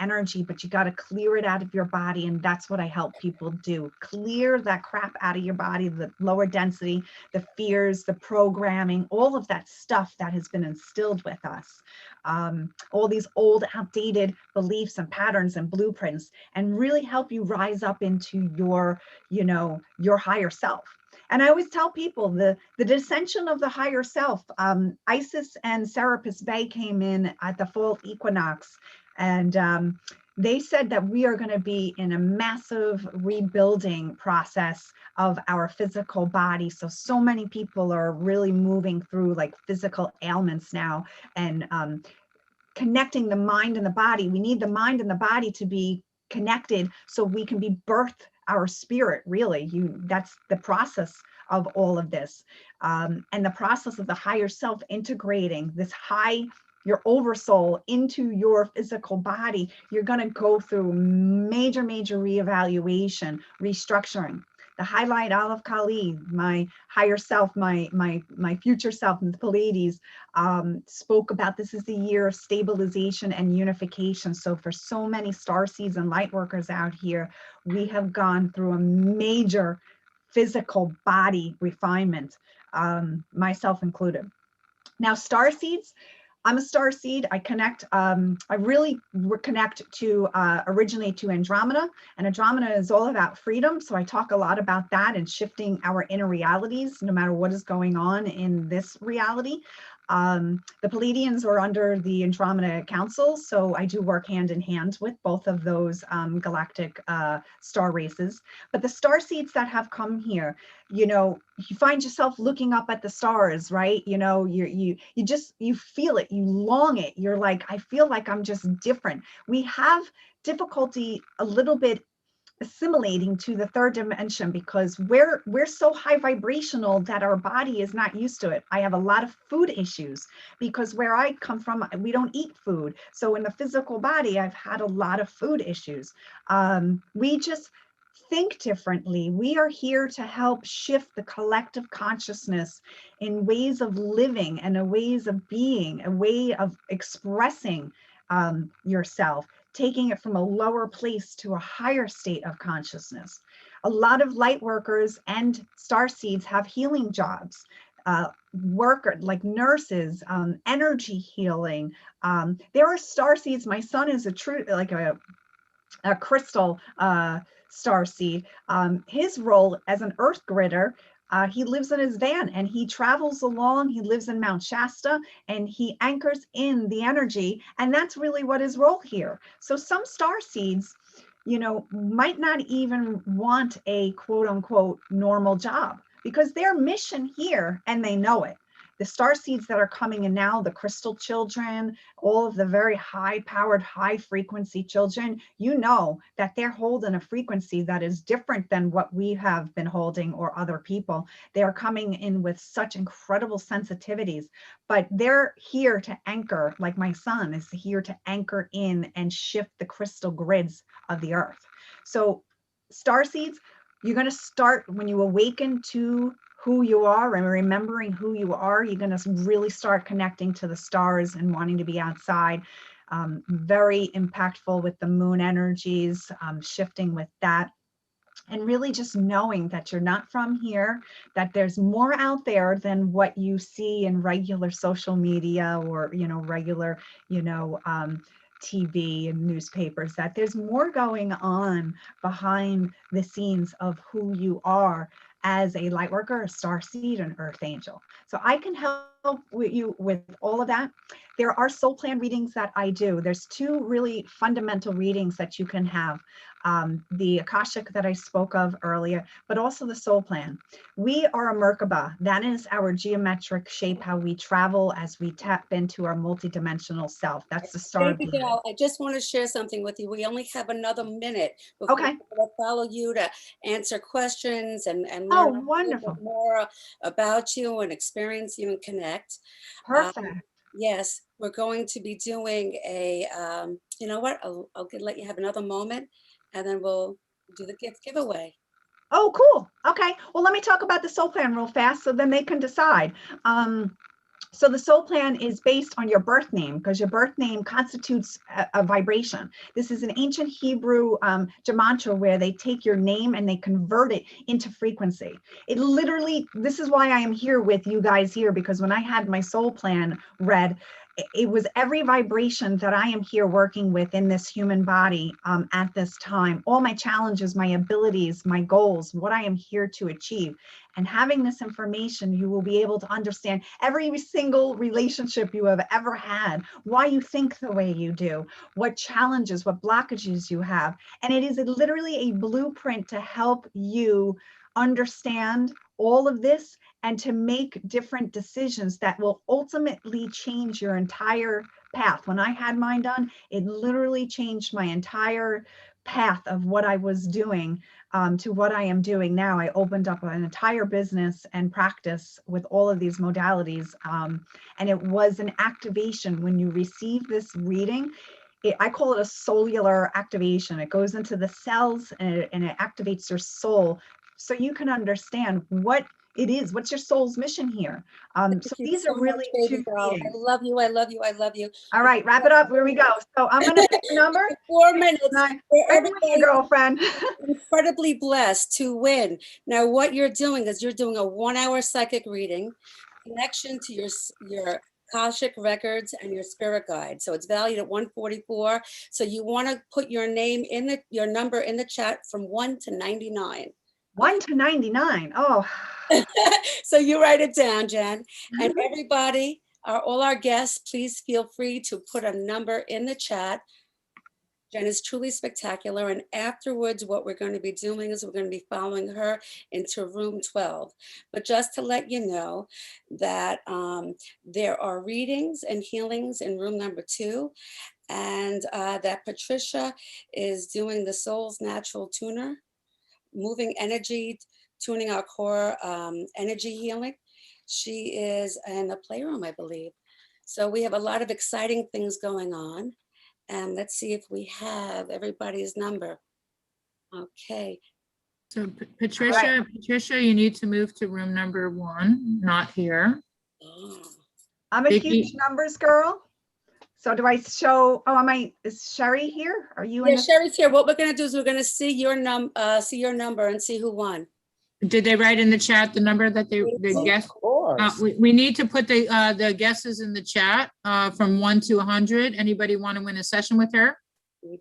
energy, but you got to clear it out of your body. And that's what I help people do. Clear that crap out of your body, the lower density, the fears, the programming, all of that stuff that has been instilled with us. All these old outdated beliefs and patterns and blueprints, and really help you rise up into your, your higher self. And I always tell people the descension of the higher self. Isis and Serapis Bey came in at the fall equinox, and they said that we are going to be in a massive rebuilding process of our physical body. So many people are really moving through like physical ailments now, and connecting the mind and the body. We need the mind and the body to be connected so we can be birthed our spirit, really. That's the process of all of this. And the process of the higher self integrating this your oversoul into your physical body. You're going to go through major reevaluation, restructuring. The highlight Aleph Kali, my higher self, my future self in the Pleiades, spoke about this is the year of stabilization and unification. So for so many star seeds and light workers out here, we have gone through a major physical body refinement, myself included. Now, star seeds, I'm a star seed. I connect, I really connect to originally to Andromeda, and Andromeda is all about freedom. So I talk a lot about that and shifting our inner realities, no matter what is going on in this reality. The Pleiadians are under the Andromeda Council, so I do work hand in hand with both of those galactic star races. But the star seeds that have come here, you find yourself looking up at the stars, right? You feel it, you long it. You're like, I feel like I'm just different. We have difficulty a little bit assimilating to the third dimension because we're so high vibrational that our body is not used to it. I have a lot of food issues because where I come from, we don't eat food. So in the physical body, I've had a lot of food issues. We just think differently. We are here to help shift the collective consciousness in ways of living and a ways of being, a way of expressing yourself, taking it from a lower place to a higher state of consciousness. A lot of light workers and star seeds have healing jobs. Worker like nurses, energy healing. There are star seeds. My son is a crystal star seed. His role as an earth gritter, he lives in his van and he travels along. He lives in Mount Shasta and he anchors in the energy. And that's really what his role here. So some star seeds, might not even want a quote unquote normal job because their mission here, and they know it. The star seeds that are coming in now, the crystal children, all of the very high powered, high frequency children, that they're holding a frequency that is different than what we have been holding or other people. They are coming in with such incredible sensitivities, but they're here to anchor, like my son is here to anchor in and shift the crystal grids of the earth. So star seeds, you're going to start when you awaken to who you are and remembering who you are. You're going to really start connecting to the stars and wanting to be outside. Very impactful with the moon energies, shifting with that. And really just knowing that you're not from here, that there's more out there than what you see in regular social media or, regular, TV and newspapers, that there's more going on behind the scenes of who you are as a light worker, a star seed, an earth angel. So I can help with you with all of that. There are soul plan readings that I do. There's two really fundamental readings that you can have. The Akashic that I spoke of earlier, but also the soul plan. We are a Merkaba. That is our geometric shape, how we travel as we tap into our multidimensional self. That's the star. Baby Gal, I just want to share something with you. We only have another minute before Okay. we'll follow you to answer questions and Oh, learn wonderful. more about you and experience you and connect. Perfect. Yes, we're going to be doing a, you know what, I'll let you have another moment and then we'll do the gift giveaway. Oh, cool. Okay. Well, let me talk about the soul plan real fast so then they can decide. So the soul plan is based on your birth name, because your birth name constitutes a vibration. This is an ancient Hebrew gematria where they take your name and they convert it into frequency. It literally, this is why I am here with you guys here, because when I had my soul plan read, it was every vibration that I am here working with in this human body at this time, all my challenges, my abilities, my goals, what I am here to achieve. And having this information, you will be able to understand every single relationship you have ever had, why you think the way you do, what challenges, what blockages you have. And it is literally a blueprint to help you understand all of this and to make different decisions that will ultimately change your entire path. When I had mine done, it literally changed my entire path of what I was doing to what I am doing now. I opened up an entire business and practice with all of these modalities. And it was an activation. When you receive this reading, I call it a cellular activation. It goes into the cells and it activates your soul, so you can understand what it is. What's your soul's mission here? So Thank you these so are really much, two baby girl. I readings. love you. I love you. I love you. All right, wrap it up. Here we go. So I'm going to pick a number. 4 minutes. For Pick me, everybody girlfriend. incredibly blessed to win. Now, what you're doing is you're doing a 1-hour psychic reading, connection to your Akashic records and your spirit guide. So it's valued at 144. So you want to put your name in your number in the chat from 1 to 99. 1 to 99. Oh. So you write it down, Jen. And everybody, all our guests, please feel free to put a number in the chat. Jen is truly spectacular. And afterwards, what we're going to be doing is we're going to be following her into room 12. But just to let you know that there are readings and healings in room number 2. And that Patricia is doing the Soul's Natural Tuner, moving energy, tuning our core energy healing. She is in the playroom, I believe. So we have a lot of exciting things going on. And let's see if we have everybody's number. Okay. So Patricia, Patricia, you need to move to room number 1, not here. Oh. I'm a huge numbers girl. So do I show, is Sheri here? Are you in? Yeah, Sheri's here. What we're going to do is we're going to see your number and see who won. Did they write in the chat the number that the guess? We need to put the guesses in the chat from 1 to 100. Anybody want to win a session with her?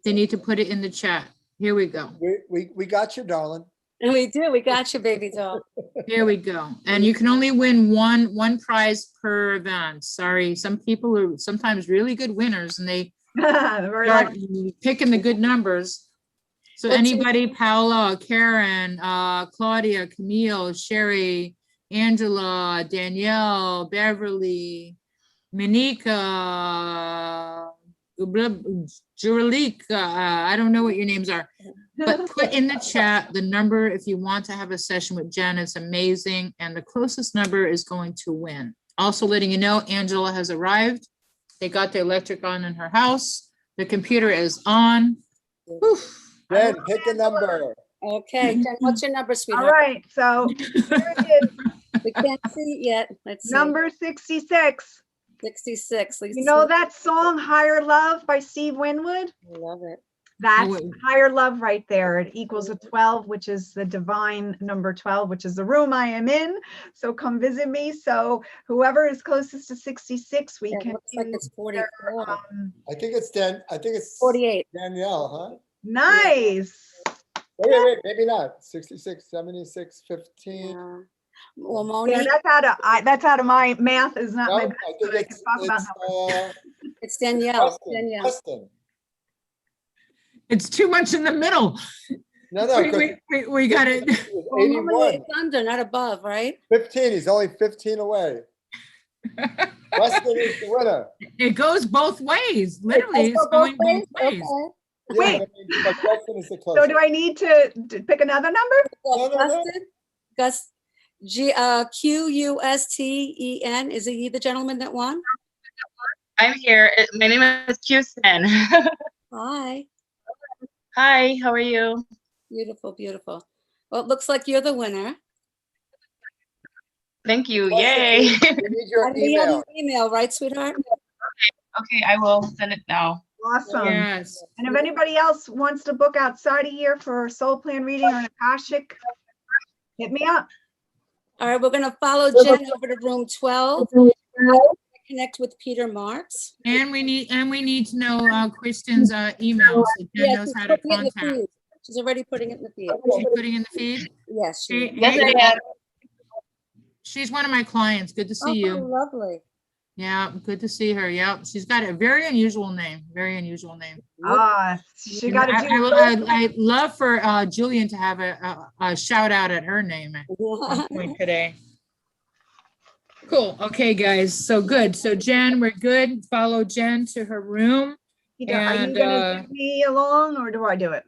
They need to put it in the chat. Here we go. We got you, darling. And we do. We got you, baby doll. Here we go. And you can only win one prize per event. Sorry, some people are sometimes really good winners and they start picking the good numbers. So anybody, Paola, Karen, Claudia, Camille, Sheri, Angela, Danielle, Beverly, Monica, Juralika, I don't know what your names are, but put in the chat the number if you want to have a session with Jen. It's amazing. And the closest number is going to win. Also letting you know, Angela has arrived. They got the electric on in her house. The computer is on. Oof. Jen, pick a number. Okay, Jen, what's your number, sweetheart? All right, so here it is. We can't see it yet. Let's see. Number 66. 66. You know that song, Higher Love by Steve Winwood? I love it. That's higher love right there. It equals a 12, which is the divine number 12, which is the room I am in. So come visit me. So whoever is closest to 66, we can. Looks like it's 44. I think it's 48. Danielle, huh? Nice. Wait, maybe not. 66, 76, 15. Well, Monique. Yeah, that's out of my math is not my best. I think it's Danielle. Preston. It's too much in the middle. No, we got it. 81. It's under, not above, right? 15. He's only 15 away. Preston is the winner. It goes both ways. Literally, it's going both ways. Okay. Wait. But Preston is the closest. So do I need to pick another number? No. Gus, Qusten. Is he the gentleman that won? I'm here. My name is Houston. Hi. Hi, how are you? Beautiful, beautiful. Well, it looks like you're the winner. Thank you. Plus, Yay. we need your And we have email. your email, right, sweetheart? Okay, I will send it now. Awesome. Yes. And if anybody else wants to book outside of here for a soul plan reading or an Akashic, hit me up. All right, we're going to follow Jen over to room 12. Connect with Peter Marks. And we need to know Kristen's email so Jen knows how to putting it in the contact. feed. She's already putting it in the feed. She's putting in the feed. Yes, she is. Yes, I am. She's one of my clients. Good to see Oh, you. lovely. Yeah, good to see her. Yeah, she's got a very unusual name. Very unusual name. She got to do. I love for Julian to have a shout out at her name at some point today. Cool. Okay, guys. So good. So Jen, we're good. Follow Jen to her room. Are you going to give me along or do I do it?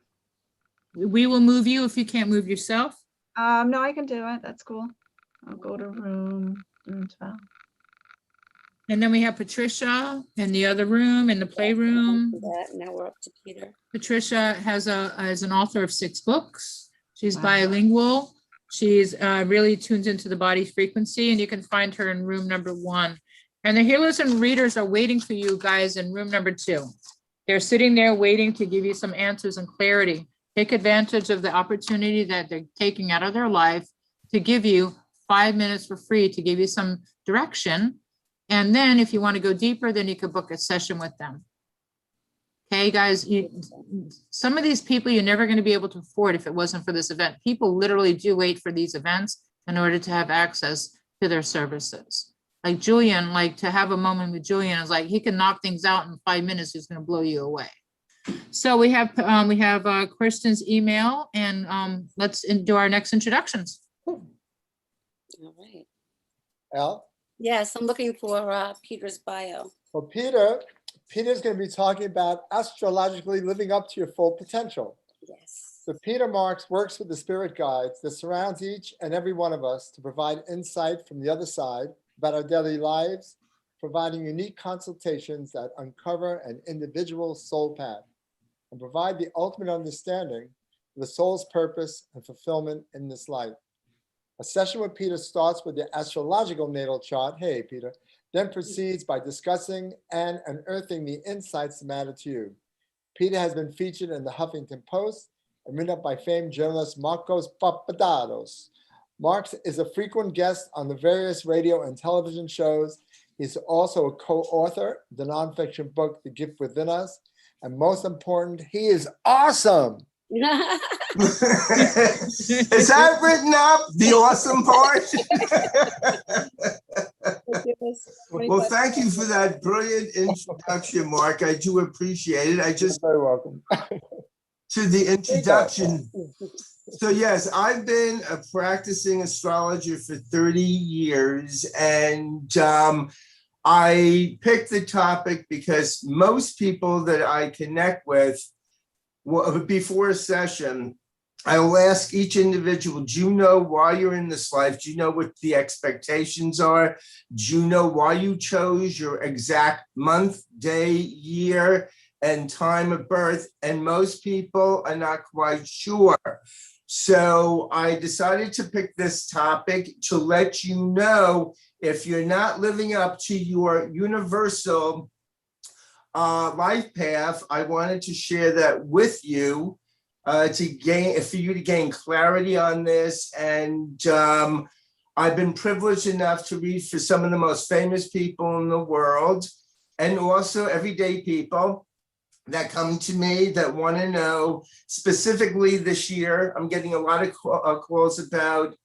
We will move you if you can't move yourself. No, I can do it. That's cool. I'll go to room 12. And then we have Patricia in the other room, in the playroom. Now we're up to Peter. Patricia is an author of 6 books. She's bilingual. She's really tunes into the body's frequency, and you can find her in room number 1. And the healers and readers are waiting for you guys in room number 2. They're sitting there waiting to give you some answers and clarity. Take advantage of the opportunity that they're taking out of their life to give you 5 minutes for free to give you some direction. And then if you want to go deeper, then you could book a session with them. Okay, guys, some of these people you're never going to be able to afford if it wasn't for this event. People literally do wait for these events in order to have access to their services. Like Julian, like to have a moment with Julian is like he can knock things out in 5 minutes. He's going to blow you away. So we have Kristen's email, and let's do our next introductions. All right. Al? Yes, I'm looking for Peter's bio. Well, Peter's going to be talking about astrologically living up to your full potential. Yes. So Peter Marks works with the spirit guides that surrounds each and every one of us to provide insight from the other side about our daily lives, providing unique consultations that uncover an individual soul path and provide the ultimate understanding of the soul's purpose and fulfillment in this life. A session with Peter starts with the astrological natal chart, hey Peter, then proceeds by discussing and unearthing the insights that matter to you. Peter has been featured in the Huffington Post and written up by famed journalist Marcos Papadatos. Marks is a frequent guest on the various radio and television shows. He's also a co-author of the nonfiction book, The Gift Within Us. And most important, he is awesome. Is that written up? The awesome part? Well, thank you for that brilliant introduction, Mark. I do appreciate it. You're very welcome. To the introduction. So yes, I've been a practicing astrologer for 30 years, and I picked the topic because most people that I connect with, before a session, I will ask each individual, do you know why you're in this life? Do you know what the expectations are? Do you know why you chose your exact month, day, year, and time of birth? And most people are not quite sure. So I decided to pick this topic to let you know if you're not living up to your universal life path. I wanted to share that with you for you to gain clarity on this. And I've been privileged enough to read for some of the most famous people in the world, and also everyday people that come to me that want to know. Specifically this year, I'm getting a lot of calls about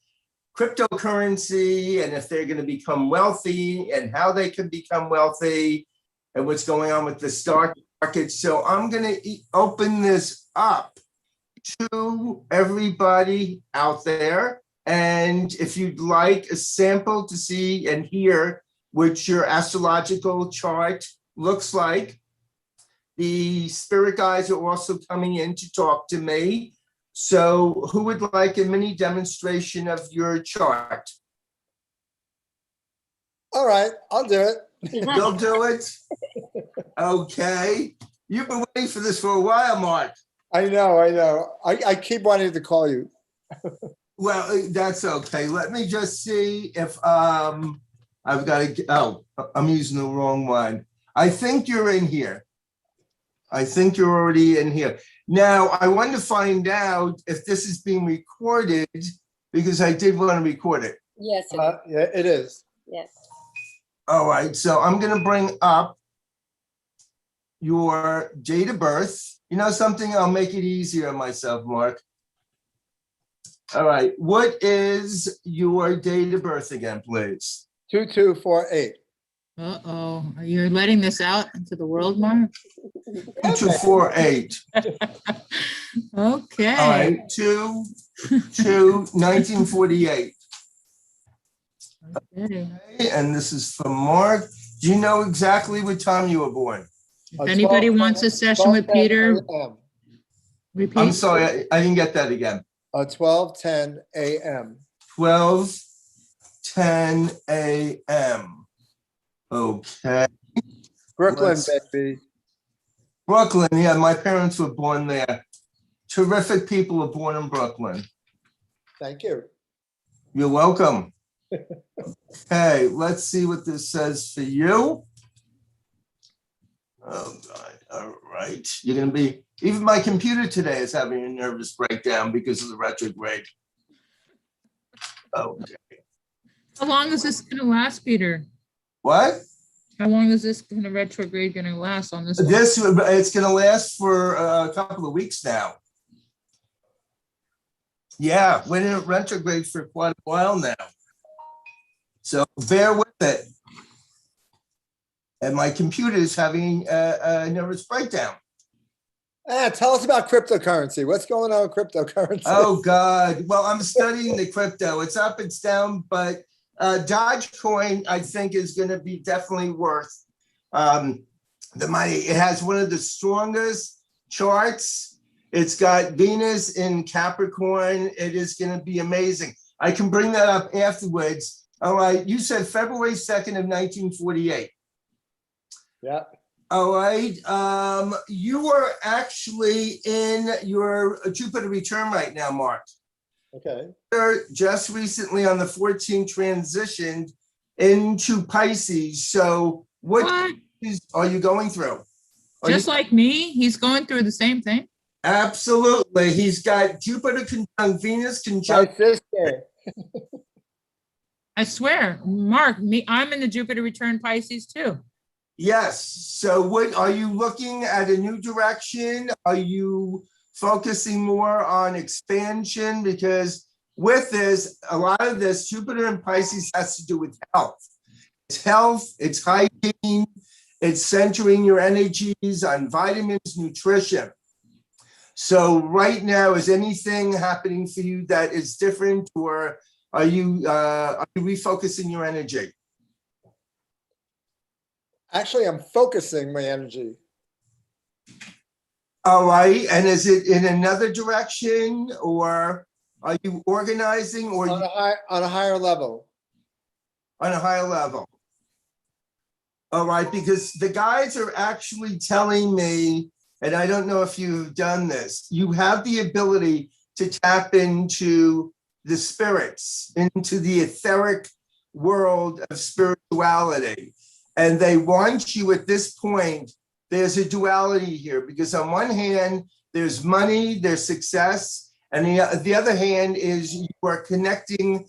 cryptocurrency and if they're going to become wealthy and how they can become wealthy and what's going on with the stock market. So I'm going to open this up to everybody out there. And if you'd like a sample to see and hear what your astrological chart looks like, the spirit guides are also coming in to talk to me. So who would like a mini demonstration of your chart? All right, I'll do it. You'll do it? Okay. You've been waiting for this for a while, Mark. I know. I keep wanting to call you. Well, that's okay. Let me just see if I've got to, oh, I'm using the wrong one. I think you're in here. I think you're already in here. Now, I want to find out if this is being recorded because I did want to record it. Yes, Yeah, it is. yes. All right, so I'm going to bring up your date of birth. You know something? I'll make it easier on myself, Mark. All right, what is your date of birth again, please? 2248. Uh-oh, are you letting this out into the world, Mark? 2248. Okay. All right, 1948. Okay. Okay, and this is from Mark. Do you know exactly what time you were born? If anybody wants a session with Peter, repeat. I'm sorry, I didn't get that again. 12:10 a.m. 12:10 a.m. Okay. Brooklyn, Let's- baby. Brooklyn, yeah, my parents were born there. Terrific people are born in Brooklyn. Thank you. You're welcome. Okay, let's see what this says for you. Oh, God. All right. You're going to be, even my computer today is having a nervous breakdown because of the retrograde. Okay. How long is this gonna last, Peter? What? How long is this kind of retrograde gonna last on this one? It's going to last for a couple of weeks now. Yeah, we're in retrograde for quite a while now. So bear with it. And my computer is having a nervous breakdown. Tell us about cryptocurrency. What's going on with cryptocurrency? Oh, God. Well, I'm studying the crypto. It's up, it's down, but Dogecoin, I think, is going to be definitely worth the money. It has one of the strongest charts. It's got Venus in Capricorn. It is going to be amazing. I can bring that up afterwards. All right. You said February 2nd of 1948. Yeah. All right. You are actually in your Jupiter return right now, Mark. Okay. Just recently on the 14th transitioned into Pisces. So what are you going through? Just like me, he's going through the same thing. Absolutely. He's got Jupiter conjunct Venus My conjunct. sister. I swear, Mark, I'm in the Jupiter return Pisces too. Yes. So what are you looking at a new direction? Are you focusing more on expansion? Because with this, a lot of this Jupiter and Pisces has to do with health. It's health, it's hygiene, it's centering your energies on vitamins, nutrition. So right now, is anything happening for you that is different, or are you refocusing your energy? Actually, I'm focusing my energy. All right. And is it in another direction, or are you organizing, or On a higher level. on a higher level? All right, because the guides are actually telling me, and I don't know if you've done this, you have the ability to tap into the spirits, into the etheric world of spirituality. And they want you at this point, there's a duality here, because on one hand, there's money, there's success, and the other hand is you are connecting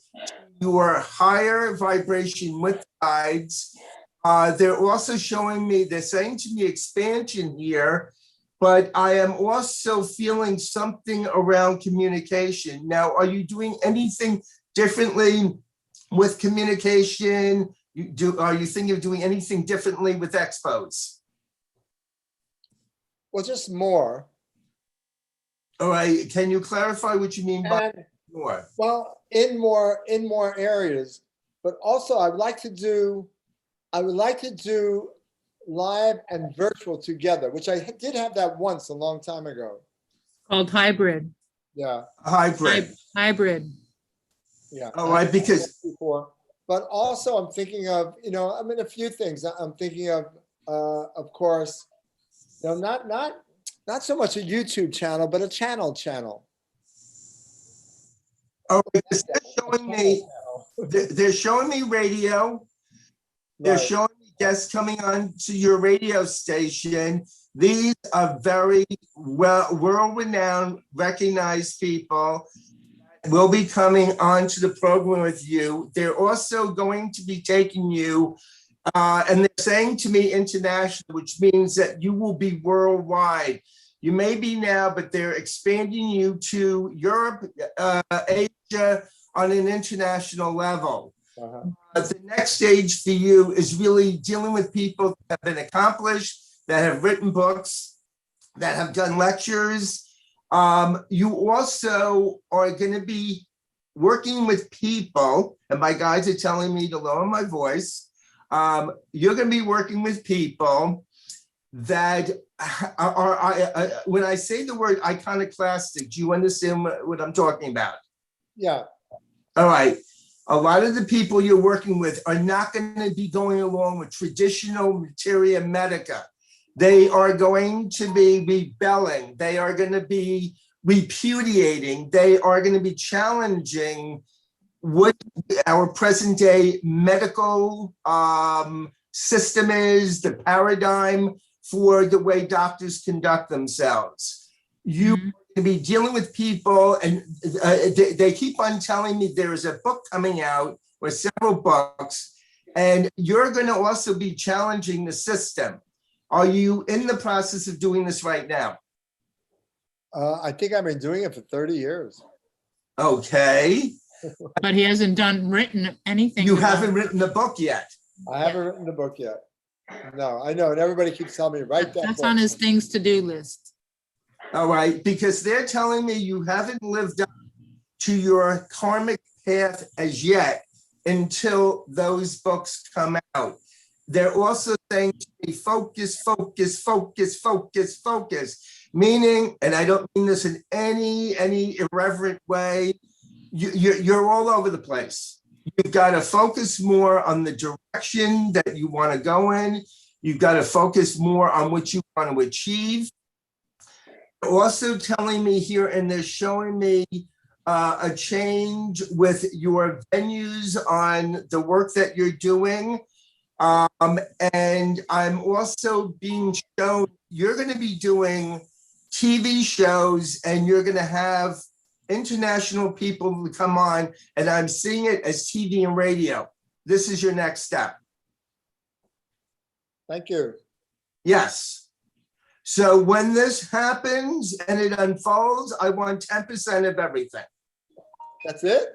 your higher vibration with guides. They're also showing me, they're saying to me expansion here, but I am also feeling something around communication. Now, are you doing anything differently with communication? Are you thinking of doing anything differently with expos? Well, just more. All right, can you clarify what you mean by And, more? well, in more areas, but also I would like to do live and virtual together, which I did have that once a long time ago. Called hybrid. Yeah. Hybrid. Hybrid. Yeah. All right, because before, but also I'm thinking of, I mean, a few things. I'm thinking of course, not so much a YouTube channel, but a channel. Oh, because they're showing me radio. They're Right. showing me guests coming on to your radio station. These are very well world-renowned, recognized people. Will be coming onto the program with you. They're also going to be taking you, and they're saying to me international, which means that you will be worldwide. You may be now, but they're expanding you to Europe, Asia on an international level. The next stage for you is really dealing with people that have been accomplished, that have written books, that have done lectures. You also are going to be working with people, and my guides are telling me to lower my voice. You're going to be working with people that are when I say the word iconoclastic, do you understand what I'm talking about? Yeah. All right. A lot of the people you're working with are not going to be going along with traditional materia medica. They are going to be rebelling. They are going to be repudiating. They are going to be challenging what our present day medical system is, the paradigm for the way doctors conduct themselves. You to be dealing with people, and they keep on telling me there is a book coming out or several books, and you're going to also be challenging the system. Are you in the process of doing this right now? I think I've been doing it for 30 years. Okay. But he hasn't written anything. You about haven't it. written the book yet. I haven't written the book yet. No, I know. And everybody keeps telling me, write that That's book. on his things to do list. All right, because they're telling me you haven't lived up to your karmic path as yet until those books come out. They're also saying to me, focus, focus, focus, focus, focus, meaning, and I don't mean this in any irreverent way, you're all over the place. You've got to focus more on the direction that you want to go in. You've got to focus more on what you want to achieve. Also telling me here, and they're showing me a change with your venues on the work that you're doing. And I'm also being shown you're going to be doing TV shows, and you're going to have international people to come on, and I'm seeing it as TV and radio. This is your next step. Thank you. Yes. So when this happens and it unfolds, I want 10% of everything. That's it?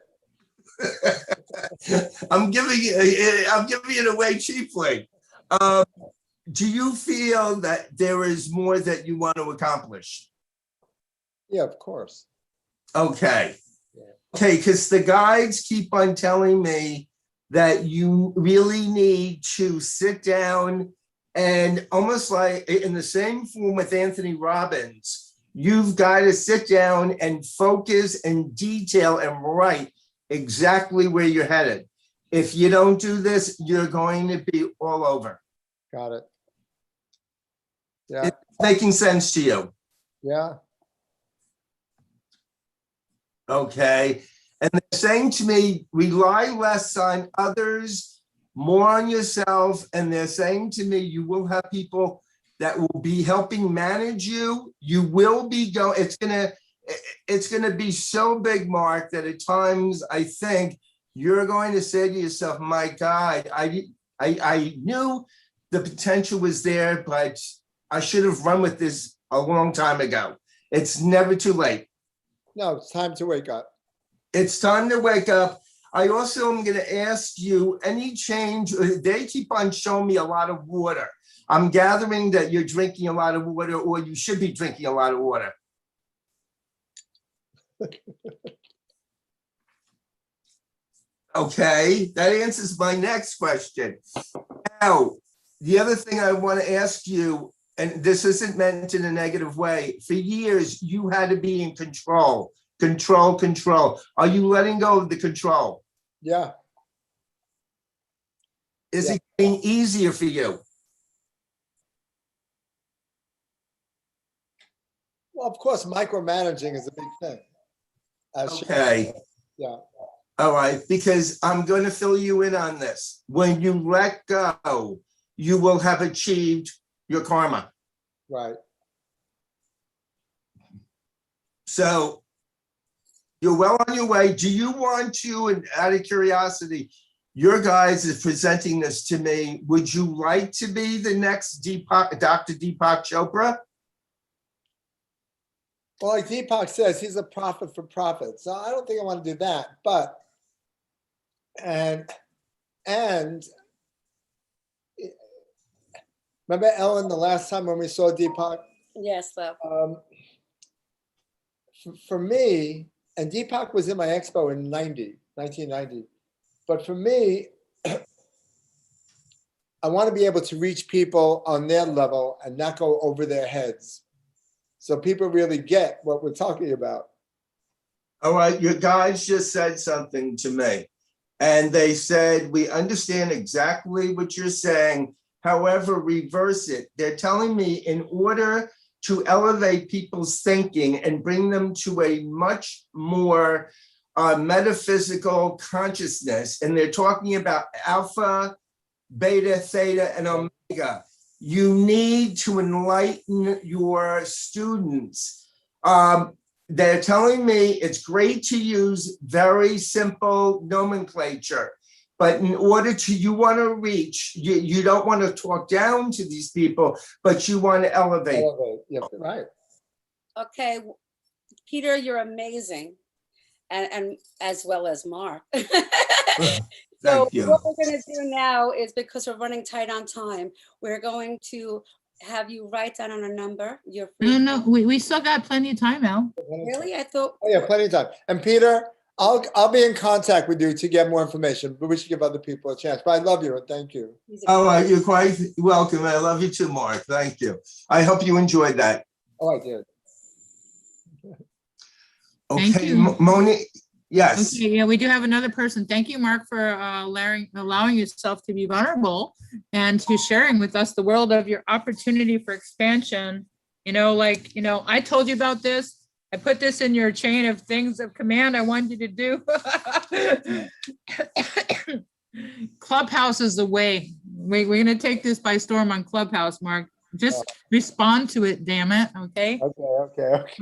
I'm giving it away cheaply. Do you feel that there is more that you want to accomplish? Yeah, of course. Okay. Okay, because the guides keep on telling me that you really need to sit down and almost like in the same form with Anthony Robbins, you've got to sit down and focus and detail and write exactly where you're headed. If you don't do this, you're going to be all over. Got it. Yeah. It's making sense to you. Yeah. Okay. And they're saying to me, rely less on others, more on yourself. And they're saying to me, you will have people that will be helping manage you. You will be going, it's gonna be so big, Mark, that at times I think you're going to say to yourself, my God, I knew the potential was there, but I should have run with this a long time ago. It's never too late. No, it's time to wake up. It's time to wake up. I also am going to ask you any change. They keep on showing me a lot of water. I'm gathering that you're drinking a lot of water, or you should be drinking a lot of water. Okay, that answers my next question. Now, the other thing I want to ask you, and this isn't meant in a negative way, for years you had to be in control. Control. Are you letting go of the control? Yeah. Is it getting easier for you? Well, of course, micromanaging is a big thing. Okay. Yeah. All right, because I'm going to fill you in on this. When you let go, you will have achieved your karma. Right. So you're well on your way. Do you want to, and out of curiosity, your guys is presenting this to me. Would you like to be the next Dr. Deepak Chopra? Well, like Deepak says, he's a prophet for profit. So I don't think I want to do that. But and remember, Ellen, the last time when we saw Deepak? Yes, love. For me, and Deepak was in my expo in 1990. But for me, I want to be able to reach people on their level and not go over their heads. So people really get what we're talking about. All right, your guys just said something to me. And they said, we understand exactly what you're saying. However, reverse it. They're telling me in order to elevate people's thinking and bring them to a much more metaphysical consciousness, and they're talking about alpha, beta, theta, and omega. You need to enlighten your students. They're telling me it's great to use very simple nomenclature, but in order to, you want to reach, you don't want to talk down to these people, but you want to elevate. Yeah, right. Okay, Peter, you're amazing. And as well as Mark. So Thank you. what we're going to do now is, because we're running tight on time, we're going to have you write down on a number. You're free. No, we still got plenty of time, Al. Really? I thought. Oh yeah, plenty of time. And Peter, I'll be in contact with you to get more information, but we should give other people a chance. But I love you and thank you. All right, you're quite welcome. I love you too, Mark. Thank you. I hope you enjoyed that. Oh, I did. Thank Okay, you. Monique, yes. Okay, yeah, we do have another person. Thank you, Mark, for allowing yourself to be vulnerable and to sharing with us the world of your opportunity for expansion. I told you about this. I put this in your chain of things of command I want you to do. Clubhouse is the way. We're going to take this by storm on Clubhouse, Mark. Just respond to it, damn it. Okay.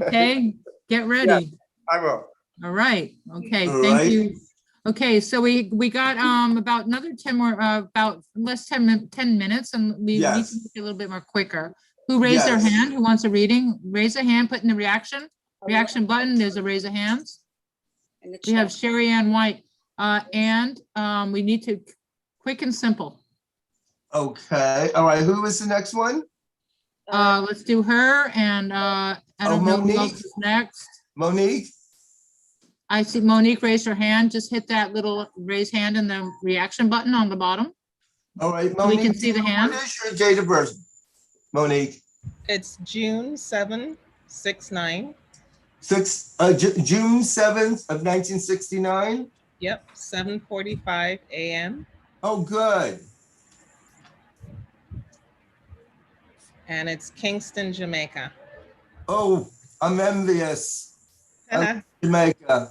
Okay. Get ready. Yeah, I will. All right. Okay. All Thank right. you. Okay. So we got about another 10 more, about less 10 minutes, and we need to Yes. make it a little bit more quicker. Who raised their Yes. hand? Who wants a reading? Raise a hand, put in the reaction button. There's a raise of hands. In the We have chat. Sheri Ann White, and we need to quick and simple. Okay. All right. Who is the next one? Let's do her, and I don't know who else Monique. is next. Monique? I see Monique raised her hand. Just hit that little raise hand and the reaction button on the bottom. All right, So we Monique. can see the hand. What is your date of birth, Monique? It's June 769. June 7th of 1969? Yep, 7:45 a.m. Oh, good. And it's Kingston, Jamaica. Oh, I'm envious. Jamaica.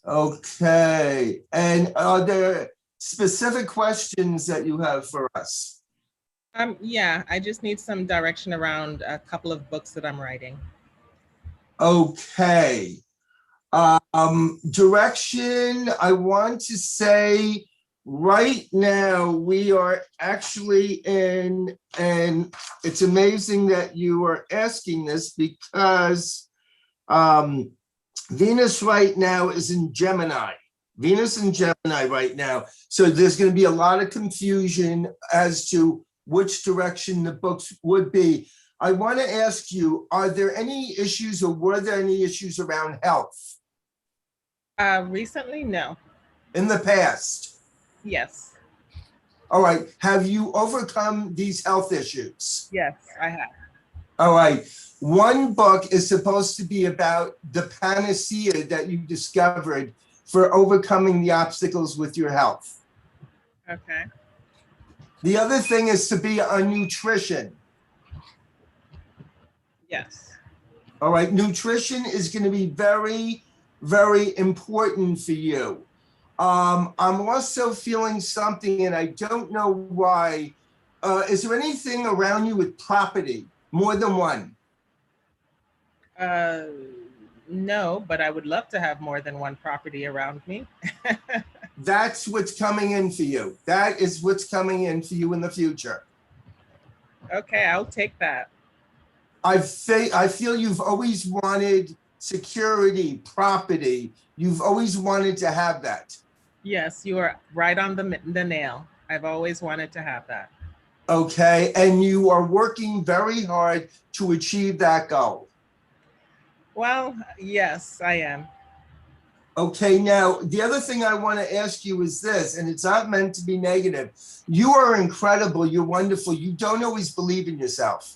Okay. And are there specific questions that you have for us? Yeah, I just need some direction around a couple of books that I'm writing. Okay. Direction, I want to say right now we are actually in, and it's amazing that you are asking this because Venus right now is in Gemini. Venus in Gemini right now. So there's going to be a lot of confusion as to which direction the books would be. I want to ask you, are there any issues or were there any issues around health? Recently, no. In the past? Yes. All right. Have you overcome these health issues? Yes, I have. All right. One book is supposed to be about the panacea that you discovered for overcoming the obstacles with your health. Okay. The other thing is to be on nutrition. Yes. All right. Nutrition is going to be very very important for you. I'm also feeling something, and I don't know why. Is there anything around you with property, more than one? No, but I would love to have more than one property around me. That's what's coming in for you. That is what's coming in for you in the future. Okay, I'll take that. I feel you've always wanted security, property. You've always wanted to have that. Yes, you are right on the nail. I've always wanted to have that. Okay, and you are working very hard to achieve that goal. Well, yes, I am. Okay, now the other thing I want to ask you is this, and it's not meant to be negative. You are incredible. You're wonderful. You don't always believe in yourself.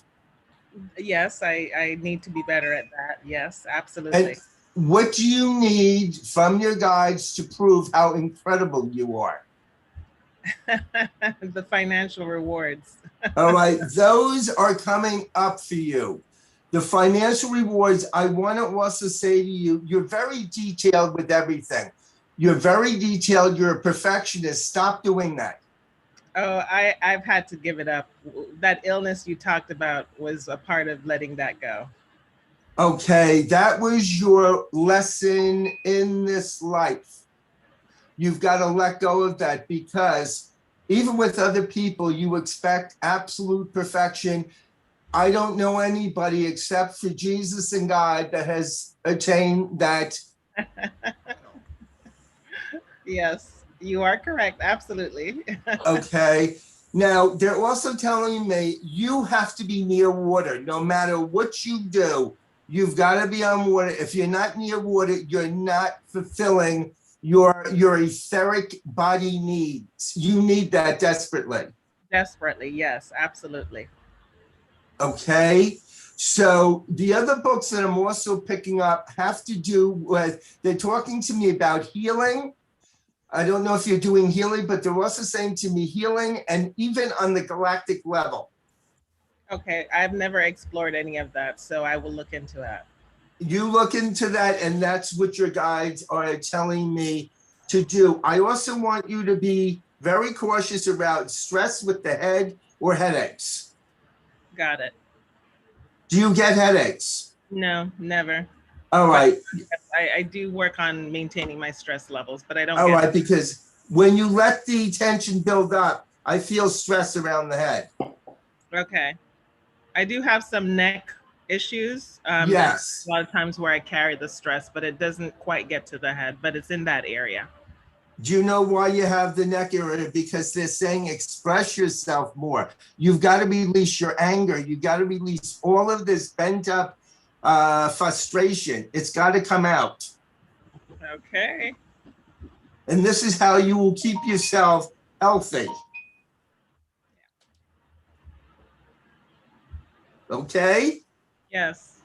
Yes, I need to be better at that. Yes, absolutely. And what do you need from your guides to prove how incredible you are? The financial rewards. All right, those are coming up for you. The financial rewards, I want to also say to you, you're very detailed with everything. You're very detailed. You're a perfectionist. Stop doing that. Oh, I've had to give it up. That illness you talked about was a part of letting that go. Okay, that was your lesson in this life. You've got to let go of that, because even with other people, you expect absolute perfection. I don't know anybody except for Jesus and God that has attained that. Yes, you are correct. Absolutely. Okay. Now, they're also telling me you have to be near water. No matter what you do, you've got to be on water. If you're not near water, you're not fulfilling your etheric body needs. You need that desperately. Desperately, yes, absolutely. Okay. So the other books that I'm also picking up have to do with, they're talking to me about healing. I don't know if you're doing healing, but they're also saying to me healing, and even on the galactic level. Okay, I've never explored any of that, so I will look into that. You look into that, and that's what your guides are telling me to do. I also want you to be very cautious about stress with the head or headaches. Got it. Do you get headaches? No, never. All right. I do work on maintaining my stress levels, but I don't. All right, because when you let the tension build up, I feel stress around the head. Okay. I do have some neck issues. Yes. A lot of times where I carry the stress, but it doesn't quite get to the head, but it's in that area. Do you know why you have the neck area? Because they're saying express yourself more. You've got to release your anger. You've got to release all of this pent up frustration. It's got to come out. Okay. And this is how you will keep yourself healthy. Okay? Yes.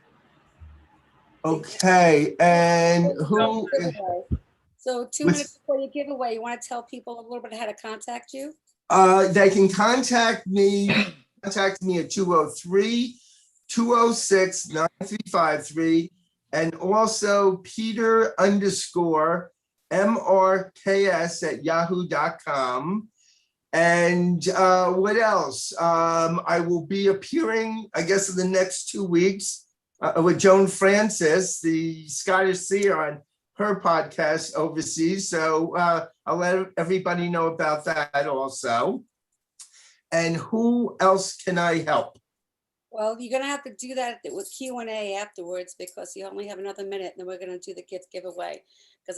Okay. And who? So 2 minutes before you give away, you want to tell people a little bit how to contact you? They can contact me at 203-206-9353, and also Peter_MRKS@yahoo.com. And what else? I will be appearing, I guess, in the next 2 weeks with Joanfrances, the Scottish Seer, on her podcast overseas. So I'll let everybody know about that also. And who else can I help? Well, you're going to have to do that with Q&A afterwards, because you only have another minute, and then we're going to do the gift giveaway.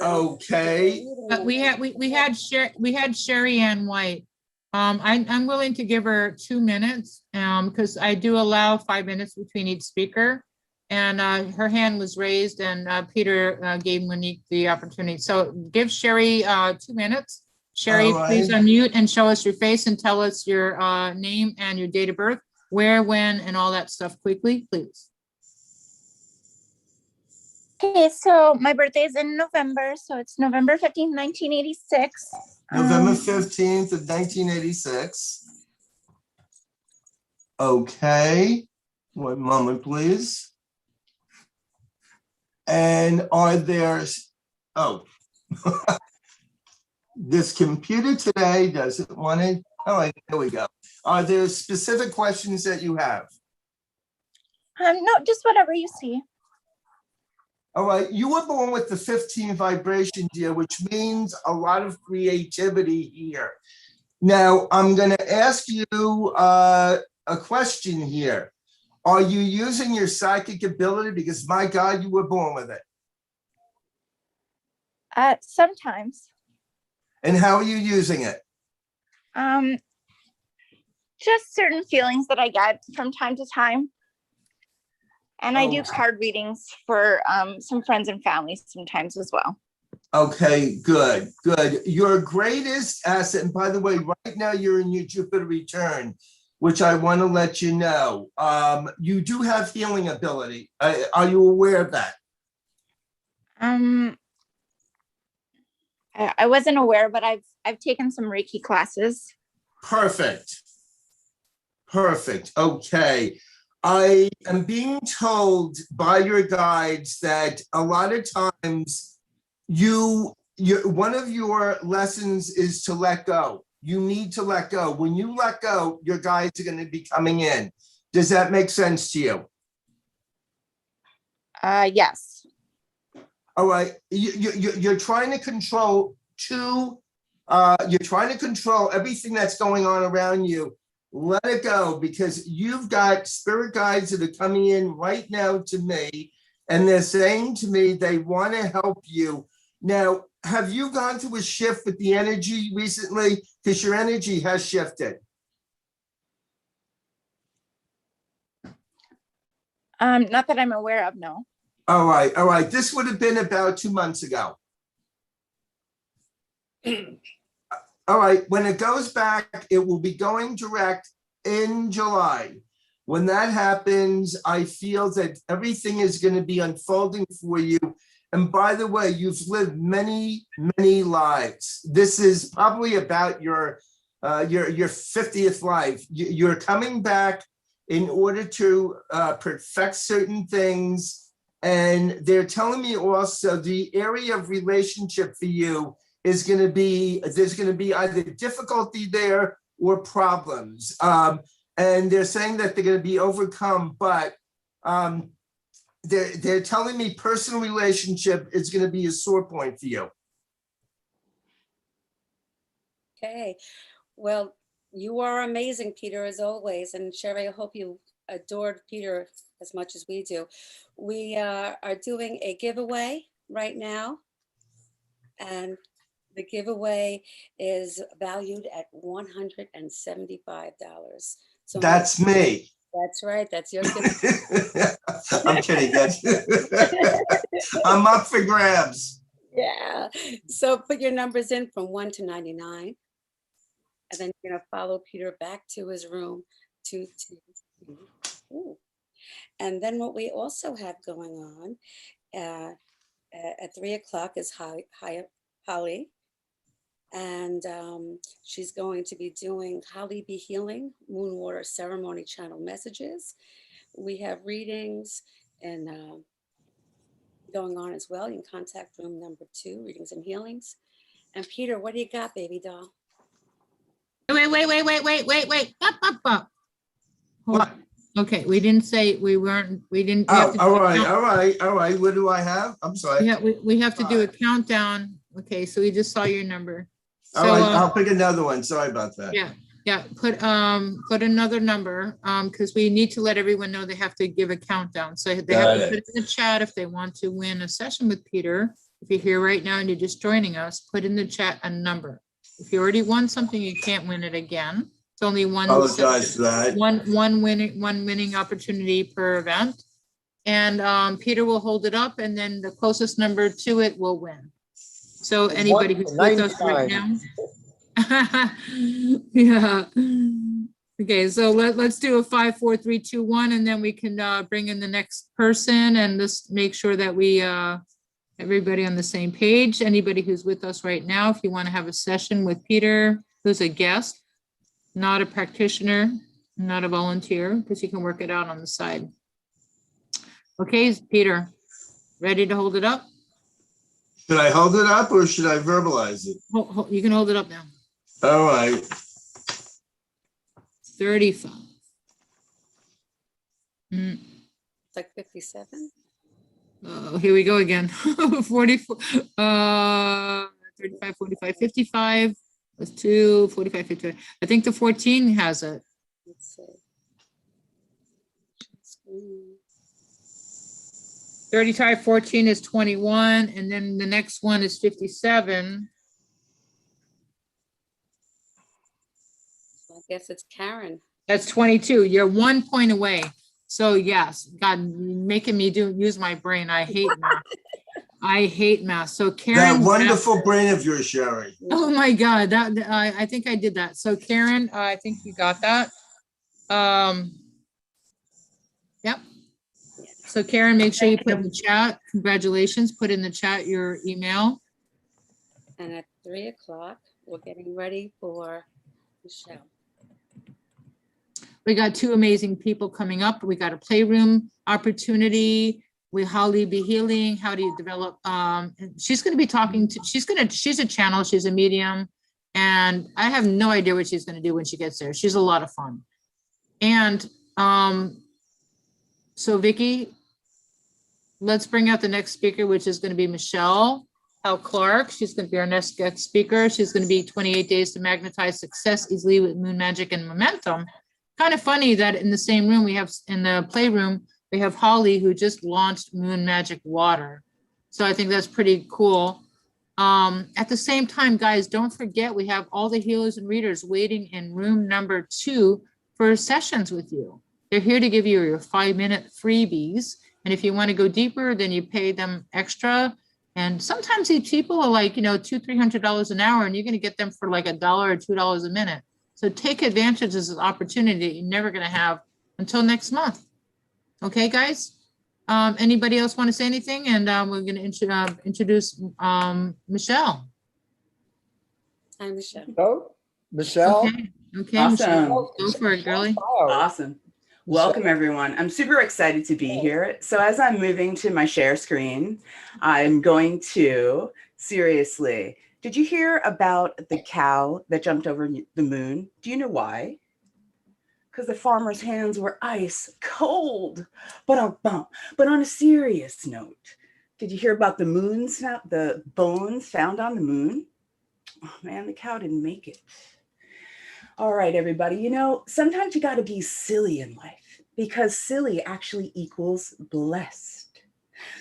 Okay. We had Sheri Ann White. I'm willing to give her 2 minutes because I do allow 5 minutes between each speaker. And her hand was raised, and Peter gave Monique the opportunity. So give Sheri 2 minutes. Sheri, please unmute and show us your face and tell us your name and your date of birth, where, when, and all that stuff quickly, please. Okay, so my birthday is in November, so it's November 15th, 1986. November 15th of 1986. Okay, 1 moment, please. And are there Oh. This computer today doesn't want it. All right, there we go. Are there specific questions that you have? No, just whatever you see. All right, you were born with the 15 vibration, dear, which means a lot of creativity here. Now, I'm going to ask you a question here. Are you using your psychic ability? Because my God, you were born with it. Sometimes. And how are you using it? Just certain feelings that I get from time to time. And I do card readings for some friends and family sometimes as well. Okay, good, good. Your greatest asset, and by the way, right now you're in your Jupiter return, which I want to let you know. You do have healing ability. Are you aware of that? I wasn't aware, but I've taken some Reiki classes. Perfect. Perfect. Okay. I am being told by your guides that a lot of times one of your lessons is to let go. You need to let go. When you let go, your guides are going to be coming in. Does that make sense to you? Yes. All right. You're trying to control you're trying to control everything that's going on around you. Let it go, because you've got spirit guides that are coming in right now to me, and they're saying to me they want to help you. Now, have you gone through a shift with the energy recently? Because your energy has shifted. Not that I'm aware of, no. All right, all right. This would have been about 2 months ago. All right, when it goes back, it will be going direct in July. When that happens, I feel that everything is going to be unfolding for you. And by the way, you've lived many, many lives. This is probably about your 50th life. You're coming back in order to perfect certain things. And they're telling me also the area of relationship for you is going to be, there's going to be either difficulty there or problems. And they're saying that they're going to be overcome, but they're telling me personal relationship is going to be a sore point for you. Okay. Well, you are amazing, Peter, as always. And Sheri, I hope you adored Peter as much as we do. We are doing a giveaway right now. And the giveaway is valued at $175. So That's me. That's right. That's your giveaway. I'm kidding. I'm up for grabs. Yeah. So put your numbers in from 1 to 99. And then you're going to follow Peter back to his room to ooh. And then what we also have going on at 3 o'clock is Holly. And she's going to be doing Holly Be Healing, Moon Water Ceremony Channel Messages. We have readings and going on as well in contact room number 2, readings and healings. And Peter, what do you got, baby doll? Wait. What? Okay, we didn't say, we didn't. we Oh, have to do all a right, count- all right. What do I have? I'm sorry. Yeah, we have to do a countdown. Okay, so we just saw your number. All So, right, I'll pick another one. Sorry about that. yeah, put another number, because we need to let everyone know they have to give a countdown. So they have to put it in the chat if they want to win a session with Peter. If you're here right now and you're just joining us, put in the chat a number. If you already won something, you can't win it again. It's only one. Apologize for that. One winning opportunity per event. And Peter will hold it up, and then the closest number to it will win. So anybody who's with us right now. Yeah. Okay, so let's do a 5, 4, 3, 2, 1, and then we can bring in the next person and just make sure that we everybody on the same page. Anybody who's with us right now, if you want to have a session with Peter, who's a guest, not a practitioner, not a volunteer, because you can work it out on the side. Okay, Peter, ready to hold it up? Should I hold it up or should I verbalize it? You can hold it up now. All right. 35. It's like 57. Oh, here we go again. 44, 35, 45, 55, plus 2, 45, 55. I think the 14 has it. Let's see. Screen. 35, 14 is 21, and then the next one is 57. I guess it's Karen. That's 22. You're 1 point away. So yes, God, making me use my brain. I hate math. I hate math. So Karen, That wonderful brain of yours, Sheri. oh my God, I think I did that. So Karen, I think you got that. Yep. So Karen, make sure you put in the chat. Congratulations. Put in the chat your email. And at 3 o'clock, we're getting ready for Michelle. We got 2 amazing people coming up. We got a playroom opportunity. Holly be healing. How do you develop? She's going to be talking to, she's a channel. She's a medium. And I have no idea what she's going to do when she gets there. She's a lot of fun. And so Vicky, let's bring out the next speaker, which is going to be Michelle Clark. She's going to be our next guest speaker. She's going to be 28 days to magnetize success easily with moon magic and momentum. Kind of funny that in the same room we have, in the playroom, we have Holly, who just launched Moon Magic Water. So I think that's pretty cool. At the same time, guys, don't forget, we have all the healers and readers waiting in room number 2 for sessions with you. They're here to give you your 5-minute freebies. And if you want to go deeper, then you pay them extra. And sometimes these people are like, $200-300 an hour, and you're going to get them for like $1 or $2 a minute. So take advantage of this opportunity that you're never going to have until next month. Okay, guys? Anybody else want to say anything? And we're going to introduce Michelle. Hi, Michelle. Oh, Michelle. Okay, Awesome. Michelle, go for it, girlie. Awesome. Welcome, everyone. I'm super excited to be here. So as I'm moving to my share screen, I'm going to, seriously, did you hear about the cow that jumped over the moon? Do you know why? Because the farmer's hands were ice cold. But on a serious note, did you hear about the bones found on the moon? Oh man, the cow didn't make it. All right, everybody, sometimes you got to be silly in life, because silly actually equals blessed.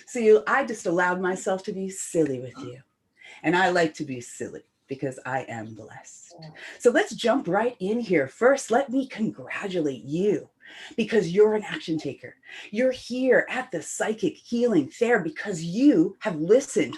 So I just allowed myself to be silly with you. And I like to be silly because I am blessed. So let's jump right in here. First, let me congratulate you, because you're an action taker. You're here at the Psychic Healing Fair because you have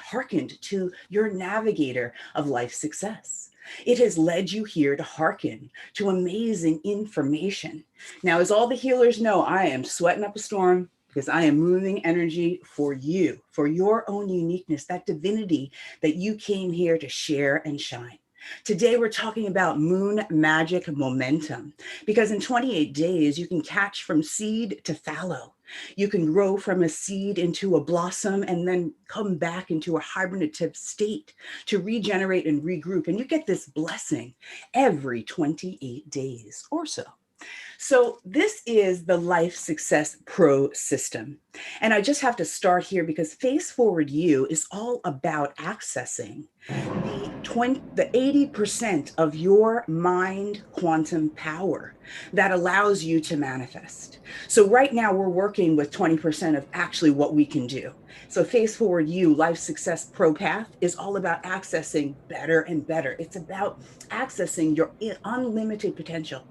hearkened to your navigator of life success. It has led you here to hearken to amazing information. Now, as all the healers know, I am sweating up a storm, because I am moving energy for you, for your own uniqueness, that divinity that you came here to share and shine. Today, we're talking about moon magic momentum, because in 28 days, you can catch from seed to fallow. You can grow from a seed into a blossom and then come back into a hibernative state to regenerate and regroup. And you get this blessing every 28 days or so. So this is the Life Success Pro system. And I just have to start here because Face Forward You is all about accessing the 80% of your mind quantum power that allows you to manifest. So right now we're working with 20% of actually what we can do. So Face Forward You, Life Success Pro Path, is all about accessing better and better. It's about accessing your unlimited potential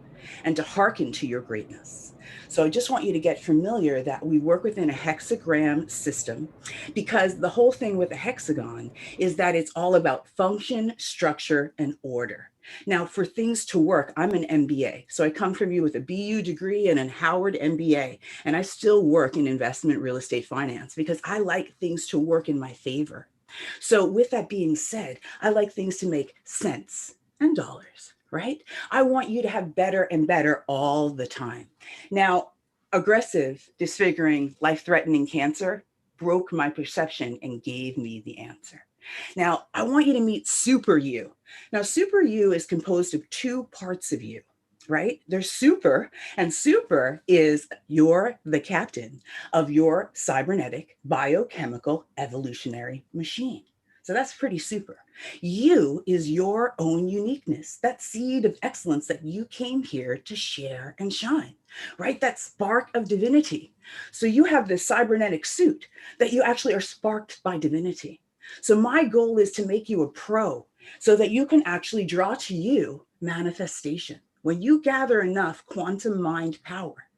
and to hearken to your greatness. So I just want you to get familiar that we work within a hexagram system, because the whole thing with a hexagon is that it's all about function, structure, and order. Now, for things to work, I'm an MBA. So I come from you with a BU degree and a Howard MBA, and I still work in investment real estate finance because I like things to work in my favor. So with that being said, I like things to make sense and dollars. Right? I want you to have better and better all the time. Now, aggressive, disfiguring, life-threatening cancer broke my perception and gave me the answer. Now, I want you to meet Super You. Now, Super You is composed of two parts of you, right? There's Super, and Super is you're the captain of your cybernetic biochemical evolutionary machine. So that's pretty super. You is your own uniqueness, that seed of excellence that you came here to share and shine, right? That spark of divinity. So you have this cybernetic suit that you actually are sparked by divinity. So my goal is to make you a pro so that you can actually draw to you manifestation. When you gather enough quantum mind power,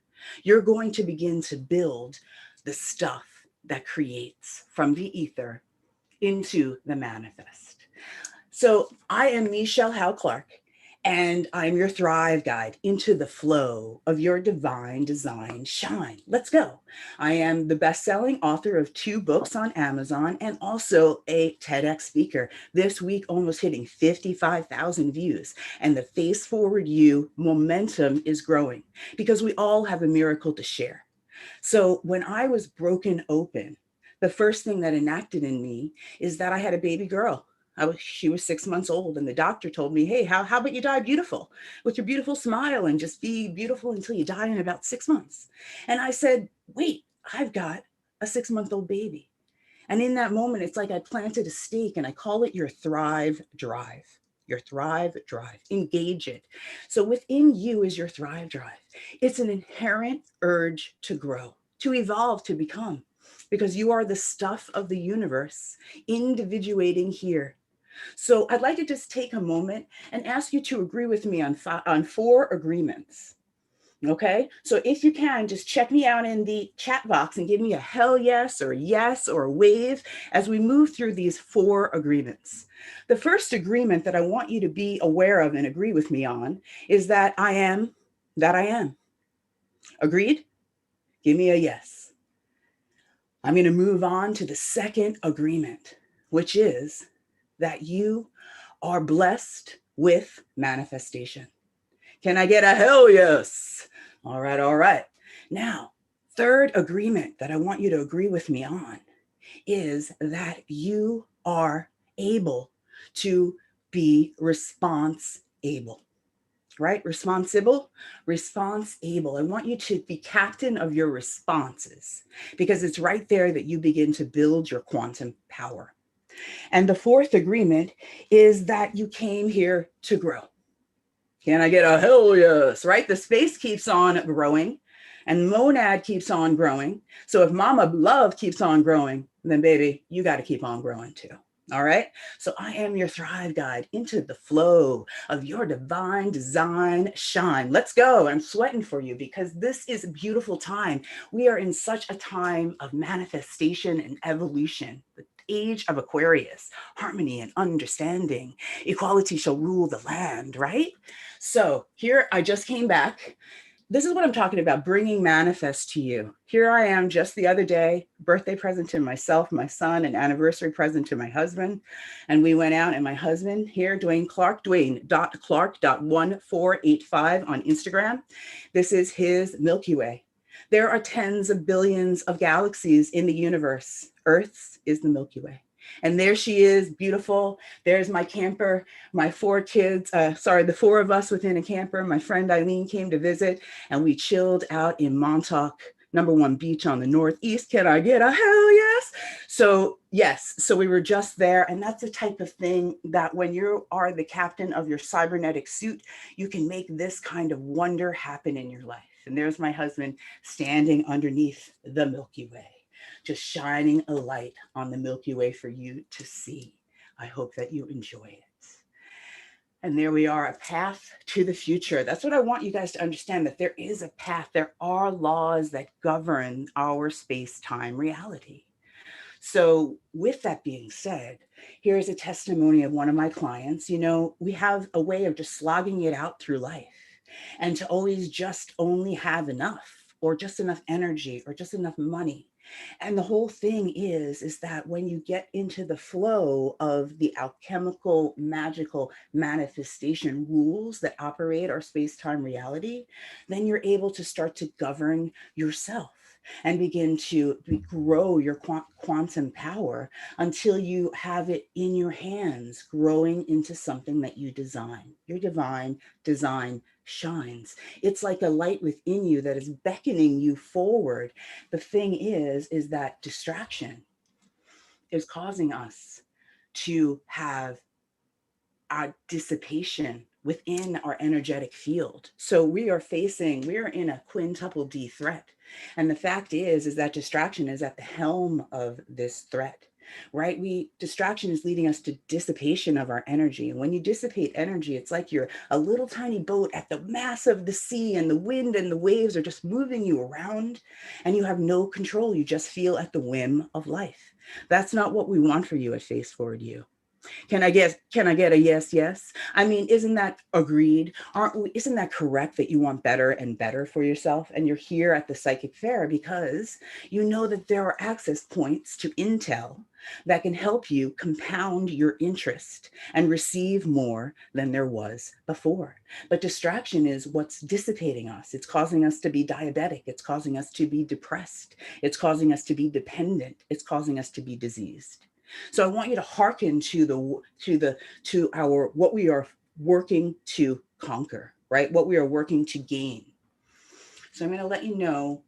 you're going to begin to build the stuff that creates from the ether into the manifest. So I am Michelle Howe Clark, and I'm your Thrive Guide into the flow of your divine design shine. Let's go. I am the best-selling author of 2 books on Amazon and also a TEDx speaker. This week, almost hitting 55,000 views. And the Face Forward You momentum is growing because we all have a miracle to share. So when I was broken open, the first thing that enacted in me is that I had a baby girl. She was 6 months old, and the doctor told me, hey, how about you die beautiful with your beautiful smile and just be beautiful until you die in about 6 months. And I said, wait, I've got a 6-month-old baby. And in that moment, it's like I planted a stake, and I call it your Thrive Drive. Your Thrive Drive, engage it. So within you is your Thrive Drive. It's an inherent urge to grow, to evolve, to become, because you are the stuff of the universe individuating here. So I'd like to just take a moment and ask you to agree with me on 4 agreements. Okay, so if you can, just check me out in the chat box and give me a hell yes or a wave as we move through these 4 agreements. The first agreement that I want you to be aware of and agree with me on is that I am that I am. Agreed? Give me a yes. I'm going to move on to the second agreement, which is that you are blessed with manifestation. Can I get a hell yes? All right, all right. Now, third agreement that I want you to agree with me on is that you are able to be response-able, right? Responsible, response-able. I want you to be captain of your responses because it's right there that you begin to build your quantum power. And the fourth agreement is that you came here to grow. Can I get a hell yes, right? The space keeps on growing and monad keeps on growing. So if mama love keeps on growing, then baby, you got to keep on growing too. All right. So I am your Thrive Guide into the flow of your divine design shine. Let's go. I'm sweating for you because this is a beautiful time. We are in such a time of manifestation and evolution. The age of Aquarius, harmony and understanding. Equality shall rule the land, right? So here I just came back. This is what I'm talking about, bringing manifest to you. Here I am just the other day, birthday present to myself, my son, an anniversary present to my husband. And we went out and my husband here, Dwayne Clark, Dwayne.Clark.1485 on Instagram. This is his Milky Way. There are tens of billions of galaxies in the universe. Earth's is the Milky Way. And there she is, beautiful. There's my camper, my 4 kids, the 4 of us within a camper. My friend Eileen came to visit and we chilled out in Montauk, #1 beach on the Northeast. Can I get a hell yes? So yes, so we were just there. And that's the type of thing that when you are the captain of your cybernetic suit, you can make this kind of wonder happen in your life. And there's my husband standing underneath the Milky Way, just shining a light on the Milky Way for you to see. I hope that you enjoy it. And there we are, a path to the future. That's what I want you guys to understand, that there is a path. There are laws that govern our space-time reality. So with that being said, here's a testimony of one of my clients. You know, we have a way of just slogging it out through life and to always just only have enough or just enough energy or just enough money. And the whole thing is that when you get into the flow of the alchemical, magical manifestation rules that operate our space-time reality, then you're able to start to govern yourself. and begin to grow your quantum power until you have it in your hands, growing into something that you design. Your divine design shines. It's like a light within you that is beckoning you forward. The thing is that distraction is causing us to have our dissipation within our energetic field. So we are in a quintuple D threat. And the fact is that distraction is at the helm of this threat, right? Distraction is leading us to dissipation of our energy. And when you dissipate energy, it's like you're a little tiny boat at the mass of the sea, and the wind and the waves are just moving you around, and you have no control. You just feel at the whim of life. That's not what we want for you at Face Forward You. Can I get a yes, yes? I mean, isn't that agreed? Isn't that correct that you want better and better for yourself? And you're here at the Psychic Fair because you know that there are access points to intel that can help you compound your interest and receive more than there was before. But distraction is what's dissipating us. It's causing us to be diabetic. It's causing us to be depressed. It's causing us to be dependent. It's causing us to be diseased. So I want you to hearken to what we are working to conquer, right? What we are working to gain. So I'm going to let you know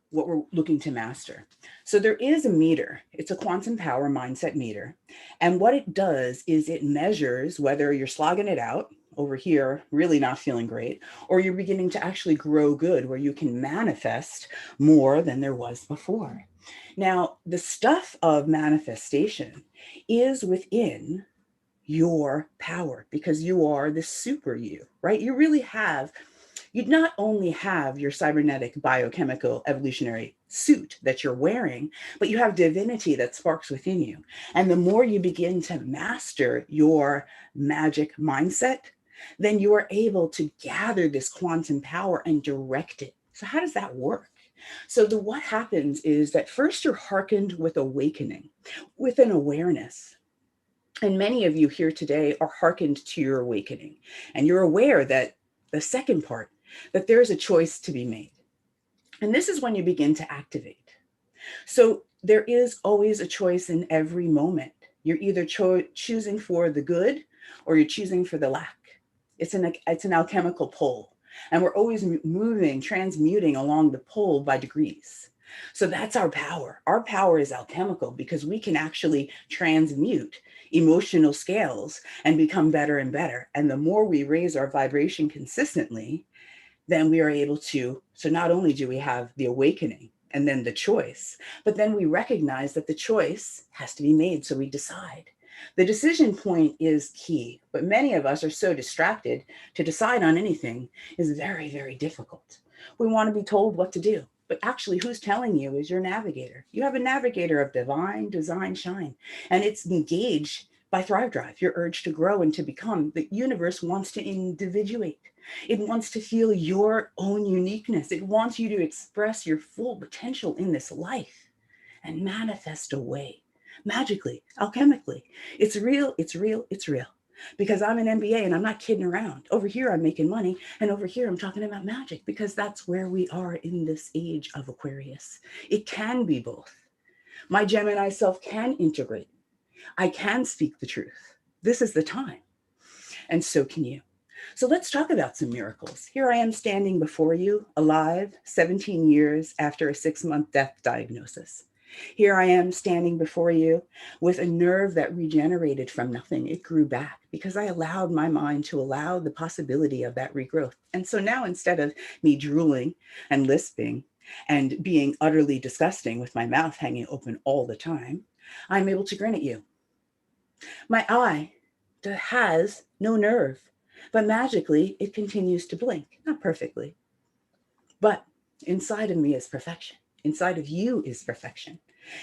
what we're looking to master. So there is a meter. It's a quantum power mindset meter. And what it does is it measures whether you're slogging it out over here, really not feeling great, or you're beginning to actually grow good, where you can manifest more than there was before. Now, the stuff of manifestation is within your power because you are the super you, right? You not only have your cybernetic biochemical evolutionary suit that you're wearing, but you have divinity that sparks within you. And the more you begin to master your magic mindset, then you are able to gather this quantum power and direct it. So how does that work? So what happens is that first you're hearkened with awakening, with an awareness. And many of you here today are hearkened to your awakening. And you're aware that the second part, that there's a choice to be made. And this is when you begin to activate. So there is always a choice in every moment. You're either choosing for the good or you're choosing for the lack. It's an alchemical pole. And we're always moving, transmuting along the pole by degrees. So that's our power. Our power is alchemical because we can actually transmute emotional scales and become better and better. And the more we raise our vibration consistently, then we are able to, so not only do we have the awakening and then the choice, but then we recognize that the choice has to be made. So we decide. The decision point is key, but many of us are so distracted to decide on anything is very, very difficult. We want to be told what to do, but actually who's telling you is your navigator. You have a navigator of divine design shine, and it's engaged by Thrive Drive, your urge to grow and to become. The universe wants to individuate. It wants to feel your own uniqueness. It wants you to express your full potential in this life and manifest away. Magically, alchemically. It's real, it's real, it's real. Because I'm an MBA and I'm not kidding around. Over here, I'm making money. And over here, I'm talking about magic because that's where we are in this age of Aquarius. It can be both. My Gemini self can integrate. I can speak the truth. This is the time. And so can you. So let's talk about some miracles. Here I am standing before you, alive, 17 years after a 6-month death diagnosis. Here I am standing before you with a nerve that regenerated from nothing. It grew back because I allowed my mind to allow the possibility of that regrowth. And so now instead of me drooling and lisping and being utterly disgusting with my mouth hanging open all the time, I'm able to grin at you. My eye has no nerve, but magically it continues to blink, not perfectly. But inside of me is perfection. Inside of you is perfection.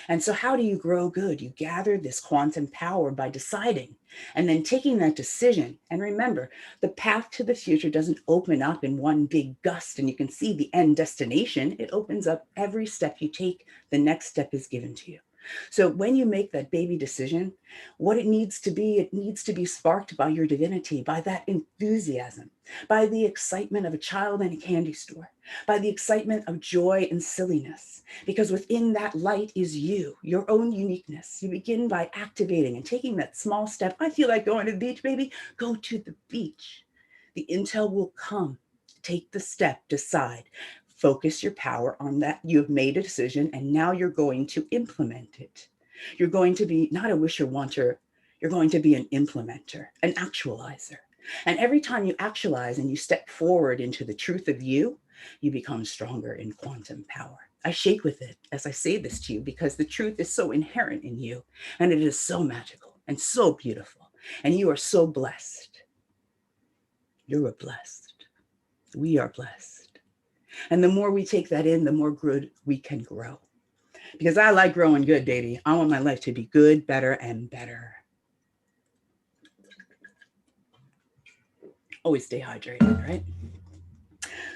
And so how do you grow good? You gather this quantum power by deciding and then taking that decision. And remember, the path to the future doesn't open up in one big gust and you can see the end destination. It opens up every step you take. The next step is given to you. So when you make that baby decision, what it needs to be sparked by your divinity, by that enthusiasm, by the excitement of a child in a candy store, by the excitement of joy and silliness, because within that light is you, your own uniqueness. You begin by activating and taking that small step. I feel like going to the beach, baby. Go to the beach. The intel will come. Take the step, decide. Focus your power on that. You have made a decision, and now you're going to implement it. You're going to be not a wisher wanter, you're going to be an implementer, an actualizer. And every time you actualize and you step forward into the truth of you, you become stronger in quantum power. I shake with it as I say this to you because the truth is so inherent in you, and it is so magical and so beautiful, and you are so blessed. You're blessed. We are blessed. And the more we take that in, the more good we can grow. Because I like growing good, baby. I want my life to be good, better, and better. Always stay hydrated, right?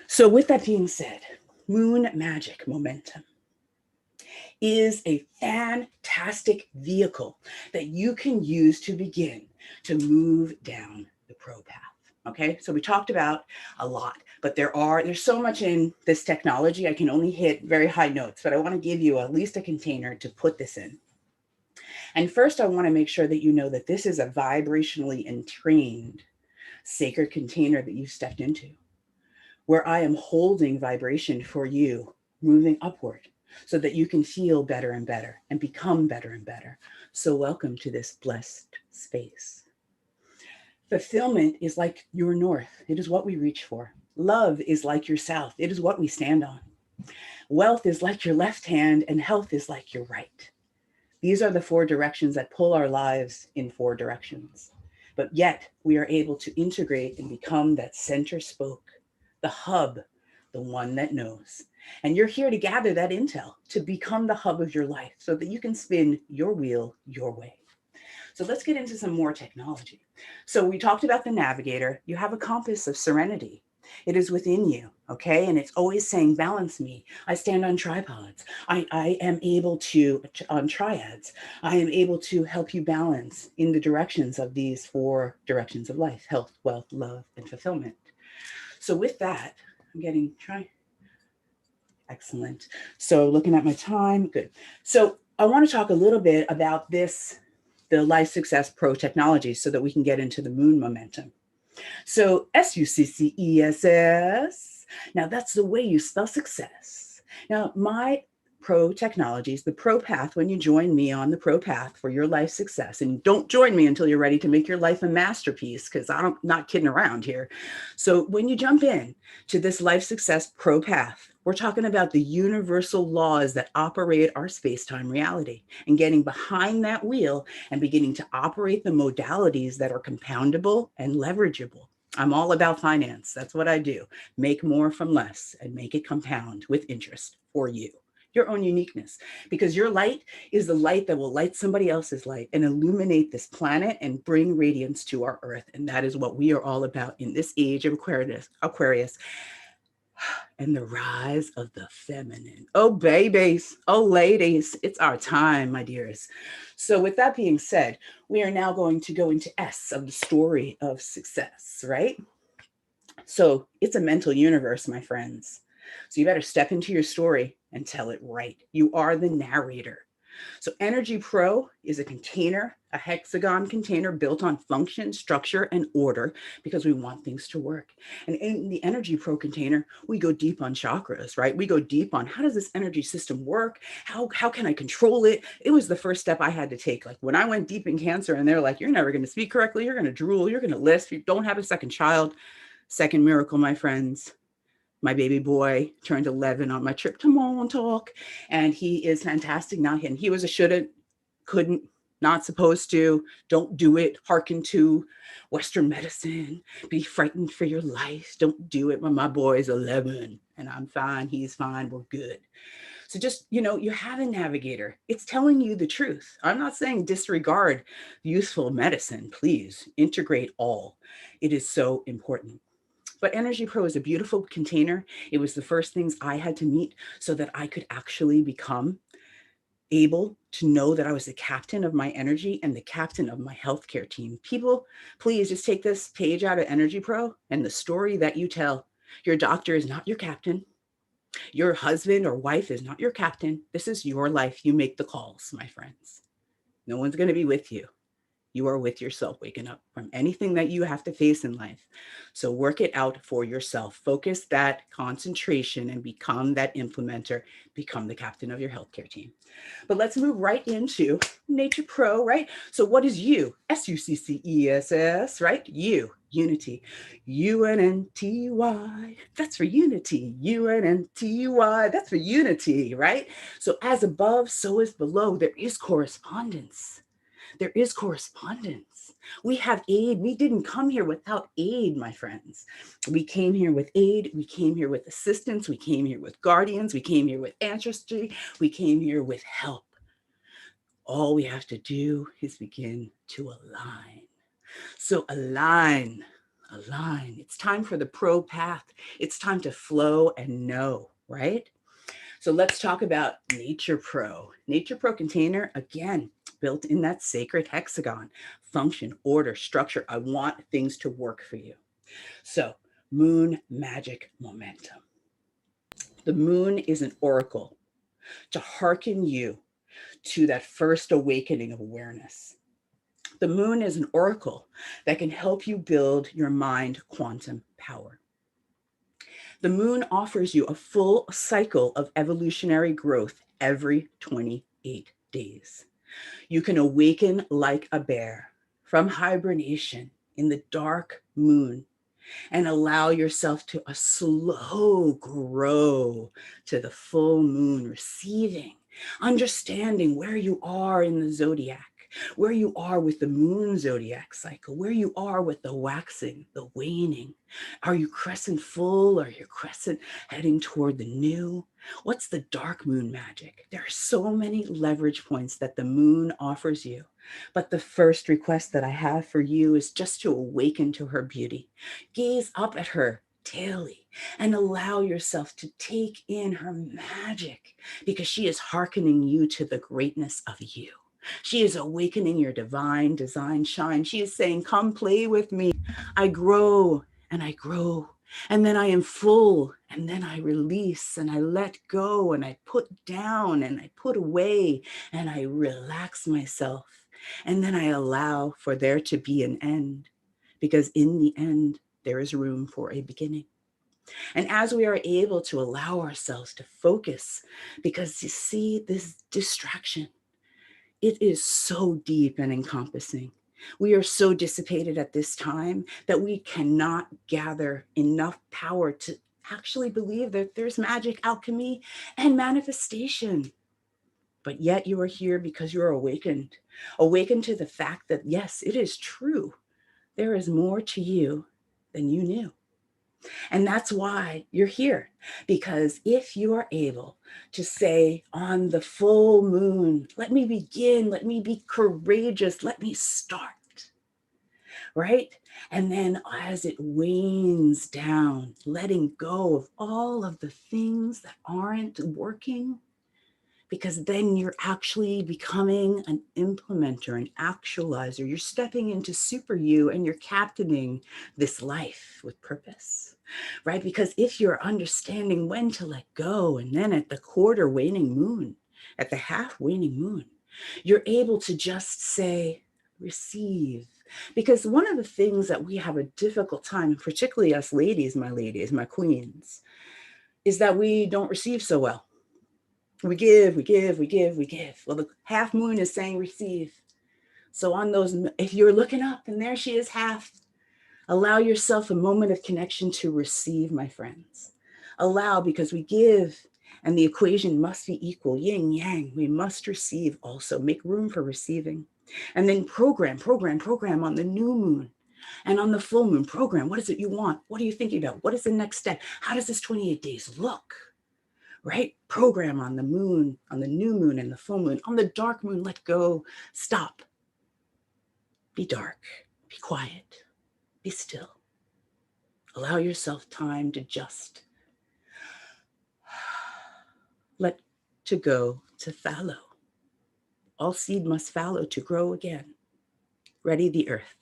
So with that being said, moon magic momentum is a fantastic vehicle that you can use to begin to move down the pro path. Okay, so we talked about a lot, but there's so much in this technology. I can only hit very high notes, but I want to give you at least a container to put this in. And first, I want to make sure that you know that this is a vibrationally entrained sacred container that you stepped into, where I am holding vibration for you, moving upward so that you can feel better and better and become better and better. So welcome to this blessed space. Fulfillment is like your north. It is what we reach for. Love is like your south. It is what we stand on. Wealth is like your left hand, and health is like your right. These are the 4 directions that pull our lives in 4 directions. But yet we are able to integrate and become that center spoke, the hub, the one that knows. And you're here to gather that intel, to become the hub of your life so that you can spin your wheel your way. So let's get into some more technology. So we talked about the navigator. You have a compass of serenity. It is within you, okay? And it's always saying, balance me. I stand on tripods. I am able to, on triads, I am able to help you balance in the directions of these 4 directions of life: health, wealth, love, and fulfillment. So with that, I'm getting, excellent. So looking at my time, good. So I want to talk a little bit about this, the Life Success Pro technology, so that we can get into the moon momentum. So SUCCESS, now that's the way you spell success. Now my pro technologies, the pro path, when you join me on the pro path for your life success, and don't join me until you're ready to make your life a masterpiece, because I'm not kidding around here. So when you jump in to this life success pro path, we're talking about the universal laws that operate our space-time reality, and getting behind that wheel and beginning to operate the modalities that are compoundable and leverageable. I'm all about finance. That's what I do. Make more from less and make it compound with interest for you, your own uniqueness, because your light is the light that will light somebody else's light and illuminate this planet and bring radiance to our earth. And that is what we are all about in this age of Aquarius. And the rise of the feminine. Oh, babies. Oh, ladies. It's our time, my dears. So with that being said, we are now going to go into S of the story of success, right? So it's a mental universe, my friends. So you better step into your story and tell it right. You are the narrator. So Energy Pro is a container, a hexagon container built on function, structure, and order, because we want things to work. And in the Energy Pro container, we go deep on chakras, right? We go deep on how does this energy system work? How can I control it? It was the first step I had to take. Like when I went deep in Cancer and they're like, you're never going to speak correctly. You're going to drool. You're going to lisp. You don't have a second child. Second miracle, my friends. My baby boy turned 11 on my trip to Montauk, and he is fantastic now. And he was a shouldn't, couldn't, not supposed to, don't do it, hearken to Western medicine, be frightened for your life, don't do it when my boy's 11 and I'm fine, he's fine, we're good. So just, you have a navigator. It's telling you the truth. I'm not saying disregard useful medicine, please integrate all. It is so important. But Energy Pro is a beautiful container. It was the first things I had to meet so that I could actually become able to know that I was the captain of my energy and the captain of my healthcare team. People, please just take this page out of Energy Pro and the story that you tell. Your doctor is not your captain. Your husband or wife is not your captain. This is your life. You make the calls, my friends. No one's going to be with you. You are with yourself, waking up from anything that you have to face in life. So work it out for yourself. Focus that concentration and become that implementer. Become the captain of your healthcare team. But let's move right into Nature Pro, right? So what is you? S-U-C-C-E-S-S, right? You, unity. U-N-N-T-Y. That's for unity. U-N-N-T-Y. That's for unity, right? So as above, so is below. There is correspondence. There is correspondence. We have aid. We didn't come here without aid, my friends. We came here with aid. We came here with assistance. We came here with guardians. We came here with ancestry. We came here with help. All we have to do is begin to align. So align. It's time for the pro path. It's time to flow and know, right? So let's talk about Nature Pro. Nature Pro container, again, built in that sacred hexagon. Function, order, structure. I want things to work for you. So moon magic momentum. The moon is an oracle to hearken you to that first awakening of awareness. The moon is an oracle that can help you build your mind quantum power. The moon offers you a full cycle of evolutionary growth every 28 days. You can awaken like a bear from hibernation in the dark moon and allow yourself to a slow grow to the full moon, receiving, understanding where you are in the zodiac, where you are with the moon zodiac cycle, where you are with the waxing, the waning. Are you crescent full? Are you crescent heading toward the new? What's the dark moon magic? There are so many leverage points that the moon offers you. But the first request that I have for you is just to awaken to her beauty. Gaze up at her daily and allow yourself to take in her magic, because she is hearkening you to the greatness of you. She is awakening your divine design shine. She is saying, come play with me. I grow and I grow. And then I am full, and then I release and I let go and I put down and I put away and I relax myself. And then I allow for there to be an end, because in the end, there is room for a beginning. And as we are able to allow ourselves to focus, because you see this distraction, it is so deep and encompassing. We are so dissipated at this time that we cannot gather enough power to actually believe that there's magic, alchemy, and manifestation. But yet you are here because you're awakened to the fact that, yes, it is true. There is more to you than you knew. And that's why you're here, because if you are able to say on the full moon, let me begin, let me be courageous, let me start, right? And then as it wanes down, letting go of all of the things that aren't working, because then you're actually becoming an implementer, an actualizer. You're stepping into super you and you're captaining this life with purpose, right? Because if you're understanding when to let go, and then at the quarter waning moon, at the half waning moon, you're able to just say, receive. Because one of the things that we have a difficult time, particularly us ladies, my queens, is that we don't receive so well. We give. Well, the half moon is saying receive. So on those, if you're looking up and there she is half, allow yourself a moment of connection to receive, my friends. Allow, because we give and the equation must be equal, yin, yang. We must receive also. Make room for receiving. And then program on the new moon. And on the full moon, program. What is it you want? What are you thinking about? What is the next step? How does this 28 days look? Right? Program on the moon, on the new moon and the full moon. On the dark moon, let go, stop. Be dark, be quiet, be still. Allow yourself time to just let to go to fallow. all seed must fallow to grow again. Ready the earth.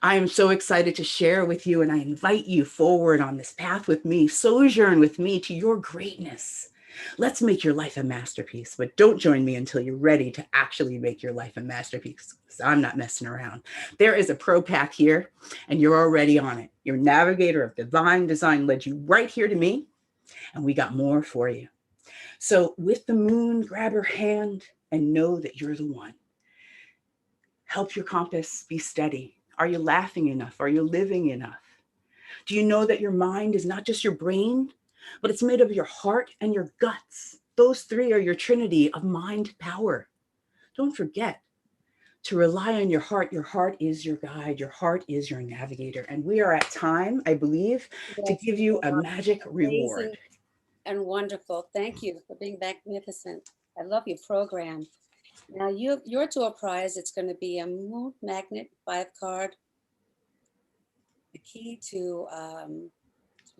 I am so excited to share with you, and I invite you forward on this path with me, sojourn with me to your greatness. Let's make your life a masterpiece, but don't join me until you're ready to actually make your life a masterpiece, because I'm not messing around. There is a pro path here, and you're already on it. Your navigator of divine design led you right here to me, and we got more for you. So with the moon, grab her hand and know that you're the one. Help your compass be steady. Are you laughing enough? Are you living enough? Do you know that your mind is not just your brain, but it's made of your heart and your guts? Those three are your trinity of mind power. Don't forget to rely on your heart. Your heart is your guide. Your heart is your navigator. And we are at time, I believe, to give you a magic reward. And wonderful. Thank you for being magnificent. I love your program. Now your door prize, it's going to be a moon magnet 5-card. The key to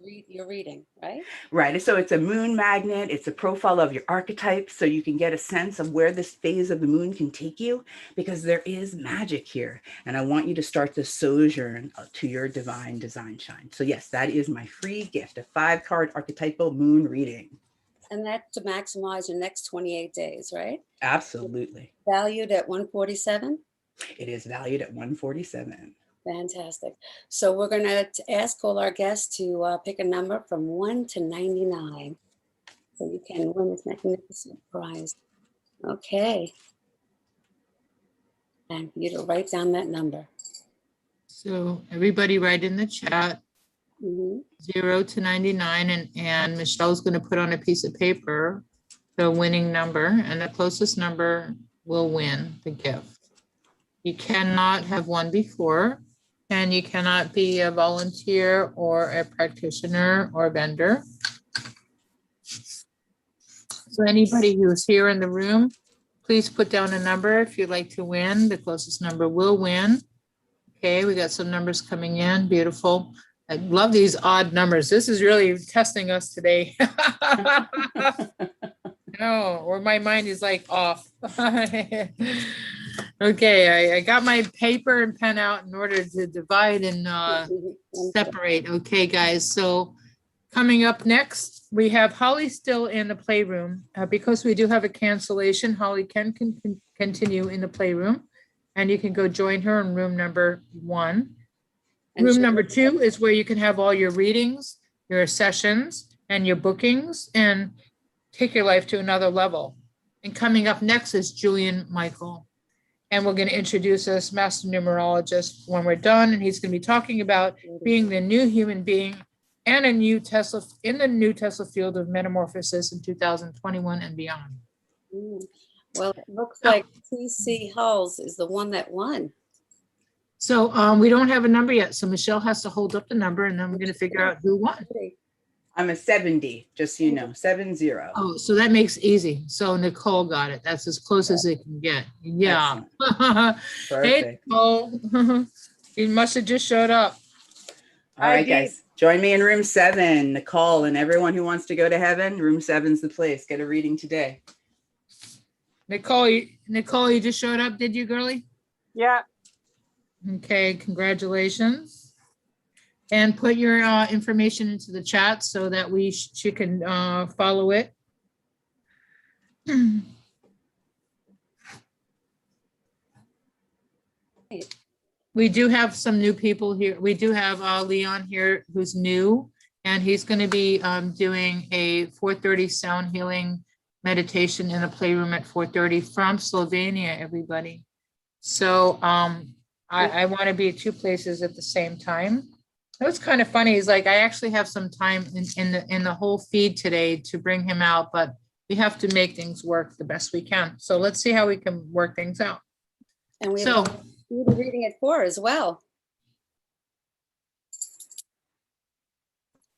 read your reading, right? Right. So it's a moon magnet. It's a profile of your archetype, so you can get a sense of where this phase of the moon can take you, because there is magic here. And I want you to start the sojourn to your divine design shine. So yes, that is my free gift, a 5-card archetypal moon reading. And that's to maximize your next 28 days, right? Absolutely. Valued at $147? It is valued at $147. Fantastic. So we're going to ask all our guests to pick a number from 1 to 99. So you can win this magnificent prize. Okay. And you to write down that number. So everybody write in the chat, Mm-hmm. 0 to 99, and Michelle's going to put on a piece of paper the winning number, and the closest number will win the gift. You cannot have won before, and you cannot be a volunteer or a practitioner or vendor. So anybody who's here in the room, please put down a number if you'd like to win. The closest number will win. Okay, we got some numbers coming in. Beautiful. I love these odd numbers. This is really testing us today. No, or my mind is like off. Okay, I got my paper and pen out in order to divide and separate. Okay, guys, so coming up next, we have Holly still in the playroom. Because we do have a cancellation, Holly can continue in the playroom, and you can go join her in room number 1. Room number 2 is where you can have all your readings, your sessions, and your bookings, and take your life to another level. And coming up next is Julian Michael. And we're going to introduce us Master Numerologist when we're done. And he's going to be talking about being the new human being and in the new Tesla field of metamorphosis in 2021 and beyond. Well, it looks like TC Hulls is the one that won. So we don't have a number yet. So Michelle has to hold up the number, and then we're going to figure out who won. I'm a 70, just so you know, 70. Oh, so that makes easy. So Nicole got it. That's as close as it can get. Yeah. Hey, Nicole. You must have just showed up. All right, guys. Join me in room 7. Nicole and everyone who wants to go to heaven, room 7's the place. Get a reading today. Nicole, you just showed up, did you, girlie? Yeah. Okay, congratulations. And put your information into the chat so that she can follow it. We do have some new people here. We do have Leon here who's new, and he's going to be doing a 4:30 sound healing meditation in a playroom at 4:30 from Slovenia, everybody. So I want to be at 2 places at the same time. It was kind of funny. He's like, I actually have some time in the whole feed today to bring him out, but we have to make things work the best we can. So let's see how we can work things out. And we have a reading at 4 as well.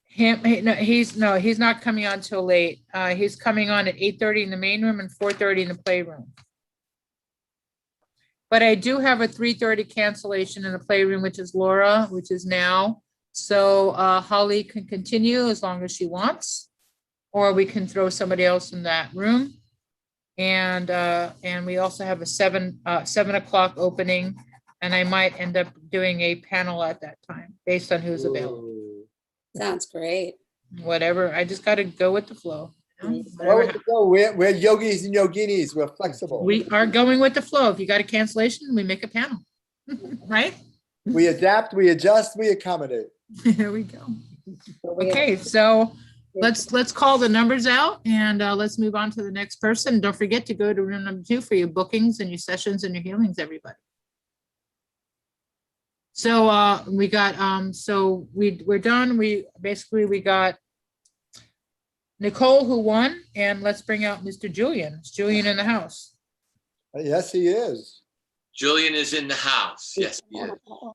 He's not coming on till late. He's coming on at 8:30 in the main room and 4:30 in the playroom. But I do have a 3:30 cancellation in the playroom, which is Laura, which is now. So Holly can continue as long as she wants, or we can throw somebody else in that room. And we also have a 7 o'clock opening, and I might end up doing a panel at that time based on who's available. Ooh. Sounds great. Whatever, I just got to go with the flow. you know, Mhm. whatever Well, so we're yogis and yoginis. We're flexible. We are going with the flow. If you got a cancellation, we make a panel, right? We adapt, we adjust, we accommodate. Here we go. Okay, so let's call the numbers out, and let's move on to the next person. Don't forget to go to room number 2 for your bookings and your sessions and your healings, everybody. So we got so we're done. We got Nicole who won, and let's bring out Mr. Julian. Is Julian in the house? Yes, he is. Julian is in the house. Yes, he is.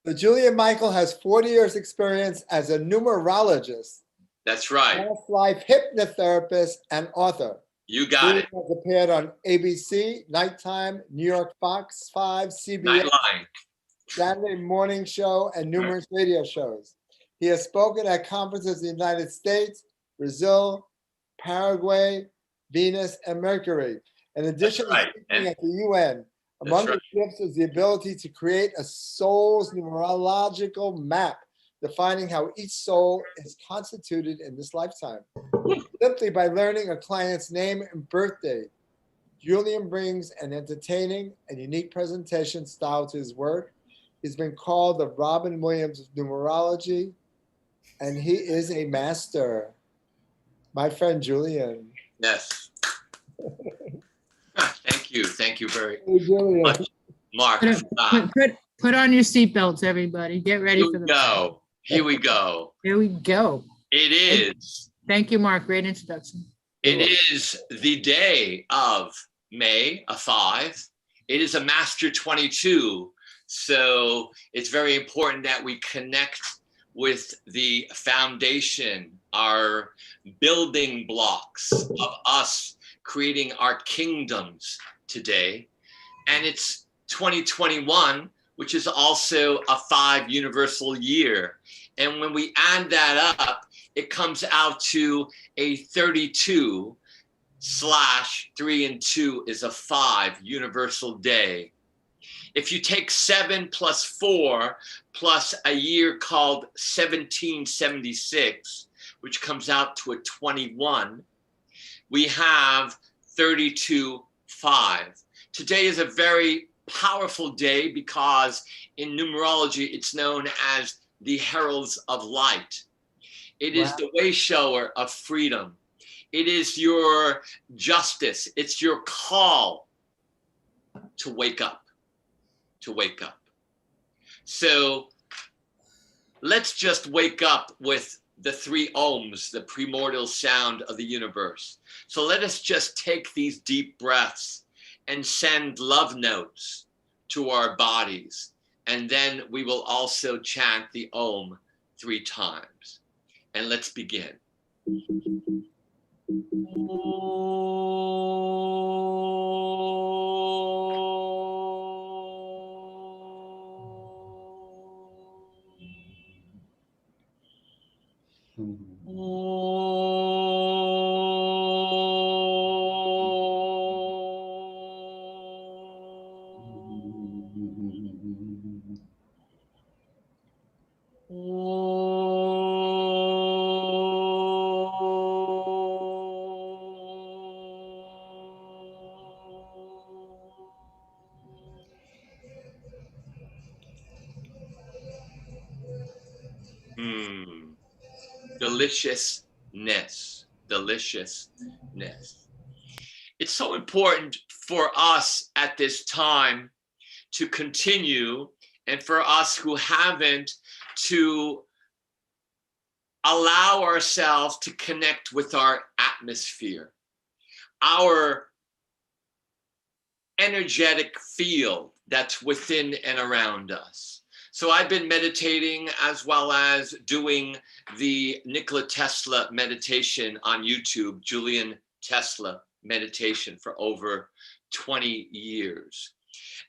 So Julian Michael has 40 years experience as a numerologist, That's right. past life hypnotherapist, and author. You got Julian it. has appeared on ABC, Nighttime, New York Fox 5, CBS, Nightline. Saturday Morning Show, and numerous radio shows. He has spoken at conferences in the United States, Brazil, Paraguay, Venus, and Mercury. In addition That's right. to speaking at the UN, among That's the gifts is the ability to create a soul's numerological map, defining how each soul is constituted in this lifetime. Simply by learning a client's name and birthday, Julian brings an entertaining and unique presentation style to his work. He's been called the Robin Williams of numerology, and he is a master. My friend Julian. Yes. Thank you. Thank you very Hey, Julian. much, Mark. Put on your seatbelts, everybody. Get ready Here for we the go. Here we go. Here we go. It is. Thank you, Mark. Great introduction. It is the day of May, a 5. It is a Master 22. So it's very important that we connect with the foundation, our building blocks of us creating our kingdoms today. And it's 2021, which is also a 5 universal year. And when we add that up, it comes out to a 32 / 3 and 2 is a 5 universal day. If you take 7 + 4 plus a year called 1776, which comes out to a 21, we have 32/5. Today is a very powerful day because in numerology, it's known as the heralds of light. It is the way shower of freedom. It is your justice. It's your call to wake up, to wake up. So let's just wake up with the 3 ohms, the primordial sound of the universe. So let us just take these deep breaths and send love notes to our bodies. And then we will also chant the Om 3 times. And let's begin. Deliciousness, deliciousness. It's so important for us at this time to continue, and for us who haven't, to allow ourselves to connect with our atmosphere, our energetic field that's within and around us. So I've been meditating as well as doing the Nikola Tesla meditation on YouTube, Julian Tesla meditation, for over 20 years.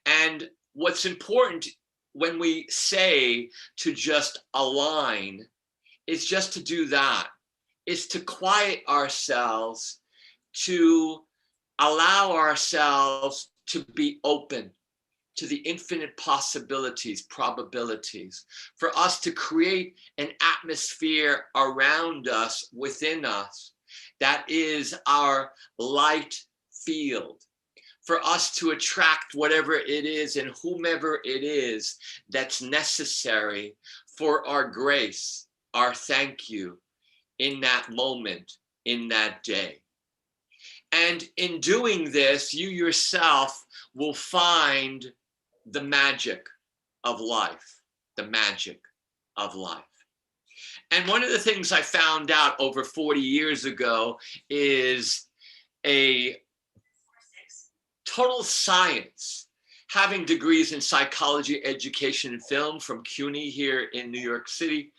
And what's important when we say to just align is just to do that, is to quiet ourselves, to allow ourselves to be open to the infinite possibilities, probabilities, for us to create an atmosphere around us, within us, that is our light field, for us to attract whatever it is and whomever it is that's necessary for our grace, our thank you in that moment, in that day. And in doing this, you yourself will find the magic of life, the magic of life. And one of the things I found out over 40 years ago is a total science, having degrees in psychology, education, and film from CUNY here in New York City.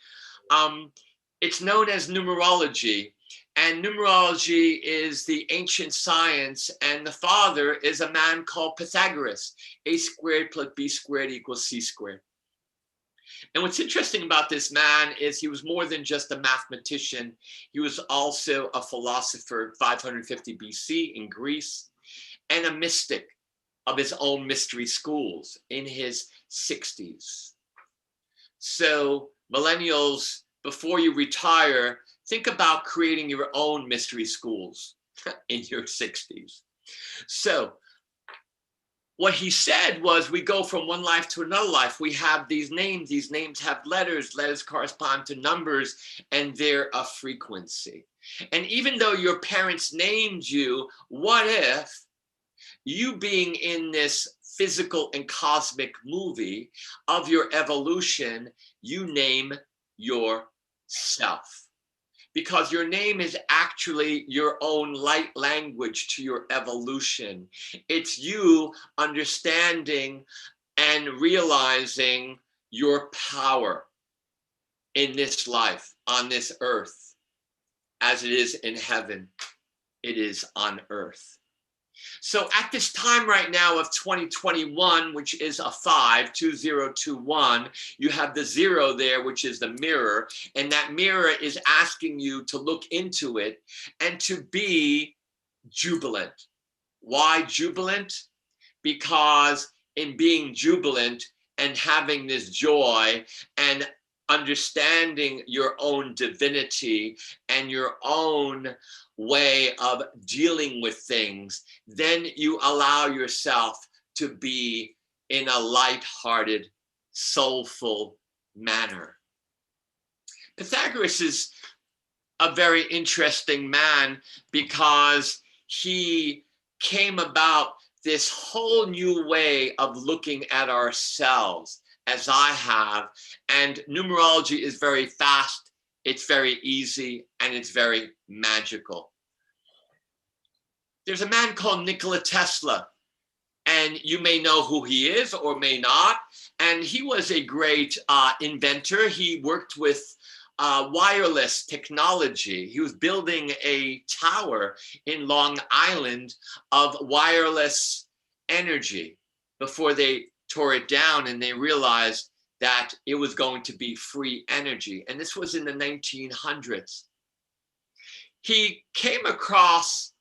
It's known as numerology. And numerology is the ancient science, and the father is a man called Pythagoras. A squared plus b squared equals c squared. And what's interesting about this man is he was more than just a mathematician. He was also a philosopher, 550 BC in Greece, and a mystic of his own mystery schools in his 60s. So millennials, before you retire, think about creating your own mystery schools in your 60s. So what he said was, we go from one life to another life. We have these names have letters correspond to numbers, and they're a frequency. And even though your parents named you, what if you being in this physical and cosmic movie of your evolution, you name yourself? Because your name is actually your own light language to your evolution. It's you understanding and realizing your power in this life, on this earth. As it is in heaven, it is on earth. So at this time right now of 2021, which is a 52021, you have the 0 there, which is the mirror. And that mirror is asking you to look into it and to be jubilant. Why jubilant? Because in being jubilant and having this joy and understanding your own divinity and your own way of dealing with things, then you allow yourself to be in a light-hearted, soulful manner. Pythagoras is a very interesting man because he came about this whole new way of looking at ourselves, as I have, and numerology is very fast, it's very easy, and it's very magical. There's a man called Nikola Tesla, and you may know who he is or may not, and he was a great inventor. He worked with wireless technology. He was building a tower in Long Island of wireless energy before they tore it down, and they realized that it was going to be free energy. And this was in the 1900s. He came across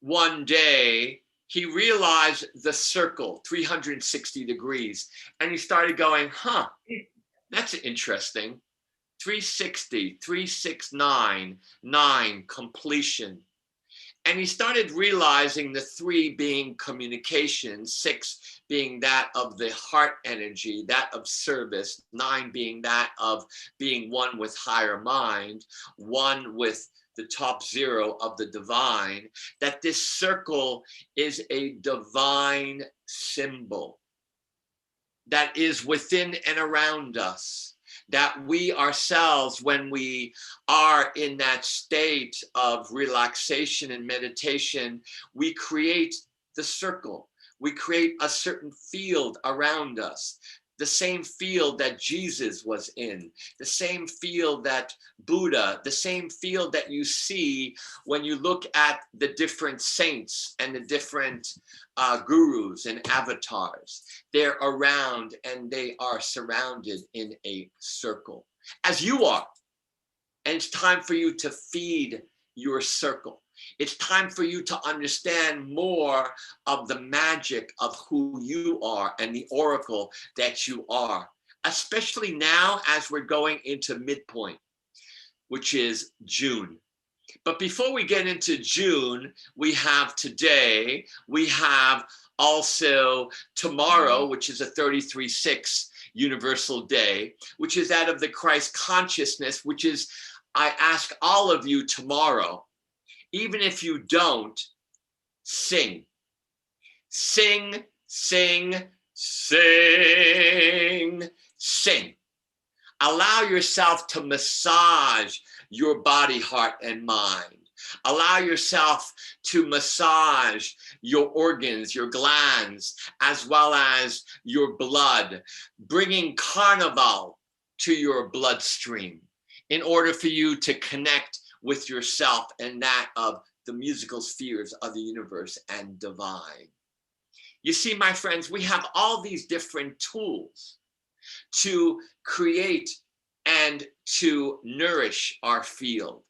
one day, he realized the circle, 360 degrees, and he started going, that's interesting. 360, 369, 9, completion. And he started realizing the 3 being communication, 6 being that of the heart energy, that of service, 9 being that of being one with higher mind, 1 with the top 0 of the divine, that this circle is a divine symbol that is within and around us. That we ourselves, when we are in that state of relaxation and meditation, we create the circle. We create a certain field around us, the same field that Jesus was in, the same field that Buddha, the same field that you see when you look at the different saints and the different gurus and avatars. They're around and they are surrounded in a circle, as you are. And it's time for you to feed your circle. It's time for you to understand more of the magic of who you are and the oracle that you are, especially now as we're going into midpoint, which is June. But before we get into June, we have today, we have also tomorrow, which is a 33-6 universal day, which is out of the Christ consciousness, which is, I ask all of you tomorrow, even if you don't, sing. Sing, sing, sing, sing. Allow yourself to massage your body, heart, and mind. Allow yourself to massage your organs, your glands, as well as your blood, bringing carnival to your bloodstream in order for you to connect with yourself and that of the musical spheres of the universe and divine. You see, my friends, we have all these different tools to create and to nourish our field.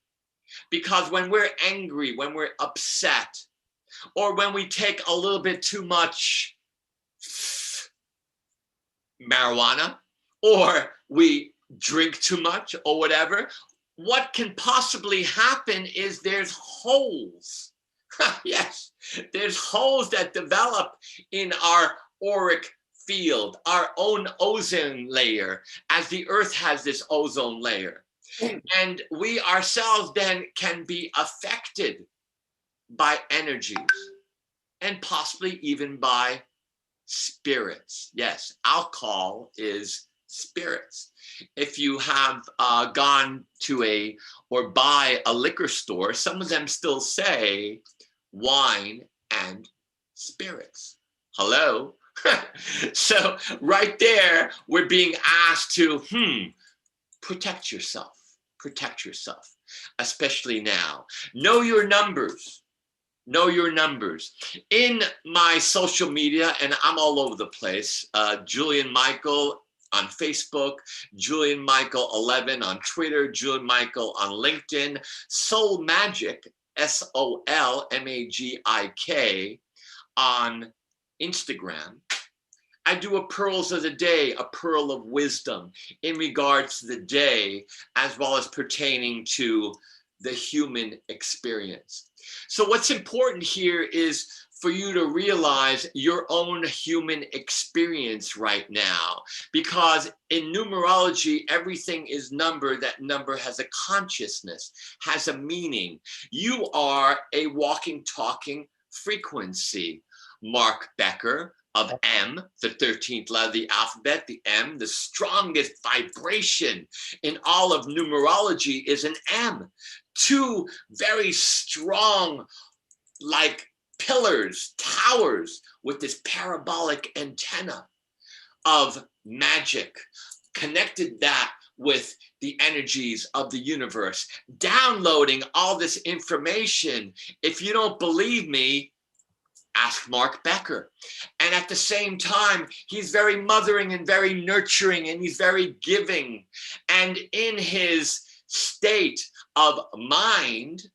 Because when we're angry, when we're upset, or when we take a little bit too much marijuana, or we drink too much, or whatever, what can possibly happen is there's holes. Yes, there's holes that develop in our auric field, our own ozone layer, as the earth has this ozone layer. And we ourselves then can be affected by energies and possibly even by spirits. Yes, alcohol is spirits. If you have gone to or buy a liquor store, some of them still say wine and spirits. Hello? So right there, we're being asked to protect yourself, especially now. Know your numbers. Know your numbers. In my social media, and I'm all over the place, Julian Michael on Facebook, Julian Michael 11 on Twitter, Julian Michael on LinkedIn, Soul Magic, SOLMAGIK on Instagram. I do a pearls of the day, a pearl of wisdom in regards to the day, as well as pertaining to the human experience. So what's important here is for you to realize your own human experience right now, because in numerology, everything is number. That number has a consciousness, has a meaning. You are a walking, talking frequency. Mark Becker of M, the 13th letter of the alphabet, the M, the strongest vibration in all of numerology is an M. Two very strong, like pillars, towers with this parabolic antenna of magic, connected that with the energies of the universe, downloading all this information. If you don't believe me, ask Mark Becker. And at the same time, he's very mothering and very nurturing, and he's very giving. And in his state of mind,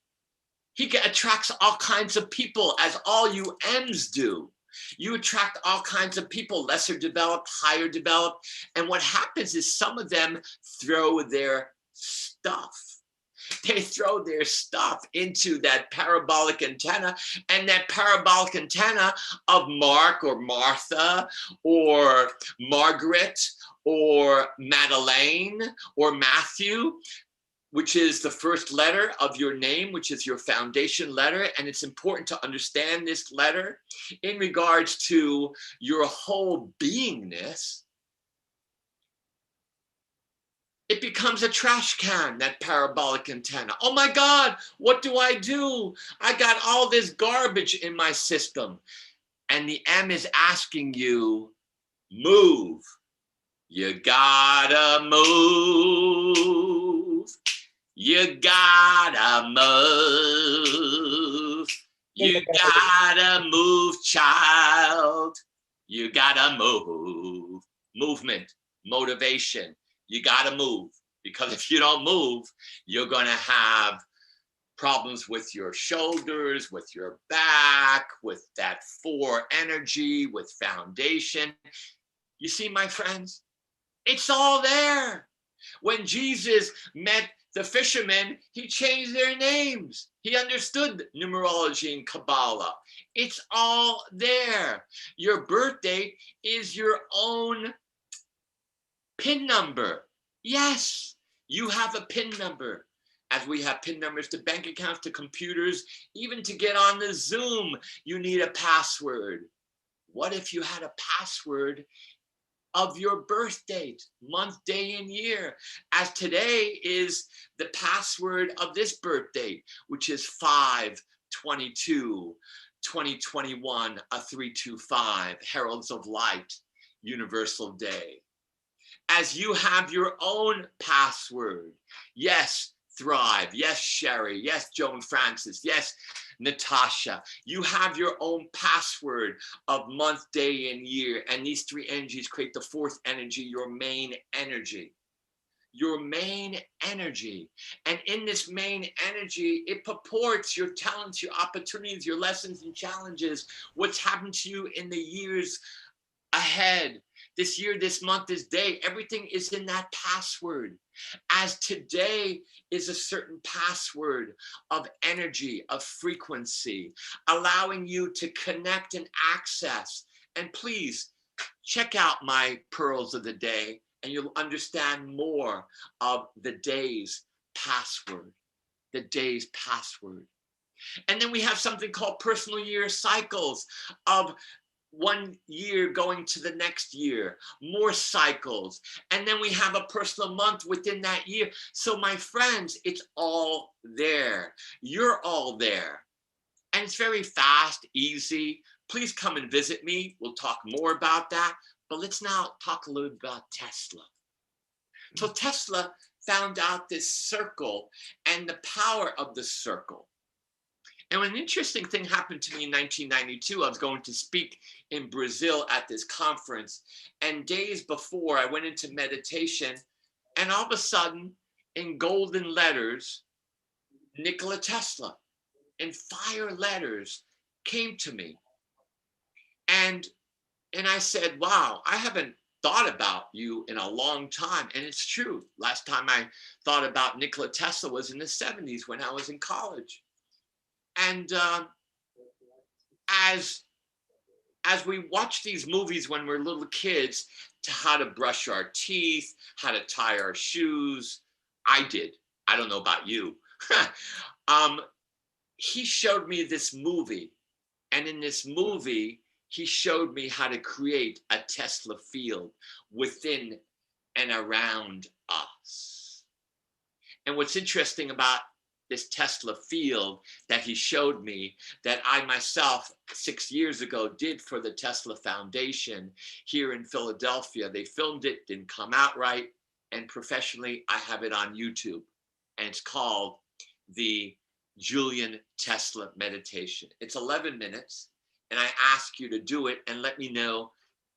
he attracts all kinds of people, as all you M's do. You attract all kinds of people, lesser developed, higher developed. And what happens is some of them throw their stuff. They throw their stuff into that parabolic antenna, and that parabolic antenna of Mark or Martha or Margaret or Madeleine or Matthew, which is the first letter of your name, which is your foundation letter. And it's important to understand this letter in regards to your whole beingness. It becomes a trash can, that parabolic antenna. Oh my God, what do? I got all this garbage in my system. And the M is asking you, move. You gotta move. You gotta move. You gotta move, child. You gotta move. Movement, motivation. You got to move, because if you don't move, you're going to have problems with your shoulders, with your back, with that 4 energy, with foundation. You see, my friends, it's all there. When Jesus met the fishermen, he changed their names. He understood numerology and Kabbalah. It's all there. Your birth date is your own PIN number. Yes, you have a PIN number. As we have PIN numbers to bank accounts, to computers, even to get on the Zoom, you need a password. What if you had a password of your birth date, month, day, and year? As today is the password of this birth date, which is 5/22/2021, a 325, Heralds of Light, Universal Day. As you have your own password, yes, Thrive, yes, Sheri, yes, Joanfrances, yes, Natasha, you have your own password of month, day, and year. And these 3 energies create the 4th energy, your main energy. Your main energy. And in this main energy, it purports your talents, your opportunities, your lessons and challenges, what's happened to you in the years ahead. This year, this month, this day, everything is in that password. As today is a certain password of energy, of frequency, allowing you to connect and access. And please check out my pearls of the day, and you'll understand more of the day's password, the day's password. And then we have something called personal year cycles of 1 year going to the next year, more cycles. And then we have a personal month within that year. So my friends, it's all there. You're all there. And it's very fast, easy. Please come and visit me. We'll talk more about that. But let's now talk a little bit about Tesla. So Tesla found out this circle and the power of the circle. And an interesting thing happened to me in 1992. I was going to speak in Brazil at this conference. And days before, I went into meditation. And all of a sudden, in golden letters, Nikola Tesla, in fire letters, came to me. And I said, wow, I haven't thought about you in a long time. And it's true. Last time I thought about Nikola Tesla was in the 70s when I was in college. And as we watch these movies when we're little kids, to how to brush our teeth, how to tie our shoes, I did. I don't know about you. He showed me this movie. And in this movie, he showed me how to create a Tesla field within and around us. And what's interesting about this Tesla field that he showed me, that I myself 6 years ago did for the Tesla Foundation here in Philadelphia. They filmed it, didn't come out right. And professionally, I have it on YouTube. And it's called the Julian Tesla Meditation. It's 11 minutes. And I ask you to do it and let me know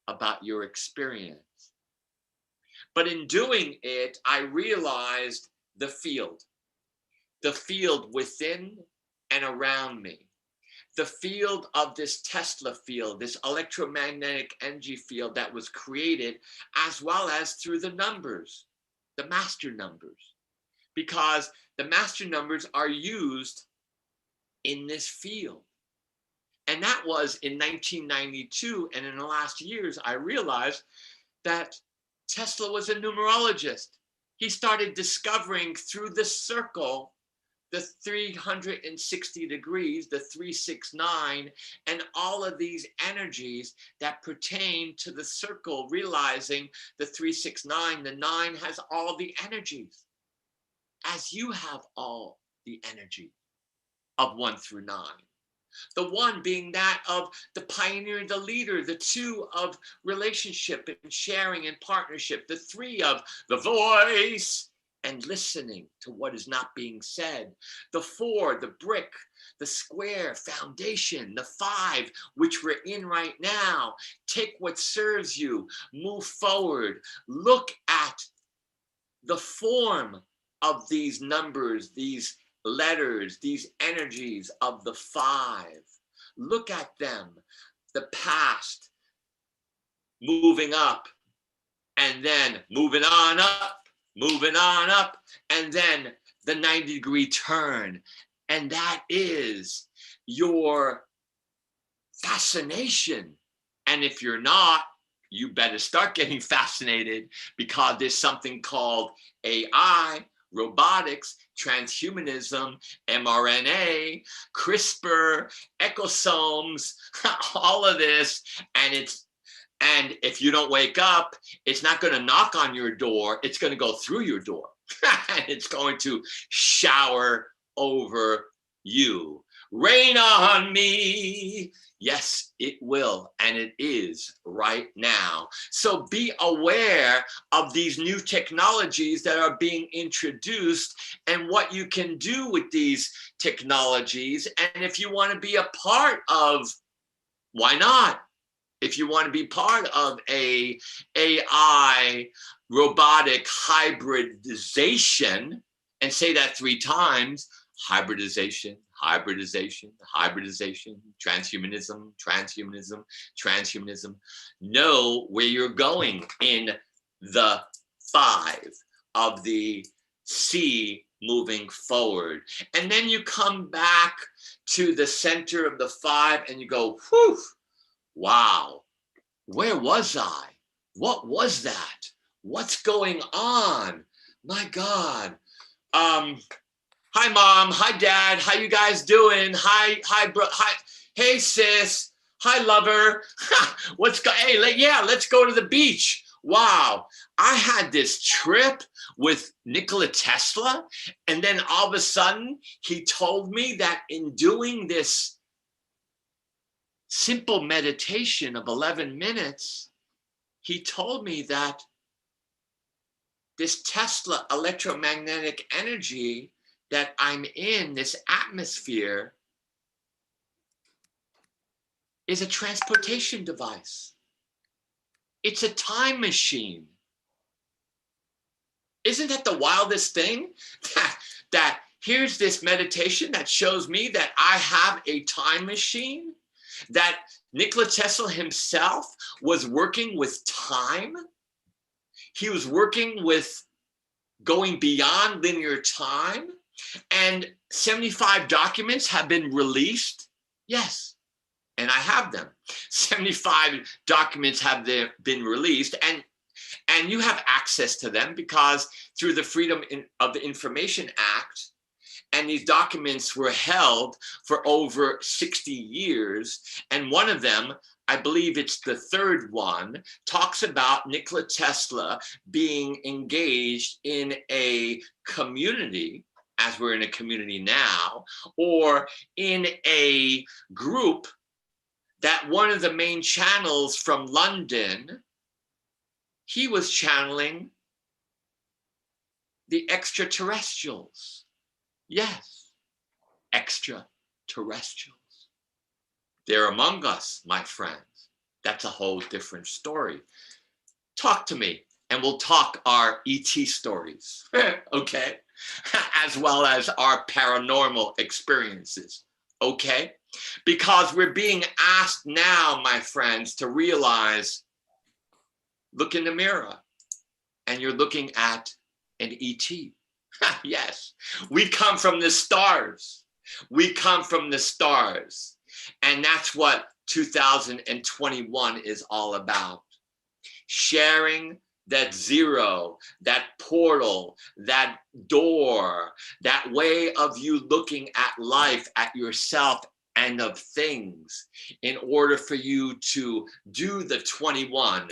about your experience. But in doing it, I realized the field within and around me, the field of this Tesla field, this electromagnetic energy field that was created, as well as through the numbers, the master numbers, because the master numbers are used in this field. And that was in 1992. And in the last years, I realized that Tesla was a numerologist. He started discovering through the circle the 360 degrees, the 369, and all of these energies that pertain to the circle, realizing the 369, the 9 has all the energies, as you have all the energy of 1 through 9. The 1 being that of the pioneer, the leader, the 2 of relationship and sharing and partnership, the 3 of the voice and listening to what is not being said, the 4, the brick, the square, foundation, the 5, which we're in right now. Take what serves you, move forward, look at the form of these numbers, these letters, these energies of the 5. Look at them, the past, moving up, and then moving on up, and then the 90-degree turn. And that is your fascination. And if you're not, you better start getting fascinated, because there's something called AI, robotics, transhumanism, mRNA, CRISPR, ecosomes, all of this. And if you don't wake up, it's not going to knock on your door. It's going to go through your door. And it's going to shower over you. Rain on me. Yes, it will. And it is right now. So be aware of these new technologies that are being introduced and what you can do with these technologies. And if you want to be a part of, why not? If you want to be part of a AI robotic hybridization, and say that 3 times, hybridization, hybridization, hybridization, transhumanism, transhumanism, transhumanism. Know where you're going in the 5 of the C moving forward. And then you come back to the center of the 5 and you go, whew, wow, where was I? What was that? What's going on? My God. Hi, Mom. Hi, Dad. How you guys doing? Hi, bro. Hi. Hey, sis. Hi, lover. Hey, let's go to the beach. Wow. I had this trip with Nikola Tesla, and then all of a sudden, he told me that in doing this simple meditation of 11 minutes, he told me that this Tesla electromagnetic energy that I'm in, this atmosphere, is a transportation device. It's a time machine. Isn't that the wildest thing? That here's this meditation that shows me that I have a time machine, that Nikola Tesla himself was working with time. He was working with going beyond linear time, and 75 documents have been released. Yes, and I have them. 75 documents have been released, and you have access to them because through the Freedom of the Information Act, and these documents were held for over 60 years. And one of them, I believe it's the 3rd one, talks about Nikola Tesla being engaged in a community, as we're in a community now, or in a group that one of the main channels from London, he was channeling the extraterrestrials. Yes, extraterrestrials. They're among us, my friends. That's a whole different story. Talk to me and we'll talk our ET stories, okay? As well as our paranormal experiences, okay? Because we're being asked now, my friends, to realize, look in the mirror and you're looking at an ET. Yes, we come from the stars. We come from the stars. And that's what 2021 is all about. Sharing that zero, that portal, that door, that way of you looking at life, at yourself, and of things, in order for you to do the 21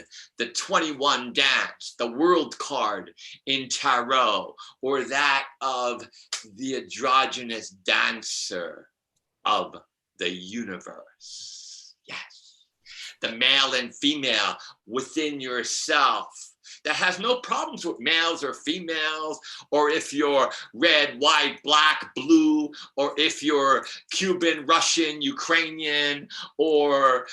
dance, the world card in tarot, or that of the androgynous dancer of the universe. Yes, the male and female within yourself. That has no problems with males or females, or if you're red, white, black, blue, or if you're Cuban, Russian, Ukrainian, or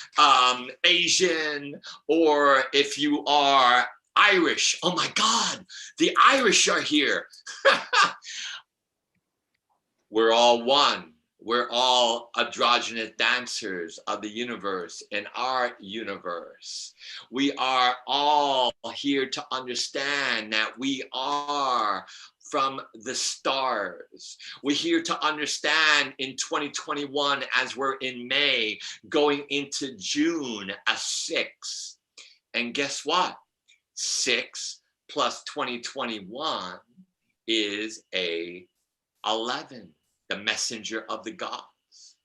Asian, or if you are Irish. Oh my God, the Irish are here. We're all one. We're all androgynous dancers of the universe in our universe. We are all here to understand that we are from the stars. We're here to understand in 2021, as we're in May, going into June, a 6. And guess what? 6 plus 2021 is a 11. The messenger of the gods.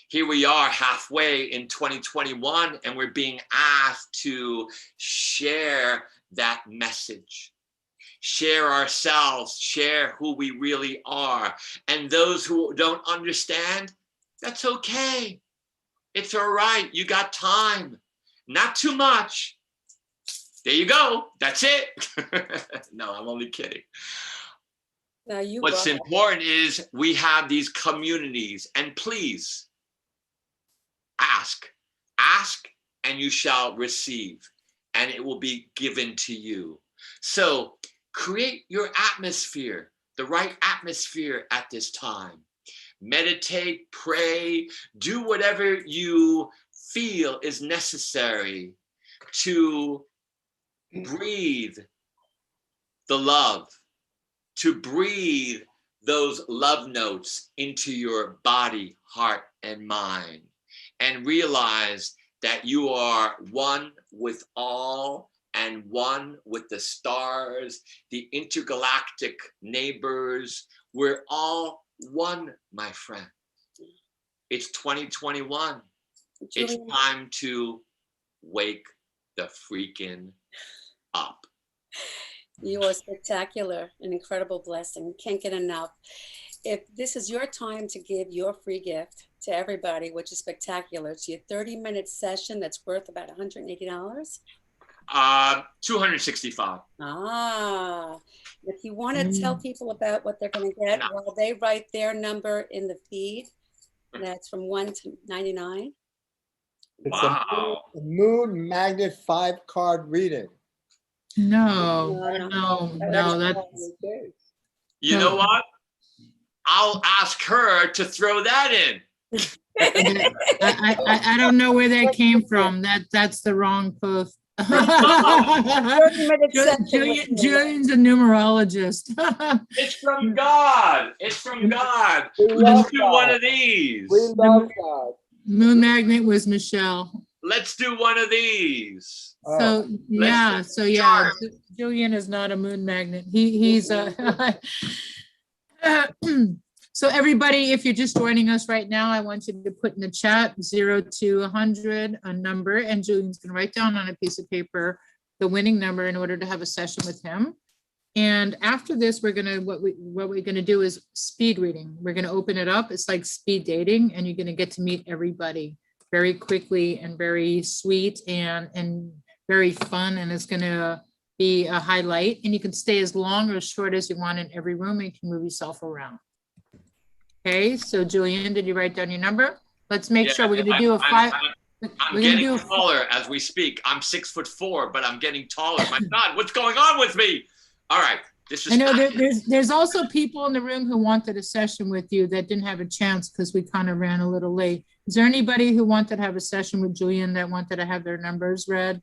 Here we are halfway in 2021, and we're being asked to share that message, share ourselves, share who we really are. And those who don't understand, that's okay. It's all right. You got time. Not too much. There you go. That's it. No, I'm only kidding. What's important is we have these communities, and please ask and you shall receive, and it will be given to you. So create your atmosphere, the right atmosphere at this time. Meditate, pray, do whatever you feel is necessary to breathe the love, to breathe those love notes into your body, heart, and mind, and realize that you are one with all and one with the stars, the intergalactic neighbors. We're all one, my friend. It's 2021. It's time to wake the freaking up. You are spectacular, an incredible blessing. Can't get enough. If this is your time to give your free gift to everybody, which is spectacular, it's your 30-minute session that's worth about $180. 265. If you want to tell people about what they're going to get, while they write their number in the feed, that's from 1 to 99. It's a moon magnet 5-card reading. No, that's. You know what? I'll ask her to throw that in. I don't know where that came from. That's the wrong post. Julian's a numerologist. It's from God. It's from God. Let's do one of these. We love God. Moon magnet was Michelle. Let's do one of these. So Julian is not a moon magnet. He's a. So everybody, if you're just joining us right now, I want you to put in the chat 0 to 100 a number, and Julian's going to write down on a piece of paper the winning number in order to have a session with him. And after this, we're gonna what we're gonna do is speed reading. We're gonna open it up. It's like speed dating, and you're gonna get to meet everybody very quickly and very sweet and very fun. And it's gonna be a highlight. And you can stay as long or as short as you want in every room. And you can move yourself around. Okay. So Julian, did you write down your number? Let's make sure we're gonna do a 5. I'm getting taller as we speak. I'm 6'4", but I'm getting taller. My God, what's going on with me? All right, this is. I know there's also people in the room who wanted a session with you that didn't have a chance because we kind of ran a little late. Is there anybody who wanted to have a session with Julian that wanted to have their numbers read?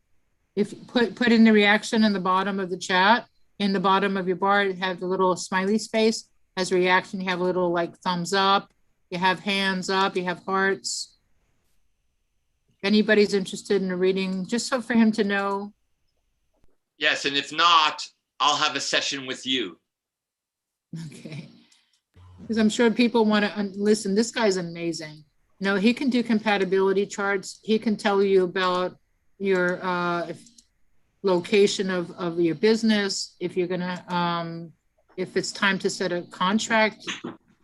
If put in the reaction in the bottom of the chat, in the bottom of your bar, have the little smiley face as a reaction. You have a little like thumbs up, you have hands up, you have hearts. If anybody's interested in a reading, just so for him to know. Yes, and if not, I'll have a session with you. Okay. Because I'm sure people want to listen. This guy's amazing. You know, he can do compatibility charts. He can tell you about your location of your business. If you're gonna, if it's time to set a contract,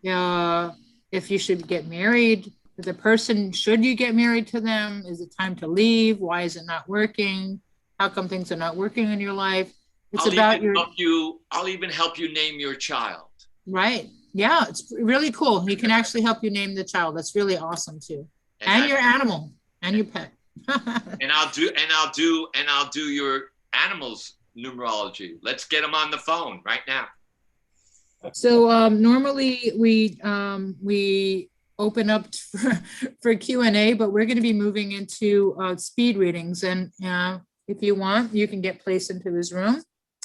if you should get married, the person, should you get married to them? Is it time to leave? Why is it not working? How come things are not working in your life? It's about your. I'll even help you name your child. Right. Yeah, it's really cool. He can actually help you name the child. That's really awesome too. And your animal and your pet. and I'll do your animals numerology. Let's get them on the phone right now. So normally we open up for Q&A, but we're going to be moving into speed readings. And if you want, you can get placed into this room.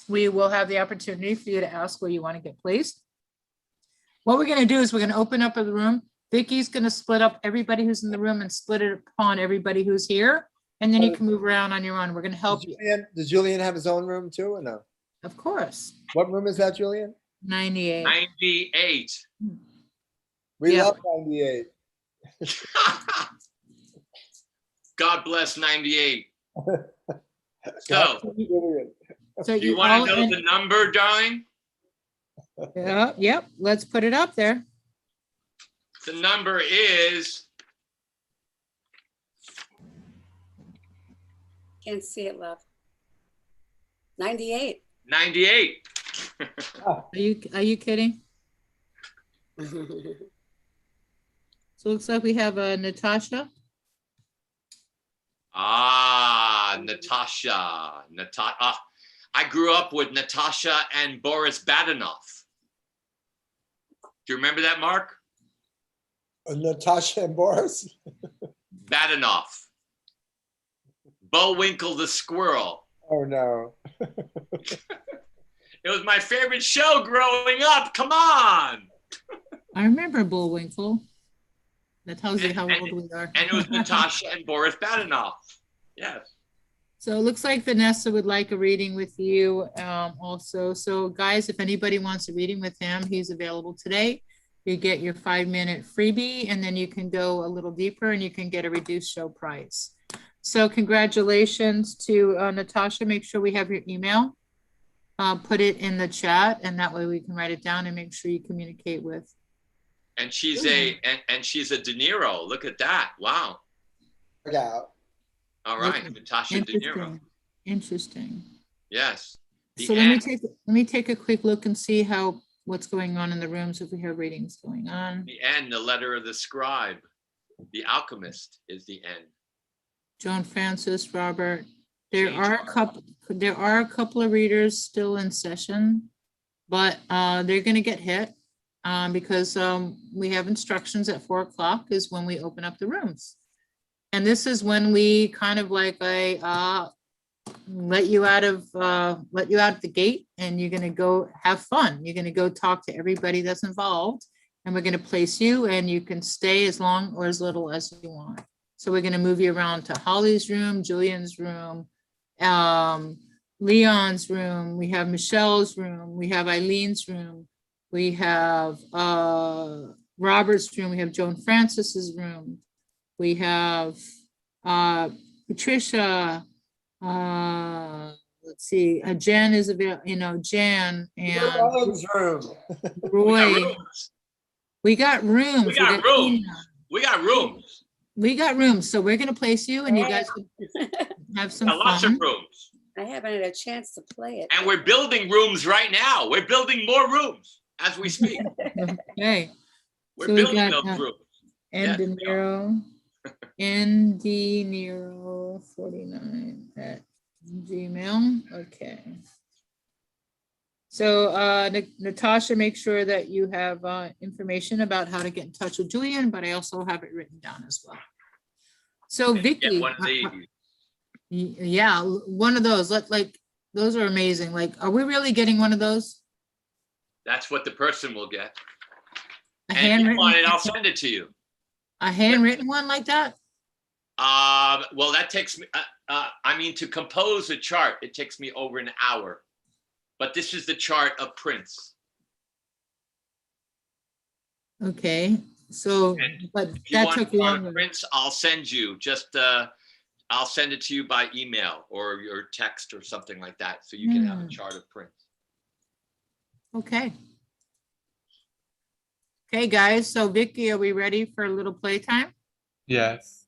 We will have the opportunity for you to ask where you want to get placed. What we're going to do is we're going to open up the room. Vicky's going to split up everybody who's in the room and split it upon everybody who's here. And then you can move around on your own. We're going to help you. Does Julian have his own room too or no? Of course. What room is that, Julian? 98. 98. We Yeah. love 98. God bless 98. God So, bless Julian. So do you want to know the number, darling? Yeah, yep. Let's put it up there. The number is Can't see it, love. 98. 98. Are you kidding? So it looks like we have Natasha. Natasha. I grew up with Natasha and Boris Badenov. Do you remember that, Mark? Natasha and Boris? Badenov. Bullwinkle the squirrel. Oh no. It was my favorite show growing up. Come on. I remember Bullwinkle. That tells you how old we are. And it was Natasha and Boris Badenov. Yes. So it looks like Vanessa would like a reading with you also. So guys, if anybody wants a reading with him, he's available today. You get your 5-minute freebie, and then you can go a little deeper and you can get a reduced show price. So congratulations to Natasha. Make sure we have your email. Put it in the chat, and that way we can write it down and make sure you communicate with. And she's she's a De Niro. Look at that. Wow. Yeah. All right, Natasha De Niro. Interesting. Yes. So let me take a quick look and see what's going on in the rooms, if we have readings going on. The end, the letter of the scribe. The alchemist is the end. Joanfrances, Robert. There are a couple of readers still in session, but they're going to get hit because we have instructions at 4 o'clock is when we open up the rooms. And this is when we kind of like let you out the gate, and you're going to go have fun. You're going to go talk to everybody that's involved, and we're going to place you, and you can stay as long or as little as you want. So we're going to move you around to Holly's room, Julian's room, Leon's room. We have Michelle's room. We have Eileen's room. We have Robert's room. We have Joanfrances's room. We have Patricia. Let's see. Jen is available. Jan and room. Roy. We got rooms. We got rooms. We got rooms. We got rooms. So we're going to place you, and you guys can have some fun. Lots of rooms. I haven't had a chance to play it. And we're building rooms right now. We're building more rooms as we speak. Okay. We're building those rooms. N Nero, ND Nero 49 at Gmail. Okay. So Natasha, make sure that you have information about how to get in touch with Julian, but I also have it written down as well. So Vicky, one of these. Yeah, one of those. Those are amazing. Like, are we really getting one of those? That's what the person will get. A and if you want it, I'll send it to you. A handwritten one like that? Well, that takes me. To compose a chart, it takes me over an hour. But this is the chart of Prince. Okay, so but that took longer. Prince, I'll send you I'll send it to you by email or your text or something like that, so you can have a chart of Prince. Okay. Okay, guys. So Vicky, are we ready for a little playtime? Yes.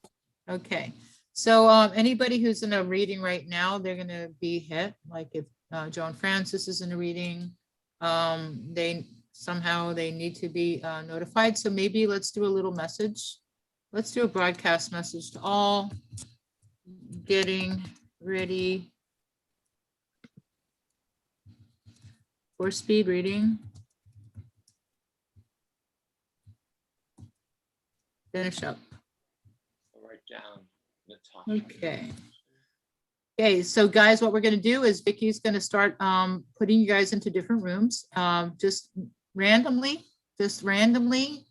Okay. So anybody who's in a reading right now, they're going to be hit. Like if Joanfrances is in a reading, they need to be notified. So maybe let's do a little message. Let's do a broadcast message to all. Getting ready for speed reading. Finish up. I'll write down Natasha. Okay. Okay, so guys, what we're gonna do is Vicky's gonna start putting you guys into different rooms, just randomly,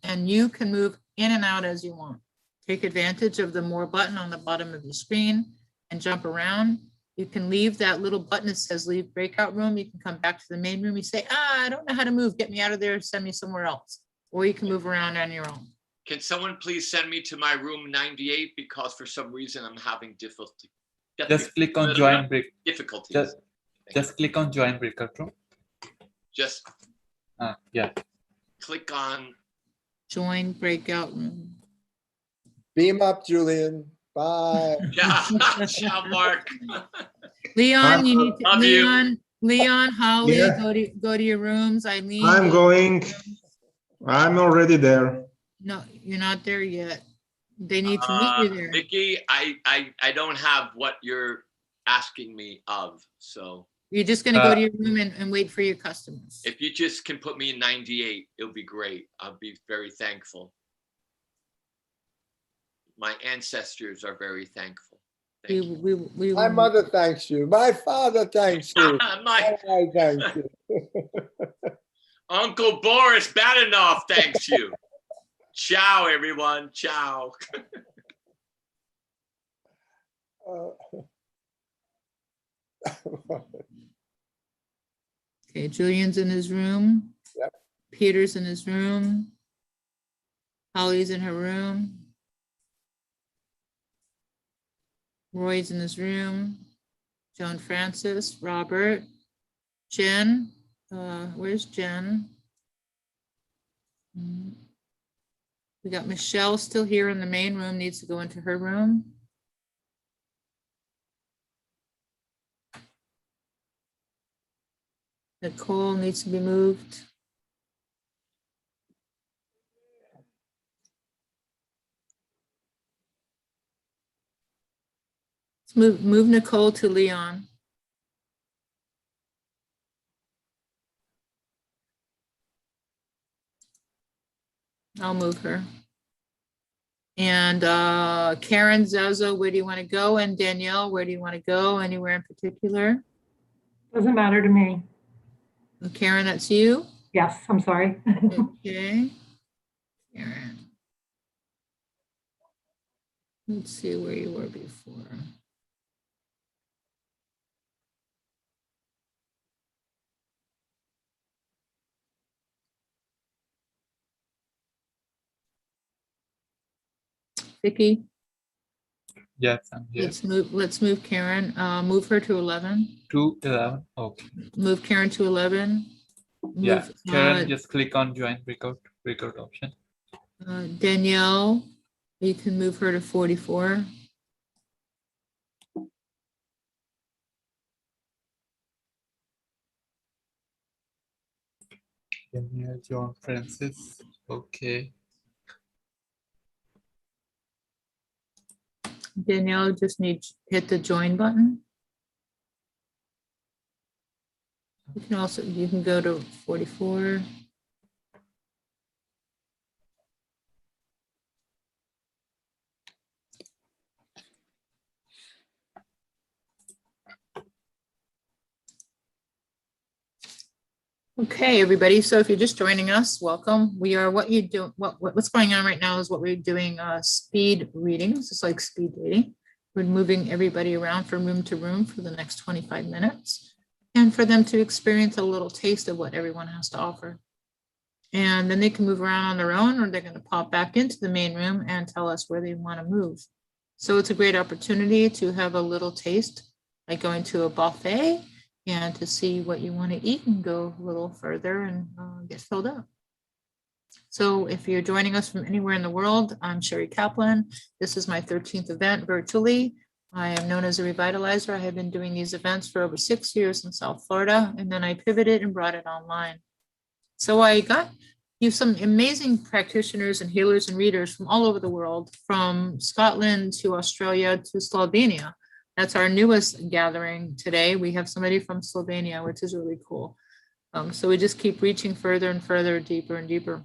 and you can move in and out as you want. Take advantage of the more button on the bottom of your screen and jump around. You can leave that little button that says leave breakout room. You can come back to the main room. You say, I don't know how to move. Get me out of there, send me somewhere else. Or you can move around on your own. Can someone please send me to my room 98 because for some reason I'm having difficulty. Just click on join break. Difficulties. Just click on join breakout room. Just yeah. click on Join breakout room. Beam up, Julian. Bye. Ciao, Mark. Leon, you need to, Love you. Leon, Holly, Yeah. go to your rooms. Eileen. I'm going. I'm already there. No, you're not there yet. They need to meet you there. Vicky, I don't have what you're asking me of, so. You're just gonna go to your room and wait for your customers. If you just can put me in 98, it'll be great. I'll be very thankful. My ancestors are very thankful. Thank you. My mother thanks you. My father thanks you. My I thank you. Uncle Boris Badenoff thanks you. Ciao, everyone. Ciao. Okay, Julian's in his room. Yep. Peter's in his room. Holly's in her room. Roy's in his room. Joanfrances, Robert, Jen. Where's Jen? We got Michelle still here in the main room, needs to go into her room. Nicole needs to be moved. Let's move Nicole to Leon. I'll move her. And Karen, Zazo, where do you want to go? And Danielle, where do you want to go? Anywhere in particular? Doesn't matter to me. Karen, that's you? Yes, I'm sorry. Okay. Karen. Let's see where you were before. Vicky? Yes, I'm here. Let's move Karen. Move her to 11. To 11. Okay. Move Karen to 11. Yeah. Karen, just click on join breakout option. Danielle, you can move her to 44. Joanfrances. Okay. Danielle just needs to hit the join button. You can go to 44. Okay, everybody. So if you're just joining us, welcome. We are what's going on right now is what we're doing speed readings. It's like speed dating. We're moving everybody around from room to room for the next 25 minutes and for them to experience a little taste of what everyone has to offer. And then they can move around on their own, or they're going to pop back into the main room and tell us where they want to move. So it's a great opportunity to have a little taste, like going to a buffet, and to see what you want to eat and go a little further and get filled up. So if you're joining us from anywhere in the world, I'm Sheri Kaplan. This is my 13th event virtually. I am known as a Revitalizer. I have been doing these events for over 6 years in South Florida, and then I pivoted and brought it online. So I got you some amazing practitioners and healers and readers from all over the world, from Scotland to Australia to Slovenia. That's our newest gathering today. We have somebody from Slovenia, which is really cool. So we just keep reaching further and further, deeper and deeper.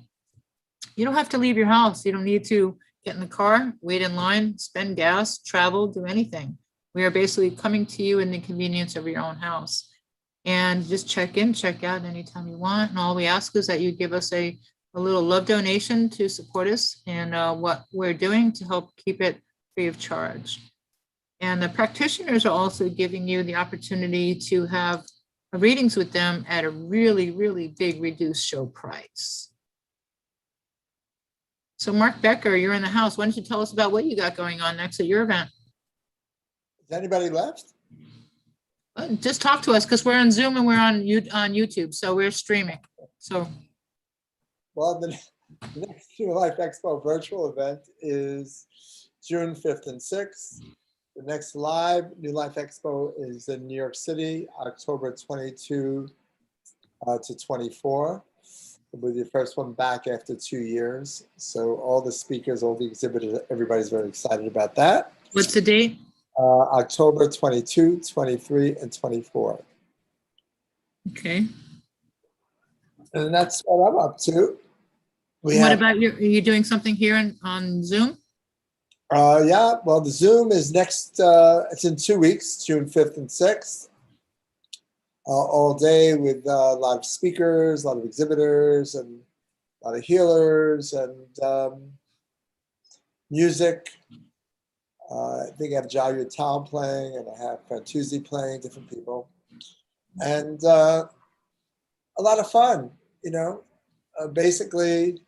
You don't have to leave your house. You don't need to get in the car, wait in line, spend gas, travel, do anything. We are basically coming to you in the convenience of your own house. And just check in, check out anytime you want. And all we ask is that you give us a little love donation to support us in what we're doing to help keep it free of charge. And the practitioners are also giving you the opportunity to have readings with them at a really, really big reduced show price. So Mark Becker, you're in the house. Why don't you tell us about what you got going on next at your event? Is anybody left? Just talk to us because we're on Zoom and we're on YouTube, so we're streaming. So, well, the next New Life Expo virtual event is June 5th and 6th. The next live New Life Expo is in New York City, October 22 to 24. It'll be the first one back after 2 years. So all the speakers, all the exhibitors, everybody's very excited about that. What's the date? October 22, 23, and 24. Okay. And that's what I'm up to. What about you? Are you doing something here on Zoom? Yeah, well, the Zoom is next, it's in 2 weeks, June 5th and 6th. All day with a lot of speakers, a lot of exhibitors, and a lot of healers, and music. I think I have Jaya Tal playing, and I have Fantuzzi playing, different people. And a lot of fun, you know. Basically,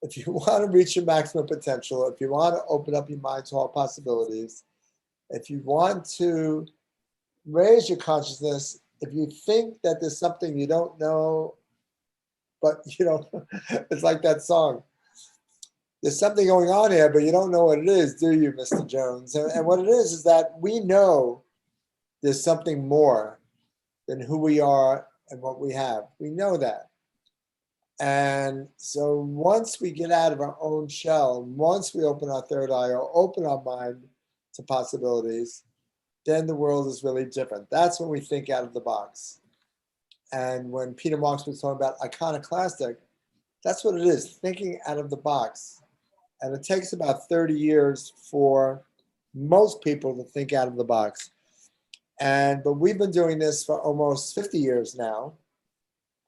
if you want to reach your maximum potential, if you want to open up your mind to all possibilities, if you want to raise your consciousness, if you think that there's something you don't know, but you know, it's like that song. There's something going on here, but you don't know what it is, do you, Mr. Jones? And what it is that we know there's something more than who we are and what we have. We know that. And so once we get out of our own shell, once we open our third eye or open our mind to possibilities, then the world is really different. That's when we think out of the box. And when Peter Marks was talking about iconoclastic, that's what it is, thinking out of the box. And it takes about 30 years for most people to think out of the box. But we've been doing this for almost 50 years now,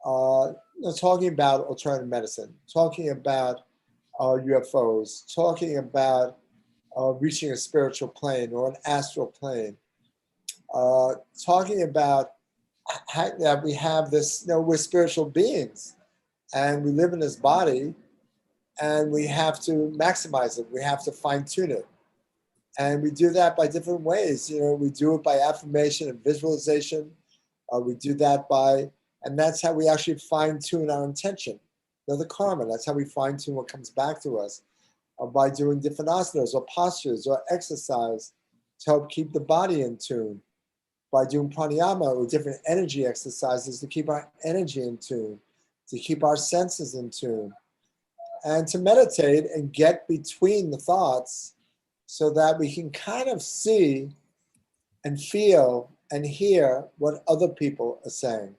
talking about alternative medicine, talking about UFOs, talking about reaching a spiritual plane or an astral plane, talking about that we have this, we're spiritual beings and we live in this body and we have to maximize it. We have to fine tune it. And we do that by different ways. We do it by affirmation and visualization. We do that and that's how we actually fine tune our intention. The karma, that's how we fine tune what comes back to us. By doing different asanas or postures or exercise to help keep the body in tune. By doing pranayama or different energy exercises to keep our energy in tune, to keep our senses in tune. And to meditate and get between the thoughts so that we can kind of see and feel and hear what other people are saying.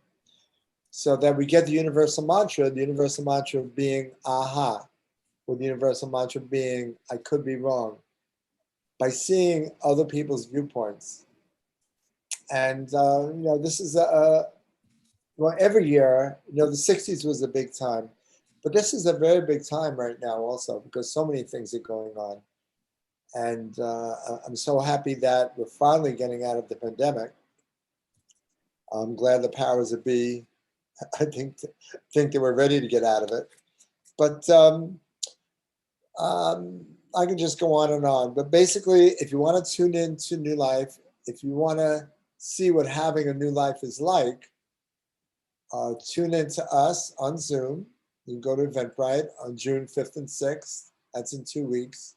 So that we get the universal mantra being aha, or the universal mantra being I could be wrong, by seeing other people's viewpoints. And, this is every year, the 60s was a big time, but this is a very big time right now also because so many things are going on. And I'm so happy that we're finally getting out of the pandemic. I'm glad the powers that be, I think that we're ready to get out of it. But I can just go on and on. But basically, if you want to tune into New Life, if you want to see what having a new life is like, tune into us on Zoom. You can go to Eventbrite on June 5th and 6th. That's in 2 weeks.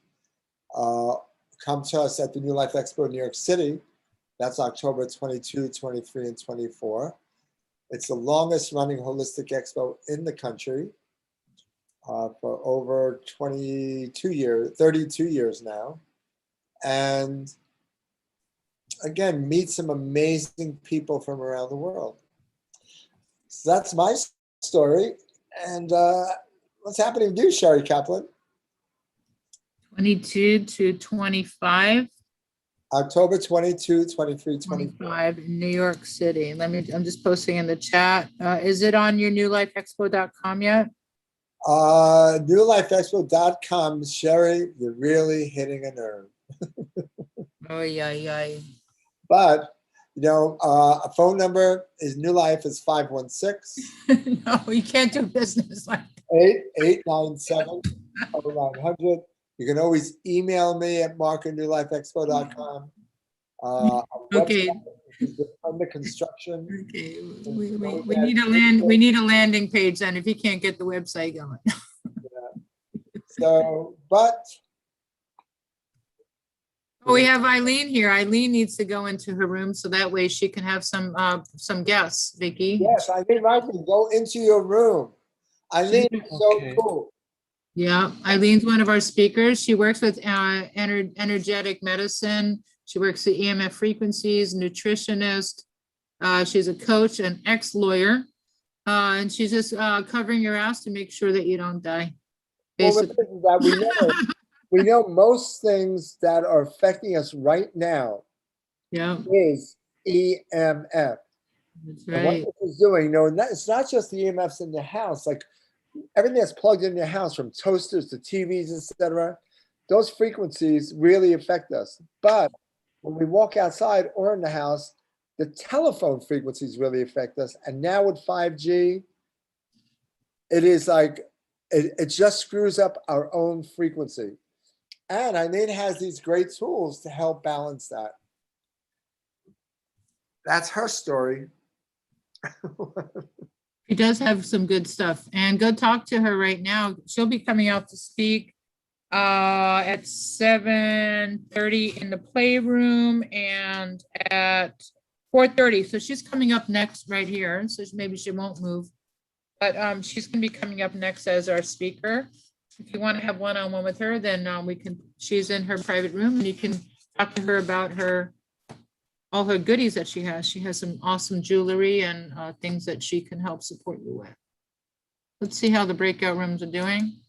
Come to us at the New Life Expo in New York City. That's October 22, 23, and 24. It's the longest running holistic expo in the country for over 32 years now. And again, meet some amazing people from around the world. So that's my story. And what's happening with you, Sheri Kaplan? 22 to 25. October 22, 23, 24. 25 in New York City. I'm just posting in the chat. Is it on your newlifeexpo.com yet? Newlifeexpo.com, Sheri, you're really hitting a nerve. Oh, yeah. But, a phone number is New Life is 516. No, you can't do business like 897-0900. You can always email me at mark@newlifeexpo.com. Okay. Under construction. Okay, we need a landing page then if you can't get the website going. So, but. Oh, we have Eileen here. Eileen needs to go into her room so that way she can have some guests, Vicky. Yes, Eileen, right, go into your room. Eileen is so cool. Yeah, Eileen's one of our speakers. She works with energetic medicine. She works the EMF frequencies, nutritionist. She's a coach, an ex-lawyer, and she's just covering your ass to make sure that you don't die. Basically. Well, we know most things that are affecting us right now. Yeah, is EMF. That's right. And what this is doing, it's not just the EMFs in the house. Like everything that's plugged in your house, from toasters to TVs, etc. Those frequencies really affect us. But when we walk outside or in the house, the telephone frequencies really affect us. And now with 5G, it is like, it just screws up our own frequency. And Eileen has these great tools to help balance that. That's her story. She does have some good stuff. And go talk to her right now. She'll be coming out to speak at 7:30 in the playroom and at 4:30. So she's coming up next right here. So maybe she won't move. But she's going to be coming up next as our speaker. If you want to have one-on-one with her, then she's in her private room and you can talk to her about all her goodies that she has. She has some awesome jewelry and things that she can help support you with. Let's see how the breakout rooms are doing.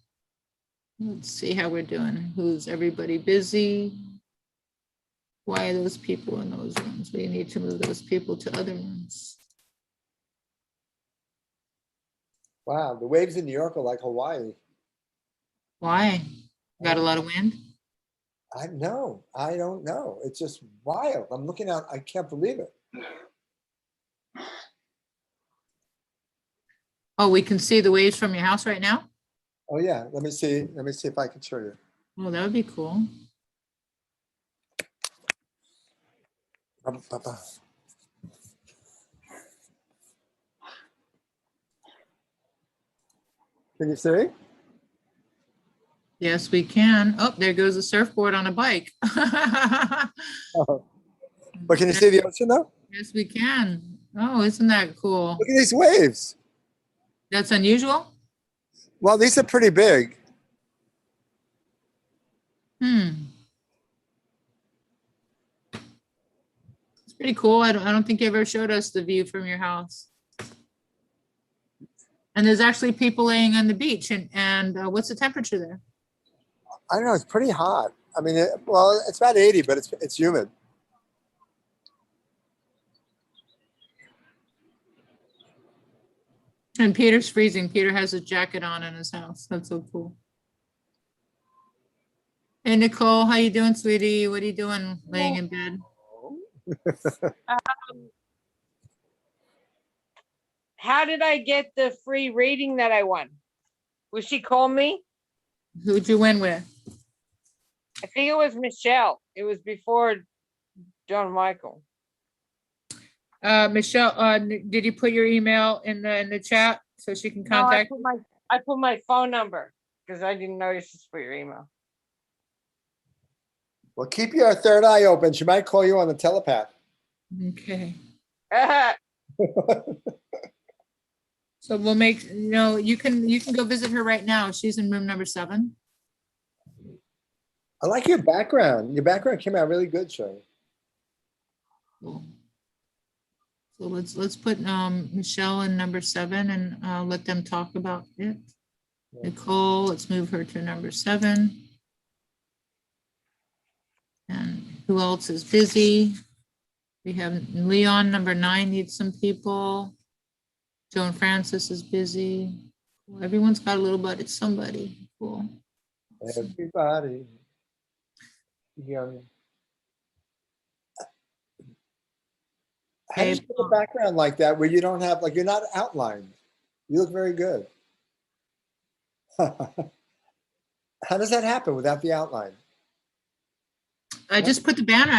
Let's see how we're doing. Who's everybody busy? Why are those people in those rooms? We need to move those people to other rooms. Wow, the waves in New York are like Hawaii. Why? Got a lot of wind? I don't know. It's just wild. I'm looking out. I can't believe it. Oh, we can see the waves from your house right now? Oh yeah. Let me see if I can show you. Oh, that would be cool. Can you see? Yes, we can. Oh, there goes a surfboard on a bike. Oh. But can you see the ocean though? Yes, we can. Oh, isn't that cool? Look at these waves. That's unusual? Well, these are pretty big. It's pretty cool. I don't think you ever showed us the view from your house. And there's actually people laying on the beach. And what's the temperature there? I don't know. It's pretty hot. I mean, it's about 80, but it's humid. And Peter's freezing. Peter has a jacket on in his house. That's so cool. Hey, Nicole, how you doing, sweetie? What are you doing laying in bed? How did I get the free reading that I won? Will she call me? Who'd you win with? I think it was Michelle. It was before John Michael. Michelle, did you put your email in the chat so she can contact? No, I put my phone number because I didn't know this was for your email. Well, keep your third eye open. She might call you on the telepath. Okay. So we'll make, you can go visit her right now. She's in room number 7. I like your background. Your background came out really good, Sheri. Cool. So let's put Michelle in number 7 and let them talk about it. Yeah. Nicole, let's move her to number 7. Who else is busy? We have Leon, number 9, needs some people. Joanfrances is busy. Well, everyone's got a little bit. It's somebody. Cool. Everybody. Young. How do you get a background like that where you don't have, like, you're not outlined? You look very good. How does that happen without the outline? I just put the banner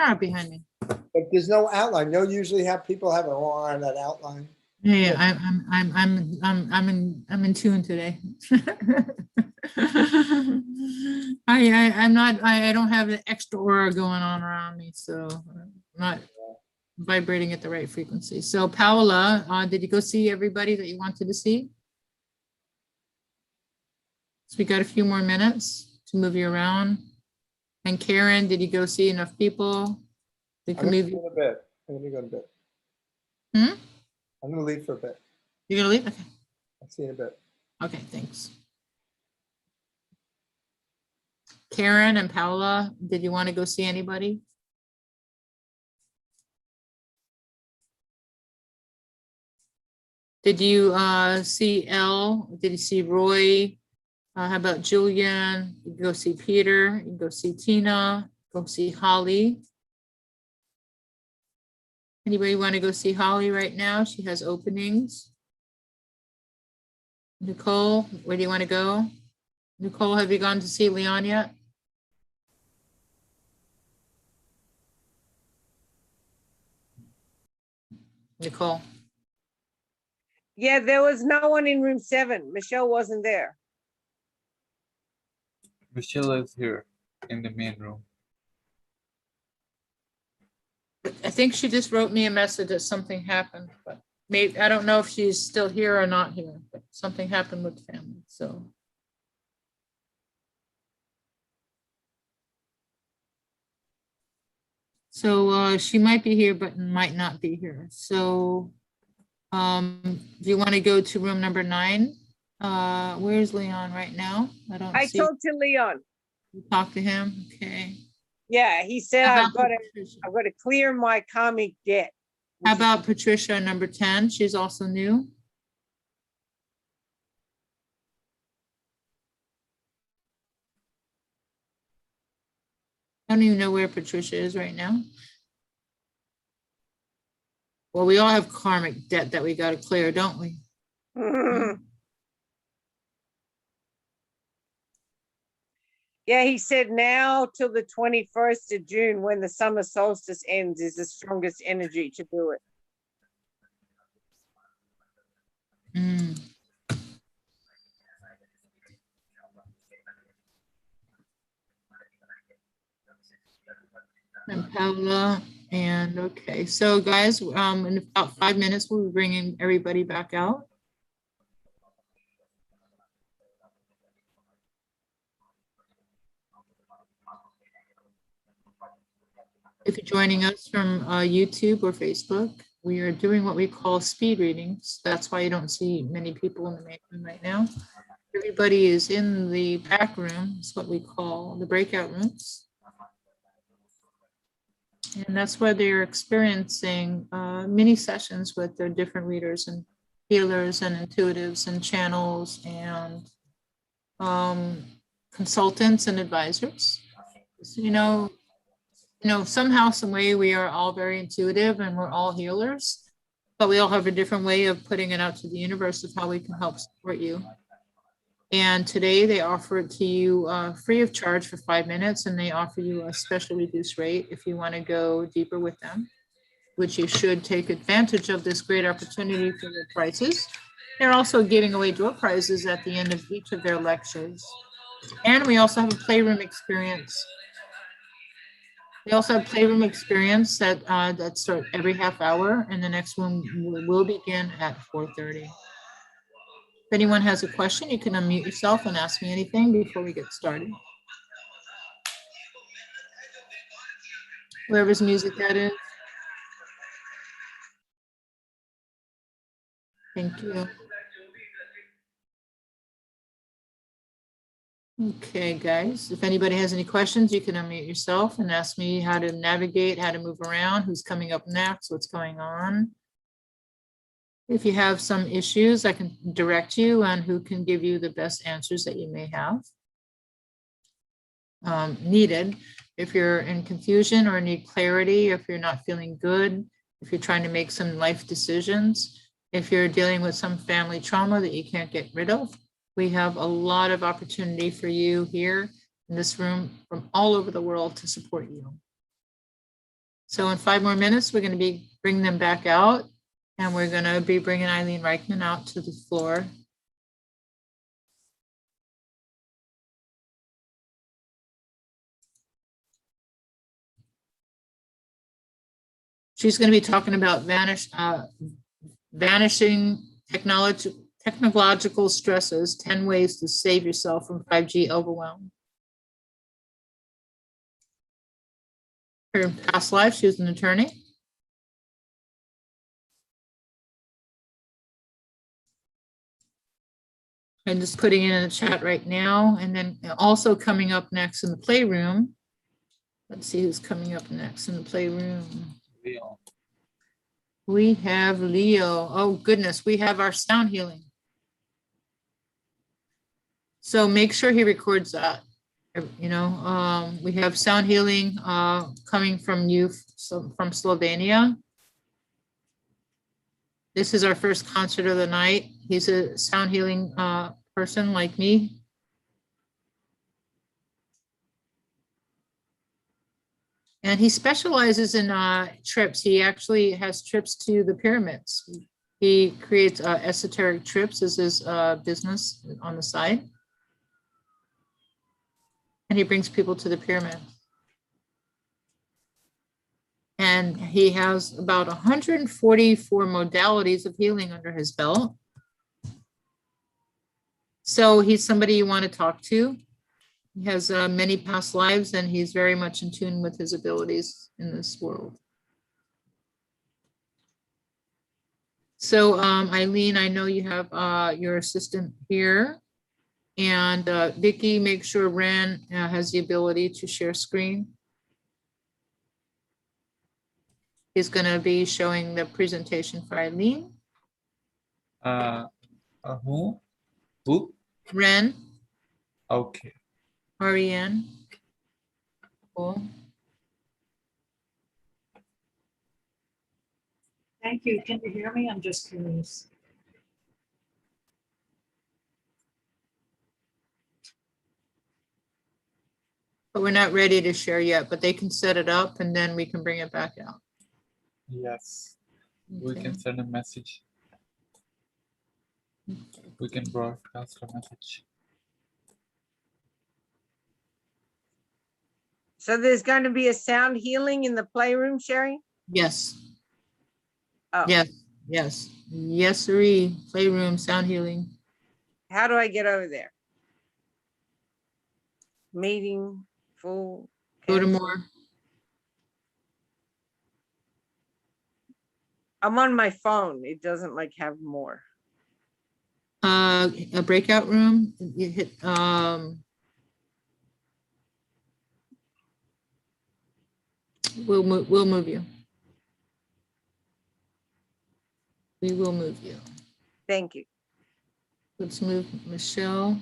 up behind me. But there's no outline. No, usually have people have that outline. Yeah, I'm in tune today. I don't have the extra aura going on around me, so I'm not vibrating at the right frequency. So Paola, did you go see everybody that you wanted to see? So we got a few more minutes to move you around. And Karen, did you go see enough people? We can move you a bit. I'm gonna go in a bit. I'm gonna leave for a bit. You're gonna leave? Okay. I'll see you in a bit. Okay, thanks. Karen and Paola, did you want to go see anybody? Did you see Elle? Did you see Roy? How about Julian? You can go see Peter. You can go see Tina. Go see Holly. Anybody want to go see Holly right now? She has openings. Nicole, where do you want to go? Nicole, have you gone to see Leon yet? Nicole. Yeah, there was no one in room 7. Michelle wasn't there. Michelle is here in the main room. I think she just wrote me a message that something happened, but maybe I don't know if she's still here or not here, but something happened with the family. So she might be here, but might not be here. So do you want to go to room number 9? Where's Leon right now? I talked to Leon. You talked to him? Okay. Yeah, he said I've got to clear my karmic debt. How about Patricia, number 10? She's also new. I don't even know where Patricia is right now. Well, we all have karmic debt that we got to clear, don't we? Yeah, he said now till the 21st of June, when the summer solstice ends, is the strongest energy to do it. And Paola, and okay, so guys, in about 5 minutes, we'll be bringing everybody back out. If you're joining us from YouTube or Facebook, we are doing what we call speed readings. That's why you don't see many people in the main room right now. Everybody is in the back room. It's what we call the breakout rooms. And that's where they're experiencing mini sessions with their different readers and healers and intuitives and channels and consultants and advisors. So, you know, somehow, some way we are all very intuitive and we're all healers, but we all have a different way of putting it out to the universe of how we can help support you. And today they offer it to you free of charge for 5 minutes, and they offer you a special reduced rate if you want to go deeper with them, which you should take advantage of this great opportunity for their prices. They're also giving away door prizes at the end of each of their lectures. And we also have a playroom experience. We also have playroom experience that start every half hour, and the next one will begin at 4:30. If anyone has a question, you can unmute yourself and ask me anything before we get started. Whoever's music that is. Thank you. Okay, guys, if anybody has any questions, you can unmute yourself and ask me how to navigate, how to move around, who's coming up next, what's going on. If you have some issues, I can direct you on who can give you the best answers that you may have needed. If you're in confusion or need clarity, if you're not feeling good, if you're trying to make some life decisions, if you're dealing with some family trauma that you can't get rid of, we have a lot of opportunity for you here in this room from all over the world to support you. So in 5 more minutes, we're going to be bringing them back out, and we're going to be bringing Eileen Reichman out to the floor. She's going to be talking about vanishing technological stresses, 10 ways to save yourself from 5G overwhelm. Her past life, she was an attorney. I'm just putting it in the chat right now. And then also coming up next in the playroom. Let's see who's coming up next in the playroom. Leo. We have Leo. Oh goodness, we have our sound healing. So make sure he records that. You know, we have sound healing coming from you from Slovenia. This is our first concert of the night. He's a sound healing person like me. And he specializes in trips. He actually has trips to the pyramids. He creates esoteric trips as his business on the side. And he brings people to the pyramid. And he has about 144 modalities of healing under his belt. So he's somebody you want to talk to. He has many past lives, and he's very much in tune with his abilities in this world. So Eileen, I know you have your assistant here. And Vicki, make sure Ren has the ability to share screen. He's going to be showing the presentation for Eileen. Who? Who? Ren. Okay. Ariane. Cool. Thank you. Can you hear me? I'm just curious. But we're not ready to share yet, but they can set it up and then we can bring it back out. Yes. Okay. We can send a message. We can broadcast a message. So there's going to be a sound healing in the playroom, Sheri? Yes. Oh. Yes. Yes. Yes, sirree. Playroom, sound healing. How do I get over there? Meeting, full. Go to cancel. more. I'm on my phone. It doesn't like have more. A breakout room. You hit we'll move you. We will move you. Thank you. Let's move Michelle.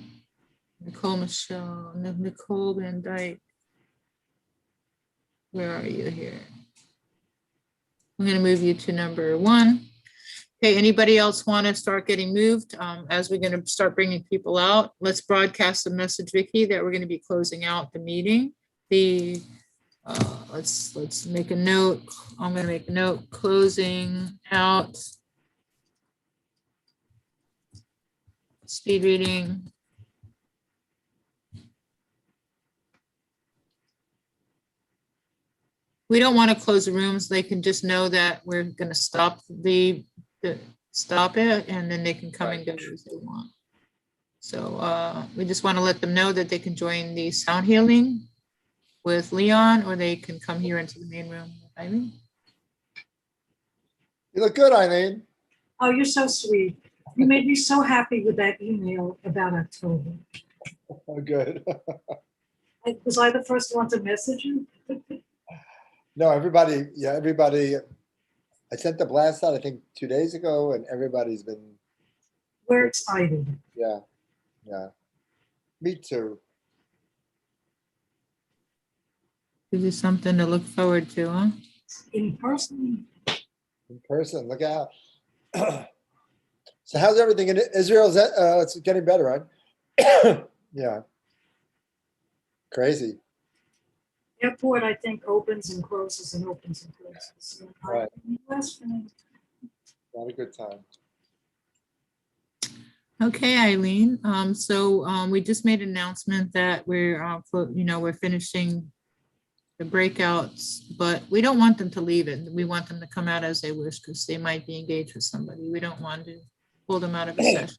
Nicole Van Dyke. Where are you here? I'm going to move you to number 1. Okay, anybody else want to start getting moved as we're going to start bringing people out? Let's broadcast a message, Vicki, that we're going to be closing out the meeting. Let's make a note. I'm going to make a note, closing out. Speed reading. We don't want to close the rooms. They can just know that we're going to stop stop it, and then they can come and go as they want. So we just want to let them know that they can join the sound healing with Leon, or they can come here into the main room with Eileen. You look good, Eileen. Oh, you're so sweet. You made me so happy with that email about October. Oh, good. Was I the first one to message you? No, everybody, yeah, everybody. I sent the blast out, I think, 2 days ago, and everybody's been, We're excited. yeah, yeah. Me too. Gives you something to look forward to, huh? In person. In person, look out. So how's everything in Israel? Is that, it's getting better, right? Yeah. Crazy. Airport, I think, opens and closes and opens and closes. So Right. US, Not a good time. Okay, Eileen. We just made an announcement that we're, we're finishing the breakouts, but we don't want them to leave it. We want them to come out as they wish because they might be engaged with somebody. We don't want to pull them out of a session.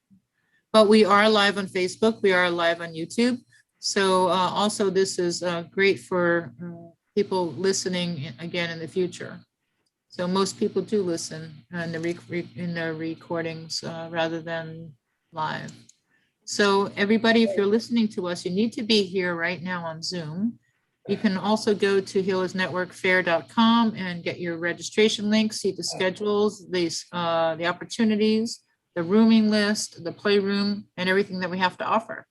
But we are live on Facebook. We are live on YouTube. So also this is great for people listening again in the future. So most people do listen in the recordings rather than live. So everybody, if you're listening to us, you need to be here right now on Zoom. You can also go to healersnetworkfair.com and get your registration link, see the schedules, the opportunities, the rooming list, the playroom, and everything that we have to offer.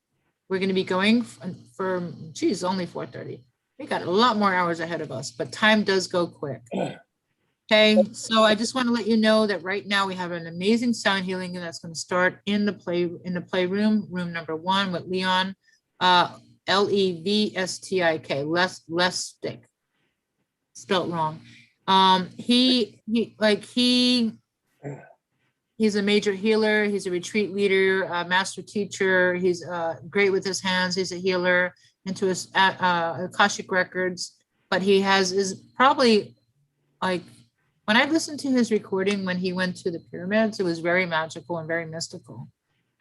We're going to be going for, geez, only 4:30. We got a lot more hours ahead of us, but time does go quick. Okay, so I just want to let you know that right now we have an amazing sound healing that's going to start in the playroom, room number 1 with Leon, Levstik, Lestic, spelled wrong. He's a major healer. He's a retreat leader, a master teacher. He's great with his hands. He's a healer into his Akashic records, but he is probably like, when I listened to his recording when he went to the pyramids, it was very magical and very mystical.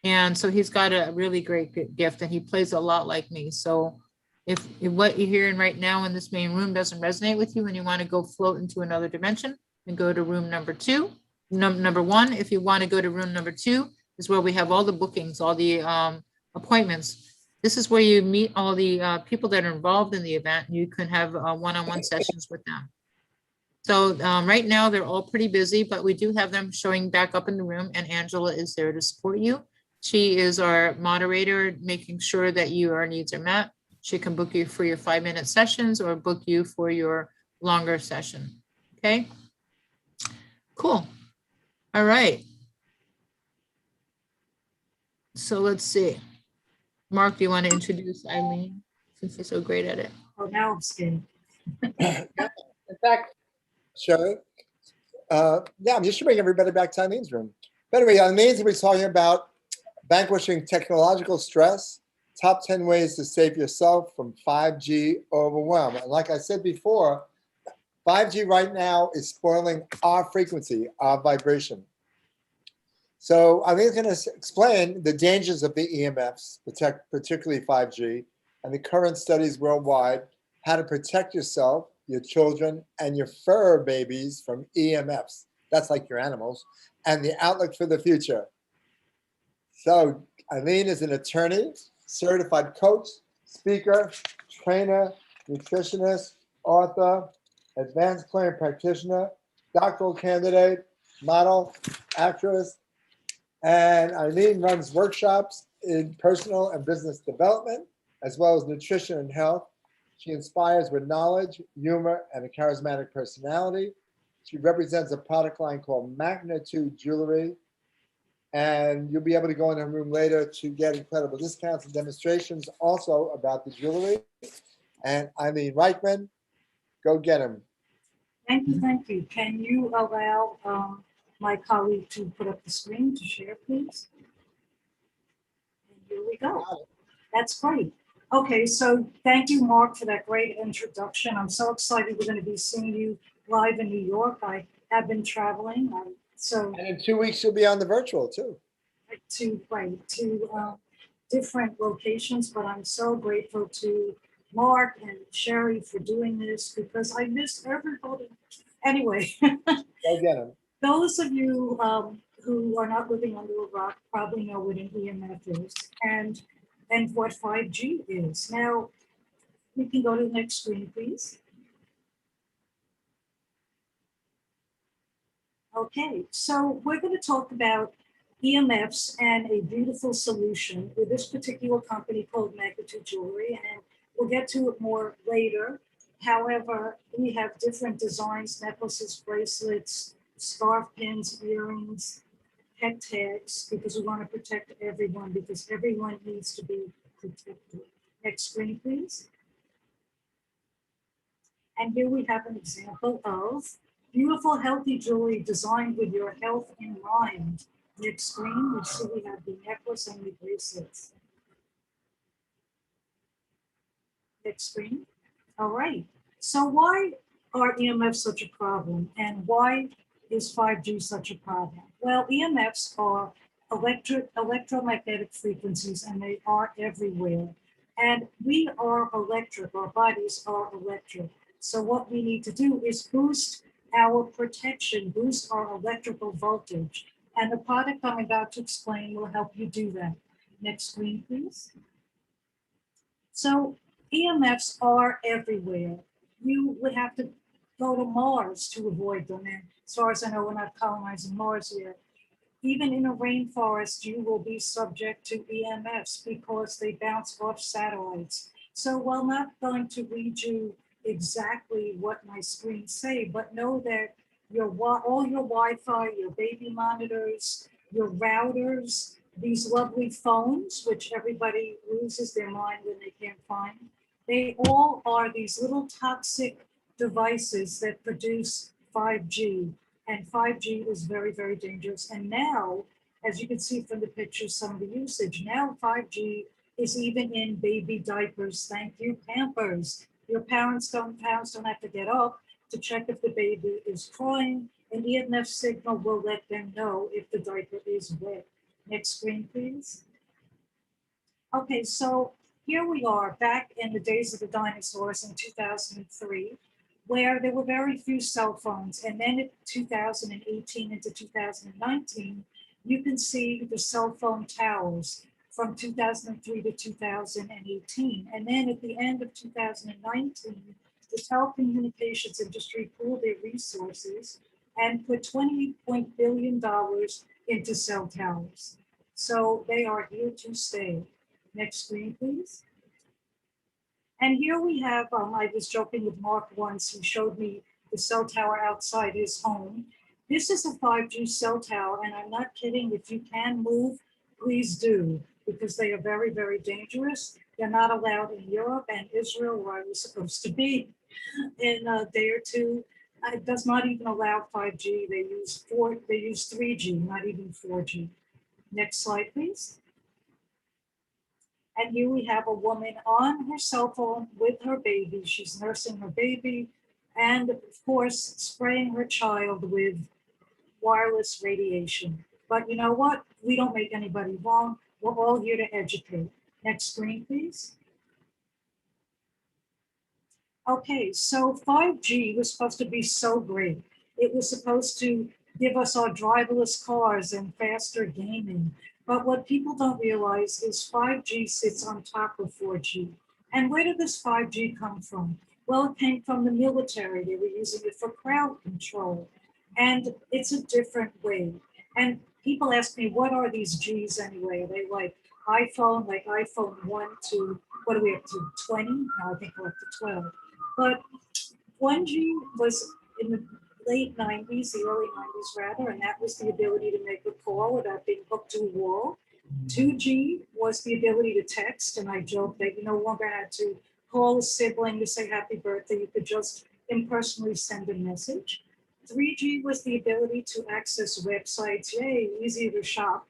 And so he's got a really great gift and he plays a lot like me. So if what you're hearing right now in this main room doesn't resonate with you and you want to go float into another dimension, then go to room number 2. Number 1, if you want to go to room number 2, is where we have all the bookings, all the appointments. This is where you meet all the people that are involved in the event. You can have one-on-one sessions with them. So right now they're all pretty busy, but we do have them showing back up in the room, and Angela is there to support you. She is our moderator, making sure that your needs are met. She can book you for your 5-minute sessions or book you for your longer session. Okay, cool. All right. So let's see. Mark, do you want to introduce Eileen since you're so great at it? Oh, now I'm scared. In fact, Sheri, yeah, I'm just to bring everybody back to Eileen's room. But anyway, Eileen's we're talking about vanquishing technological stress, top 10 ways to save yourself from 5G overwhelm. And like I said before, 5G right now is spoiling our frequency, our vibration. So Eileen's going to explain the dangers of the EMFs, particularly 5G, and the current studies worldwide, how to protect yourself, your children, and your fur babies from EMFs. That's like your animals, and the outlook for the future. So Eileen is an attorney, certified coach, speaker, trainer, nutritionist, author, advanced claim practitioner, doctoral candidate, model, actress, and Eileen runs workshops in personal and business development, as well as nutrition and health. She inspires with knowledge, humor, and a charismatic personality. She represents a product line called Magnitude Jewelry. And you'll be able to go in her room later to get incredible discounts and demonstrations also about the jewelry. And Eileen Reichman, go get him. Thank you, thank you. Can you allow my colleague to put up the screen to share, please? And here we go. That's great. Okay, so thank you, Mark, for that great introduction. I'm so excited we're going to be seeing you live in New York. I have been traveling, and in 2 weeks you'll be on the virtual too. To different locations, but I'm so grateful to Mark and Sheri for doing this because I miss everybody. Anyway, go get him. Those of you who are not living under a rock probably know what an EMF is. And and what 5G is. Now, we can go to the next screen, please. Okay, so we're going to talk about EMFs and a beautiful solution with this particular company called Magnitude Jewelry, and we'll get to it more later. However, we have different designs, necklaces, bracelets, scarf pins, earrings, pet tags, because we want to protect everyone, because everyone needs to be protected. Next screen, please. And here we have an example of beautiful, healthy jewelry designed with your health in mind. Next screen, we see we have the necklace and the bracelets. Next screen. All right. So why are EMFs such a problem? And why is 5G such a problem? Well, EMFs are electromagnetic frequencies, and they are everywhere. And we are electric, our bodies are electric. So what we need to do is boost our protection, boost our electrical voltage. And the product I'm about to explain will help you do that. Next screen, please. So EMFs are everywhere. You would have to go to Mars to avoid them. And as far as I know, we're not colonizing Mars yet. Even in a rainforest, you will be subject to EMFs because they bounce off satellites. So while I'm not going to read you exactly what my screens say, but know that all your Wi-Fi, your baby monitors, your routers, these lovely phones, which everybody loses their mind when they can't find, they all are these little toxic devices that produce 5G. And 5G is very, very dangerous. And now, as you can see from the pictures, some of the usage, now 5G is even in baby diapers. Thank you, Pampers. Your parents don't have to get up to check if the baby is crying. An EMF signal will let them know if the diaper is wet. Next screen, please. Okay, so here we are back in the days of the dinosaurs in 2003, where there were very few cell phones. And then in 2018 into 2019, you can see the cell phone towers from 2003 to 2018. And then at the end of 2019, the telecommunications industry pooled their resources and put $20 billion into cell towers. So they are here to stay. Next screen, please. And here we have, I was joking with Mark once, he showed me the cell tower outside his home. This is a 5G cell tower, and I'm not kidding. If you can move, please do, because they are very, very dangerous. They're not allowed in Europe and Israel, where I was supposed to be in a day or two. It does not even allow 5G. They use 3G, not even 4G. Next slide, please. And here we have a woman on her cell phone with her baby. She's nursing her baby and, of course, spraying her child with wireless radiation. But you know what? We don't make anybody wrong. We're all here to educate. Next screen, please. Okay, so 5G was supposed to be so great. It was supposed to give us our driverless cars and faster gaming. But what people don't realize is 5G sits on top of 4G. And where did this 5G come from? Well, it came from the military. They were using it for crowd control. And it's a different way. And people ask me, what are these Gs anyway? Are they like iPhone 1 to, what are we up to, 20? No, I think we're up to 12. But 1G was in the late 90s, the early 90s rather, and that was the ability to make a call without being hooked to a wall. 2G was the ability to text, and I joke that you no longer had to call a sibling to say happy birthday, you could just impersonally send a message. 3G was the ability to access websites, yay, easier to shop.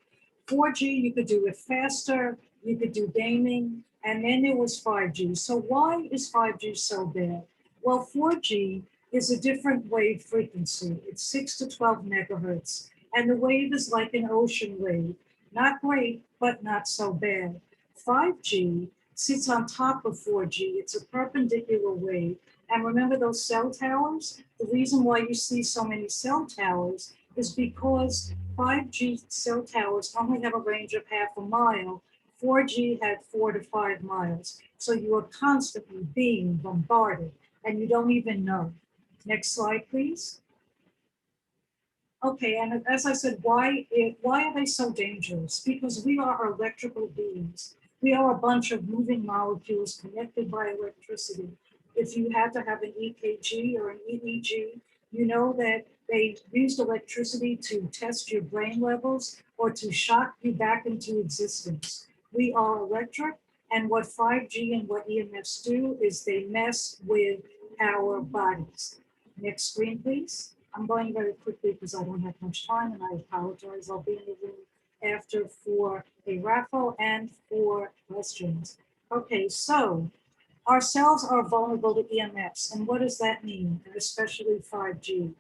4G, you could do it faster, you could do gaming, and then there was 5G. So why is 5G so bad? Well, 4G is a different wave frequency. It's 6 to 12 megahertz. And the wave is like an ocean wave. Not great, but not so bad. 5G sits on top of 4G. It's a perpendicular wave. And remember those cell towers? The reason why you see so many cell towers is because 5G cell towers only have a range of half a mile. 4G had 4 to 5 miles. So you are constantly being bombarded and you don't even know. Next slide, please. Okay, and as I said, why are they so dangerous? Because we are electrical beings. We are a bunch of moving molecules connected by electricity. If you had to have an EKG or an EEG, you know that they used electricity to test your brain levels or to shock you back into existence. We are electric, and what 5G and what EMFs do is they mess with our bodies. Next screen, please. I'm going very quickly because I don't have much time, and I apologize. I'll be in the room after for a raffle and for questions. Okay, so our cells are vulnerable to EMFs, and what does that mean, and especially 5G?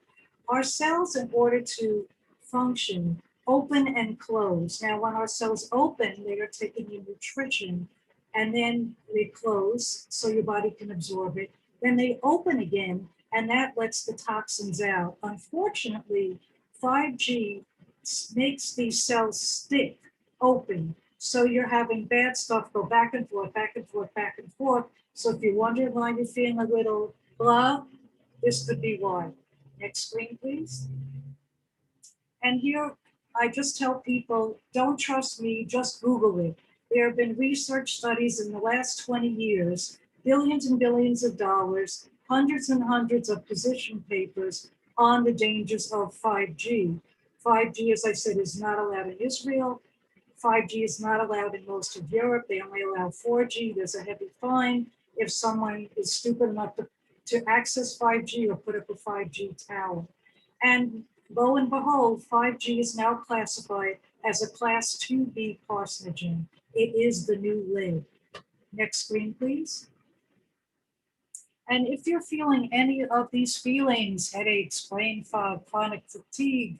Our cells, in order to function, open and close. Now, when our cells open, they are taking in nutrition, and then they close so your body can absorb it. Then they open again, and that lets the toxins out. Unfortunately, 5G makes these cells stick open. So you're having bad stuff go back and forth, back and forth, back and forth. So if you're wondering why you're feeling a little blah, this could be why. Next screen, please. And here, I just tell people, don't trust me, just Google it. There have been research studies in the last 20 years, billions and billions of dollars, hundreds and hundreds of position papers on the dangers of 5G. 5G, as I said, is not allowed in Israel. 5G is not allowed in most of Europe. They only allow 4G. There's a heavy fine if someone is stupid enough to access 5G or put up a 5G tower. And lo and behold, 5G is now classified as a class 2B carcinogen. It is the new lead. Next screen, please. And if you're feeling any of these feelings, headaches, brain fog, chronic fatigue,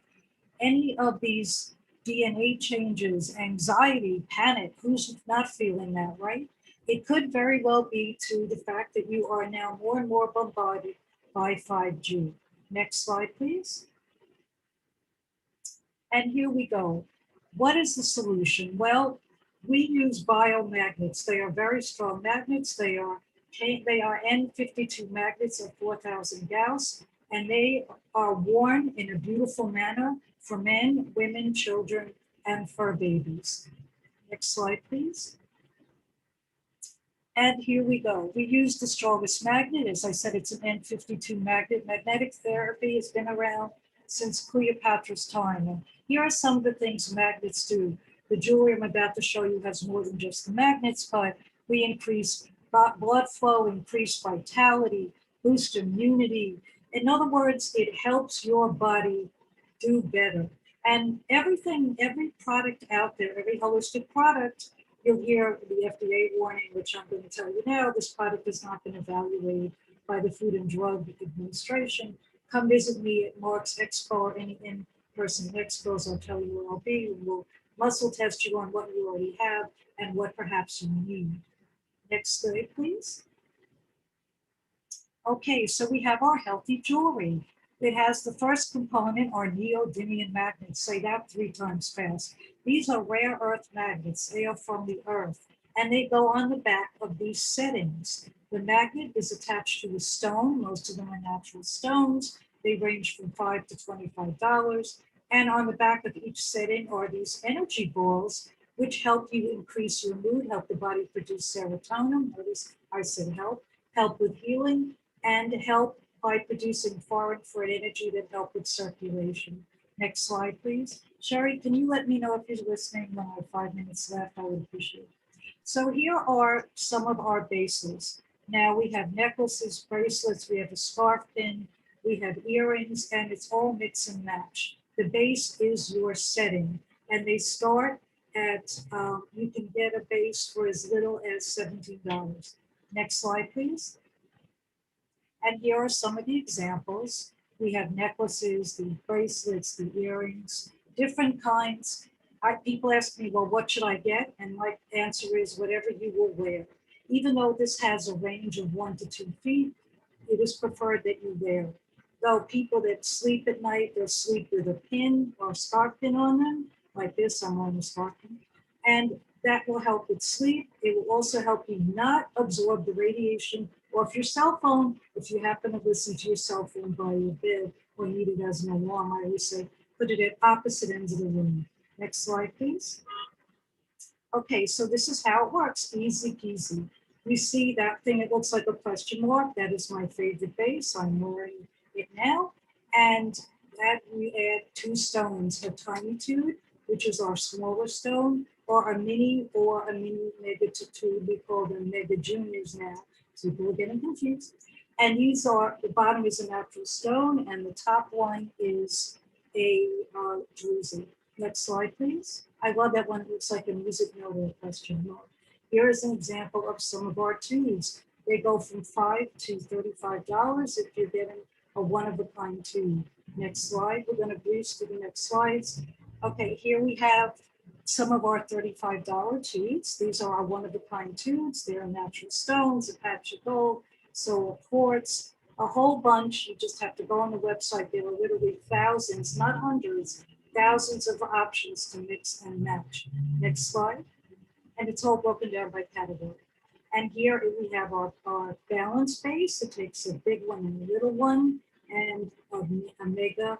any of these DNA changes, anxiety, panic, who's not feeling that, right? It could very well be to the fact that you are now more and more bombarded by 5G. Next slide, please. And here we go. What is the solution? Well, we use biomagnets. They are very strong magnets. They are N52 magnets of 4,000 Gauss, and they are worn in a beautiful manner for men, women, children, and fur babies. Next slide, please. And here we go. We use the strongest magnet. As I said, it's an N52 magnet. Magnetic therapy has been around since Cleopatra's time. And here are some of the things magnets do. The jewelry I'm about to show you has more than just the magnets, but we increase blood flow, increase vitality, boost immunity. In other words, it helps your body do better. And every product out there, every holistic product, you'll hear the FDA warning, which I'm going to tell you now, this product has not been evaluated by the Food and Drug Administration. Come visit me at Mark's Expo or any in-person expos. I'll tell you where I'll be. We'll muscle test you on what you already have and what perhaps you need. Next slide, please. Okay, so we have our healthy jewelry. It has the first component, our neodymium magnets. Say that 3 times fast. These are rare earth magnets. They are from the earth, and they go on the back of these settings. The magnet is attached to a stone. Most of them are natural stones. They range from $5 to $25. And on the back of each setting are these energy balls, which help you increase your mood, help the body produce serotonin. Notice I said help with healing, and help by producing foreign energy that help with circulation. Next slide, please. Sheri, can you let me know if you're listening when I have 5 minutes left? I would appreciate it. So here are some of our bases. Now we have necklaces, bracelets, we have a scarf pin, we have earrings, and it's all mix and match. The base is your setting, and they start at, you can get a base for as little as $17. Next slide, please. And here are some of the examples. We have necklaces, the bracelets, the earrings, different kinds. People ask me, well, what should I get? And my answer is whatever you will wear. Even though this has a range of 1 to 2 feet, it is preferred that you wear it. Though people that sleep at night, they'll sleep with a pin or scarf pin on them, like this, I'm on a scarf pin. And That will help with sleep. It will also help you not absorb the radiation off your cell phone. If you happen to listen to your cell phone by your bed or need it as an alarm, I always say, put it at opposite ends of the room. Next slide, please. Okay, so this is how it works, easy peasy. You see that thing, it looks like a question mark. That is my favorite base. I'm wearing it now. And that we add 2 stones, a tiny tube, which is our smaller stone, or a mini mega tube. We call them mega juniors now. So people are getting confused. And these are, the bottom is a natural stone and the top one is a druzy. Next slide, please. I love that one. It looks like a music note or a question mark. Here is an example of some of our tubes. They go from $5 to $35 if you're getting a one-of-a-kind tube. Next slide. We're going to breeze to the next slides. Okay, here we have some of our $35 tubes. These are our one-of-a-kind tubes. They're natural stones, Apache gold, solar quartz, a whole bunch. You just have to go on the website. There are literally thousands, not hundreds, thousands of options to mix and match. Next slide. And it's all broken down by category. And here we have our balance base. It takes a big one and a little one, and a mega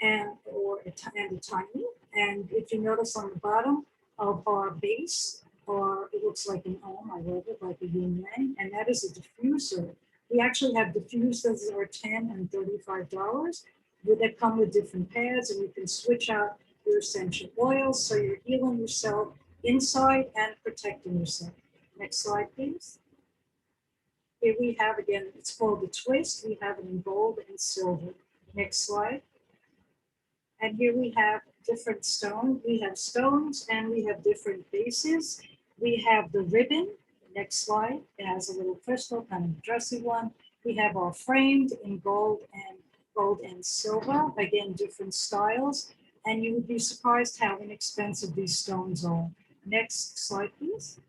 and a tiny. And if you notice on the bottom of our base, it looks like an ohm, I love it, like a yin yang, and that is a diffuser. We actually have diffusers that are $10 and $35 that come with different pads, and you can switch out your essential oils so you're healing yourself inside and protecting yourself. Next slide, please. Here we have, again, it's called the twist. We have it in gold and silver. Next slide. And here we have different stones. We have stones and we have different bases. We have the ribbon. Next slide. It has a little crystal, kind of a dressy one. We have our framed in gold and silver. Again, different styles. And you would be surprised how inexpensive these stones are. Next slide, please.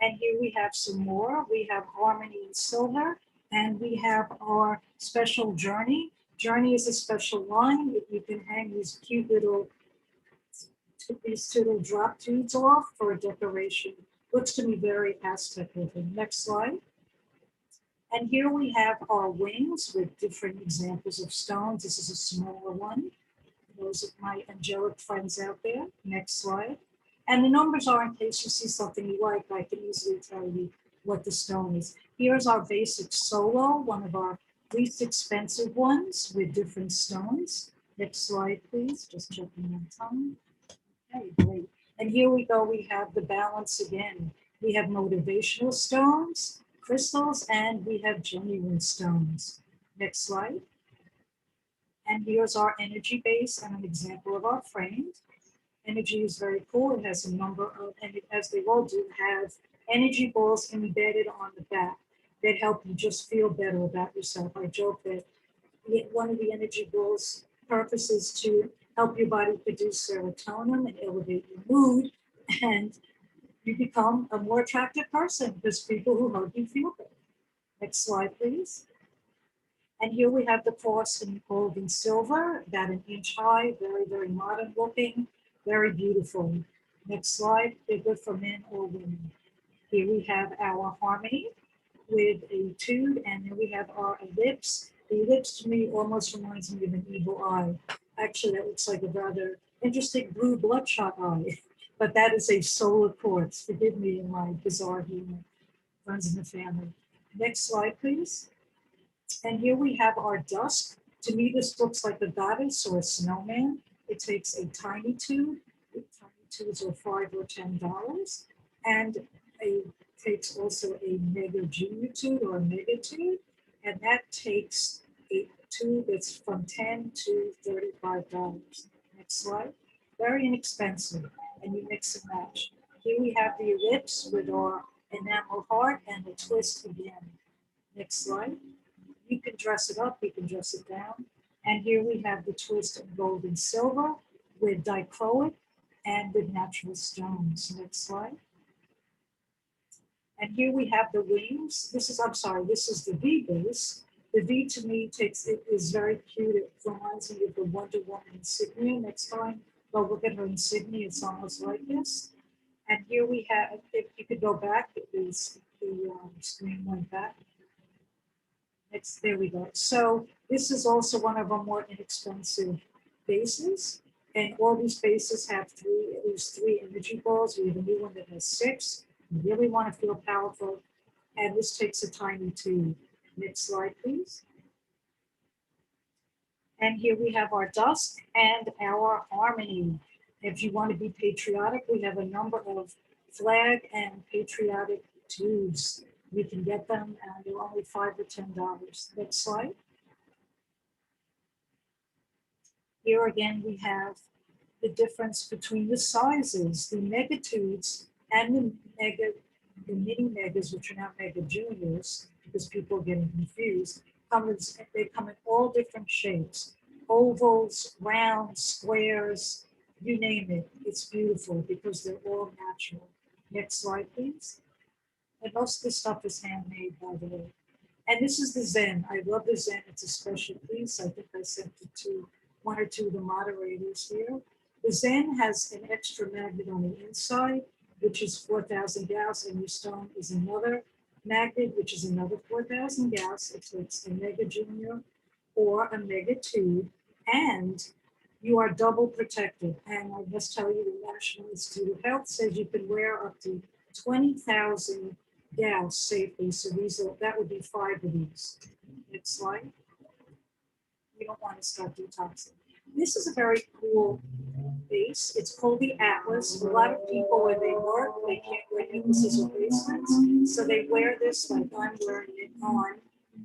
And here we have some more. We have harmony in silver, and we have our special journey. Journey is a special line. You can hang these cute little drop tubes off for a decoration. Looks to me very Aztec looking. Next slide. And here we have our wings with different examples of stones. This is a smaller one. Those are my angelic friends out there. Next slide. And the numbers are in case you see something you like, I can easily tell you what the stone is. Here's our basic solo, one of our least expensive ones with different stones. Next slide, please. Just checking on time. Okay, great. And here we go. We have the balance again. We have motivational stones, crystals, and we have genuine stones. Next slide. And here's our energy base and an example of our framed. Energy is very cool. It has a number of, and as they all do, have energy balls embedded on the back that help you just feel better about yourself. I joke that one of the energy balls' purpose is to help your body produce serotonin and elevate your mood, and you become a more attractive person because people who hug you feel better. Next slide, please. And here we have the cross in gold and silver, about an inch high, very, very modern looking. Very beautiful. Next slide. They're good for men or women. Here we have our harmony with a tube, and then we have our ellipse. The ellipse to me almost reminds me of an evil eye. Actually, that looks like a rather interesting blue bloodshot eye, but that is a solar quartz. Forgive me in my bizarre humor. Runs in the family. Next slide, please. And here we have our dusk. To me, this looks like a goddess or a snowman. It takes a tiny tube. Tiny tubes are $5 or $10, and it takes also a mega junior tube or a mega tube, and that takes a tube that's from $10 to $35. Next slide. Very inexpensive, and you mix and match. Here we have the ellipse with our enamel heart and the twist again. Next slide. You can dress it up, you can dress it down. And here we have the twist of gold and silver with dichroic and with natural stones. Next slide. And here we have the wings. This is the V base. The V to me is very cute. It reminds me of the Wonder Woman insignia. Next time, go look at her insignia. It's almost like this. And here we have, if you could go back, the screen went back. There we go. So this is also one of our more inexpensive bases. And all these bases have at least three energy balls. We have a new one that has 6. You really want to feel powerful. And this takes a tiny tube. Next slide, please. And here we have our dusk and our harmony. If you want to be patriotic, we have a number of flag and patriotic tubes. We can get them and they're only $5 or $10. Next slide. Here again, we have the difference between the sizes, the megatubes and the mini megas, which are now mega juniors, because people are getting confused. They come in all different shapes, ovals, rounds, squares, you name it. It's beautiful because they're all natural. Next slide, please. And most of this stuff is handmade, by the way. And this is the Zen. I love the Zen. It's a special piece. I think I sent it to 1 or 2 of the moderators here. The Zen has an extra magnet on the inside, which is 4,000 Gauss, and your stone is another magnet, which is another 4,000 Gauss. It's a mega junior or a mega tube, and you are double protected. And I must tell you, the National Institute of Health says you can wear up to 20,000 Gauss safely. So that would be 5 of these. Next slide. You don't want to start detoxing. This is a very cool base. It's called the Atlas. A lot of people, when they work, they can't wear necklaces or bracelets. So they wear this like I'm wearing it on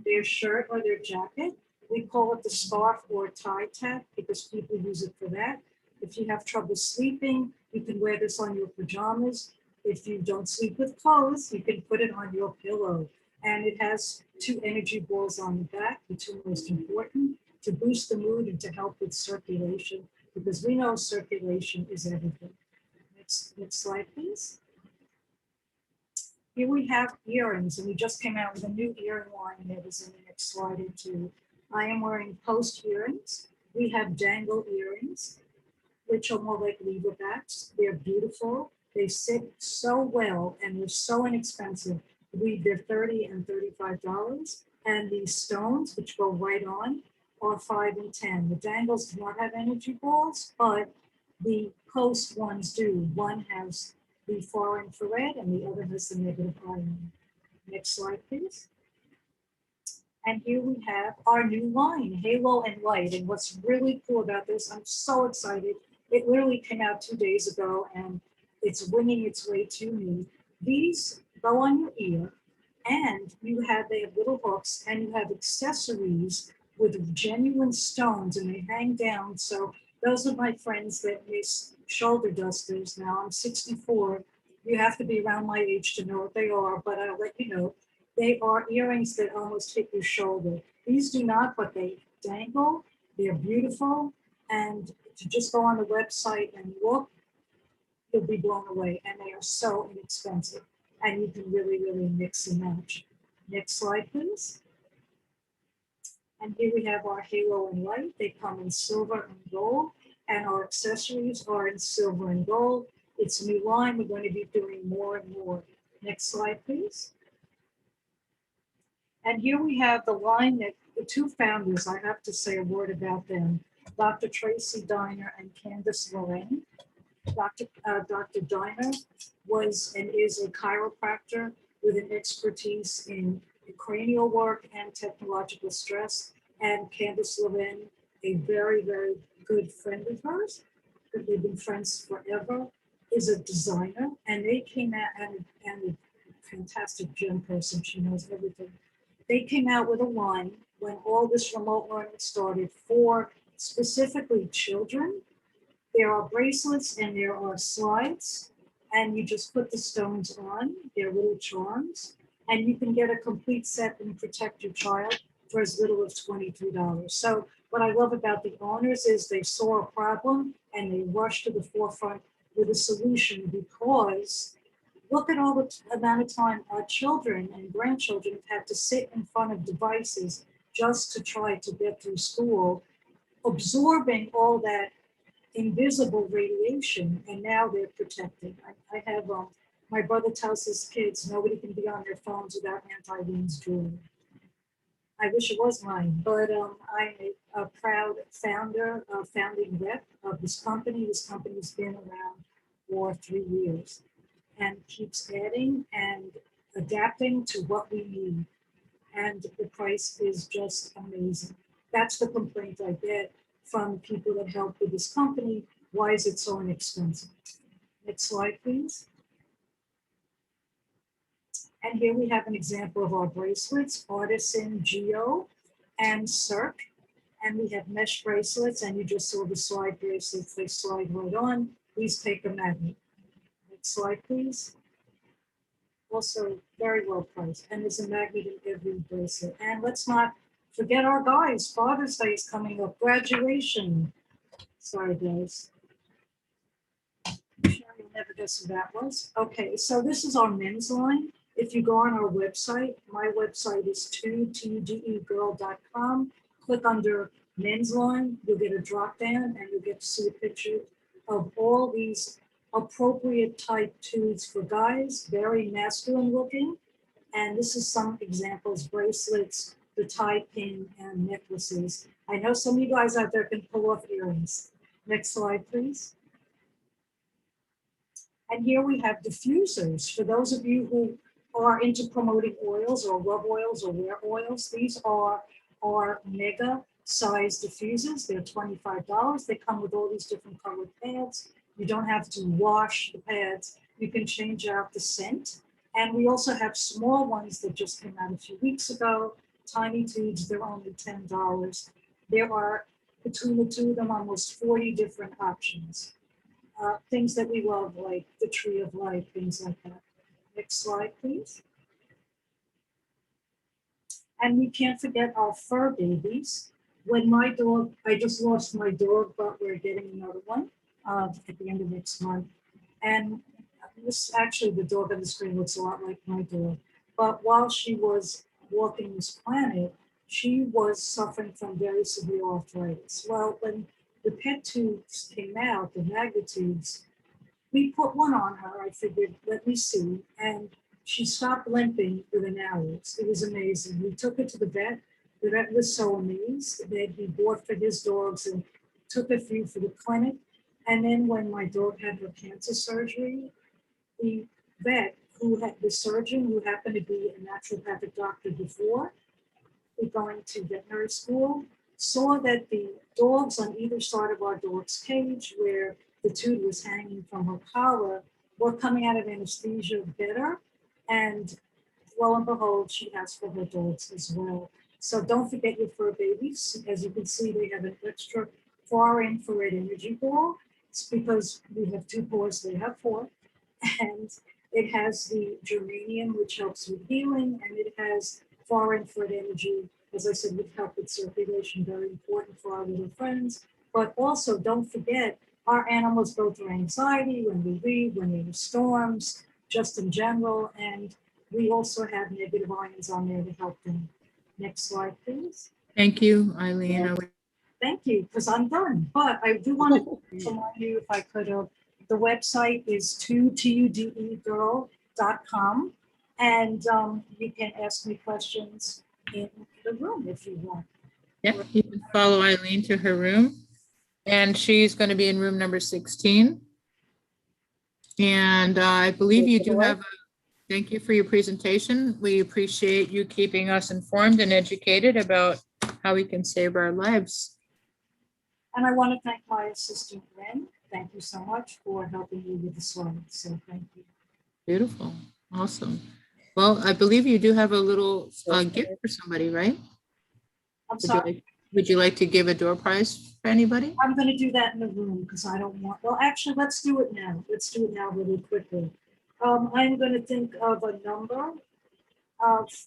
their shirt or their jacket. We call it the scarf or tie tap because people use it for that. If you have trouble sleeping, you can wear this on your pajamas. If you don't sleep with clothes, you can put it on your pillow. And it has 2 energy balls on the back, the 2 most important, to boost the mood and to help with circulation, because we know circulation is everything. Next slide, please. Here we have earrings, and we just came out with a new earring line that is in the next slide or 2. I am wearing post earrings. We have dangle earrings, which are more like lever backs. They're beautiful. They sit so well, and they're so inexpensive. They're $30 and $35. And these stones, which go right on, are $5 and $10. The dangles do not have energy balls, but the post ones do. One has the far infrared, and the other has the negative ion. Next slide, please. And here we have our new line, Halo and Light. And what's really cool about this, I'm so excited. It literally came out 2 days ago, and it's winging its way to me. These go on your ear, and they have little hooks, and you have accessories with genuine stones, and they hang down. So those are my friends that miss shoulder dusters. Now I'm 64. You have to be around my age to know what they are, but I'll let you know. They are earrings that almost hit your shoulder. These do not, but they dangle. They're beautiful. And to just go on the website and look, you'll be blown away. And they are so inexpensive. And you can really, really mix and match. Next slide, please. And here we have our Halo and Light. They come in silver and gold. And our accessories are in silver and gold. It's a new line. We're going to be doing more and more. Next slide, please. And here we have the line that the 2 founders, I have to say a word about them, Dr. Tracy Diner and Candace Lorraine. Dr. Diner was and is a chiropractor with an expertise in cranial work and technological stress. And Candace Lorraine, a very, very good friend of hers, that they've been friends forever, is a designer. And they came out, and a fantastic gym person, she knows everything. They came out with a line when all this remote learning started for specifically children. There are bracelets and there are slides, and you just put the stones on. They're little charms, and you can get a complete set and protect your child for as little as $23. So what I love about the owners is they saw a problem and they rushed to the forefront with a solution, because look at all the amount of time our children and grandchildren have had to sit in front of devices just to try to get through school, absorbing all that invisible radiation, and now they're protected. I have my brother tells his kids nobody can be on their phones without anti-Weens jewelry. I wish it was mine, but I'm a proud founder, founding rep of this company. This company's been around for 3 years and keeps adding and adapting to what we need. And the price is just amazing. That's the complaint I get from people that help with this company. Why is it so inexpensive? Next slide, please. And here we have an example of our bracelets, Artisan Geo and Cirque. And we have mesh bracelets, and you just saw the slide bracelets. They slide right on. Please take a magnet. Next slide, please. Also very well priced. And there's a magnet in every bracelet. And let's not forget our guys. Father's Day is coming up. Graduation. Sorry, guys. You'll never guess who that was. Okay, so this is our men's line. If you go on our website, my website is 2tudegirl.com. Click under men's line, you'll get a drop down and you'll get to see a picture of all these appropriate type tudes for guys, very masculine looking. And this is some examples, bracelets, the tie pin and necklaces. I know some of you guys out there can pull off earrings. Next slide, please. And here we have diffusers. For those of you who are into promoting oils or rub oils or wear oils, these are our mega size diffusers. They're $25. They come with all these different colored pads. You don't have to wash the pads. You can change out the scent. And we also have small ones that just came out a few weeks ago. Tiny tubes, they're only $10. There are, between the two of them, almost 40 different options. Things that we love, like the Tree of Life, things like that. Next slide, please. And we can't forget our fur babies. When my dog, I just lost my dog, but we're getting another one at the end of next month. And this, actually, the dog on the screen looks a lot like my dog. But while she was walking this planet, she was suffering from very severe arthritis. Well, when the pet tubes came out, the magnitudes, we put one on her. I figured, let me see. And she stopped limping within hours. It was amazing. We took her to the vet. The vet was so amazed that he bought for his dogs and took a few for the clinic. And then when my dog had her cancer surgery, the vet who had the surgeon, who happened to be a naturopathic doctor before going to veterinary school, saw that the dogs on either side of our dog's cage, where the tube was hanging from her collar, were coming out of anesthesia better. And lo and behold, she has for her dogs as well. So don't forget your fur babies. As you can see, they have an extra far infrared energy ball. It's because we have 2 paws, they have 4. And it has the germanium, which helps with healing, and it has far infrared energy, as I said, would help with circulation, very important for our little friends. But also don't forget, our animals go through anxiety when we read, when there are storms, just in general, and we also have negative ions on there to help them. Next slide, please. Thank you, Eileen. Thank you, because I'm done. But I do want to remind you, if I could have, the website is 2tudegirl.com, and you can ask me questions in the room if you want. Yeah, you can follow Eileen to her room, and she's going to be in room number 16. And I believe you do have thank you for your presentation. We appreciate you keeping us informed and educated about how we can save our lives. And I want to thank my assistant, Ren. Thank you so much for helping me with the slides. So thank you. Beautiful. Awesome. Well, I believe you do have a little gift for somebody, right? I'm sorry. Would you like to give a door prize for anybody? I'm going to do that in the room because I don't want, well, actually, let's do it now. Let's do it now really quickly. I'm going to think of a number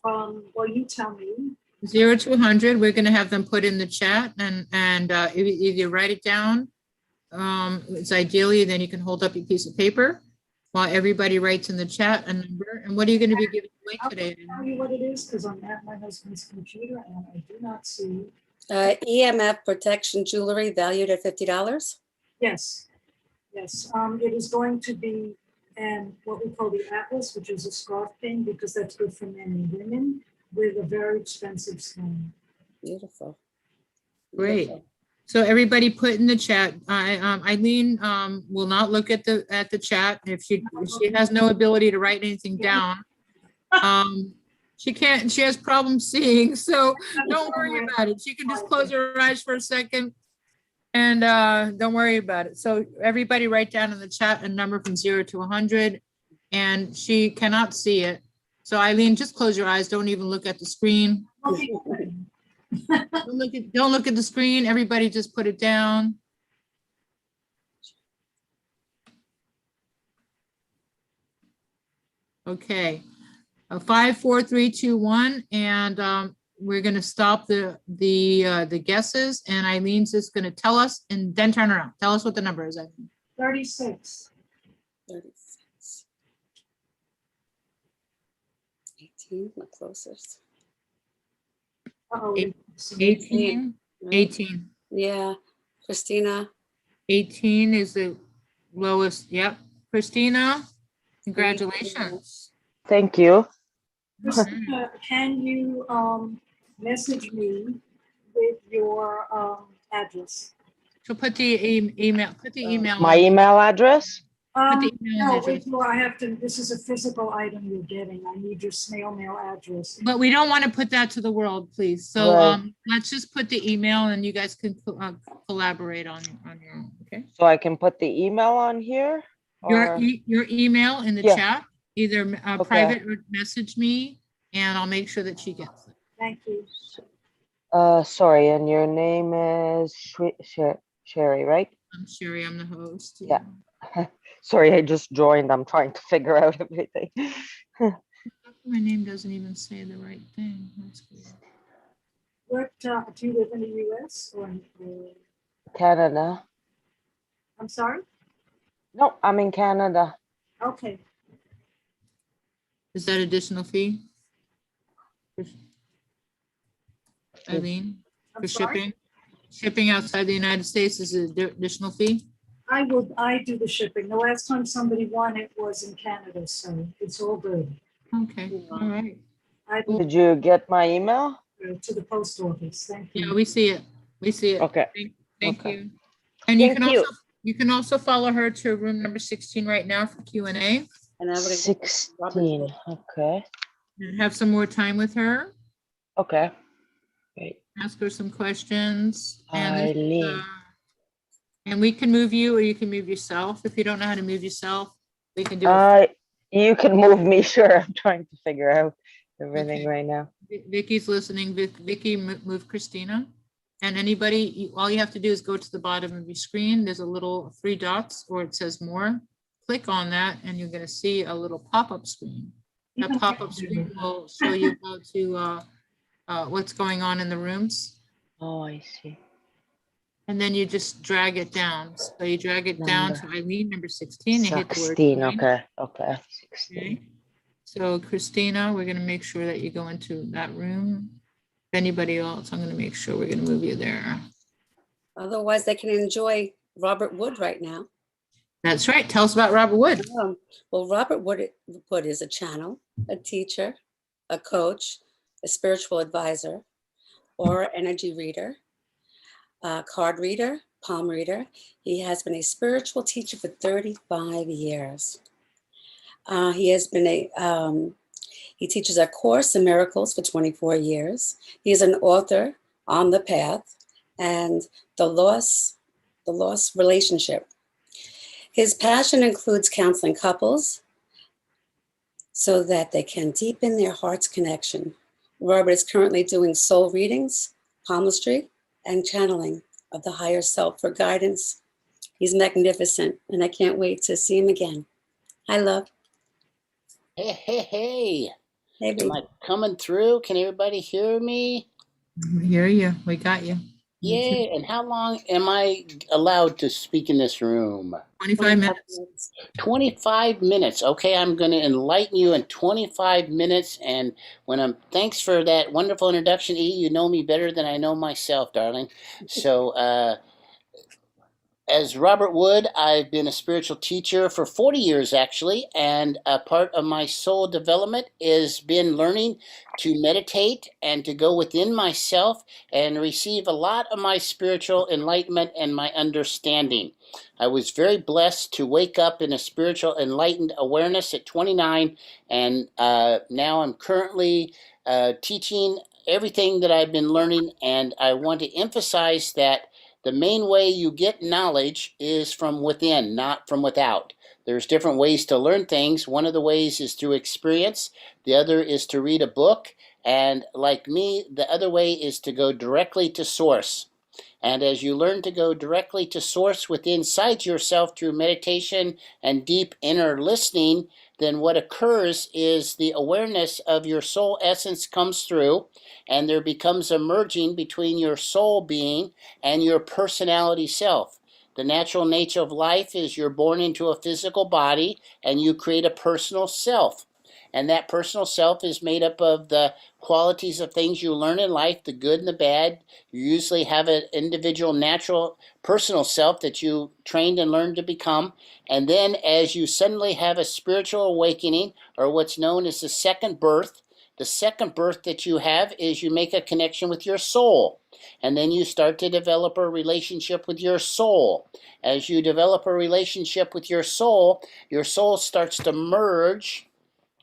from, well, you tell me. 0 to 100. We're going to have them put in the chat, and if you write it down, it's ideally, then you can hold up your piece of paper while everybody writes in the chat a number. And what are you going to be giving away today? I'll tell you what it is because I'm at my husband's computer and I do not see. EMF protection jewelry valued at $50. Yes, yes. It is going to be what we call the Atlas, which is a scarf pin, because that's good for men and women, with a very expensive stone. Beautiful. Great. Beautiful. So everybody put in the chat. Eileen will not look at the chat if she has no ability to write anything down. She can't. She has problems seeing, so don't worry about it. She can just close her eyes for a second, and don't worry about it. So everybody write down in the chat a number from 0 to 100, and she cannot see it. So Eileen, just close your eyes. Don't even look at the screen. Don't look at the screen. Everybody just put it down. Okay. 5, 4, 3, 2, 1, and we're going to stop the guesses. And Eileen's just going to tell us, and then turn around. Tell us what the number is. Eileen. 36. 36. 18, the closest. Uh-oh. 18. 18. Yeah. Christina. 18 is the lowest. Yep. Christina, congratulations. Thank you. Christina, can you message me with your address? So put the email. Put the email. My email address? No, wait, no, I have to. This is a physical item you're getting. I need your snail mail address. But we don't want to put that to the world, please. So Right. Let's just put the email, and you guys can collaborate on your own. Okay. So I can put the email on here? Your or- your email in the Yeah. chat, either Okay. private or message me, and I'll make sure that she gets it. Thank you. Sorry, and your name is Sheri, right? I'm Sheri. I'm the host. Yeah. Sorry, I just joined. I'm trying to figure out everything. My name doesn't even say the right thing. That's good. What do you live in the U.S. or in, Canada. I'm sorry? No, I'm in Canada. Okay. Is that additional fee? Eileen, I'm for sorry? shipping? Shipping outside the United States is an additional fee? I do the shipping. The last time somebody won it was in Canada, so it's all good. Okay, all right. Did you get my email? To the post office. Thank you. Yeah, we see it. We see it. Okay. Thank Okay. you. And Thank you. you can also follow her to room number 16 right now for Q&A. 16. Okay. And have some more time with her. Okay. Great. Ask her some questions. And there's, Eileen. and we can move you, or you can move yourself. If you don't know how to move yourself, we can do it. You can move me, sure. I'm trying to figure out everything right now. Vicky's listening. Vicky, move Christina. And anybody, all you have to do is go to the bottom of your screen. There's a little 3 dots, or it says more. Click on that, and you're going to see a little pop-up screen. That pop-up screen will show you how to what's going on in the rooms. Oh, I see. And then you just drag it down. So you drag it down to Eileen, number 16. And hit the word 16. join. Okay. 16. Okay. So Christina, we're going to make sure that you go into that room. If anybody else, I'm going to make sure we're going to move you there. Otherwise, they can enjoy Robert Wood right now. That's right. Tell us about Robert Wood. Well, Robert Wood is a channel, a teacher, a coach, a spiritual advisor, or energy reader, a card reader, palm reader. He has been a spiritual teacher for 35 years. He teaches a course in miracles for 24 years. He is an author on The Path and The Lost Relationship. His passion includes counseling couples so that they can deepen their heart's connection. Robert is currently doing soul readings, palmistry, and channeling of the higher self for guidance. He's magnificent, and I can't wait to see him again. Hi, love. Hey. Hey, Am I coming through? Can everybody hear me? We hear you. We got you. Yay. And how long am I allowed to speak in this room? 25 minutes. 25 minutes. Okay, I'm going to enlighten you in 25 minutes. And thanks for that wonderful introduction, E. You know me better than I know myself, darling. So, as Robert Wood, I've been a spiritual teacher for 40 years actually, and a part of my soul development has been learning to meditate and to go within myself and receive a lot of my spiritual enlightenment and my understanding. I was very blessed to wake up in a spiritual enlightened awareness at 29, and now I'm currently teaching everything that I've been learning, and I want to emphasize that the main way you get knowledge is from within, not from without. There's different ways to learn things. One of the ways is through experience. The other is to read a book. And like me, the other way is to go directly to source. And as you learn to go directly to source within inside yourself through meditation and deep inner listening, then what occurs is the awareness of your soul essence comes through, and there becomes a merging between your soul being and your personality self. The natural nature of life is you're born into a physical body and you create a personal self. And that personal self is made up of the qualities of things you learn in life, the good and the bad. You usually have an individual, natural, personal self that you trained and learned to become. And then as you suddenly have a spiritual awakening, or what's known as the second birth that you have is you make a connection with your soul. And then you start to develop a relationship with your soul. As you develop a relationship with your soul starts to merge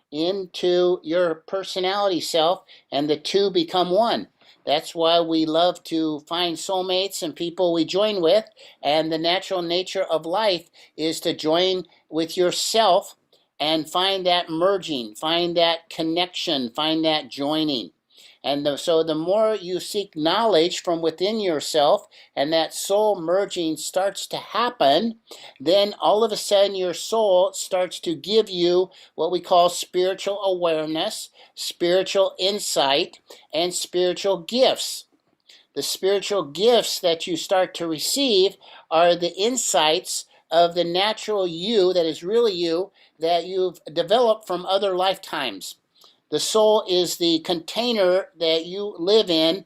into your personality self, and the two become one. That's why we love to find soulmates and people we join with, and the natural nature of life is to join with yourself and find that merging, find that connection, find that joining. And so the more you seek knowledge from within yourself and that soul merging starts to happen, then all of a sudden your soul starts to give you what we call spiritual awareness, spiritual insight, and spiritual gifts. The spiritual gifts that you start to receive are the insights of the natural you, that is really you, that you've developed from other lifetimes. The soul is the container that you live in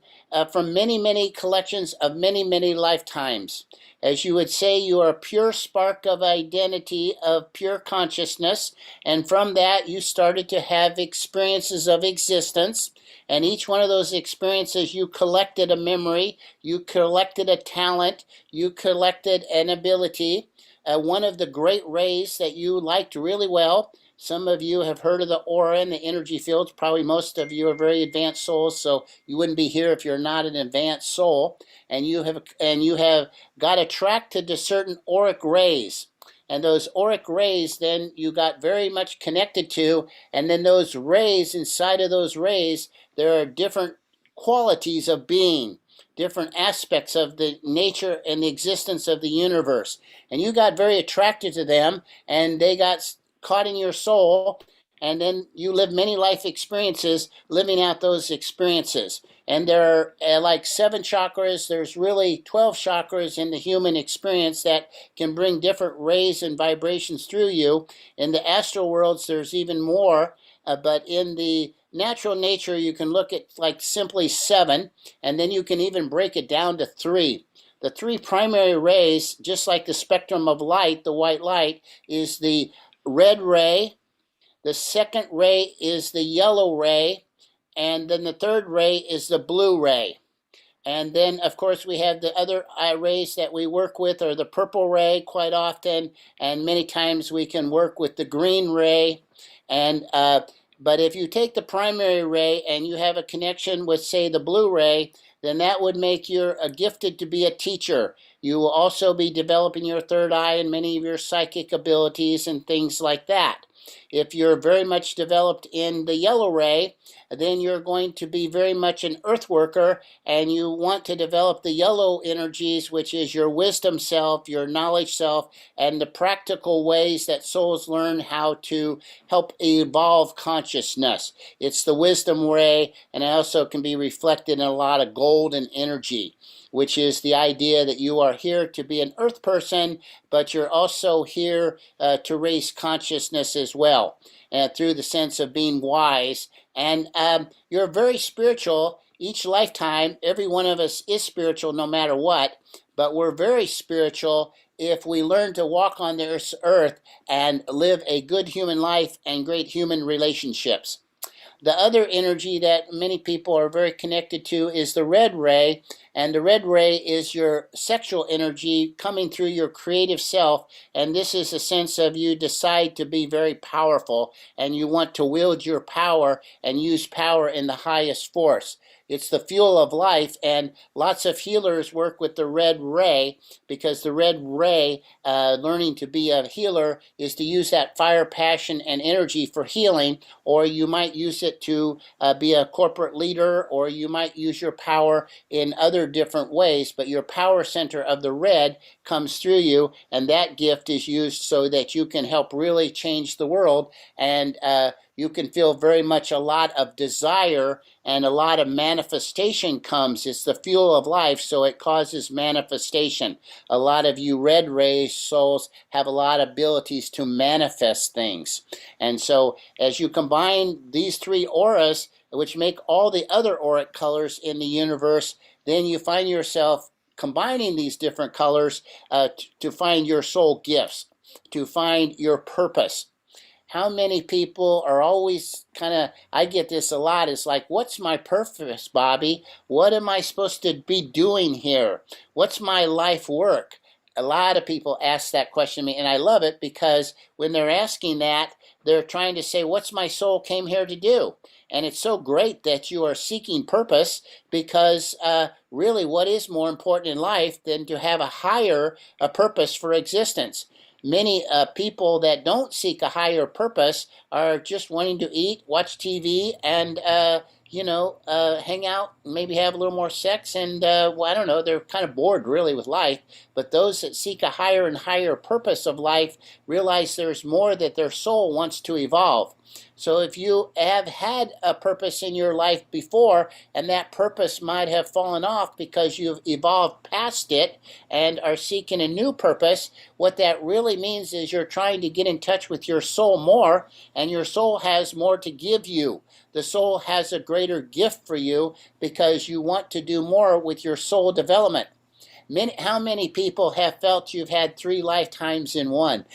from many, many collections of many, many lifetimes. As you would say, you are a pure spark of identity, of pure consciousness, and from that you started to have experiences of existence, and each one of those experiences you collected a memory, you collected a talent, you collected an ability. One of the great rays that you liked really well, some of you have heard of the aura and the energy fields. Probably most of you are very advanced souls, so you wouldn't be here if you're not an advanced soul. And you have got attracted to certain auric rays. And those auric rays then you got very much connected to. And then those rays, inside of those rays, there are different qualities of being, different aspects of the nature and the existence of the universe. And you got very attracted to them, and they got caught in your soul, and then you live many life experiences living out those experiences. And there are like 7 chakras. There's really 12 chakras in the human experience that can bring different rays and vibrations through you. In the astral worlds, there's even more, but in the natural nature, you can look at like simply 7, and then you can even break it down to 3. The 3 primary rays, just like the spectrum of light, the white light, is the red ray, the second ray is the yellow ray, and then the third ray is the blue ray. And then, of course, we have the other rays that we work with are the purple ray quite often, and many times we can work with the green ray. And but if you take the primary ray and you have a connection with, say, the blue ray, then that would make you gifted to be a teacher. You will also be developing your third eye and many of your psychic abilities and things like that. If you're very much developed in the yellow ray, then you're going to be very much an earth worker, and you want to develop the yellow energies, which is your wisdom self, your knowledge self, and the practical ways that souls learn how to help evolve consciousness. It's the wisdom ray, and it also can be reflected in a lot of golden energy, which is the idea that you are here to be an earth person, but you're also here to raise consciousness as well, through the sense of being wise. And you're very spiritual. Each lifetime, every one of us is spiritual no matter what. but we're very spiritual if we learn to walk on this earth and live a good human life and great human relationships. The other energy that many people are very connected to is the red ray. And the red ray is your sexual energy coming through your creative self. And this is a sense of you decide to be very powerful and you want to wield your power and use power in the highest force. It's the fuel of life, and lots of healers work with the red ray because the red ray, learning to be a healer, is to use that fire, passion, and energy for healing, or you might use it to be a corporate leader, or you might use your power in other different ways, but your power center of the red comes through you, and that gift is used so that you can help really change the world, and you can feel very much a lot of desire and a lot of manifestation comes. It's the fuel of life, so it causes manifestation. A lot of you red ray souls have a lot of abilities to manifest things. And so as you combine these three auras, which make all the other auric colors in the universe, then you find yourself combining these different colors to find your soul gifts, to find your purpose. How many people are always kind of, I get this a lot, it's like, what's my purpose, Bobby? What am I supposed to be doing here? What's my life work? A lot of people ask that question to me, and I love it because when they're asking that, they're trying to say, what's my soul came here to do? And it's so great that you are seeking purpose because really what is more important in life than to have a higher purpose for existence? Many people that don't seek a higher purpose are just wanting to eat, watch TV, and hang out, maybe have a little more sex, and well, I don't know, they're kind of bored really with life. But those that seek a higher and higher purpose of life realize there's more that their soul wants to evolve. So if you have had a purpose in your life before, and that purpose might have fallen off because you've evolved past it and are seeking a new purpose, what that really means is you're trying to get in touch with your soul more, and your soul has more to give you. The soul has a greater gift for you because you want to do more with your soul development. How many people have felt you've had 3 lifetimes in one?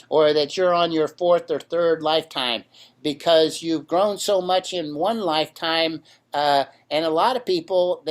Or that you're on your 4th or 3rd lifetime because you've grown so much in one lifetime. And a lot of people,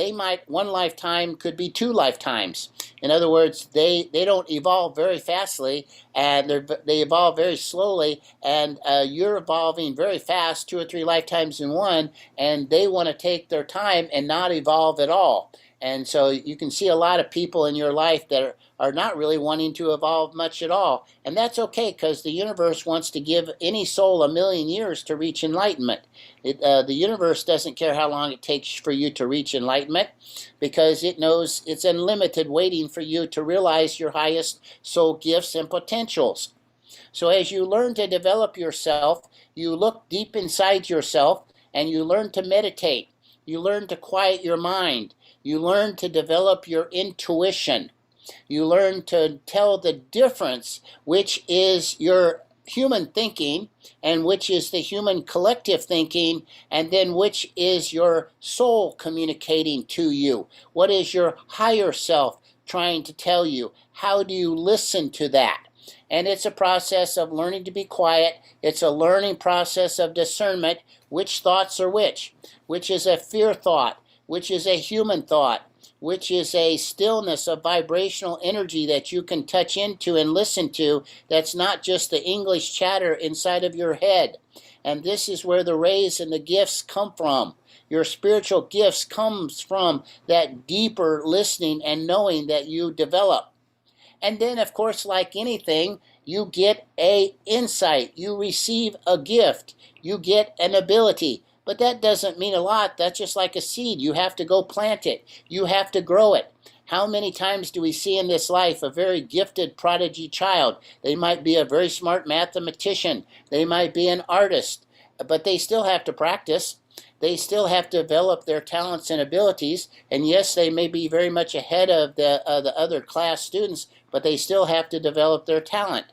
one lifetime could be 2 lifetimes. In other words, they don't evolve very fastly, and they evolve very slowly, and you're evolving very fast, 2 or 3 lifetimes in one, and they want to take their time and not evolve at all. And so you can see a lot of people in your life that are not really wanting to evolve much at all. And that's okay, because the universe wants to give any soul 1,000,000 years to reach enlightenment. The universe doesn't care how long it takes for you to reach enlightenment, because it knows it's unlimited waiting for you to realize your highest soul gifts and potentials. So as you learn to develop yourself, you look deep inside yourself and you learn to meditate. You learn to quiet your mind. You learn to develop your intuition. You learn to tell the difference, which is your human thinking and which is the human collective thinking, and then which is your soul communicating to you. What is your higher self trying to tell you? How do you listen to that? And it's a process of learning to be quiet. It's a learning process of discernment. Which thoughts are which is a fear thought, which is a human thought, which is a stillness of vibrational energy that you can touch into and listen to, that's not just the English chatter inside of your head. And this is where the rays and the gifts come from. Your spiritual gifts comes from that deeper listening and knowing that you develop. And then, of course, like anything, you get an insight, you receive a gift, you get an ability. But that doesn't mean a lot. That's just like a seed. You have to go plant it. You have to grow it. How many times do we see in this life a very gifted prodigy child? They might be a very smart mathematician. They might be an artist, but they still have to practice. They still have to develop their talents and abilities. And yes, they may be very much ahead of the other class students, but they still have to develop their talent.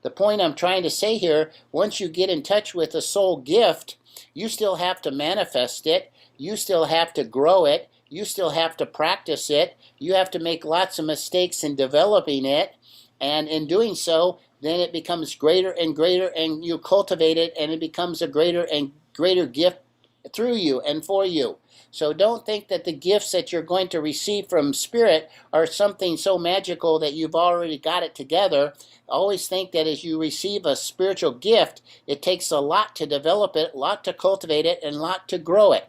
The point I'm trying to say here, once you get in touch with a soul gift, you still have to manifest it. You still have to grow it. You still have to practice it. You have to make lots of mistakes in developing it. And in doing so, then it becomes greater and greater, and you cultivate it, and it becomes a greater and greater gift through you and for you. So don't think that the gifts that you're going to receive from Spirit are something so magical that you've already got it together. Always think that as you receive a spiritual gift, it takes a lot to develop it, a lot to cultivate it, and a lot to grow it.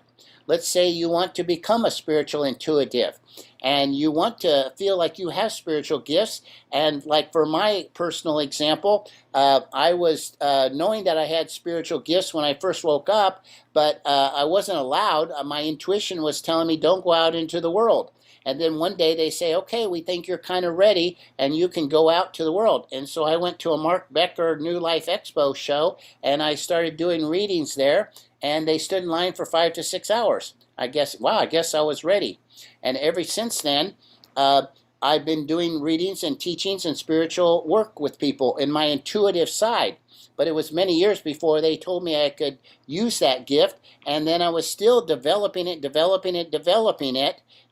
Let's say you want to become a spiritual intuitive, and you want to feel like you have spiritual gifts. And like for my personal example, I was knowing that I had spiritual gifts when I first woke up, but I wasn't allowed. My intuition was telling me, don't go out into the world. And then one day they say, okay, we think you're kind of ready and you can go out to the world. And so I went to a Mark Becker New Life Expo show, and I started doing readings there, and they stood in line for 5 to 6 hours. I guess I was ready. And ever since then, I've been doing readings and teachings and spiritual work with people in my intuitive side. But it was many years before they told me I could use that gift. And then I was still developing it,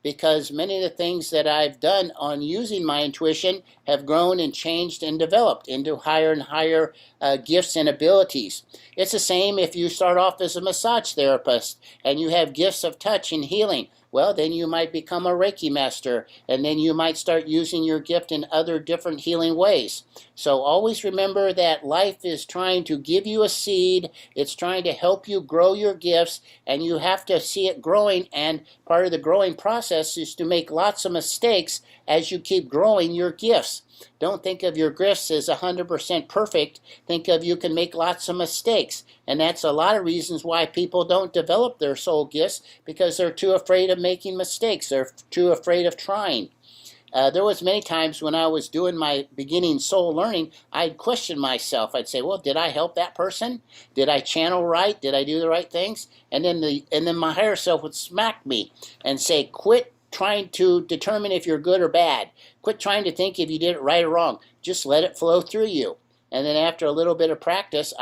because many of the things that I've done on using my intuition have grown and changed and developed into higher and higher gifts and abilities. It's the same if you start off as a massage therapist and you have gifts of touch and healing. Well, then you might become a Reiki master, and then you might start using your gift in other different healing ways. So always remember that life is trying to give you a seed. It's trying to help you grow your gifts, and you have to see it growing, and part of the growing process is to make lots of mistakes as you keep growing your gifts. Don't think of your gifts as 100% perfect. Think of you can make lots of mistakes. And that's a lot of reasons why people don't develop their soul gifts, because they're too afraid of making mistakes. They're too afraid of trying. There was many times when I was doing my beginning soul learning, I'd question myself. I'd say, well, did I help that person? Did I channel right? Did I do the right things? And then my higher self would smack me and say, quit trying to determine if you're good or bad. Quit trying to think if you did it right or wrong. Just let it flow through you. And then after a little bit of practice,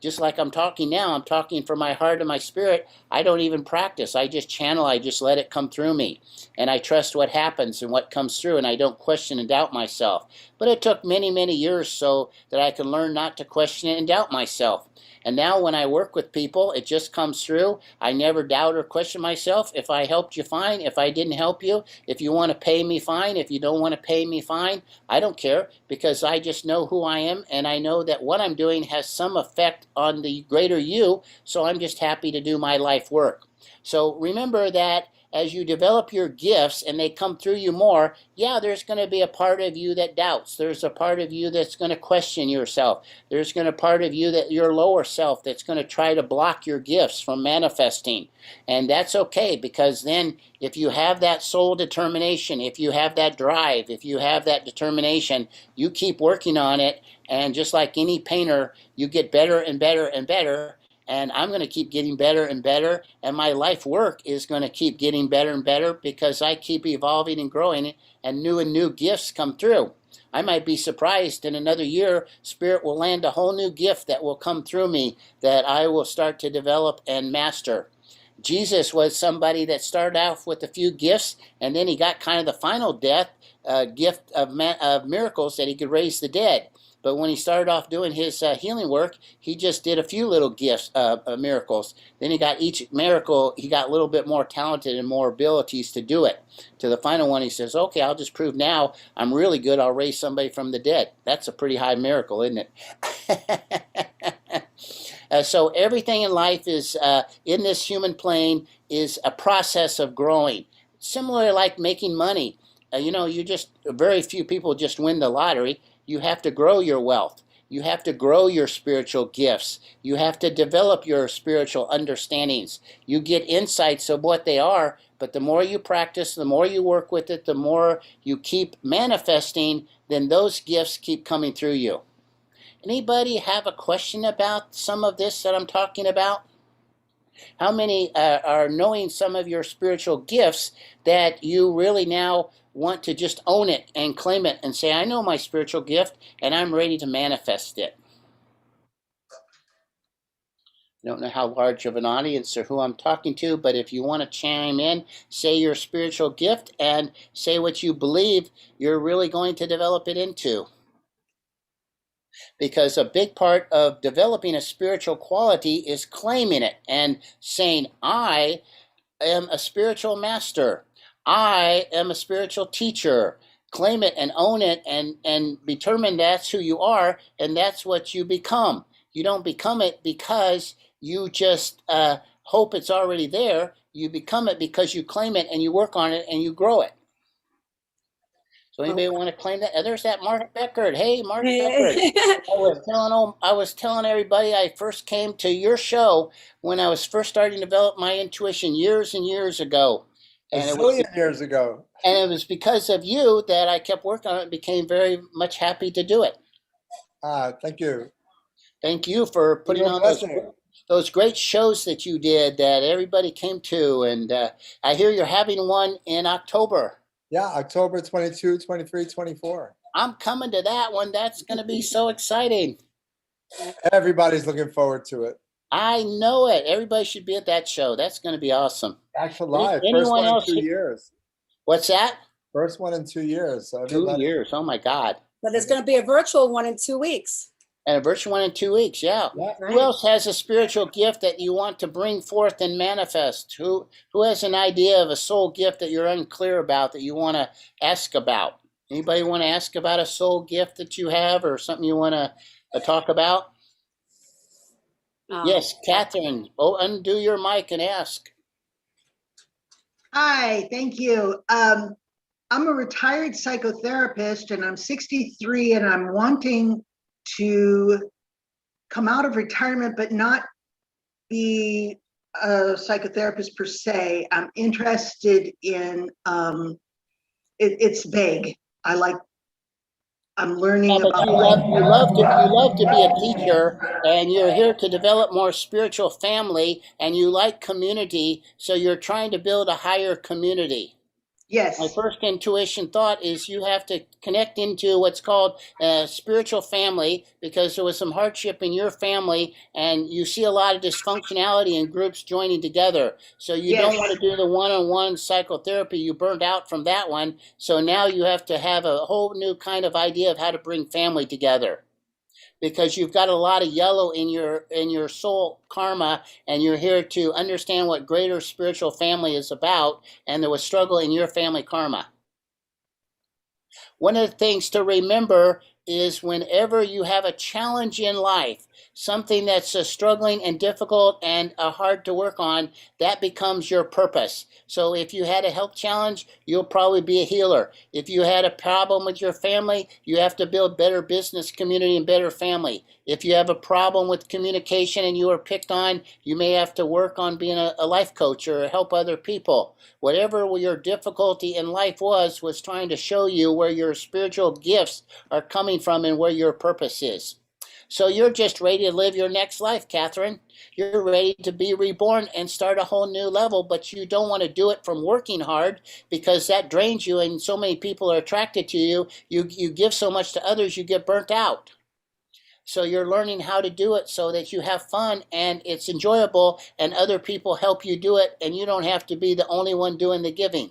just like I'm talking now, I'm talking from my heart and my spirit. I don't even practice. I just channel. I just let it come through me. And I trust what happens and what comes through, and I don't question and doubt myself. But it took many, many years so that I could learn not to question and doubt myself. And now when I work with people, it just comes through. I never doubt or question myself. If I helped you, fine. If I didn't help you, if you want to pay me, fine. If you don't want to pay me, fine. I don't care, because I just know who I am, and I know that what I'm doing has some effect on the greater you, so I'm just happy to do my life work. So remember that as you develop your gifts and they come through you more, yeah, there's going to be a part of you that doubts. There's a part of you that's going to question yourself. There's going to be a part of you that your lower self that's going to try to block your gifts from manifesting. And that's okay, because then if you have that soul determination, if you have that drive, if you have that determination, you keep working on it. And just like any painter, you get better and better and better. And I'm going to keep getting better and better, and my life work is going to keep getting better and better, because I keep evolving and growing, and new gifts come through. I might be surprised in another year, Spirit will land a whole new gift that will come through me that I will start to develop and master. Jesus was somebody that started off with a few gifts, and then he got kind of the final gift of miracles, that he could raise the dead. But when he started off doing his healing work, he just did a few little gifts, miracles. Then he got each miracle, he got a little bit more talented and more abilities to do it. To the final one, he says, okay, I'll just prove now I'm really good. I'll raise somebody from the dead. That's a pretty high miracle, isn't it? So everything in life is, in this human plane, is a process of growing. Similar like making money. Very few people just win the lottery. You have to grow your wealth. You have to grow your spiritual gifts. You have to develop your spiritual understandings. You get insights of what they are, but the more you practice, the more you work with it, the more you keep manifesting, then those gifts keep coming through you. Anybody have a question about some of this that I'm talking about? How many are knowing some of your spiritual gifts that you really now want to just own it and claim it and say, I know my spiritual gift and I'm ready to manifest it? I don't know how large of an audience or who I'm talking to, but if you want to chime in, say your spiritual gift and say what you believe you're really going to develop it into. Because a big part of developing a spiritual quality is claiming it and saying, I am a spiritual master. I am a spiritual teacher. Claim it and own it and determine that's who you are and that's what you become. You don't become it because you just hope it's already there. You become it because you claim it and you work on it and you grow it. So anybody want to claim that? There's that Mark Beckard. Hey, Mark Beckard. I was telling everybody I first came to your show when I was first starting to develop my intuition years and years ago. And A zillion years ago. And it was because of you that I kept working on it and became very much happy to do it. Thank you. Thank you for putting on those great shows that you did that everybody came to. And I hear you're having one in October. Yeah, October 22, 23, 24. I'm coming to that one. That's going to be so exciting. Everybody's looking forward to it. I know it. Everybody should be at that show. That's going to be awesome. Actual live. First one in 2 years. What's that? First one in 2 years. So 2 years. Oh, my God. But there's going to be a virtual one in 2 weeks. And a virtual one in 2 weeks, yeah. Right. Who else has a spiritual gift that you want to bring forth and manifest? Who has an idea of a soul gift that you're unclear about that you want to ask about? Anybody want to ask about a soul gift that you have or something you want to talk about? Yes, Catherine, undo your mic and ask. Hi, thank you. I'm a retired psychotherapist and I'm 63 and I'm wanting to come out of retirement but not be a psychotherapist per se. I'm interested in it's vague. I'm learning about you love to be a teacher and you're here to develop more spiritual family and you like community, so you're trying to build a higher community. Yes. My first intuition thought is you have to connect into what's called a spiritual family because there was some hardship in your family and you see a lot of dysfunctionality in groups joining together. So you don't want to do the one-on-one psychotherapy. You burned out from that one. So now you have to have a whole new kind of idea of how to bring family together. Because you've got a lot of yellow in your soul karma, and you're here to understand what greater spiritual family is about, and there was struggle in your family karma. One of the things to remember is whenever you have a challenge in life, something that's struggling and difficult and hard to work on, that becomes your purpose. So if you had a health challenge, you'll probably be a healer. If you had a problem with your family, you have to build better business community and better family. If you have a problem with communication and you are picked on, you may have to work on being a life coach or help other people. Whatever your difficulty in life was trying to show you where your spiritual gifts are coming from and where your purpose is. So you're just ready to live your next life, Catherine. You're ready to be reborn and start a whole new level, but you don't want to do it from working hard because that drains you and so many people are attracted to you. You give so much to others, you get burnt out. So you're learning how to do it so that you have fun and it's enjoyable and other people help you do it and you don't have to be the only one doing the giving.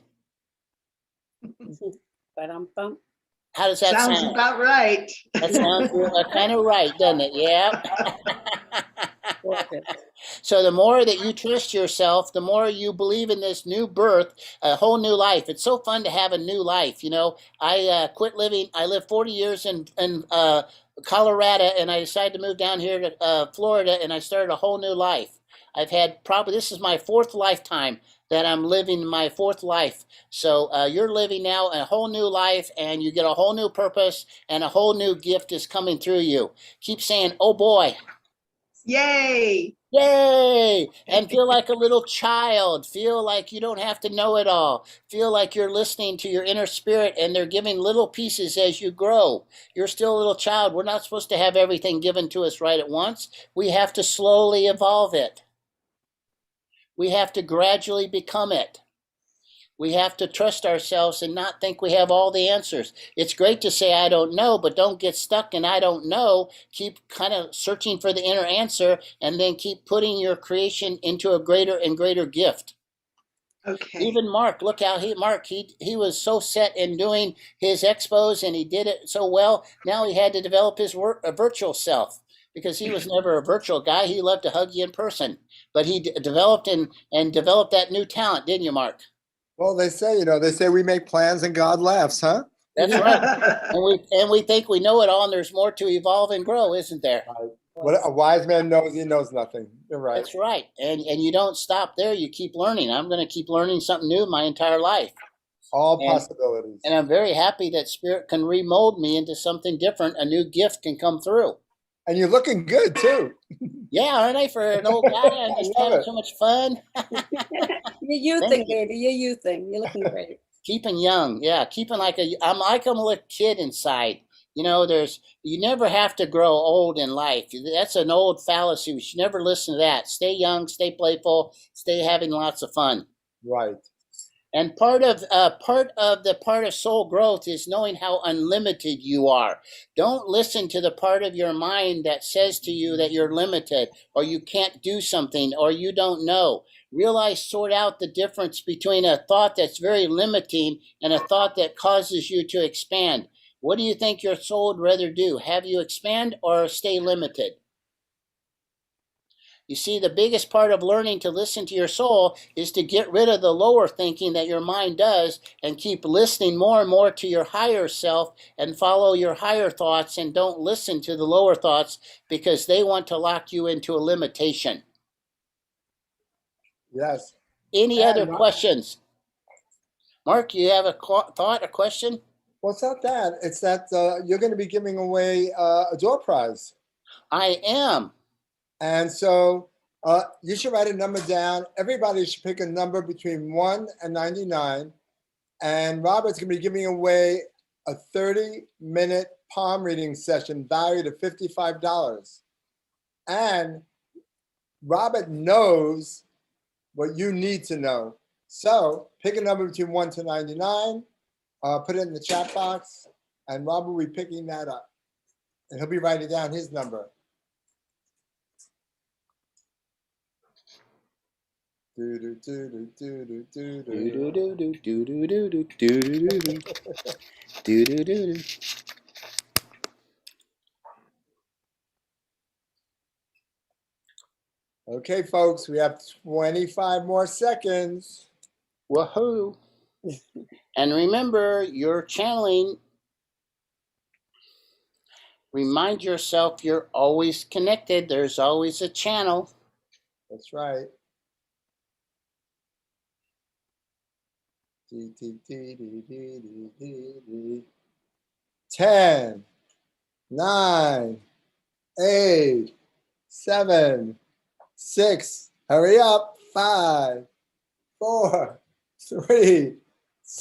How does that sound? Sounds about right. That sounds kind of right, doesn't it? Yeah. So the more that you trust yourself, the more you believe in this new birth, a whole new life. It's so fun to have a new life. You know, I quit living. I lived 40 years in Colorado, and I decided to move down here to Florida, and I started a whole new life. I've had this is my fourth lifetime that I'm living my fourth life. So you're living now a whole new life and you get a whole new purpose and a whole new gift is coming through you. Keep saying, oh boy. Yay. Yay. And feel like a little child. Feel like you don't have to know it all. Feel like you're listening to your inner spirit and they're giving little pieces as you grow. You're still a little child. We're not supposed to have everything given to us right at once. We have to slowly evolve it. We have to gradually become it. We have to trust ourselves and not think we have all the answers. It's great to say, I don't know, but don't get stuck in I don't know. Keep kind of searching for the inner answer and then keep putting your creation into a greater and greater gift. Okay. Even Mark, look how he was so set in doing his expos and he did it so well. Now he had to develop his virtual self because he was never a virtual guy. He loved to hug you in person, but he developed and developed that new talent, didn't you, Mark? Well, they say we make plans and God laughs, huh? That's right. And we think we know it all, and there's more to evolve and grow, isn't there? What a wise man knows, he knows nothing. You're right. That's right. And you don't stop there. You keep learning. I'm going to keep learning something new my entire life. All possibilities. And I'm very happy that Spirit can remold me into something different. A new gift can come through. And you're looking good, too. Yeah, aren't I? For an old guy, I'm just having so much fun. Your youthing, baby. Your youthing. You're looking great. Keeping young. Yeah, keeping I'm like a little kid inside. You know, you never have to grow old in life. That's an old fallacy. We should never listen to that. Stay young, stay playful, stay having lots of fun. Right. And part of soul growth is knowing how unlimited you are. Don't listen to the part of your mind that says to you that you're limited or you can't do something or you don't know. Realize, sort out the difference between a thought that's very limiting and a thought that causes you to expand. What do you think your soul would rather do? Have you expand or stay limited? You see, the biggest part of learning to listen to your soul is to get rid of the lower thinking that your mind does and keep listening more and more to your higher self and follow your higher thoughts and don't listen to the lower thoughts because they want to lock you into a limitation. Yes. Any other questions? Mark, you have a thought, a question? Well, it's not that. It's that you're going to be giving away a door prize. I am. And so you should write a number down. Everybody should pick a number between 1 and 99. And Robert's going to be giving away a 30-minute palm reading session valued at $55. And Robert knows what you need to know. So pick a number between 1 to 99. Put it in the chat box, and Robert will be picking that up. And he'll be writing down his number. Okay, folks, we have 25 more seconds. Woohoo! And remember, you're channeling. Remind yourself you're always connected. There's always a channel. That's right. 10, 9, 8, 7, 6. Hurry up. 5, 4, 3,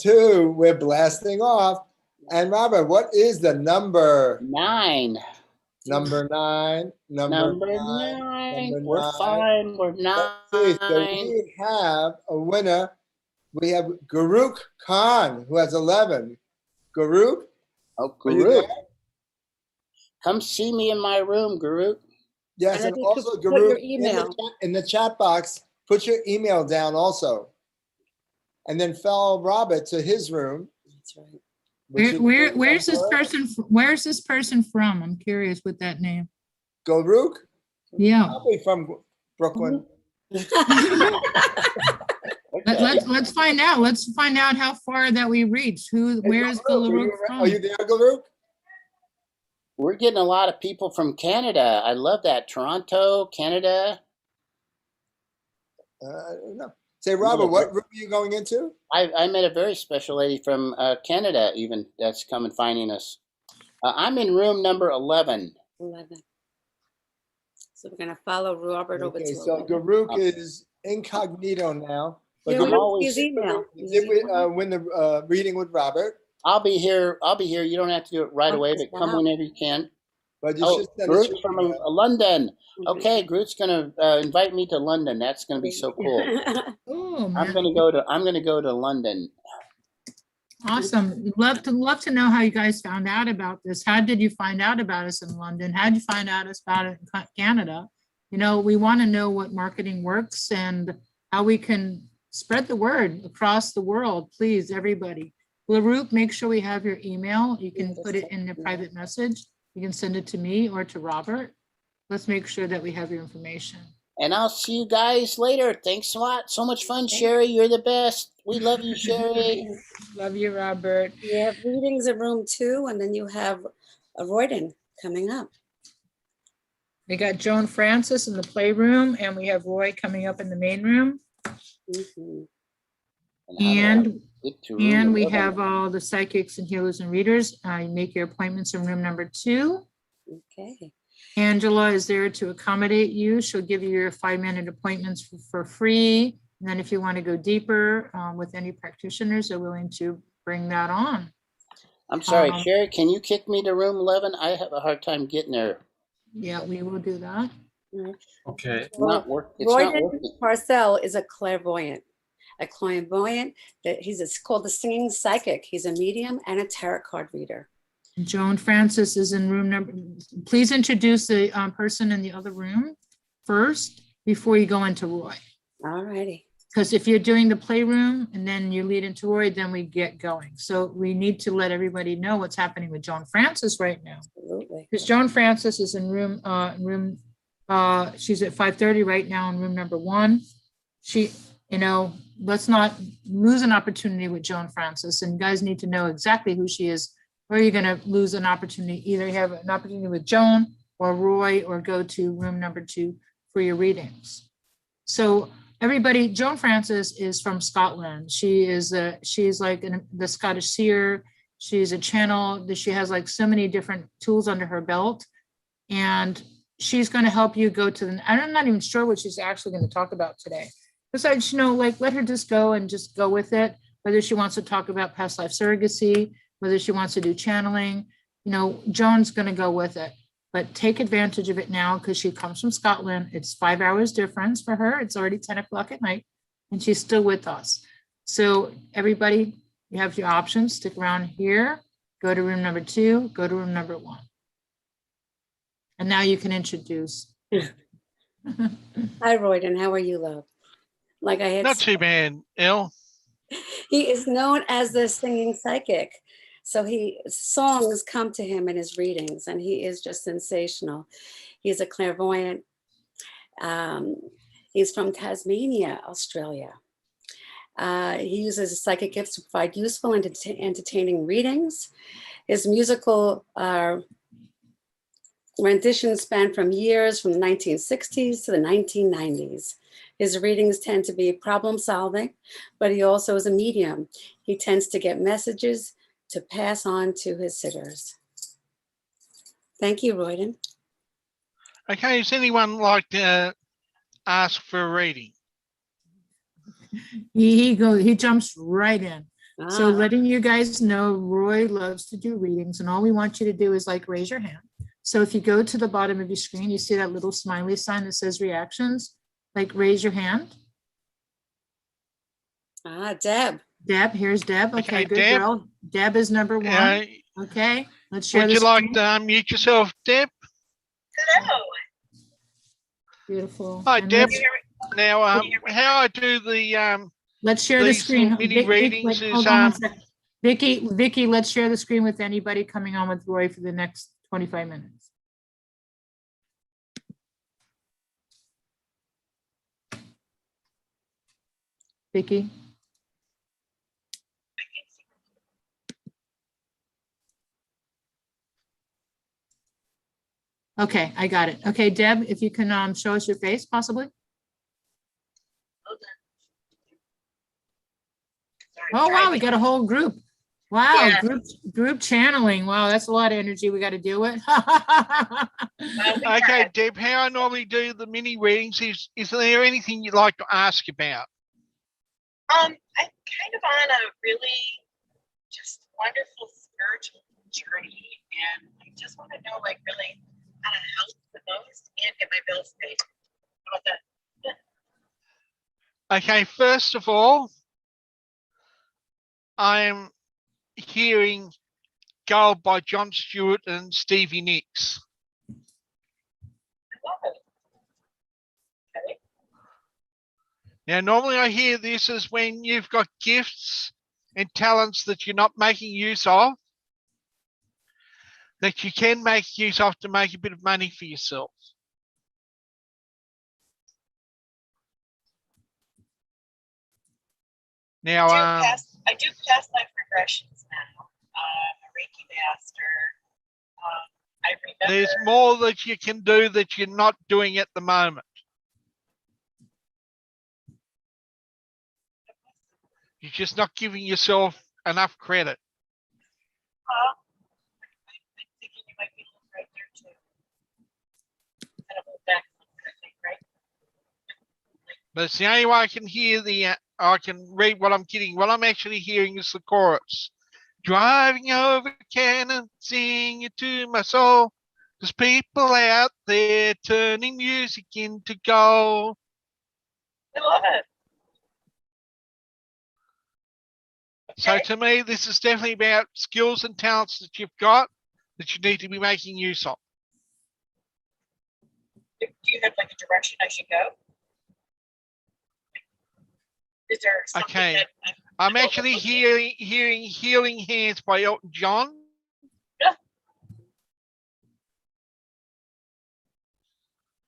2. We're blasting off. And Robert, what is the number? 9. Number 9. Number 9. We're fine. We're 9. So we have a winner. We have Garuk Khan, who has 11. Garuk? Oh, Garuk. Come see me in my room, Garuk. Yes, and also Garuk, in the chat box, put your email down also. And then follow Robert to his room. That's right. Where's this person from? I'm curious with that name. Garuk? Yeah. Probably from Brooklyn. Let's find out. Let's find out how far that we reach. Where's Garuk from? Are you there, Garuk? We're getting a lot of people from Canada. I love that. Toronto, Canada. No. Say, Robert, what room are you going into? I met a very special lady from Canada, even, that's coming finding us. I'm in room number 11. 11. So we're going to follow Robert over to so 11. Garuk is incognito now. But Yeah, Garuk his email. did win the reading with Robert. I'll be here. You don't have to do it right away, but come whenever you can. But you Oh, should send Groot us from your email. London. Okay, Groot's gonna invite me to London. That's gonna be so cool. Oh, I'm man. gonna go to London. Awesome. Love to know how you guys found out about this. How did you find out about us in London? How did you find out about it in Canada? You know, we want to know what marketing works and how we can spread the word across the world. Please, everybody. LaRoupe, make sure we have your email. You can put it in the private message. You can send it to me or to Robert. Let's make sure that we have your information. And I'll see you guys later. Thanks a lot. So much fun, Sheri. You're the best. We love you, Sheri. Love you, Robert. You have readings in room 2, and then you have a Royden coming up. We got Joanfrances in the playroom, and we have Roy coming up in the main room. Mm-hmm. And we have all the psychics and healers and readers. You make your appointments in room number 2. Okay. Angela is there to accommodate you. She'll give you your 5-minute appointments for free. And then if you want to go deeper with any practitioners, they're willing to bring that on. I'm sorry, Sheri, can you kick me to room 11? I have a hard time getting there. Yeah, we will do that. Okay. It's not working. Parcell is a clairvoyant. A clairvoyant, he's called the singing psychic. He's a medium and a tarot card reader. Joanfrances is in room number. Please introduce the person in the other room first before you go into Roy. All righty. Because if you're doing the playroom and then you lead into Roy, then we get going. So we need to let everybody know what's happening with Joanfrances right now. Absolutely. Because Joanfrances is in room, she's at 5:30 right now in room number 1. She, you know, let's not lose an opportunity with Joanfrances, and you guys need to know exactly who she is, or you're going to lose an opportunity. Either you have an opportunity with Joan or Roy, or go to room number 2 for your readings. So everybody, Joanfrances is from Scotland. She's like the Scottish Seer. She's a channel. She has like so many different tools under her belt, and she's going to help you go to the, I'm not even sure what she's actually going to talk about today. Besides, you know, like let her just go and just go with it, whether she wants to talk about past life surrogacy, whether she wants to do channeling, you know, Joan's going to go with it, but take advantage of it now because she comes from Scotland. It's 5 hours difference for her. It's already 10 o'clock at night and she's still with us. So everybody, you have your options. Stick around here, go to room number 2, go to room number 1. And now you can introduce. Hi, Royden. How are you, love? Like I had not too bad, Elle. He is known as the singing psychic. So songs come to him in his readings, and he is just sensational. He's a clairvoyant. He's from Tasmania, Australia. He uses his psychic gifts to provide useful and entertaining readings. His musical renditions span from years from the 1960s to the 1990s. His readings tend to be problem solving, but he also is a medium. He tends to get messages to pass on to his sitters. Thank you, Royden. Okay, does anyone like to ask for a reading? He jumps right in. So letting you guys know, Roy loves to do readings, and all we want you to do is like raise your hand. So if you go to the bottom of your screen, you see that little smiley sign that says reactions, like raise your hand. Deb. Deb, here's Deb. Okay, good Deb. girl. Deb is number 1. Okay, let's share Would the you like screen. to unmute yourself, Deb? Hello. Beautiful. Hi, And Deb. let's- Now, how I do the Let's share the these screen. mini readings is hold on 1 second. Vicky, let's share the screen with anybody coming on with Roy for the next 25 minutes. Vicky. Okay, I got it. Okay, Deb, if you can show us your face possibly. Oh, wow, we got a whole group. Wow, Yeah. group channeling. Wow, that's a lot of energy we got to deal with. Okay, Deb, how I normally do the mini readings is there anything you'd like to ask about? I'm kind of on a really just wonderful spiritual journey, and I just want to know, like, really how to help the most and get my bills paid. How about that? Okay, first of all, I'm hearing Gold by John Stewart and Stevie Nicks. Okay. Now, normally I hear this as when you've got gifts and talents that you're not making use of, that you can make use of to make a bit of money for yourself. Now, I do past life regressions now. I'm a Reiki master. I remember. There's more that you can do that you're not doing at the moment. You're just not giving yourself enough credit. I'm thinking you might be right there too. Kind of hold back, I think, right? But it's the only way I can hear I can read what I'm getting. What I'm actually hearing is the chorus. Driving over Cannon, singing to my soul. There's people out there turning music into gold. I love it. So to me, this is definitely about skills and talents that you've got that you need to be making use of. Do you have like a direction I should go? Is there something Okay, that I'm actually hearing Healing Hands by Elton John. Yeah.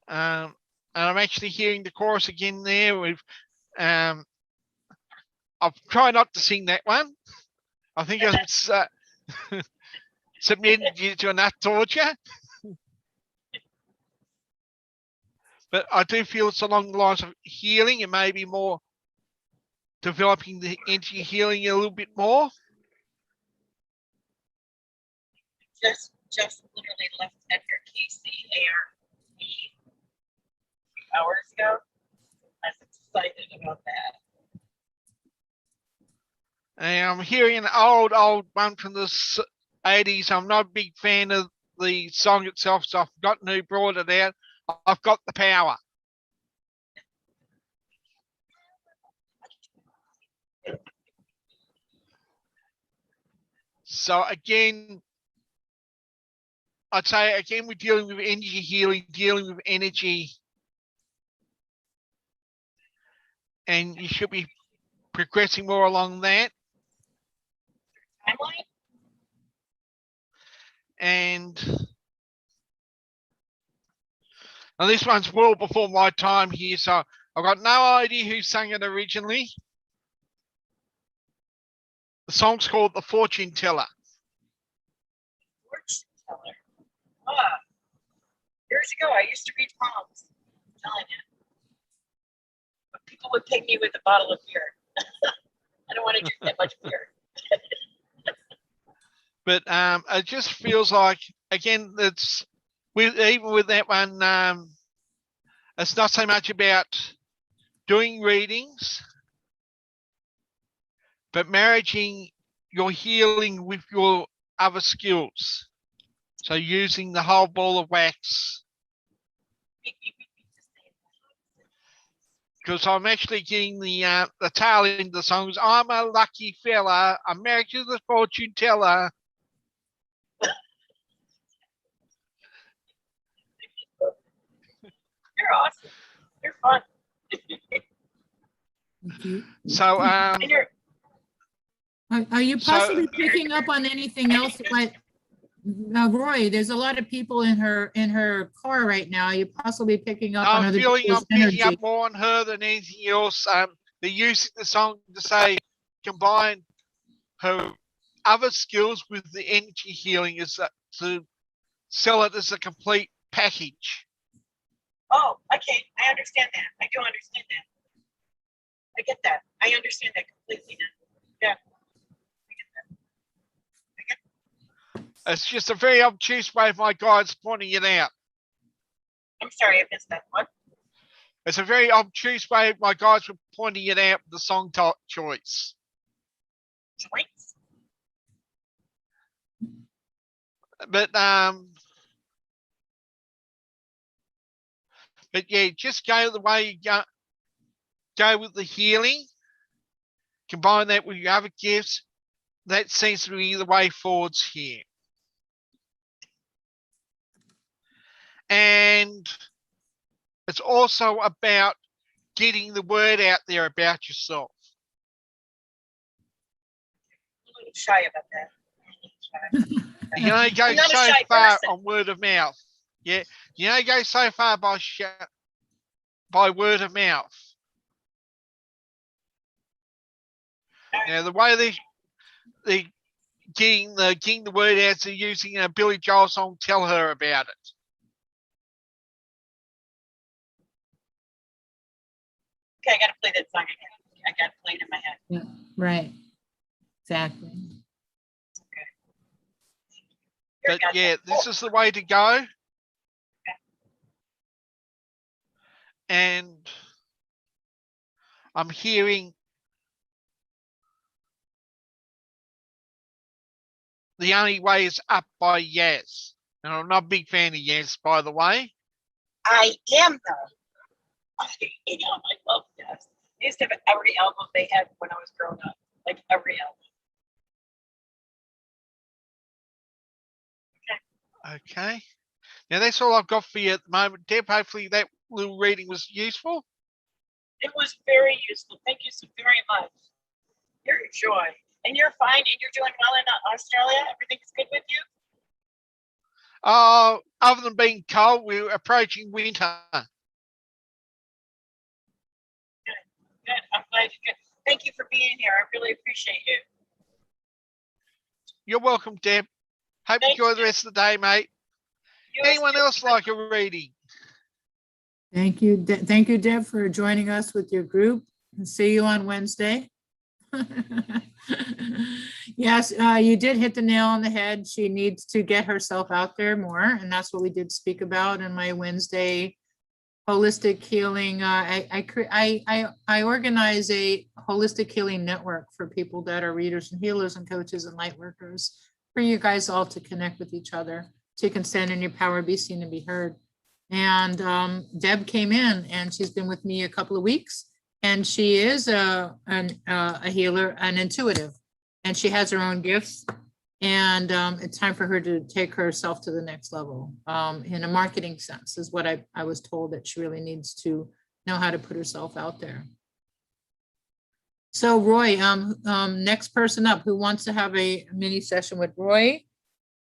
And I'm actually hearing the chorus again there with I'll try not to sing that one. I think it's submitted you to enough torture. But I do feel it's along the lines of healing and maybe more developing the energy healing a little bit more. just literally left Edgar Casey ARP a few hours ago? I was excited about that. And I'm hearing an old one from the 80s. I'm not a big fan of the song itself, so I've forgotten who brought it out. I've got the power. So again, I'd say again, we're dealing with energy healing, dealing with energy. And you should be progressing more along that. Timeline? And this one's well before my time here, so I've got no idea who sang it originally. The song's called The Fortune Teller. Fortune teller. Ah, years ago, I used to read palms. I'm telling you. But people would pay me with a bottle of beer. I don't want to drink that much beer. But it just feels like, again, it's even with that one, it's not so much about doing readings, but marrying your healing with your other skills. So using the whole ball of wax. Because I'm actually getting the tail end of the songs. I'm a lucky fella. I'm married to the fortune teller. You're awesome. You're fun. So, And you're, are you possibly picking up on anything else? Like, Roy, there's a lot of people in her car right now. Are you possibly picking up on other people's energy? Picking up more on her than anything else. They're using the song to say combine her other skills with the energy healing is to sell it as a complete package. oh, okay. I understand that. I do understand that. I get that. I understand that completely now. Yeah. It's just a very obtuse way of my guides pointing it out. I'm sorry, I missed that one. It's a very obtuse way of my guides were pointing it out, the song choice. Choice? But But yeah, just go the way you go with the healing. Combine that with your other gifts. That seems to be the way forwards here. And it's also about getting the word out there about yourself. I'm a little shy about that. You can only go I'm not a so shy far person. on word of mouth. Yeah, you only go so far by word of mouth. Now the way they getting the word out, they're using a Billy Joel song, "Tell Her About It." Okay, I gotta play that song again. I gotta play it in my head. Yeah, right. Exactly. But yeah, this is the way to go. And I'm hearing the only way is up by Yaz. And I'm not a big fan of Yaz, by the way. I am though. I love this. I used to have every album they had when I was growing up. Like every album. Okay. Now that's all I've got for you at the moment. Deb, hopefully that little reading was useful. It was very useful. Thank you so very much. You're a joy. And you're fine and you're doing well in Australia? Everything's good with you? Other than being cold, we're approaching winter. Good. I'm glad you're good. Thank you for being here. I really appreciate you. You're welcome, Deb. Hope you enjoy the rest of the day, mate. Anyone else like a reading? Thank you. Thank you, Deb, for joining us with your group. And see you on Wednesday. Yes, you did hit the nail on the head. She needs to get herself out there more. And that's what we did speak about in my Wednesday holistic healing. I organize a holistic healing network for people that are readers and healers and coaches and light workers, for you guys all to connect with each other, so you can stand in your power, be seen and be heard. And Deb came in and she's been with me a couple of weeks, and she is a healer, an intuitive, and she has her own gifts. And it's time for her to take herself to the next level in a marketing sense, is what I was told, that she really needs to know how to put herself out there. So Roy, next person up, who wants to have a mini session with Roy?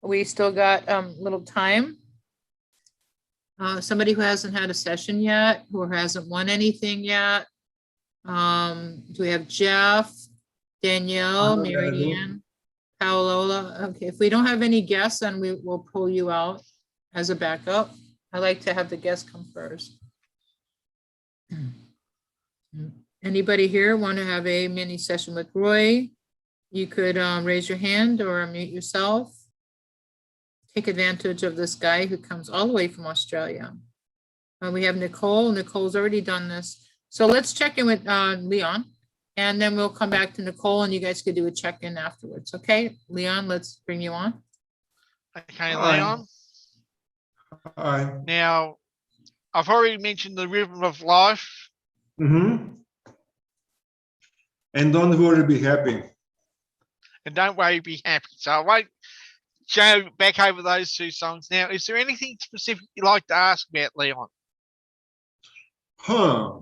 We still got a little time. Somebody who hasn't had a session yet, who hasn't won anything yet. Do we have Jeff, Danielle, Mary Ann, Paolola? Okay, if we don't have any guests, then we will pull you out as a backup. I like to have the guests come first. Anybody here want to have a mini session with Roy? You could raise your hand or unmute yourself. Take advantage of this guy who comes all the way from Australia. We have Nicole. Nicole's already done this. So let's check in with Leon, and then we'll come back to Nicole, and you guys could do a check-in afterwards. Okay, Leon, let's bring you on. Okay, Leon. Hi. Now, I've already mentioned the rhythm of life. Mm-hmm. And don't worry, be happy. And don't worry, be happy. So I won't go back over those two songs. Now, is there anything specific you'd like to ask about, Leon? Huh.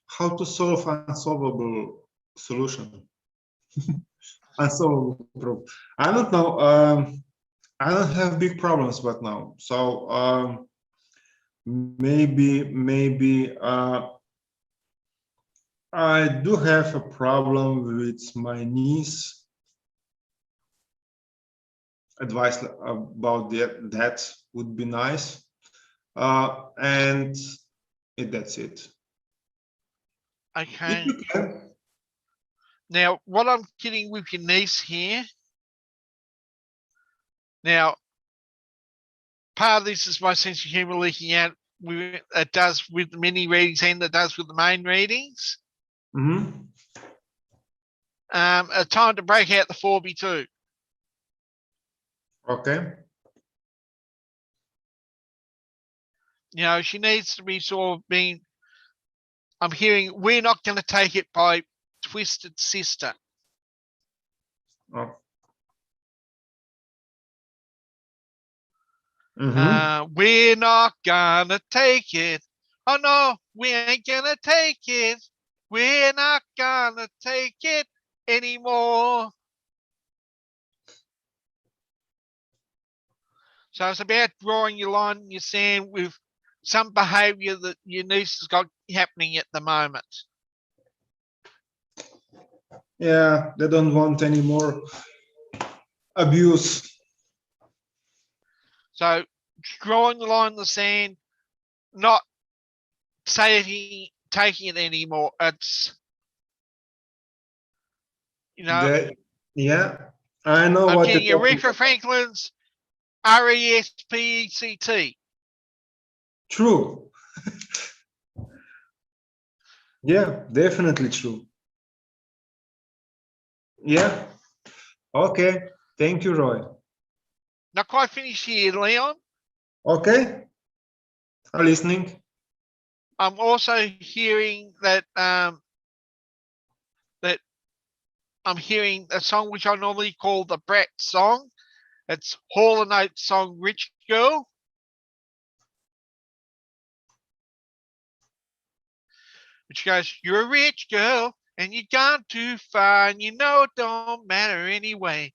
How to solve unsolvable solution? Unsolvable problem. I don't know. I don't have big problems right now. So maybe I do have a problem with my knees. Advice about that would be nice. And that's it. Okay. Now, what I'm getting with your niece here. Now, part of this is my sense of humor leaking out. It does with the mini readings and it does with the main readings. Mm-hmm. A time to break out the 4B2. Okay. You know, she needs to be sort of being, I'm hearing, we're not going to take it by Twisted Sister. Oh. We're not going to take it. Oh, no, we ain't going to take it. We're not going to take it anymore. So it's about drawing your line in your sand with some behaviour that your niece has got happening at the moment. Yeah, they don't want any more abuse. So drawing the line in the sand, not taking it anymore. It's, you know. Yeah, I know I'm what getting you're talking Aretha about. Franklin's RESPECT. True. Yeah, definitely true. Yeah. Okay. Thank you, Roy. Not quite finished here, Leon. Okay. I'm listening. I'm also hearing that that I'm hearing a song which I normally call the Brat song. It's Hall & Oates song Rich Girl. Which goes, you're a rich girl and you've gone too far and you know it don't matter anyway.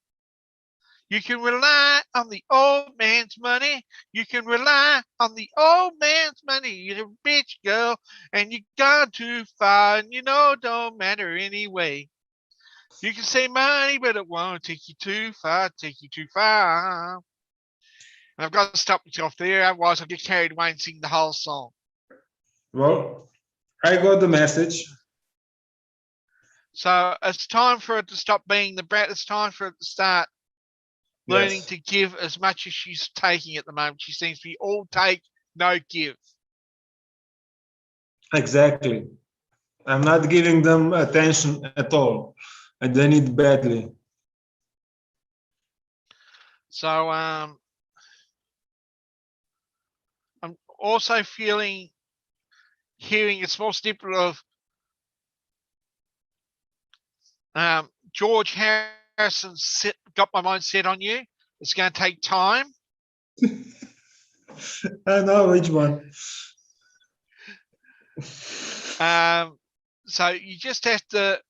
You can rely on the old man's money. You can rely on the old man's money. You're a rich girl and you've gone too far and you know it don't matter anyway. You can say money, but it won't take you too far, take you too far. And I've got to stop myself there, otherwise I'll get carried away and sing the whole song. Well, I got the message. So it's time for it to stop being the brat. It's time for it to start learning to give as much as she's taking at the moment. She seems to be all take, no give. Exactly. I'm not giving them attention at all, and they need badly. So I'm also hearing a small snippet of George Harrison got my mind set on you. It's going to take time. I know which one. So you just have to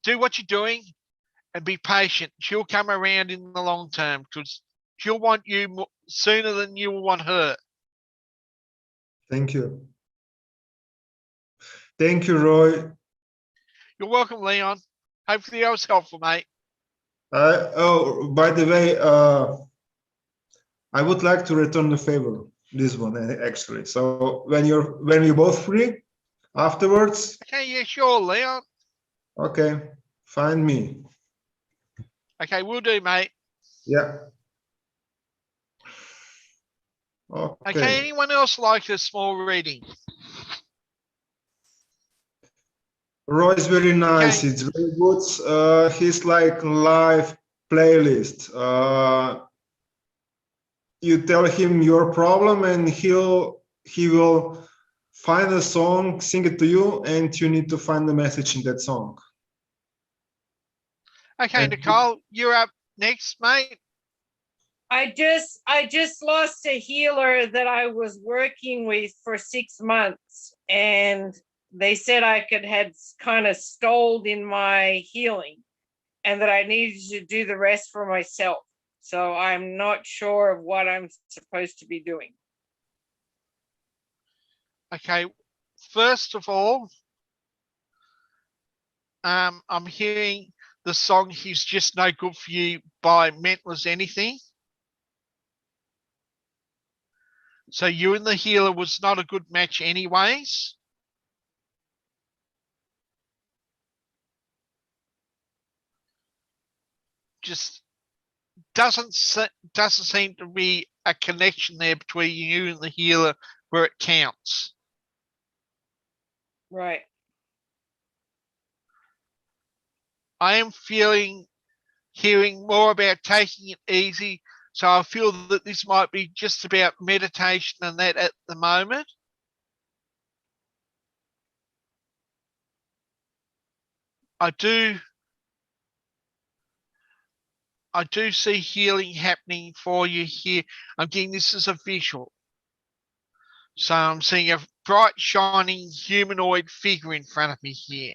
do what you're doing and be patient. She'll come around in the long term because she'll want you sooner than you will want her. Thank you. Thank you, Roy. You're welcome, Leon. Hopefully I was helpful, mate. Oh, by the way, I would like to return the favor. This one, actually. So when you're both free, afterwards. Okay, yeah, sure, Leon. Okay, find me. Okay, we'll do, mate. Yeah. Okay, anyone else like a small reading? Roy's very nice. It's very good. He's like live playlist. You tell him your problem and he will find a song, sing it to you, and you need to find the message in that song. Okay, and Nicole, you're up next, mate. I just lost a healer that I was working with for 6 months, and they said I had kind of stalled in my healing and that I needed to do the rest for myself. So I'm not sure of what I'm supposed to be doing. Okay, first of all, I'm hearing the song He's Just No Good For You by Mental as Anything. So you and the healer was not a good match anyways. Just doesn't seem to be a connection there between you and the healer where it counts. Right. I am hearing more about taking it easy, So I feel that this might be just about meditation and that at the moment. I do see healing happening for you here. I'm getting this as a visual. So I'm seeing a bright, shining humanoid figure in front of me here.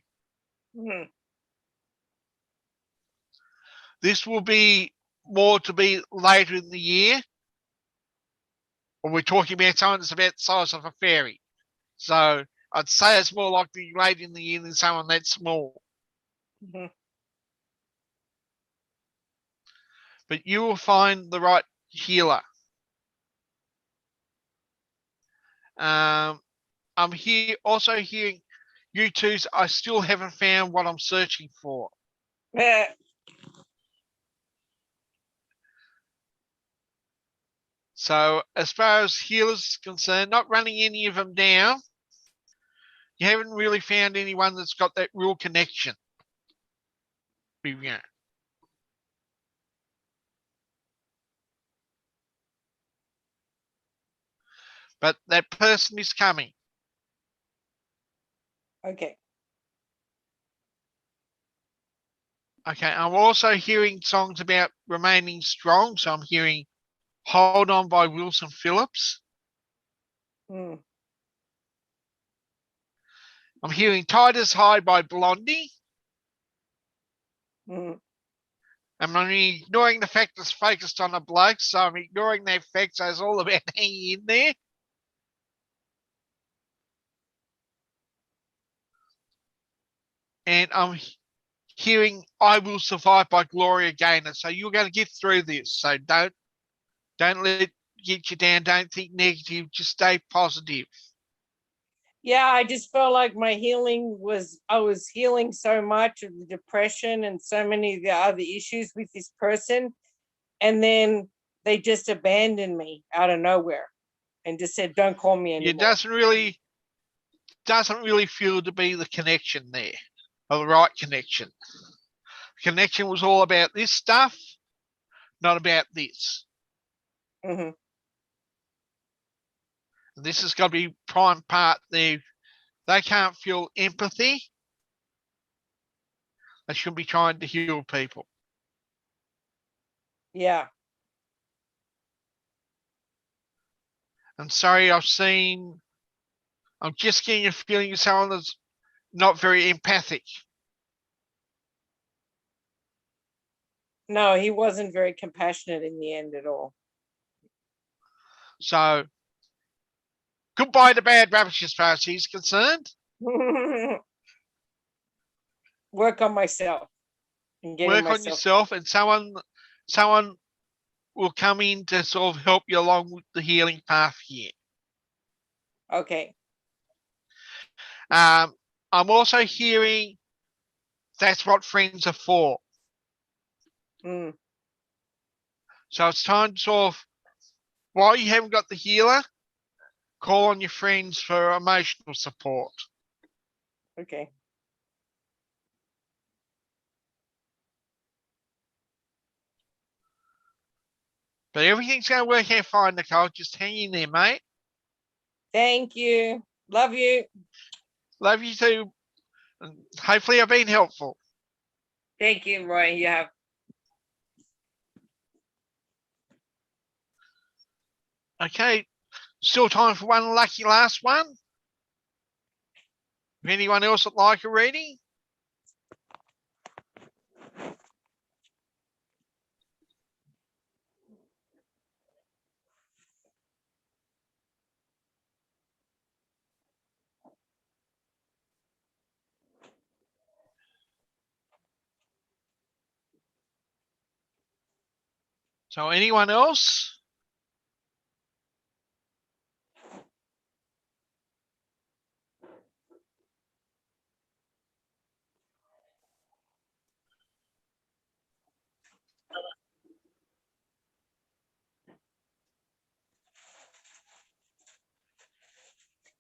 Mhm. This will be more to be later in the year. When we're talking about someone that's about the size of a fairy. So I'd say it's more likely later in the year than someone that small. Mhm. But you will find the right healer. I'm here also hearing you twos. I still haven't found what I'm searching for. So as far as healers is concerned, not running any of them down, you haven't really found anyone that's got that real connection. Yeah. But that person is coming. Okay. Okay, I'm also hearing songs about remaining strong. So I'm hearing Hold On by Wilson Phillips. Mm. I'm hearing Titus High by Blondie. Mm. And I'm ignoring the fact it's focused on a bloke, so I'm ignoring that fact, so it's all about hanging in there. And I'm hearing I Will Survive by Gloria Gaynor. So you're going to get through this. So don't let it get you down. Don't think negative. Just stay positive. Yeah, I just felt like my healing I was healing so much of the depression and so many of the other issues with this person. And then they just abandoned me out of nowhere and just said, don't call me anymore. It doesn't really feel to be the connection there, or the right connection. Connection was all about this stuff, not about this. Mm-hmm. This has got to be prime part there. They can't feel empathy. They shouldn't be trying to heal people. Yeah. I'm sorry, I'm just getting a feeling of someone that's not very empathic. No, he wasn't very compassionate in the end at all. So, goodbye to bad rubbish as far as he's concerned. Work on myself. Work on yourself, and someone will come in to sort of help you along with the healing path here. Okay. I'm also hearing that's what friends are for. Mm. So it's time to sort of, while you haven't got the healer, call on your friends for emotional support. Okay. But everything's going to work out fine, Nicole. Just hang in there, mate. Thank you. Love you. Love you too. And hopefully I've been helpful. Thank you, Roy. You have. Okay. Still time for one lucky last one. If anyone else would like a reading? So anyone else?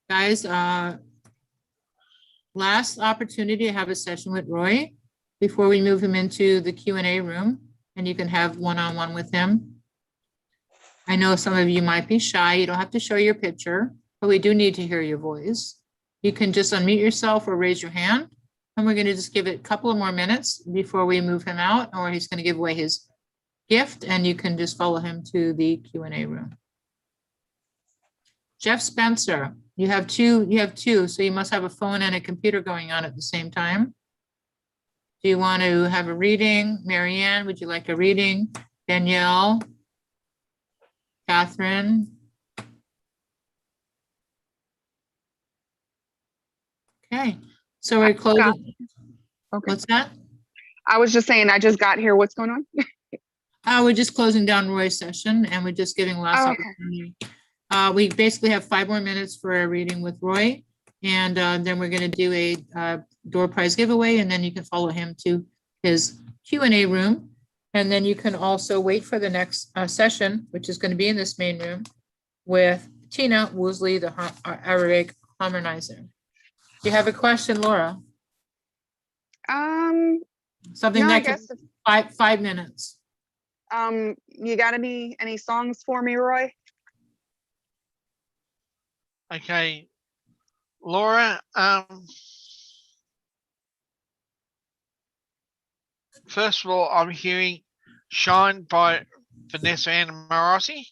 Guys, last opportunity to have a session with Roy before we move him into the Q&A room, and you can have one-on-one with him. I know some of you might be shy. You don't have to show your picture, but we do need to hear your voice. You can just unmute yourself or raise your hand. And we're going to just give it a couple of more minutes before we move him out, or he's going to give away his gift, and you can just follow him to the Q&A room. Jeff Spencer, you have two, so you must have a phone and a computer going on at the same time. Do you want to have a reading? Marianne, would you like a reading? Danielle? Catherine? Okay, so we're closing. Okay. What's that? I was just saying, I just got here. What's going on? We're just closing down Roy's session, and we're just giving last opportunity. We basically have 5 more minutes for a reading with Roy, and then we're going to do a door prize giveaway, and then you can follow him to his Q&A room, and then you can also wait for the next session, which is going to be in this main room with Tina Woosley, the Arabic harmonizer. Do you have a question, Laura? Something no, that I can guess 5 minutes. You got any songs for me, Roy? Okay, Laura, first of all, I'm hearing Shine by Vanessa and Marossi.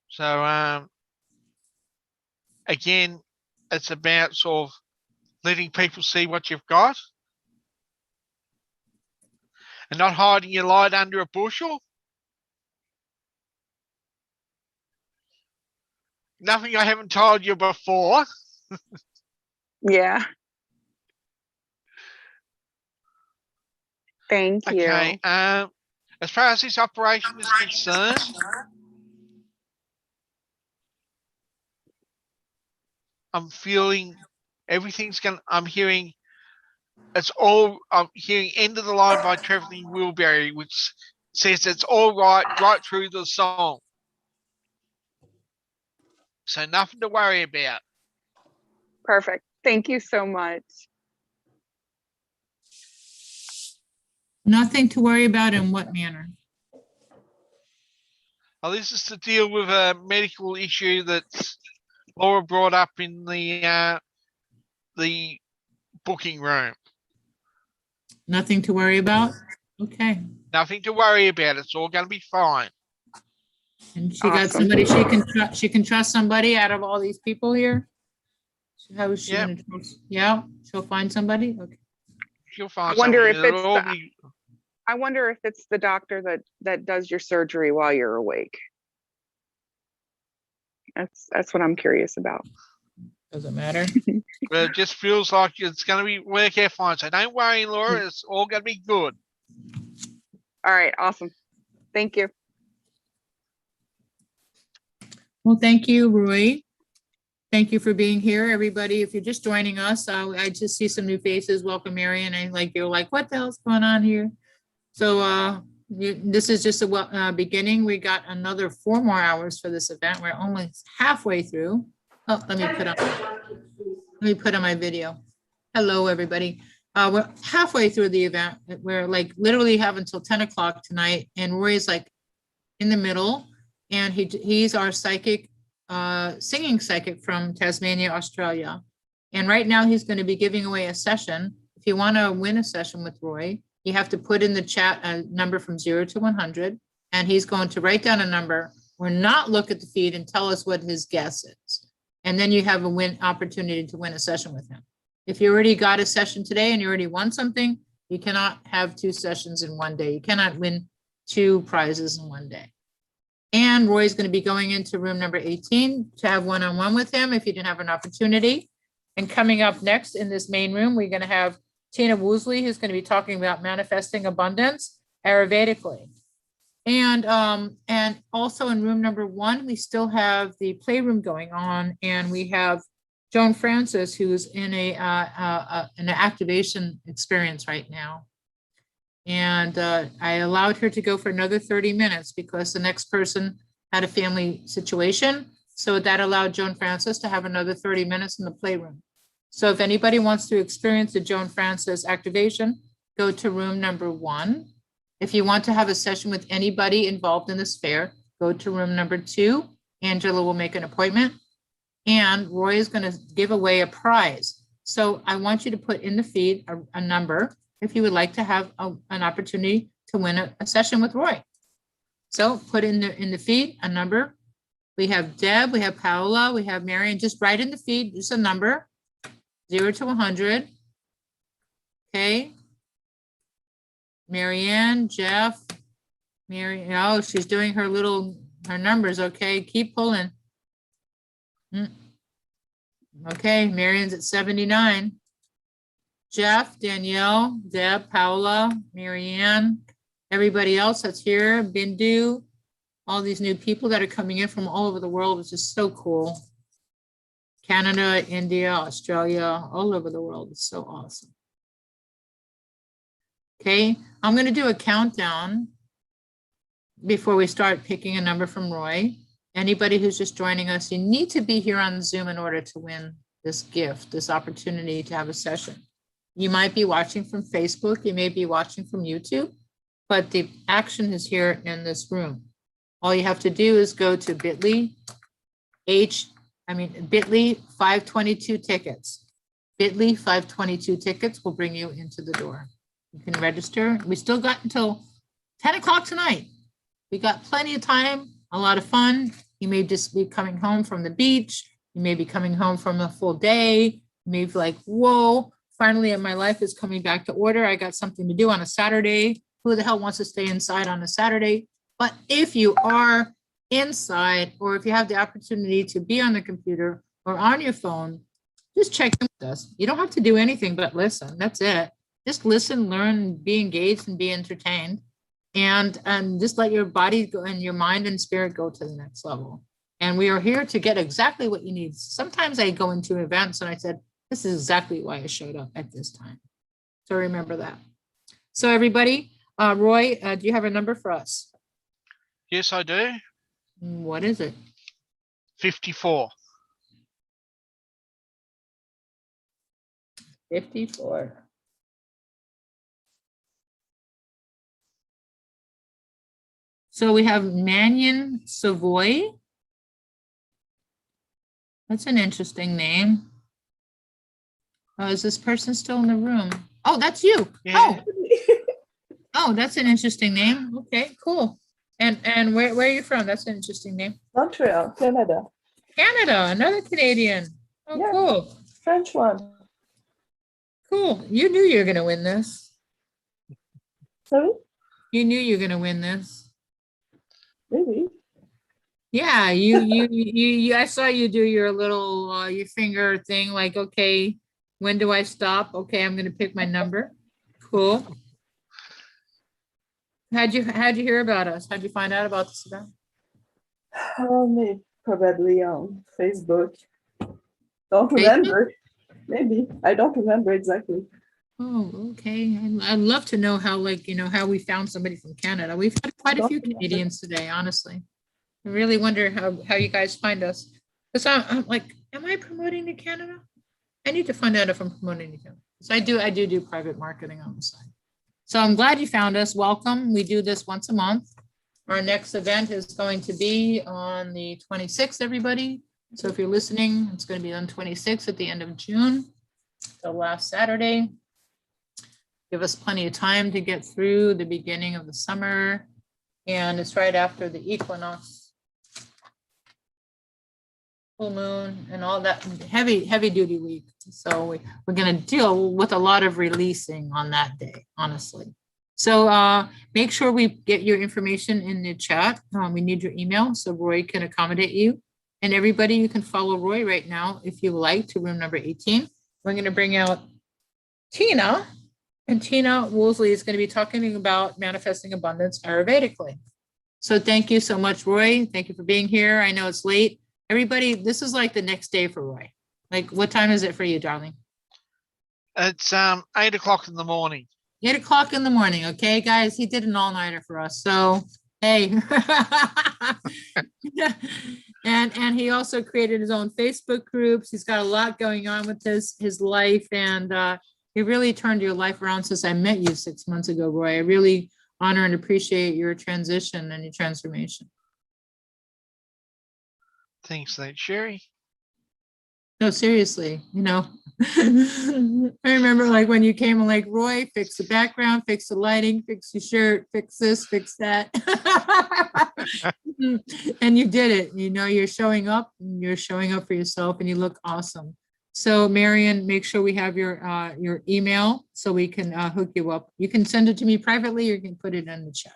So, again, it's about sort of letting people see what you've got and not hiding your light under a bushel. Nothing I haven't told you before. Yeah. Thank you. Okay. As far as this operation is concerned, I'm feeling everything's going to, I'm hearing End of the Line by Traveling Wilbury, which says it's all right through the song. So nothing to worry about. Perfect. Thank you so much. Nothing to worry about in what manner? Oh, this is to deal with a medical issue that Laura brought up in the booking room. Nothing to worry about? Okay. Nothing to worry about. It's all going to be fine. And she got somebody she can trust somebody out of all these people here? How is she going to trust? Yeah, she'll find somebody? Okay. She'll find I wonder somebody. I wonder if it's the doctor that does your surgery while you're awake. That's what I'm curious about. Doesn't matter. Well, it just feels like it's going to be work out fine. So don't worry, Laura. It's all going to be good. All right. Awesome. Thank you. Well, thank you, Roy. Thank you for being here, everybody. If you're just joining us, I just see some new faces. Welcome, Marion. You're like, what the hell's going on here? So this is just a beginning. We got another 4 more hours for this event. We're almost halfway through. Oh, let me put on my video. Hello, everybody. We're halfway through the event. We're like literally have until 10 o'clock tonight, and Roy's like in the middle, and he's our psychic, singing psychic from Tasmania, Australia. And right now he's going to be giving away a session. If you want to win a session with Roy, you have to put in the chat a number from 0 to 100, and he's going to write down a number or not look at the feed and tell us what his guess is. And then you have a opportunity to win a session with him. If you already got a session today and you already won something, you cannot have 2 sessions in one day. You cannot win 2 prizes in one day. And Roy's going to be going into room number 18 to have one-on-one with him if you didn't have an opportunity. And coming up next in this main room, we're going to have Tina Woosley, who's going to be talking about manifesting abundance Ayurvedically. And also in room number 1, we still have the playroom going on, and we have Joanfrances, who's in an activation experience right now. And I allowed her to go for another 30 minutes because the next person had a family situation. So that allowed Joanfrances to have another 30 minutes in the playroom. So if anybody wants to experience the Joanfrances activation, go to room number 1. If you want to have a session with anybody involved in the sphere, go to room number 2. Angela will make an appointment. And Roy is going to give away a prize. So I want you to put in the feed a number if you would like to have an opportunity to win a session with Roy. So put in the feed a number. We have Deb, we have Paola, we have Marion. Just write in the feed just a number, 0 to 100. Okay. Marianne, Jeff, Mary. Oh, she's doing her numbers. Okay, keep pulling. Okay, Marion's at 79. Jeff, Danielle, Deb, Paola, Marianne, everybody else that's here, Bindu, all these new people that are coming in from all over the world, which is so cool. Canada, India, Australia, all over the world. It's so awesome. Okay, I'm going to do a countdown before we start picking a number from Roy. Anybody who's just joining us, you need to be here on Zoom in order to win this gift, this opportunity to have a session. You might be watching from Facebook, you may be watching from YouTube, but the action is here in this room. All you have to do is go to bit.ly, bit.ly 522 tickets. bit.ly 522 tickets will bring you into the door. You can register. We still got until 10 o'clock tonight. We got plenty of time, a lot of fun. You may just be coming home from the beach. You may be coming home from a full day. You may be like, whoa, finally my life is coming back to order. I got something to do on a Saturday. Who the hell wants to stay inside on a Saturday? But if you are inside, or if you have the opportunity to be on the computer or on your phone, just check in with us. You don't have to do anything but listen. That's it. Just listen, learn, be engaged, and be entertained. And just let your body go and your mind and spirit go to the next level. And we are here to get exactly what you need. Sometimes I go into events and I said, this is exactly why I showed up at this time. So remember that. So everybody, Roy, do you have a number for us? Yes, I do. What is it? 54. 54. So we have Mannion Savoy. That's an interesting name. Is this person still in the room? Oh, that's you. Yeah. Oh, that's an interesting name. Okay, cool. And where are you from? That's an interesting name. Montreal, Canada. Canada, another Canadian. Oh, yeah. Cool. French one. Cool. You knew you were going to win this. Sorry? You knew you were going to win this. Maybe. Yeah, you I saw you do your little your finger thing, like, okay, when do I stop? Okay, I'm gonna pick my number. Cool. How'd you hear about us? How'd you find out about this event? Maybe probably on Facebook. Don't remember. Maybe. I don't remember exactly. Oh, okay. I'd love to know how, like, how we found somebody from Canada. We've had quite a few Canadians today, honestly. I really wonder how you guys find us. Because I'm like, am I promoting to Canada? I need to find out if I'm promoting to Canada. So I do private marketing on the side. So I'm glad you found us. Welcome. We do this once a month. Our next event is going to be on the 26th, everybody. So if you're listening, it's going to be on 26th at the end of June, the last Saturday. Give us plenty of time to get through the beginning of the summer. And it's right after the equinox. Full moon and all that heavy duty week. So we're going to deal with a lot of releasing on that day, honestly. So make sure we get your information in the chat. We need your email so Roy can accommodate you. And everybody, you can follow Roy right now if you like to room number 18. We're going to bring out Tina, and Tina Woolsey is going to be talking about manifesting abundance Ayurvedically. So thank you so much, Roy. Thank you for being here. I know it's late. Everybody, this is like the next day for Roy. Like, what time is it for you, darling? It's 8 o'clock in the morning. 8 o'clock in the morning. Okay, guys, he did an all-nighter for us. So Hey. And he also created his own Facebook groups. He's got a lot going on with his life, and he really turned your life around since I met you 6 months ago, Roy. I really honor and appreciate your transition and your transformation. Thanks, Sheri. No, seriously, you know, I remember like when you came and like, Roy, fix the background, fix the lighting, fix your shirt, fix this, fix that. And you did it. You know, you're showing up for yourself, and you look awesome. So Marion, make sure we have your email so we can hook you up. You can send it to me privately, or you can put it in the chat.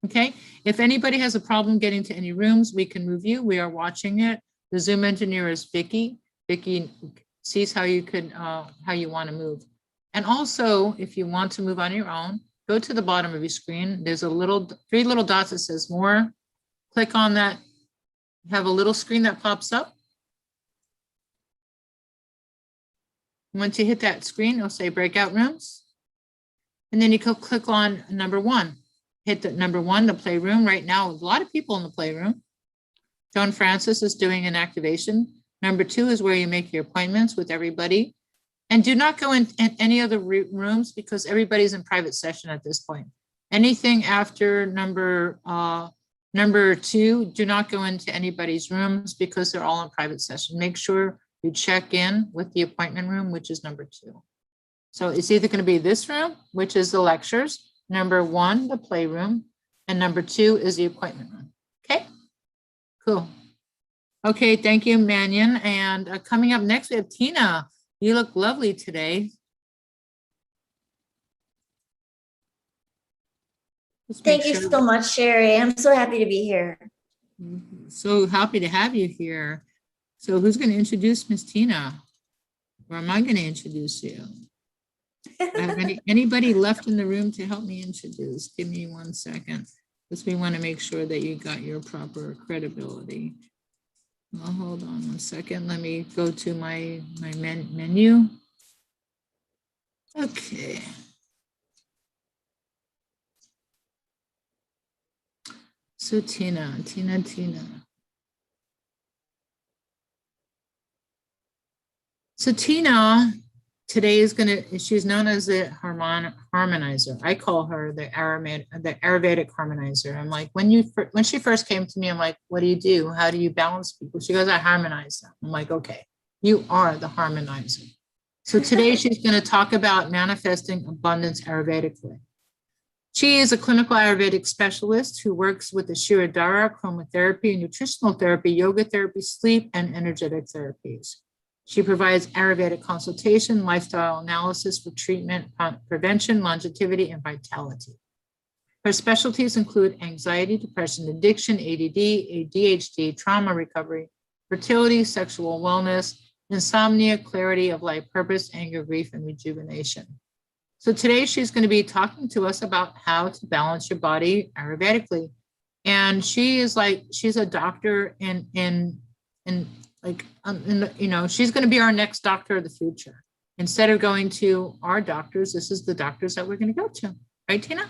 Okay. If anybody has a problem getting to any rooms, we can move you. We are watching it. The Zoom engineer is Vicky. Vicky sees how you could, how you want to move. And also, if you want to move on your own, go to the bottom of your screen. There's a three little dots that says more. Click on that. Have a little screen that pops up. Once you hit that screen, it'll say breakout rooms. And then you can click on number 1. Hit the number 1, the playroom. Right now, a lot of people in the playroom. Joanfrances is doing an activation. Number 2 is where you make your appointments with everybody. And do not go in any other rooms because everybody's in private session at this point. Anything after number 2, do not go into anybody's rooms because they're all in private session. Make sure you check in with the appointment room, which is number 2. So it's either going to be this room, which is the lectures, number 1, the playroom, and number 2 is the appointment room. Okay. Cool. Okay, thank you, Mannion. And coming up next, we have Tina. You look lovely today. Thank you so much, Sheri. I'm so happy to be here. So happy to have you here. So who's going to introduce Miss Tina? Or am I going to introduce you? Have anybody left in the room to help me introduce? Give me 1 second, because we want to make sure that you got your proper credibility. Well, hold on 1 second. Let me go to my menu. Okay. So Tina. So Tina today is she's known as the harmonizer. I call her the Ayurvedic harmonizer. I'm like, when she first came to me, I'm like, what do you do? How do you balance people? She goes, I harmonize them. I'm like, okay, you are the harmonizer. So today she's going to talk about manifesting abundance Ayurvedically. She is a clinical Ayurvedic specialist who works with the Shirodhara, chromotherapy, nutritional therapy, yoga therapy, sleep, and energetic therapies. She provides Ayurvedic consultation, lifestyle analysis for treatment, prevention, longevity, and vitality. Her specialties include anxiety, depression, addiction, ADD, ADHD, trauma recovery, fertility, sexual wellness, insomnia, clarity of life purpose, anger, grief, and rejuvenation. So today she's going to be talking to us about how to balance your body Ayurvedically. And she's a doctor she's going to be our next doctor of the future. Instead of going to our doctors, this is the doctors that we're going to go to. Right, Tina?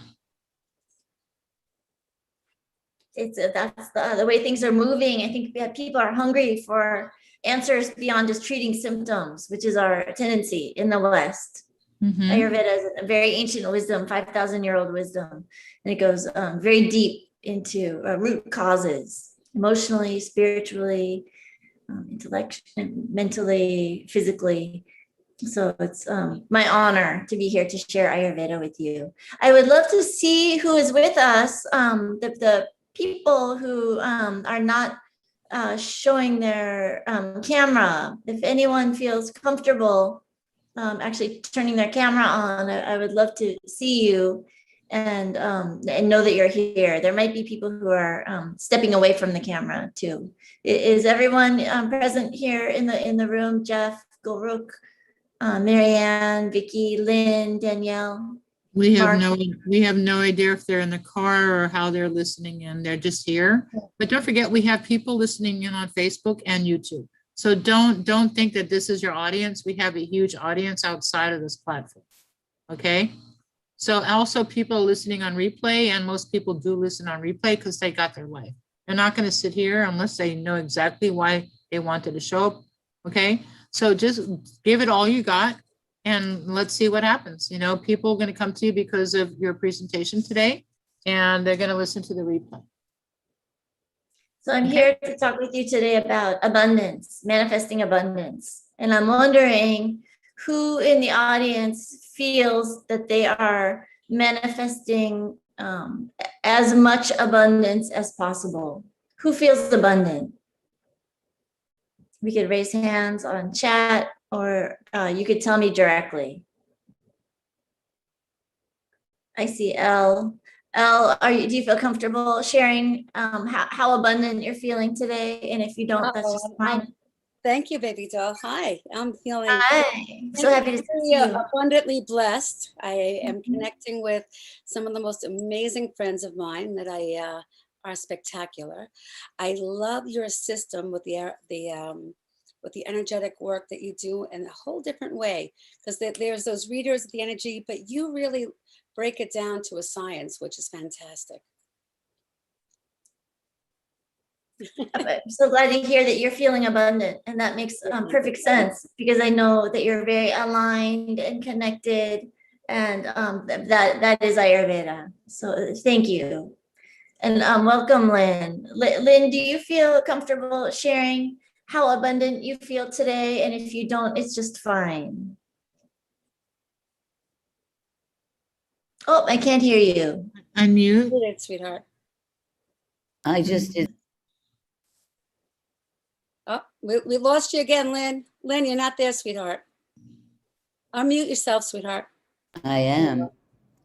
That's the way things are moving. I think that people are hungry for answers beyond just treating symptoms, which is our tendency in the West. Mm-hmm. Ayurveda is a very ancient wisdom, 5,000-year-old wisdom. And it goes very deep into root causes, emotionally, spiritually, intellectually, mentally, physically. So it's my honor to be here to share Ayurveda with you. I would love to see who is with us, the people who are not showing their camera. If anyone feels comfortable actually turning their camera on, I would love to see you and know that you're here. There might be people who are stepping away from the camera too. Is everyone present here in the room? Jeff, Gulruk, Marianne, Vicky, Lynn, Danielle. We have no idea if they're in the car or how they're listening in. They're just here. But don't forget, we have people listening in on Facebook and YouTube. So don't think that this is your audience. We have a huge audience outside of this platform. Okay. So also people listening on replay, and most people do listen on replay because they got their way. They're not going to sit here unless they know exactly why they wanted to show up. Okay. So just give it all you got and let's see what happens. You know, people are going to come to you because of your presentation today, and they're going to listen to the replay. So I'm here to talk with you today about abundance, manifesting abundance. And I'm wondering who in the audience feels that they are manifesting as much abundance as possible. Who feels abundant? We could raise hands on chat, or you could tell me directly. I see Elle. Elle, do you feel comfortable sharing how abundant you're feeling today? And if you don't, that's just fine. Thank you, baby doll. Hi, I'm feeling So happy to see you. Abundantly blessed. I am connecting with some of the most amazing friends of mine that are spectacular. I love your system with the energetic work that you do in a whole different way, because there's those readers of the energy, but you really break it down to a science, which is fantastic. I'm so glad to hear that you're feeling abundant, and that makes perfect sense, because I know that you're very aligned and connected, and that is Ayurveda. So thank you. And welcome, Lynn. Lynn, do you feel comfortable sharing how abundant you feel today? And if you don't, it's just fine. Oh, I can't hear you. Unmute. Muted, sweetheart. I just did. Oh, we lost you again, Lynn. Lynn, you're not there, sweetheart. Unmute yourself, sweetheart. I am.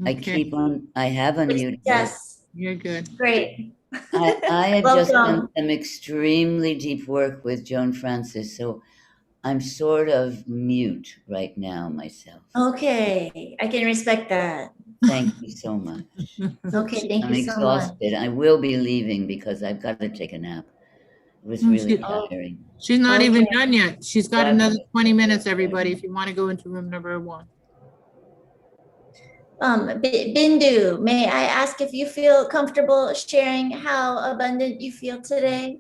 Okay. I have unmuted. Yes. You're good. Great. I have just done Welcome. some extremely deep work with Joanfrances, so I'm sort of mute right now myself. Okay, I can respect that. Thank you so much. Okay, thank I'm you so much. exhausted. I will be leaving because I've got to take a nap. It was really tiring. She's not Okay. even done yet. She's got God another bless 20 minutes, everybody, if you want to go into room number 1. Bindu, may I ask if you feel comfortable sharing how abundant you feel today?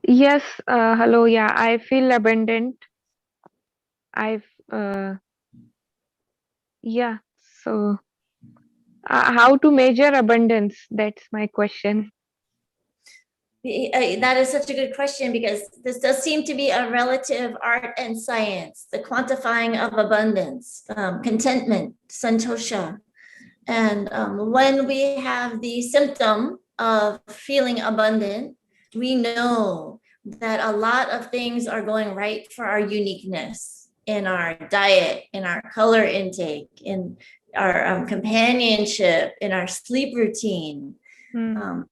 Yes, hello. Yeah, I feel abundant. Yeah, so how to measure abundance? That's my question. That is such a good question, because this does seem to be a relative art and science, the quantifying of abundance, contentment, santosha. And when we have the symptom of feeling abundant, we know that a lot of things are going right for our uniqueness in our diet, in our color intake, in our companionship, in our sleep routine.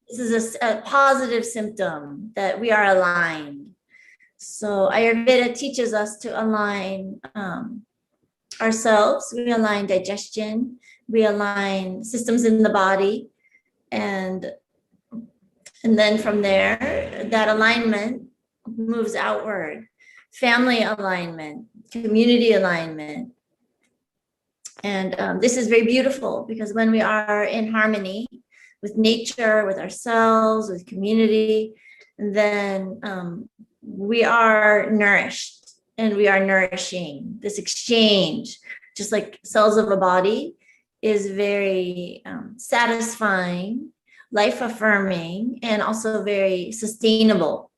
This is a positive symptom that we are aligned. So Ayurveda teaches us to align ourselves. We align digestion, we align systems in the body, and then from there, that alignment moves outward. Family alignment, community alignment. And this is very beautiful, because when we are in harmony with nature, with ourselves, with community, then we are nourished and we are nourishing. This exchange, just like cells of a body, is very satisfying, life affirming, and also very sustainable.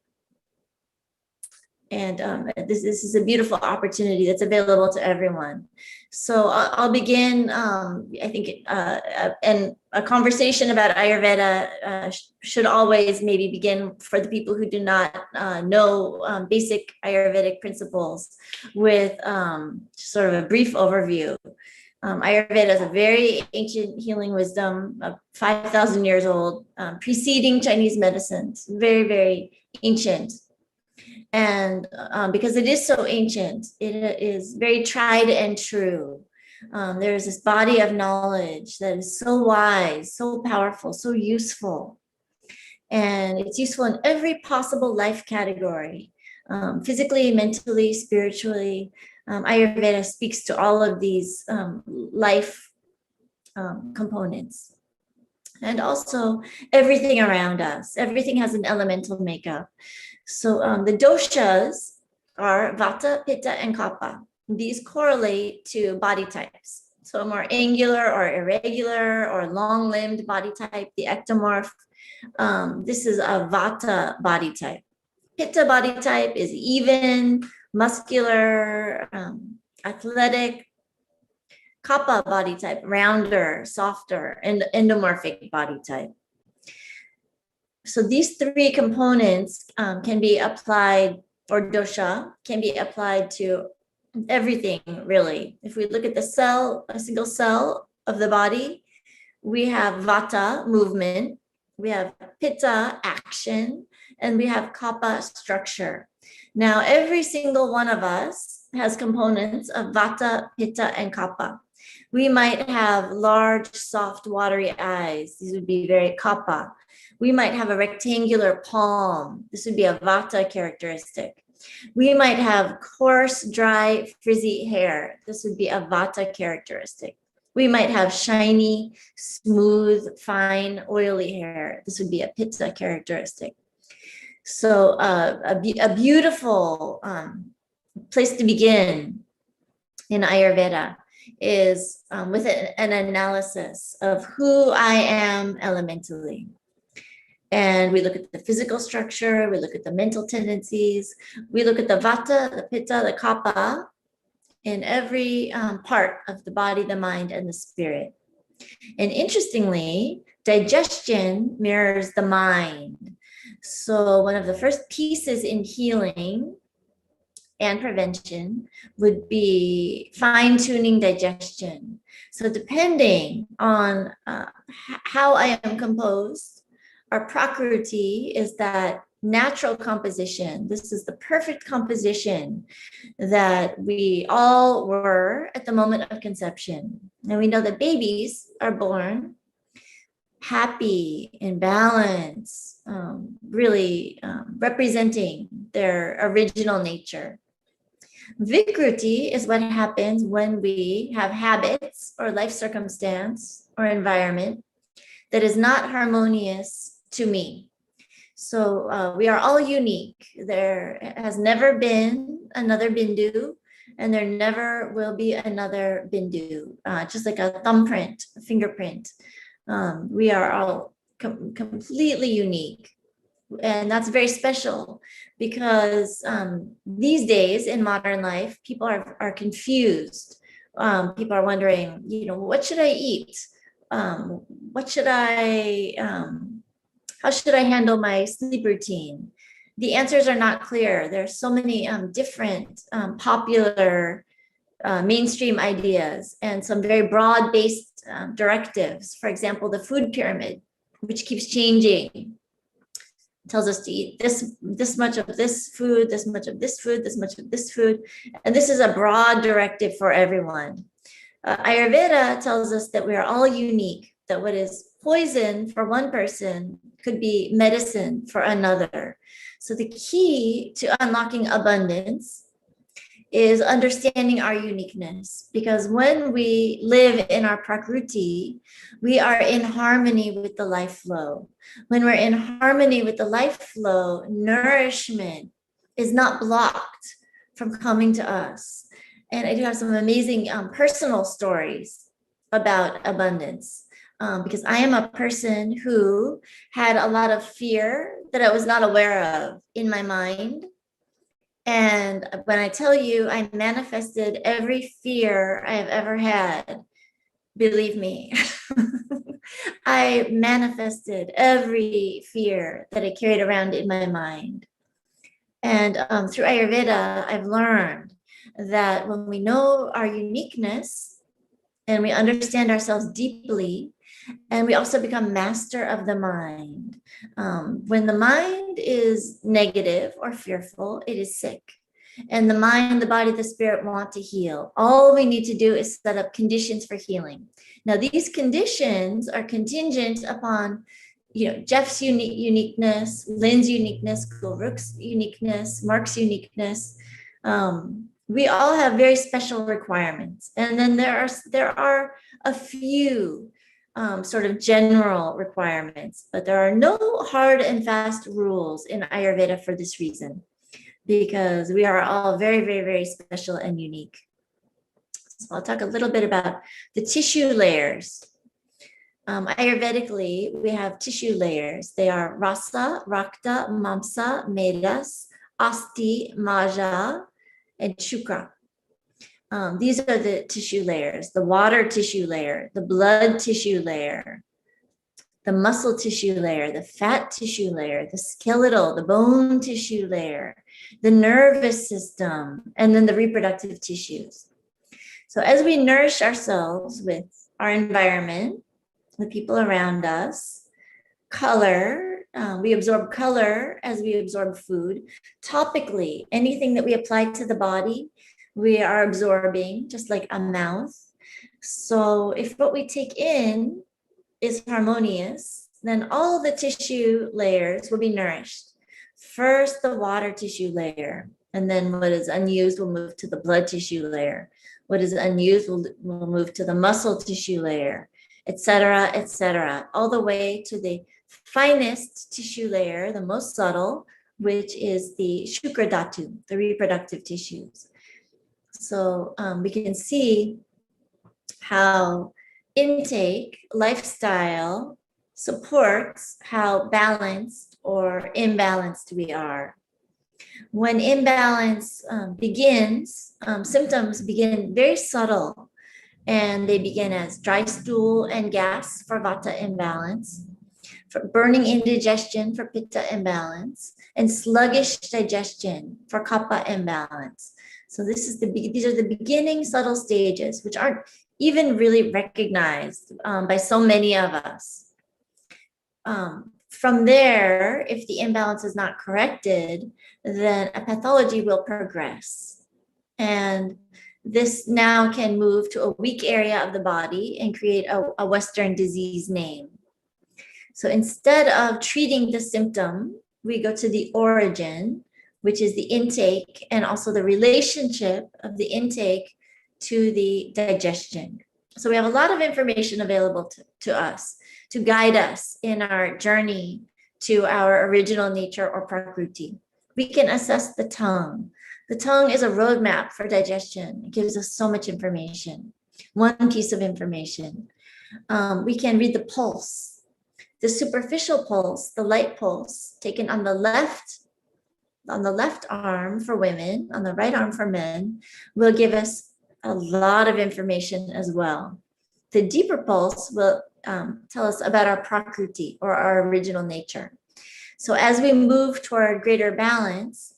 And this is a beautiful opportunity that's available to everyone. So I'll begin, I think, and a conversation about Ayurveda should always maybe begin, for the people who do not know basic Ayurvedic principles, with sort of a brief overview. Ayurveda is a very ancient healing wisdom, 5,000 years old, preceding Chinese medicines, very, very ancient. And because it is so ancient, it is very tried and true. There's this body of knowledge that is so wise, so powerful, so useful. And it's useful in every possible life category, physically, mentally, spiritually, Ayurveda speaks to all of these life components. And also everything around us. Everything has an elemental makeup. So the doshas are Vata, Pitta, and Kapha. These correlate to body types. So a more angular or irregular or long-limbed body type, the ectomorph. This is a Vata body type. Pitta body type is even, muscular, athletic. Kapha body type, rounder, softer, and endomorphic body type. So these three components can be applied, or dosha can be applied to everything, really. If we look at the cell, a single cell of the body, we have vata, movement, we have pitta, action, and we have kapha, structure. Now, every single one of us has components of vata, pitta, and kapha. We might have large, soft, watery eyes. These would be very kapha. We might have a rectangular palm. This would be a vata characteristic. We might have coarse, dry, frizzy hair. This would be a vata characteristic. We might have shiny, smooth, fine, oily hair. This would be a pitta characteristic. So a beautiful place to begin in Ayurveda is with an analysis of who I am elementally. And we look at the physical structure, we look at the mental tendencies, we look at the vata, the pitta, the kapha in every part of the body, the mind, and the spirit. And interestingly, digestion mirrors the mind. So one of the first pieces in healing and prevention would be fine-tuning digestion. So depending on how I am composed, our prakriti is that natural composition. This is the perfect composition that we all were at the moment of conception. And we know that babies are born happy, in balance, really representing their original nature. Vikruti is what happens when we have habits or life circumstance or environment that is not harmonious to me. So we are all unique. There has never been another Bindu, and there never will be another Bindu, just like a thumbprint, a fingerprint. We are all completely unique. And that's very special because these days in modern life, people are confused. People are wondering, what should I eat? What should I, how should I handle my sleep routine? The answers are not clear. There's so many different popular mainstream ideas and some very broad-based directives. For example, the food pyramid, which keeps changing. Tells us to eat this much of this food, this much of this food, this much of this food. And this is a broad directive for everyone. Ayurveda tells us that we are all unique, that what is poison for one person could be medicine for another. So the key to unlocking abundance is understanding our uniqueness, because when we live in our prakriti, we are in harmony with the life flow. When we're in harmony with the life flow, nourishment is not blocked from coming to us. And I do have some amazing personal stories about abundance, because I am a person who had a lot of fear that I was not aware of in my mind. And when I tell you I manifested every fear I have ever had, believe me, I manifested every fear that I carried around in my mind. And through Ayurveda, I've learned that when we know our uniqueness and we understand ourselves deeply, and we also become master of the mind. When the mind is negative or fearful, it is sick. And the mind, the body, the spirit want to heal. All we need to do is set up conditions for healing. Now, these conditions are contingent upon, Jeff's uniqueness, Lynn's uniqueness, Gulruk's uniqueness, Mark's uniqueness. We all have very special requirements. And then there are a few sort of general requirements, but there are no hard and fast rules in Ayurveda for this reason, because we are all very, very, very special and unique. So I'll talk a little bit about the tissue layers. Ayurvedically, we have tissue layers. They are rasa, rakta, mamsa, medas, asti, maja, and shukra. These are the tissue layers: the water tissue layer, the blood tissue layer, the muscle tissue layer, the fat tissue layer, the skeletal, the bone tissue layer, the nervous system, and then the reproductive tissues. So as we nourish ourselves with our environment, the people around us, color, we absorb color as we absorb food. Topically, anything that we apply to the body, we are absorbing, just like a mouth. So if what we take in is harmonious, then all the tissue layers will be nourished. First, the water tissue layer, and then what is unused will move to the blood tissue layer. What is unused will move to the muscle tissue layer, etc., all the way to the finest tissue layer, the most subtle, which is the shukra dhatu, the reproductive tissues. So we can see how intake, lifestyle supports how balanced or imbalanced we are. When imbalance begins, symptoms begin very subtle, and they begin as dry stool and gas for vata imbalance, for burning indigestion for pitta imbalance, and sluggish digestion for kapha imbalance. So these are the beginning subtle stages, which aren't even really recognized by so many of us. From there, if the imbalance is not corrected, then a pathology will progress. And this now can move to a weak area of the body and create a Western disease name. So instead of treating the symptom, we go to the origin, which is the intake, and also the relationship of the intake to the digestion. So we have a lot of information available to us to guide us in our journey to our original nature or prakriti. We can assess the tongue. The tongue is a roadmap for digestion. It gives us so much information, one piece of information. We can read the pulse. The superficial pulse, the light pulse, taken on the left arm for women, on the right arm for men, will give us a lot of information as well. The deeper pulse will tell us about our prakriti, or our original nature. So as we move toward greater balance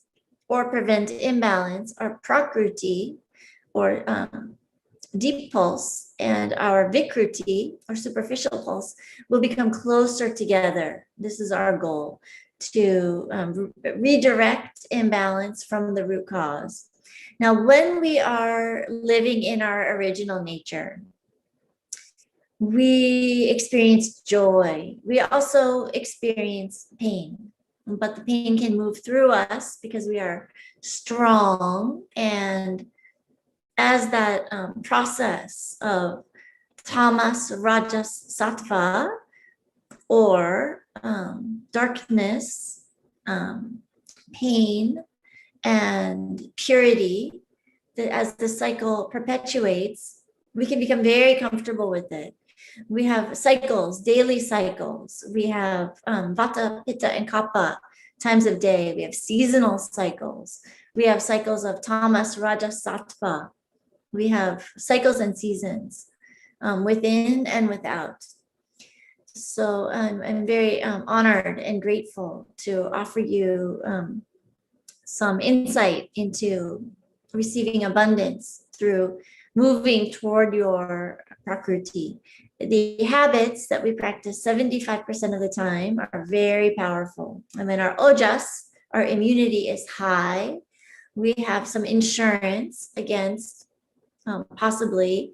or prevent imbalance, our prakriti, or deep pulse, and our vikruti, or superficial pulse, will become closer together. This is our goal, to redirect imbalance from the root cause. Now, when we are living in our original nature, we experience joy. We also experience pain, but the pain can move through us because we are strong. And as that process of tamas, rajas, sattva, or darkness, pain, and purity, as the cycle perpetuates, we can become very comfortable with it. We have cycles, daily cycles. We have vata, pitta, and kapha times of day. We have seasonal cycles. We have cycles of tamas, rajas, sattva. We have cycles and seasons within and without. So I'm very honored and grateful to offer you some insight into receiving abundance through moving toward your prakriti. The habits that we practice 75% of the time are very powerful. I mean, our ojas, our immunity is high. We have some insurance against possibly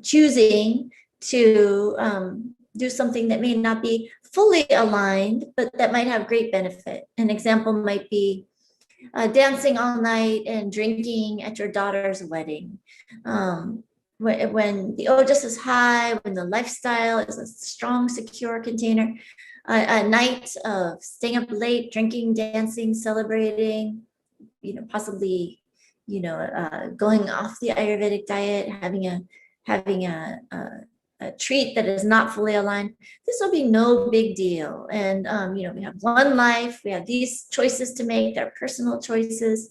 choosing to do something that may not be fully aligned, but that might have great benefit. An example might be dancing all night and drinking at your daughter's wedding. When the ojas is high, when the lifestyle is a strong, secure container, a night of staying up late, drinking, dancing, celebrating, possibly, going off the Ayurvedic diet, having a treat that is not fully aligned, this will be no big deal. And, we have one life, we have these choices to make, they're personal choices,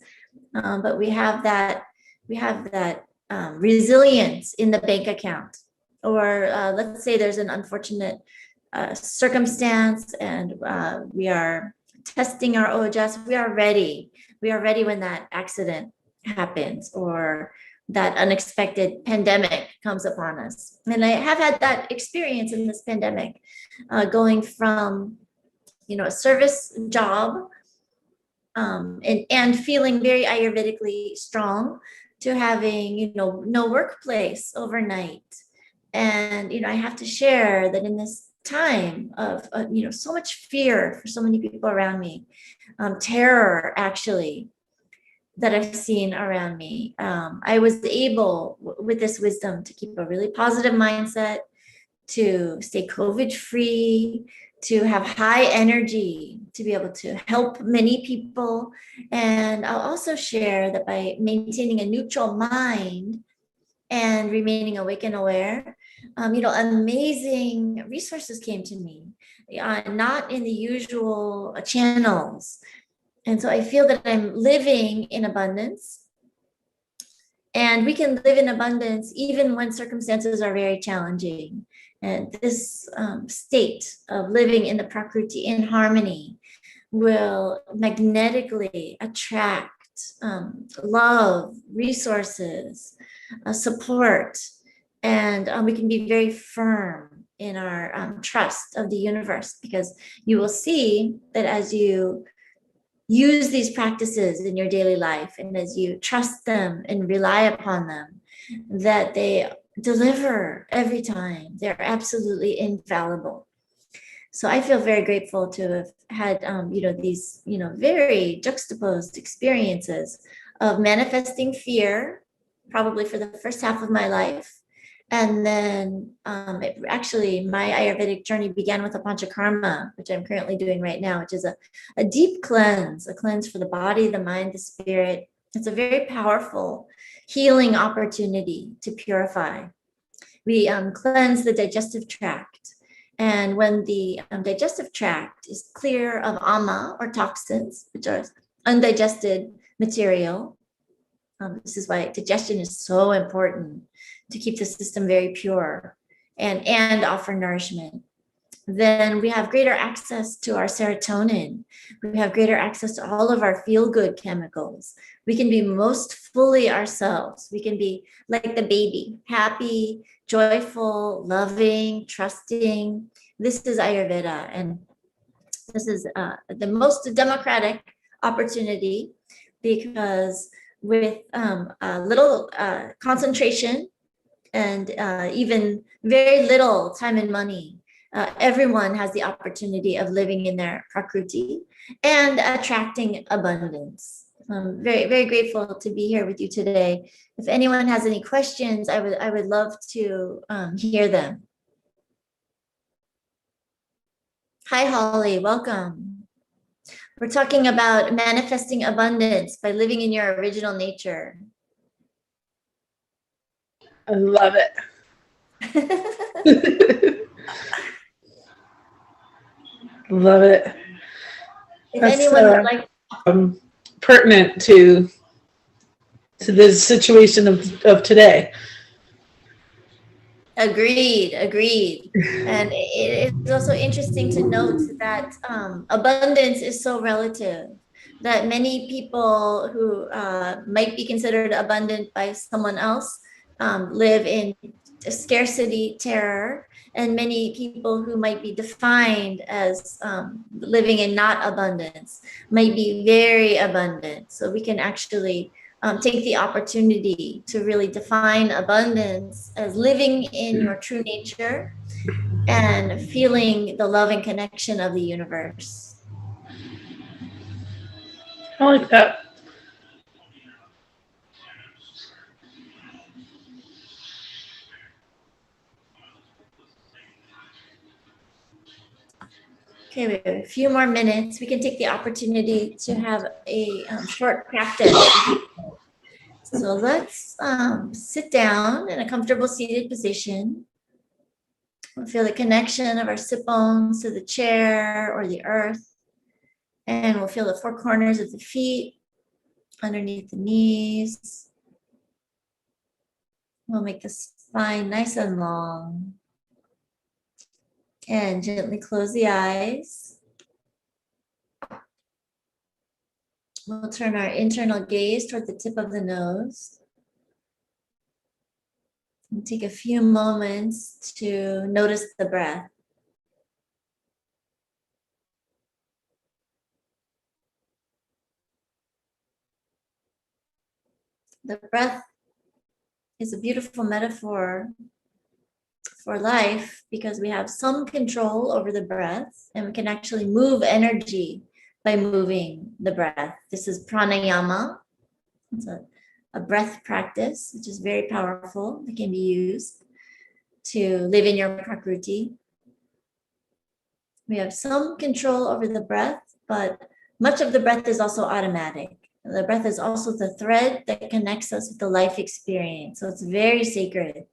but we have that resilience in the bank account. Or let's say there's an unfortunate circumstance and we are testing our ojas, we are ready. We are ready when that accident happens or that unexpected pandemic comes upon us. And I have had that experience in this pandemic, going from, a service job and feeling very Ayurvedically strong to having, no workplace overnight. And, I have to share that in this time of, so much fear for so many people around me, terror actually, that I've seen around me. I was able, with this wisdom, to keep a really positive mindset, to stay COVID free, to have high energy, to be able to help many people. And I'll also share that by maintaining a neutral mind and remaining awake and aware, amazing resources came to me, not in the usual channels. And so I feel that I'm living in abundance, and we can live in abundance even when circumstances are very challenging. And this state of living in the Prakriti in harmony will magnetically attract love, resources, support, and we can be very firm in our trust of the universe, because you will see that as you use these practices in your daily life and as you trust them and rely upon them, that they deliver every time. They're absolutely infallible. So I feel very grateful to have had, these, very juxtaposed experiences of manifesting fear, probably for the first half of my life. And then actually my Ayurvedic journey began with a Panchakarma, which I'm currently doing right now, which is a deep cleanse, a cleanse for the body, the mind, the spirit. It's a very powerful healing opportunity to purify. We cleanse the digestive tract. And when the digestive tract is clear of ama or toxins, which are undigested material, this is why digestion is so important, to keep the system very pure and offer nourishment. Then we have greater access to our serotonin. We have greater access to all of our feel-good chemicals. We can be most fully ourselves. We can be like the baby, happy, joyful, loving, trusting. This is Ayurveda, and this is the most democratic opportunity, because with a little concentration and even very little time and money, everyone has the opportunity of living in their Prakriti and attracting abundance. I'm very, very grateful to be here with you today. If anyone has any questions, I would love to hear them. Hi, Holly, welcome. We're talking about manifesting abundance by living in your original nature. I love it. Love it. If That's anyone would like pertinent to the situation of today. Agreed. And it is also interesting to note that abundance is so relative, that many people who might be considered abundant by someone else live in scarcity, terror, and many people who might be defined as living in not abundance might be very abundant. So we can actually take the opportunity to really define abundance as living in your true nature and feeling the love and connection of the universe. I like that. Okay, we have a few more minutes. We can take the opportunity to have a short practice. So let's sit down in a comfortable seated position. We'll feel the connection of our sit bones to the chair or the earth. And we'll feel the four corners of the feet underneath the knees. We'll make the spine nice and long. And gently close the eyes. We'll turn our internal gaze toward the tip of the nose. And take a few moments to notice the breath. The breath is a beautiful metaphor for life because we have some control over the breath and we can actually move energy by moving the breath. This is pranayama. It's a breath practice, which is very powerful. It can be used to live in your prakriti. We have some control over the breath, but much of the breath is also automatic. The breath is also the thread that connects us with the life experience. So it's very sacred.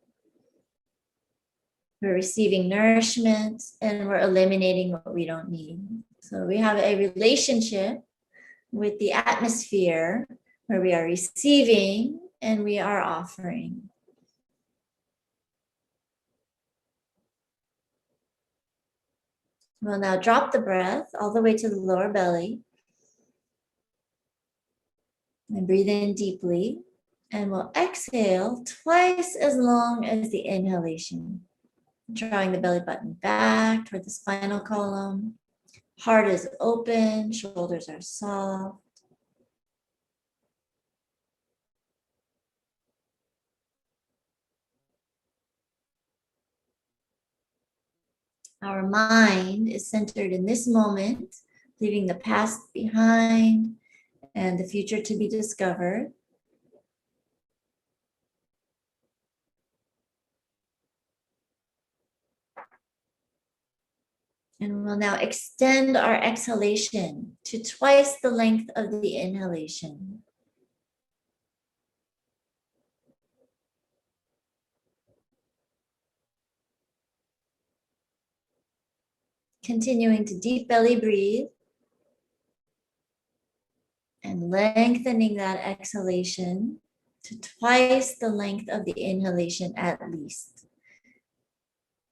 We're receiving nourishment and we're eliminating what we don't need. So we have a relationship with the atmosphere where we are receiving and we are offering. We'll now drop the breath all the way to the lower belly. And breathe in deeply. And we'll exhale twice as long as the inhalation. Drawing the belly button back toward the spinal column. Heart is open, shoulders are soft. Our mind is centered in this moment, leaving the past behind and the future to be discovered. And we'll now extend our exhalation to twice the length of the inhalation. Continuing to deep belly breathe and lengthening that exhalation to twice the length of the inhalation at least.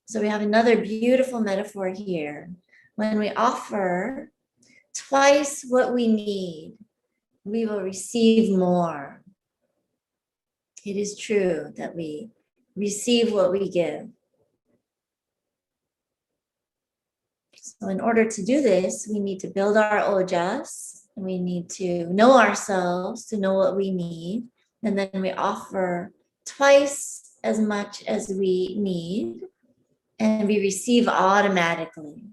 So we have another beautiful metaphor here. When we offer twice what we need, we will receive more. It is true that we receive what we give. So in order to do this, we need to build our ojas, and we need to know ourselves to know what we need, and then we offer twice as much as we need, and we receive automatically.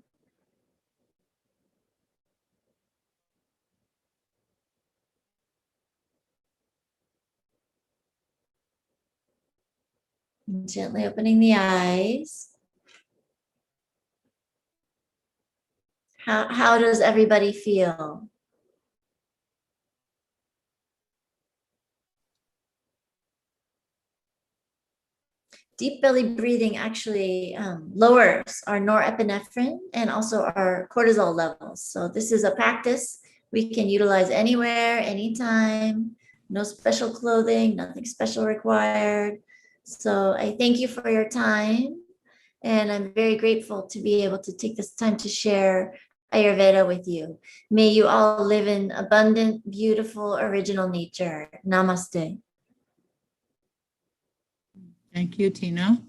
And gently opening the eyes. How does everybody feel? Deep belly breathing actually lowers our norepinephrine and also our cortisol levels. So this is a practice we can utilize anywhere, anytime, no special clothing, nothing special required. So I thank you for your time. And I'm very grateful to be able to take this time to share Ayurveda with you. May you all live in abundant, beautiful, original nature. Namaste. Thank you, Tina.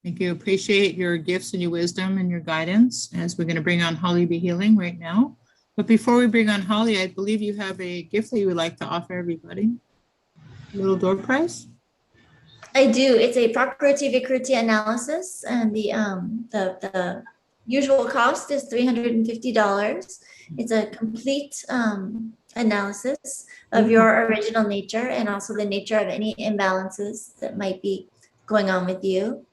Thank you. Appreciate your gifts and your wisdom and your guidance as we're going to bring on Holly Be Healing right now. But before we bring on Holly, I believe you have a gift that you would like to offer everybody. A little door prize? I do. It's a Prakriti Vikruti analysis, and the usual cost is $350. It's a complete analysis of your original nature and also the nature of any imbalances that might be going on with you.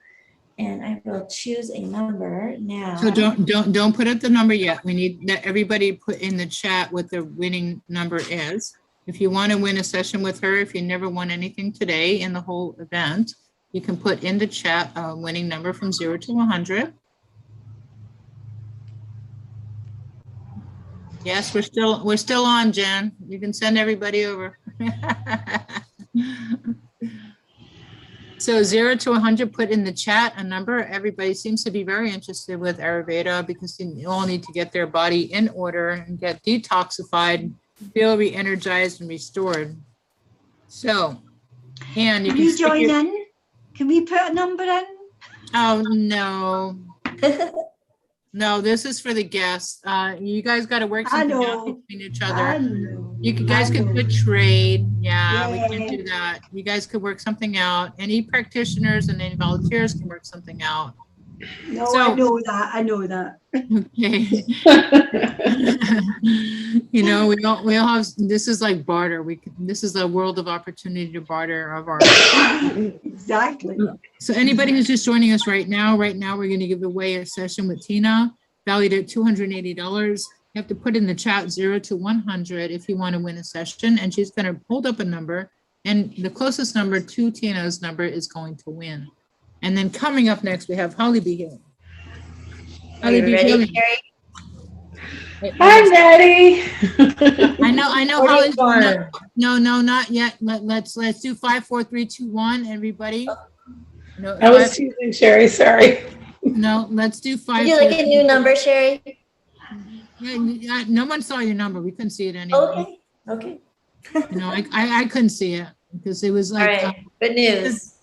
And I will choose a number now. So don't put up the number yet. We need that everybody put in the chat what the winning number is. If you want to win a session with her, if you never won anything today in the whole event, you can put in the chat a winning number from 0 to 100. Yes, we're still on, Jen. You can send everybody over. So 0 to 100, put in the chat a number. Everybody seems to be very interested with Ayurveda because you all need to get their body in order and get detoxified, feel re-energized and restored. So, and can you join in? Can we put a number in? Oh, no. No, this is for the guests. You guys got to work something out between each other. You guys could put trade. Yeah, we can't do that. You guys could work something out. Any practitioners and any volunteers can work something out. No, so, I know that. I know that. Okay. You know, we all have. This is like barter. This is a world of opportunity to barter of our. Exactly. So anybody who's just joining us right now, we're going to give away a session with Tina, valued at $280. You have to put in the chat 0 to 100 if you want to win a session, and she's going to hold up a number, and the closest number to Tina's number is going to win. And then coming up next, we have Holly B. Healing. Holly B. Healing. I'm ready. I know. Holly's no, not yet. Let's do 5, 4, 3, 2, 1. Everybody. No, I was choosing Sheri. Sorry. No, let's do 5. Would you like a new number, Sheri? Yeah, no one saw your number. We couldn't see it anyway. Okay. You know, I couldn't see it because it was like. All right. Good news.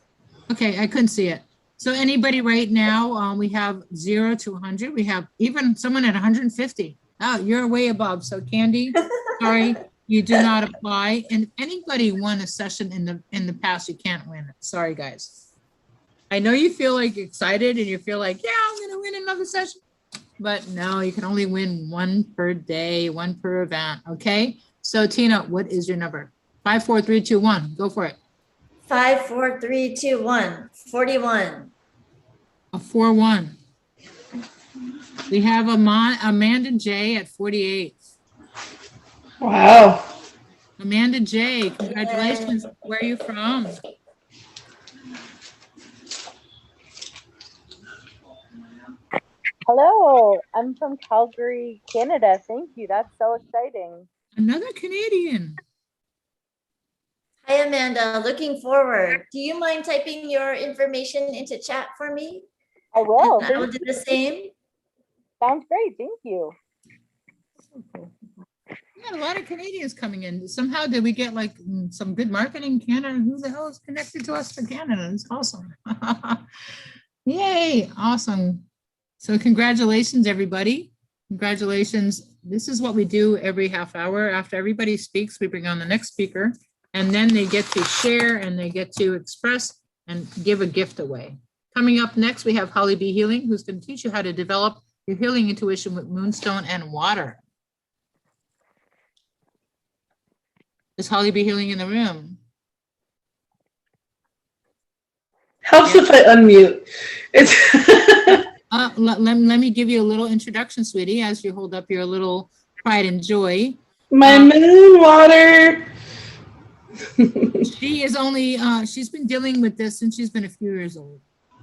Okay, I couldn't see it. So anybody right now, we have 0 to 100. We have even someone at 150. Oh, you're way above. So Candy, sorry, you do not apply. And if anybody won a session in the past, you can't win it. Sorry, guys. I know you feel like excited and you feel like, yeah, I'm going to win another session. But no, you can only win one per day, one per event. Okay. So Tina, what is your number? 5, 4, 3, 2, 1. Go for it. 5, 4, 3, 2, 1. 41. A 4-1. We have Amanda J at 48. Wow. Amanda J, congratulations. Where are you from? Hello, I'm from Calgary, Canada. Thank you. That's so exciting. Another Canadian. Hi, Amanda. Looking forward. Do you mind typing your information into chat for me? I will. And I will do the same. Sounds great. Thank you. We got a lot of Canadians coming in. Somehow did we get like some good marketing in Canada? Who the hell is connected to us to Canada? It's awesome. Yay. Awesome. So congratulations, everybody. Congratulations. This is what we do every half hour. After everybody speaks, we bring on the next speaker, and then they get to share and they get to express and give a gift away. Coming up next, we have Holly B. Healing, who's going to teach you how to develop your healing intuition with moonstone and water. Is Holly B. Healing in the room? Helps if I unmute. It's let me give you a little introduction, sweetie, as you hold up your little pride and joy. My moon water. She is only, she's been dealing with this since she's been a few years old.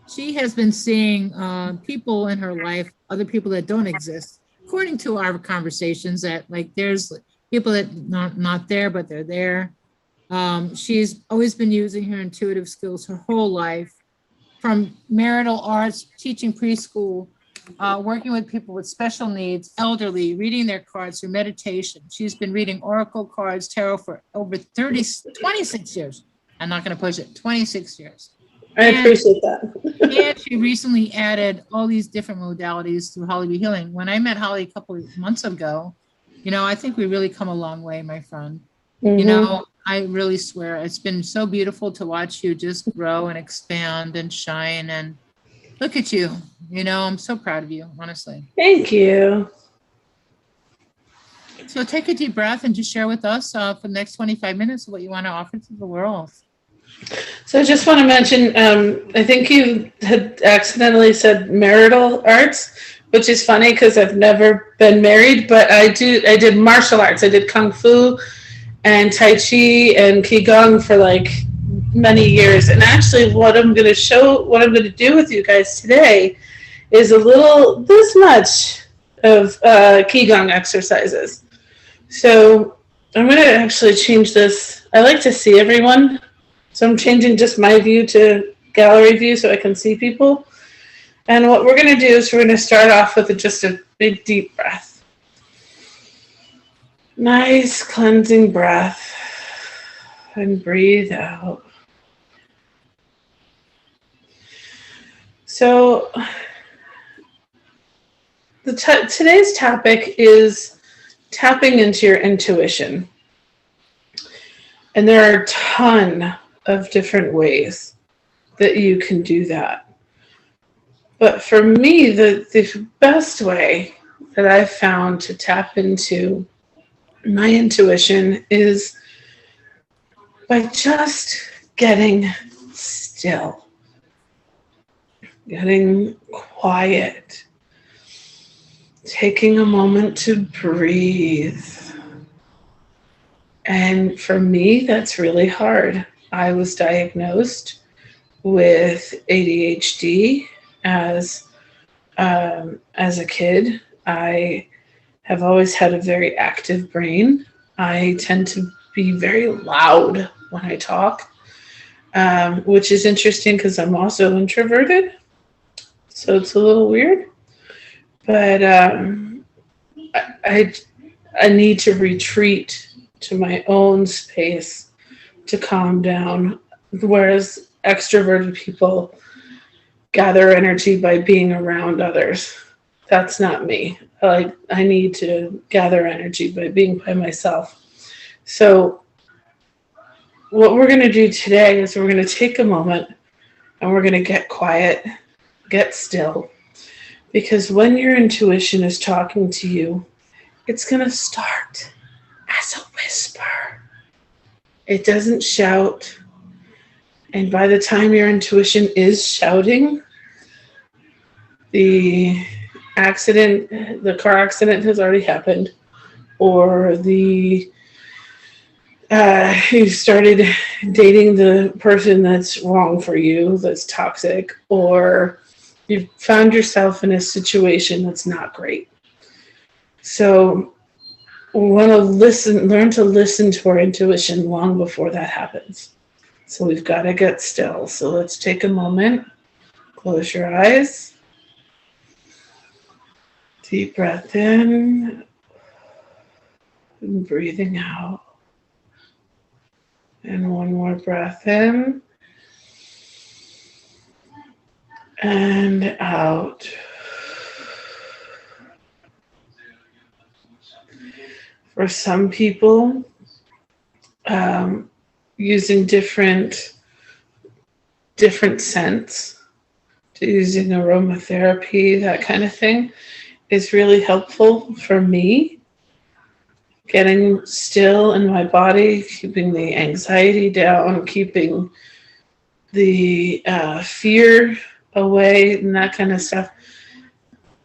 She has been seeing people in her life, other people that don't exist, according to our conversations, that like there's people that not there, but they're there. She's always been using her intuitive skills her whole life, from marital arts, teaching preschool, working with people with special needs, elderly, reading their cards through meditation. She's been reading oracle cards, tarot for over 26 years. I'm not going to push it, 26 years. I appreciate that. And she recently added all these different modalities to Holly B. Healing. When I met Holly a couple of months ago, you know, I think we really come a long way, my friend. You know, I really swear it's been so beautiful to watch you just grow and expand and shine, and look at you. You know, I'm so proud of you, honestly. Thank you. So take a deep breath and just share with us for the next 25 minutes what you want to offer to the world. So I just want to mention, I think you had accidentally said marital arts, which is funny because I've never been married, but I did martial arts. I did Kung Fu and Tai Chi and Qigong for like many years. And actually what I'm going to do with you guys today is this much of Qigong exercises. So I'm going to actually change this. I like to see everyone. So I'm changing just my view to gallery view so I can see people. And what we're going to do is we're going to start off with just a big deep breath. Nice cleansing breath. And breathe out. So today's topic is tapping into your intuition. And there are a ton of different ways that you can do that. But for me, the best way that I've found to tap into my intuition is by just getting still, getting quiet, taking a moment to breathe. And for me, that's really hard. I was diagnosed with ADHD as a kid. I have always had a very active brain. I tend to be very loud when I talk, which is interesting because I'm also introverted. So it's a little weird. But I need to retreat to my own space to calm down, whereas extroverted people gather energy by being around others. That's not me. I need to gather energy by being by myself. So what we're going to do today is we're going to take a moment and we're going to get quiet, get still, because when your intuition is talking to you, it's going to start as a whisper. It doesn't shout. And by the time your intuition is shouting, the car accident has already happened, or you started dating the person that's wrong for you, that's toxic, or you found yourself in a situation that's not great. So we want to learn to listen to our intuition long before that happens. So we've got to get still. So let's take a moment. Close your eyes. Deep breath in. And breathing out. And one more breath in. And out. For some people, using different scents, using aromatherapy, that kind of thing, is really helpful for me. Getting still in my body, keeping the anxiety down, keeping the fear away, and that kind of stuff.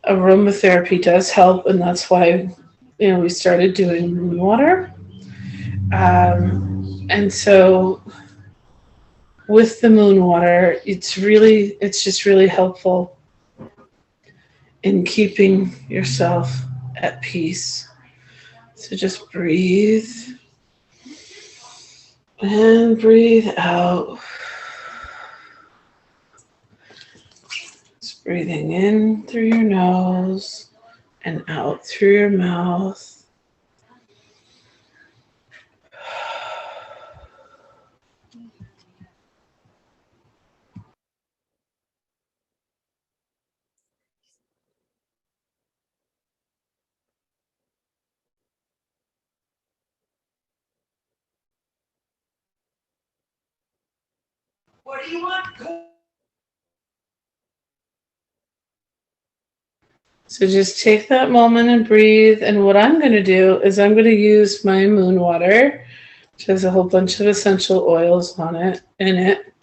Aromatherapy does help, and that's why we started doing moon water. And so with the moon water, it's just really helpful in keeping yourself at peace. So just breathe and breathe out. Just breathing in through your nose and out through your mouth. What do you want? So just take that moment and breathe. And what I'm going to do is I'm going to use my moon water, which has a whole bunch of essential oils in it.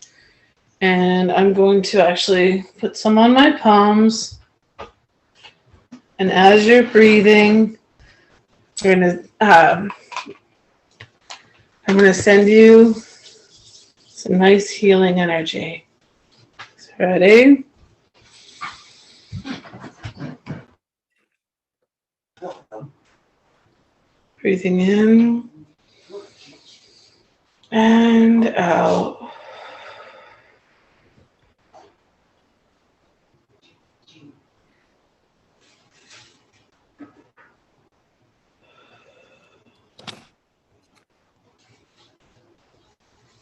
And I'm going to actually put some on my palms. And as you're breathing, I'm going to send you some nice healing energy. So ready? Breathing in and out.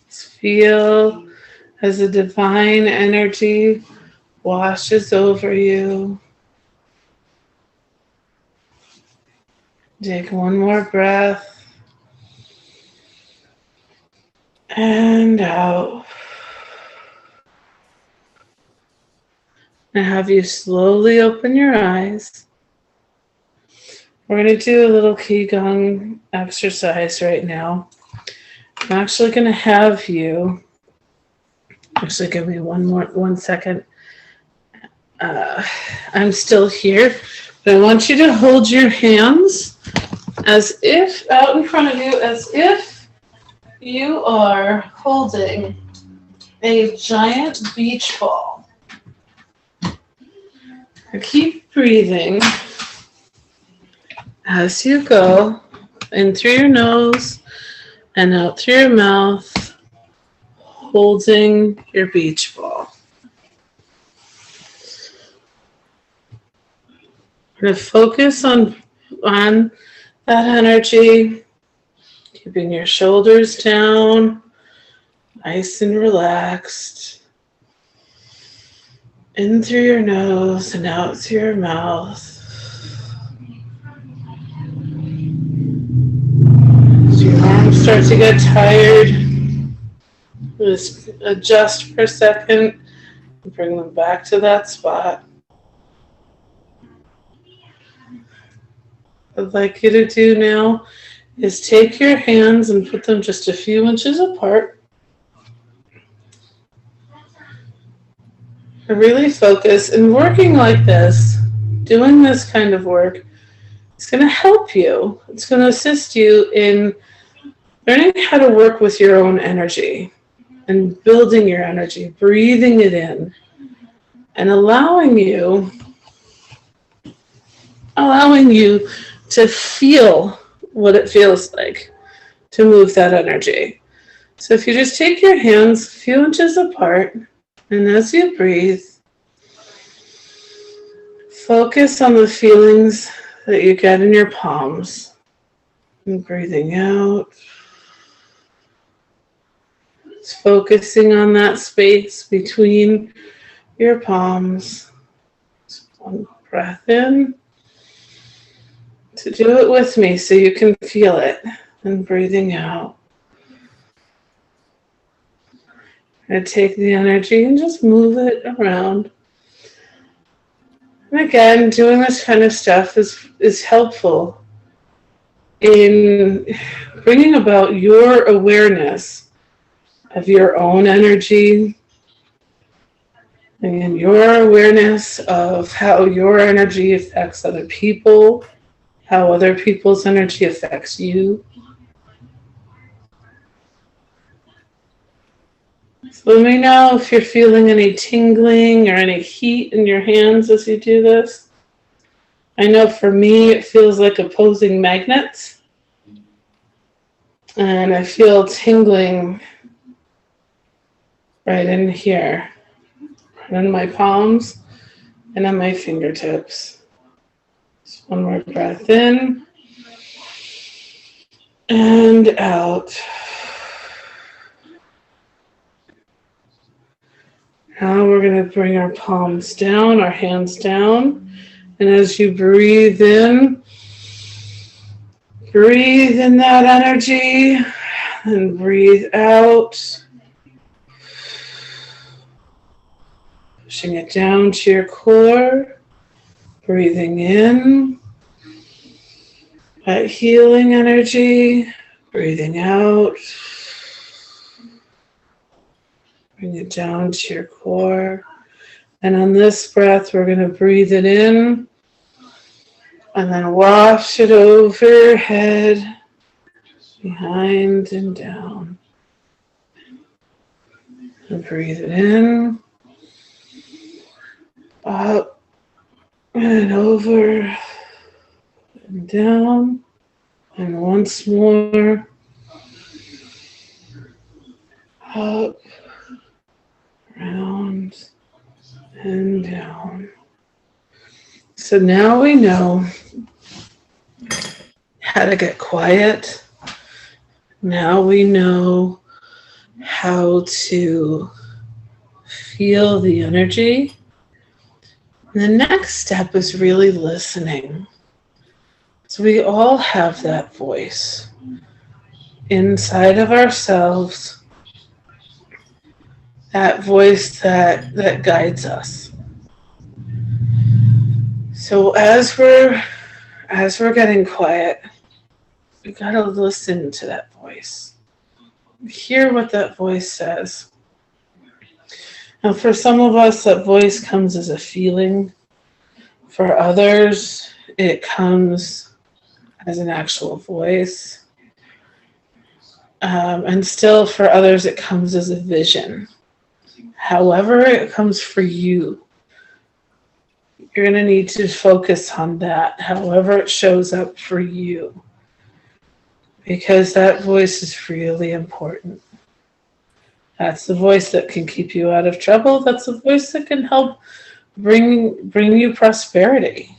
Feel as the divine energy washes over you. Take one more breath. And out. And have you slowly open your eyes. We're going to do a little Qigong exercise right now. I'm actually going to have you, actually give me one second. I'm still here, but I want you to hold your hands as if, out in front of you, as if you are holding a giant beach ball. And keep breathing as you go in through your nose and out through your mouth, holding your beach ball. We're going to focus on that energy, keeping your shoulders down, nice and relaxed. In through your nose and out through your mouth. As your arms start to get tired, just adjust for a second and bring them back to that spot. What I'd like you to do now is take your hands and put them just a few inches apart. Really focus, and working like this, doing this kind of work, it's going to help you. It's going to assist you in learning how to work with your own energy and building your energy, breathing it in, and allowing you to feel what it feels like to move that energy. So if you just take your hands a few inches apart, and as you breathe, focus on the feelings that you get in your palms. And breathing out. Just focusing on that space between your palms. Just one breath in. So do it with me so you can feel it. And breathing out. And take the energy and just move it around. And again, doing this kind of stuff is helpful in bringing about your awareness of your own energy and your awareness of how your energy affects other people, how other people's energy affects you. So let me know if you're feeling any tingling or any heat in your hands as you do this. I know for me it feels like opposing magnets. And I feel tingling right in here, right in my palms and on my fingertips. Just one more breath in and out. Now we're going to bring our palms down, our hands down. And as you breathe in that energy and breathe out. Pushing it down to your core. Breathing in that healing energy, breathing out. Bring it down to your core. And on this breath, we're going to breathe it in and then wash it over your head, behind and down. And breathe it in, up and over and down. And once more, up, around, and down. So now we know how to get quiet. Now we know how to feel the energy. And the next step is really listening. So we all have that voice inside of ourselves, that voice that guides us. So as we're getting quiet, we gotta listen to that voice. Hear what that voice says. Now for some of us, that voice comes as a feeling. For others, it comes as an actual voice. And still for others, it comes as a vision. However it comes for you, you're going to need to focus on that, however it shows up for you. Because that voice is really important. That's the voice that can keep you out of trouble. That's the voice that can help bring you prosperity.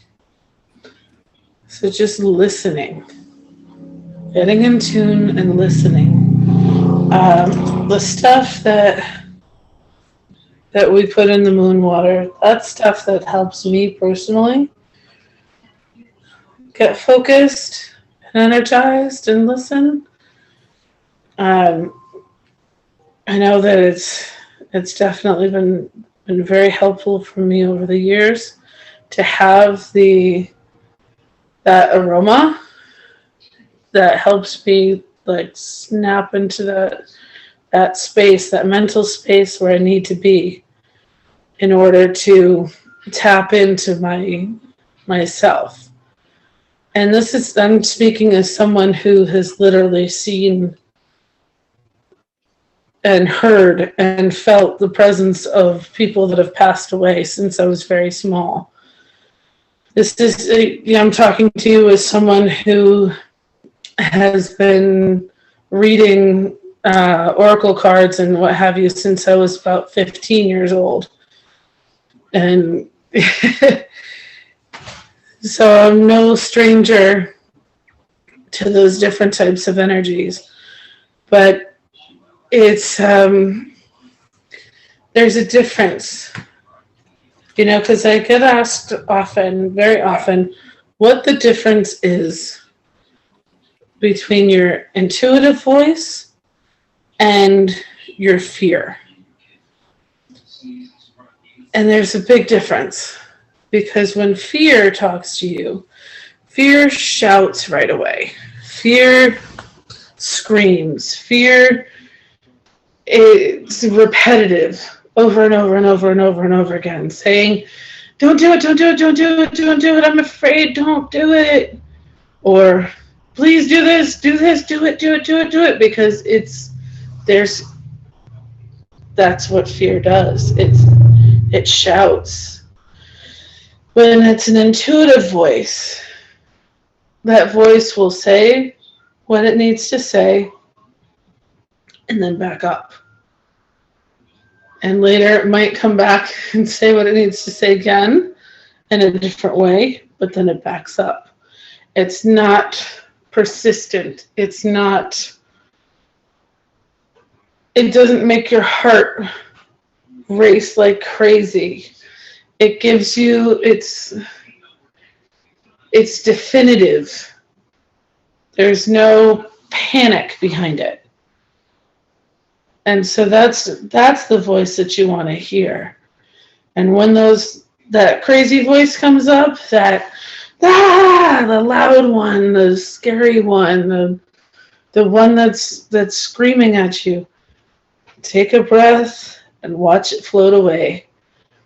So just listening, getting in tune and listening. The stuff that we put in the moon water, that's stuff that helps me personally get focused and energized and listen. I know that it's definitely been very helpful for me over the years to have that aroma that helps me like snap into that space, that mental space where I need to be in order to tap into myself. And I'm speaking as someone who has literally seen and heard and felt the presence of people that have passed away since I was very small. I'm talking to you as someone who has been reading oracle cards and what have you since I was about 15 years old. And so I'm no stranger to those different types of energies. But it's, there's a difference, because I get asked often, very often, what the difference is between your intuitive voice and your fear. And there's a big difference, because when fear talks to you, fear shouts right away. Fear screams. Fear, it's repetitive over and over and over and over and over again, saying, don't do it, don't do it, don't do it, don't do it, I'm afraid, don't do it. Or, please do this, do it, do it, do it, do it, because that's what fear does. It shouts. When it's an intuitive voice, that voice will say what it needs to say and then back up. And later it might come back and say what it needs to say again in a different way, but then it backs up. It's not persistent. It doesn't make your heart race like crazy. It gives you, it's definitive. There's no panic behind it. And so that's the voice that you want to hear. And when those that crazy voice comes up, that the loud one, the scary one, the one that's screaming at you, take a breath and watch it float away,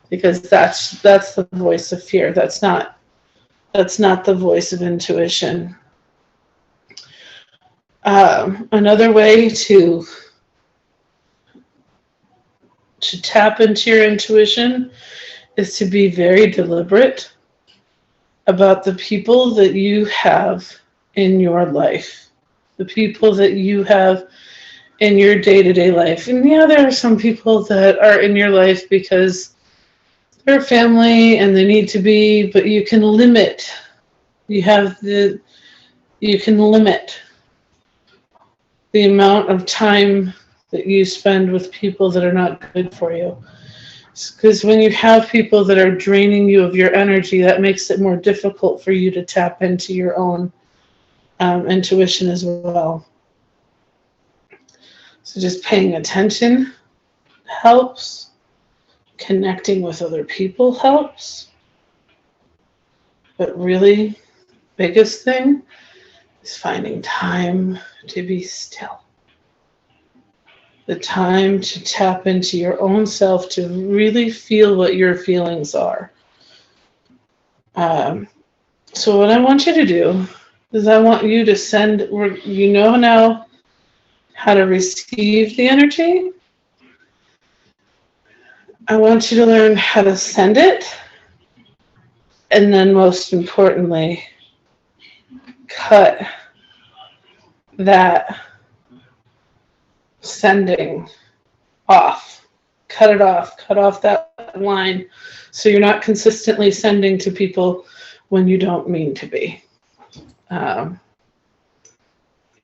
because that's the voice of fear. That's not the voice of intuition. Another way to tap into your intuition is to be very deliberate about the people that you have in your life, the people that you have in your day-to-day life. And yeah, there are some people that are in your life because they're family and they need to be, but you can limit. You can limit the amount of time that you spend with people that are not good for you. Because when you have people that are draining you of your energy, that makes it more difficult for you to tap into your own intuition as well. So just paying attention helps. Connecting with other people helps. But really, biggest thing is finding time to be still. The time to tap into your own self, to really feel what your feelings are. So what I want you to do is I want you to send, you know now how to receive the energy. I want you to learn how to send it. And then most importantly, cut that sending off. Cut it off. Cut off that line so you're not consistently sending to people when you don't mean to be.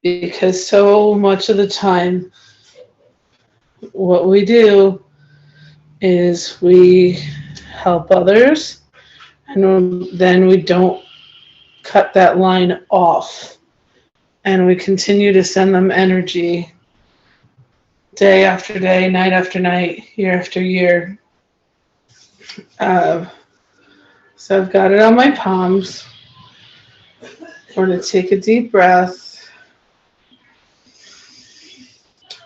Because so much of the time, what we do is we help others, and then we don't cut that line off, and we continue to send them energy day after day, night after night, year after year. So I've got it on my palms. We're going to take a deep breath.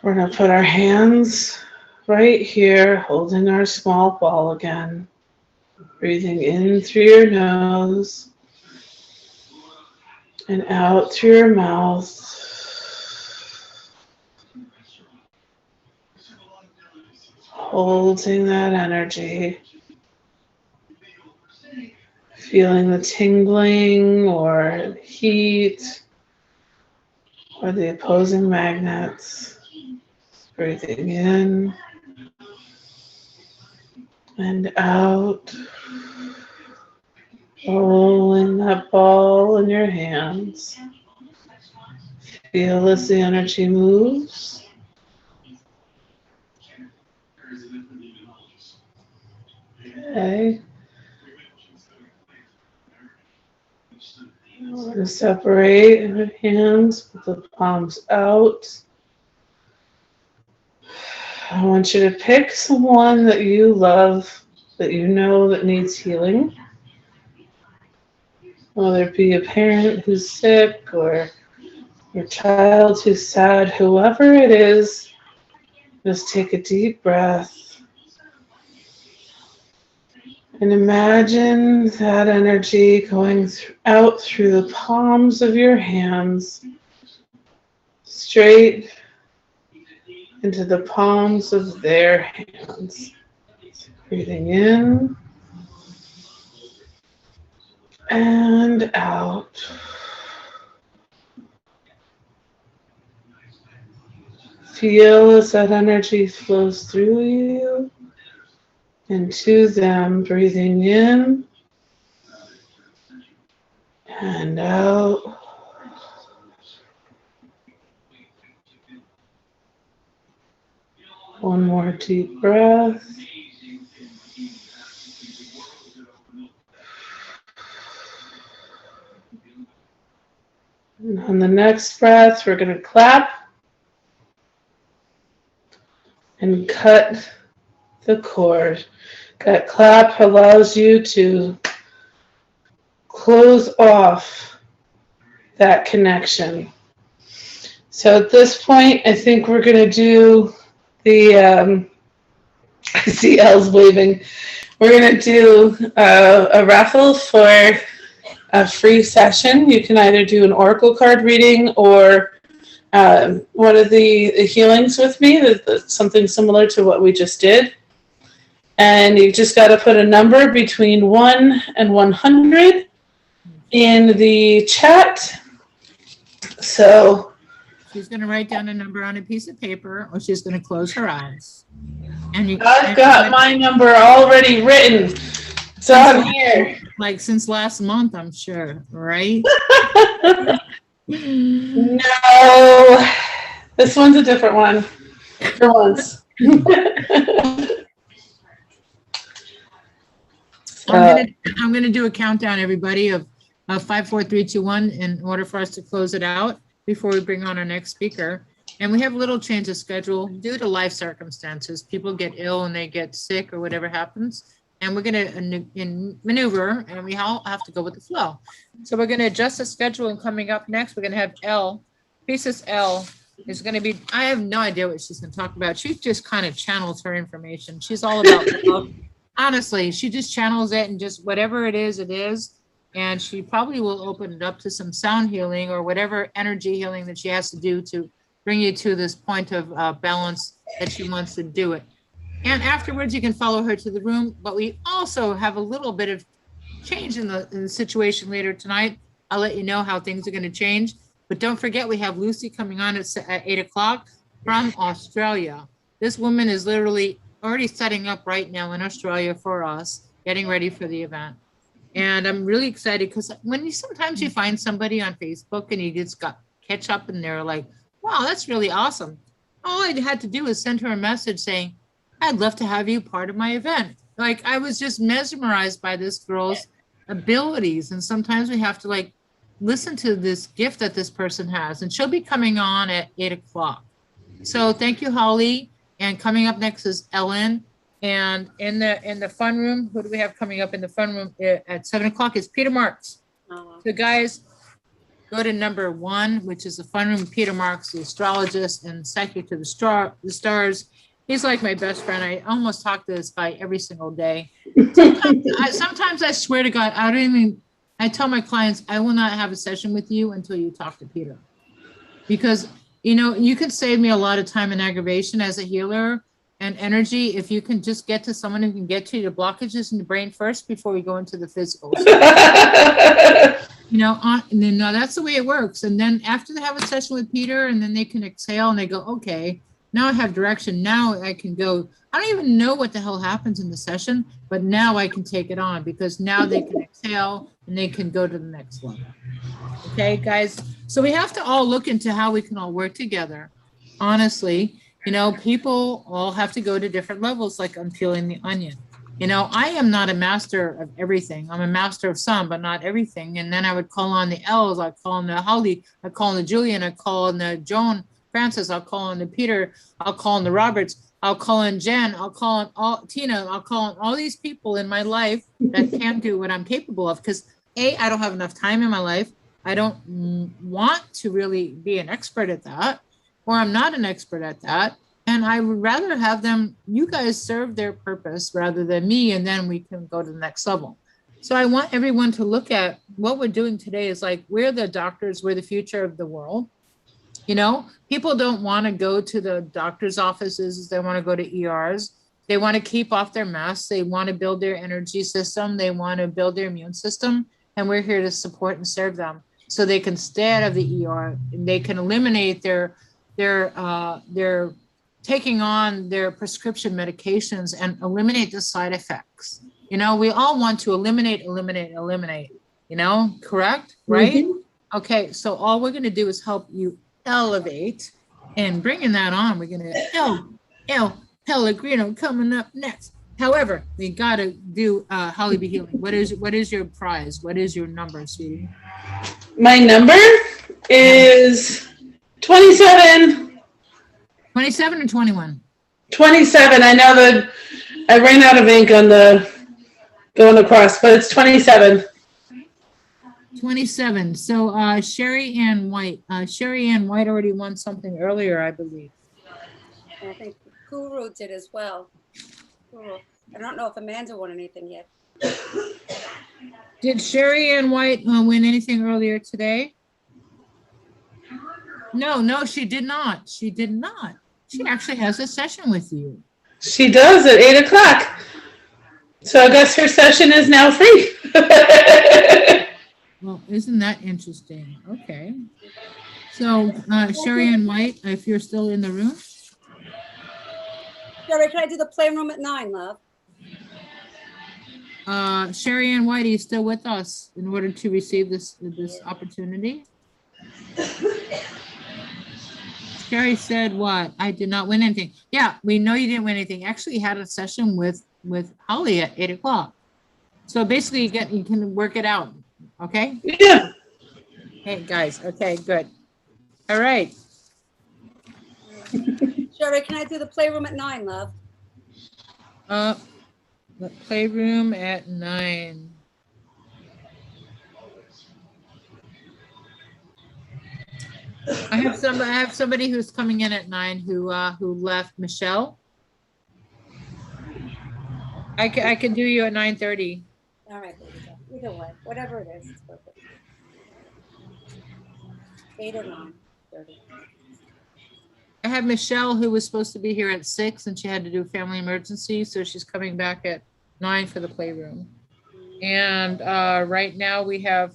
We're going to put our hands right here, holding our small ball again. Breathing in through your nose and out through your mouth. Holding that energy. Feeling the tingling or heat or the opposing magnets. Breathing in and out. Rolling that ball in your hands. Feel as the energy moves. Okay. We're going to separate the hands with the palms out. I want you to pick someone that you love, that you know that needs healing. Whether it be a parent who's sick or your child who's sad, whoever it is, just take a deep breath. And imagine that energy going out through the palms of your hands, straight into the palms of their hands. Breathing in and out. Feel as that energy flows through you and to them. Breathing in and out. One more deep breath. And on the next breath, we're going to clap and cut the cord. That clap allows you to close off that connection. So at this point, I think we're going to do the, I see Elle's waving. We're going to do a raffle for a free session. You can either do an oracle card reading or one of the healings with me, that's something similar to what we just did. And you just got to put a number between 1 and 100 in the chat. So she's going to write down a number on a piece of paper, or she's going to close her eyes. And I've got my number already written. It's on here. Like since last month, I'm sure, right? No, this one's a different one for once. I'm gonna do a countdown, everybody, of 5, 4, 3, 2, 1, in order for us to close it out before we bring on our next speaker. And we have a little change of schedule due to life circumstances. People get ill and they get sick or whatever happens. And we're gonna maneuver, and we all have to go with the flow. So we're gonna adjust the schedule, and coming up next, we're gonna have Elle. Priestess Elle is gonna be, I have no idea what she's gonna talk about. She just kind of channels her information. She's all about love. Honestly, she just channels it, and just whatever it is, and she probably will open it up to some sound healing or whatever energy healing that she has to do to bring you to this point of balance that she wants to do it. And afterwards, you can follow her to the room, but we also have a little bit of change in the situation later tonight. I'll let you know how things are going to change, but don't forget, we have Lucy coming on at 8 o'clock from Australia. This woman is literally already setting up right now in Australia for us, getting ready for the event. And I'm really excited because when sometimes you find somebody on Facebook and you just catch up and they're like, wow, that's really awesome. All I had to do was send her a message saying, I'd love to have you part of my event. Like, I was just mesmerized by this girl's abilities. And sometimes we have to listen to this gift that this person has. And she'll be coming on at 8 o'clock. So thank you, Holly. And coming up next is Ellen. And in the fun room, who do we have coming up in the fun room at 7 o'clock is Peter Marks. So guys, go to number 1, which is the fun room. Peter Marks, the astrologist and psychic to the stars. He's like my best friend. I almost talk to this guy every single day. Sometimes I swear to God, I tell my clients, I will not have a session with you until you talk to Peter. Because, you can save me a lot of time and aggravation as a healer and energy if you can just get to someone who can get to your blockages in the brain first before we go into the physical. And then that's the way it works. And then after they have a session with Peter, and then they can exhale and they go, okay, now I have direction. Now I can go. I don't even know what the hell happens in the session, but now I can take it on because now they can exhale and they can go to the next level. Okay, guys. So we have to all look into how we can all work together. Honestly, people all have to go to different levels, like I'm peeling the onion. I am not a master of everything. I'm a master of some, but not everything. And then I would call on the L's, I'd call on the Holly, I'd call on the Julian, I'd call on the Joanfrances, I'll call on the Peter, I'll call on the Roberts, I'll call on Jen, I'll call on Tina, I'll call on all these people in my life that can't do what I'm capable of. Because I don't have enough time in my life. I don't want to really be an expert at that, or I'm not an expert at that. And I would rather have you guys serve their purpose rather than me, and then we can go to the next level. So I want everyone to look at what we're doing today is we're the doctors, we're the future of the world. People don't want to go to the doctor's offices. They want to go to ERs. They want to keep off their masks. They want to build their energy system. They want to build their immune system. And we're here to support and serve them so they can stay out of the ER and they can eliminate their taking on their prescription medications and eliminate the side effects. We all want to eliminate, correct? Right? Mm-hmm. Okay, so all we're going to do is help you elevate, and bringing that on, we're going to El Pellegrino coming up next. However, we got to do Holly Be Healing. What is your prize? What is your number, sweetie? My number is 27. 27 or 21? 27. I know I ran out of ink on the going across, but it's 27. 27. So Sheri Ann White. Sheri Ann White already won something earlier, I believe. And I think Guru did as well. Guru. I don't know if Amanda won anything yet. Did Sheri Ann White win anything earlier today? No, she did not. She did not. She actually has a session with you. She does at 8 o'clock. So I guess her session is now free. Well, isn't that interesting? Okay. So Sheri Ann White, if you're still in the room. Sheri, can I do the playroom at 9, love? Sheri Ann White, are you still with us in order to receive this opportunity? Sheri said what? I did not win anything. Yeah, we know you didn't win anything. Actually, you had a session with Holly at 8 o'clock. So basically you can work it out. Okay? Yeah. Hey guys, okay, good. All right. Sheri, can I do the playroom at 9, love? The playroom at 9. I have somebody who's coming in at 9 who left. Michelle. I can do you at 9:30. All right, baby. Either way, whatever it is, it's perfect. 8 or 9:30. I have Michelle who was supposed to be here at 6 and she had to do a family emergency, so she's coming back at 9 for the playroom. And right now we have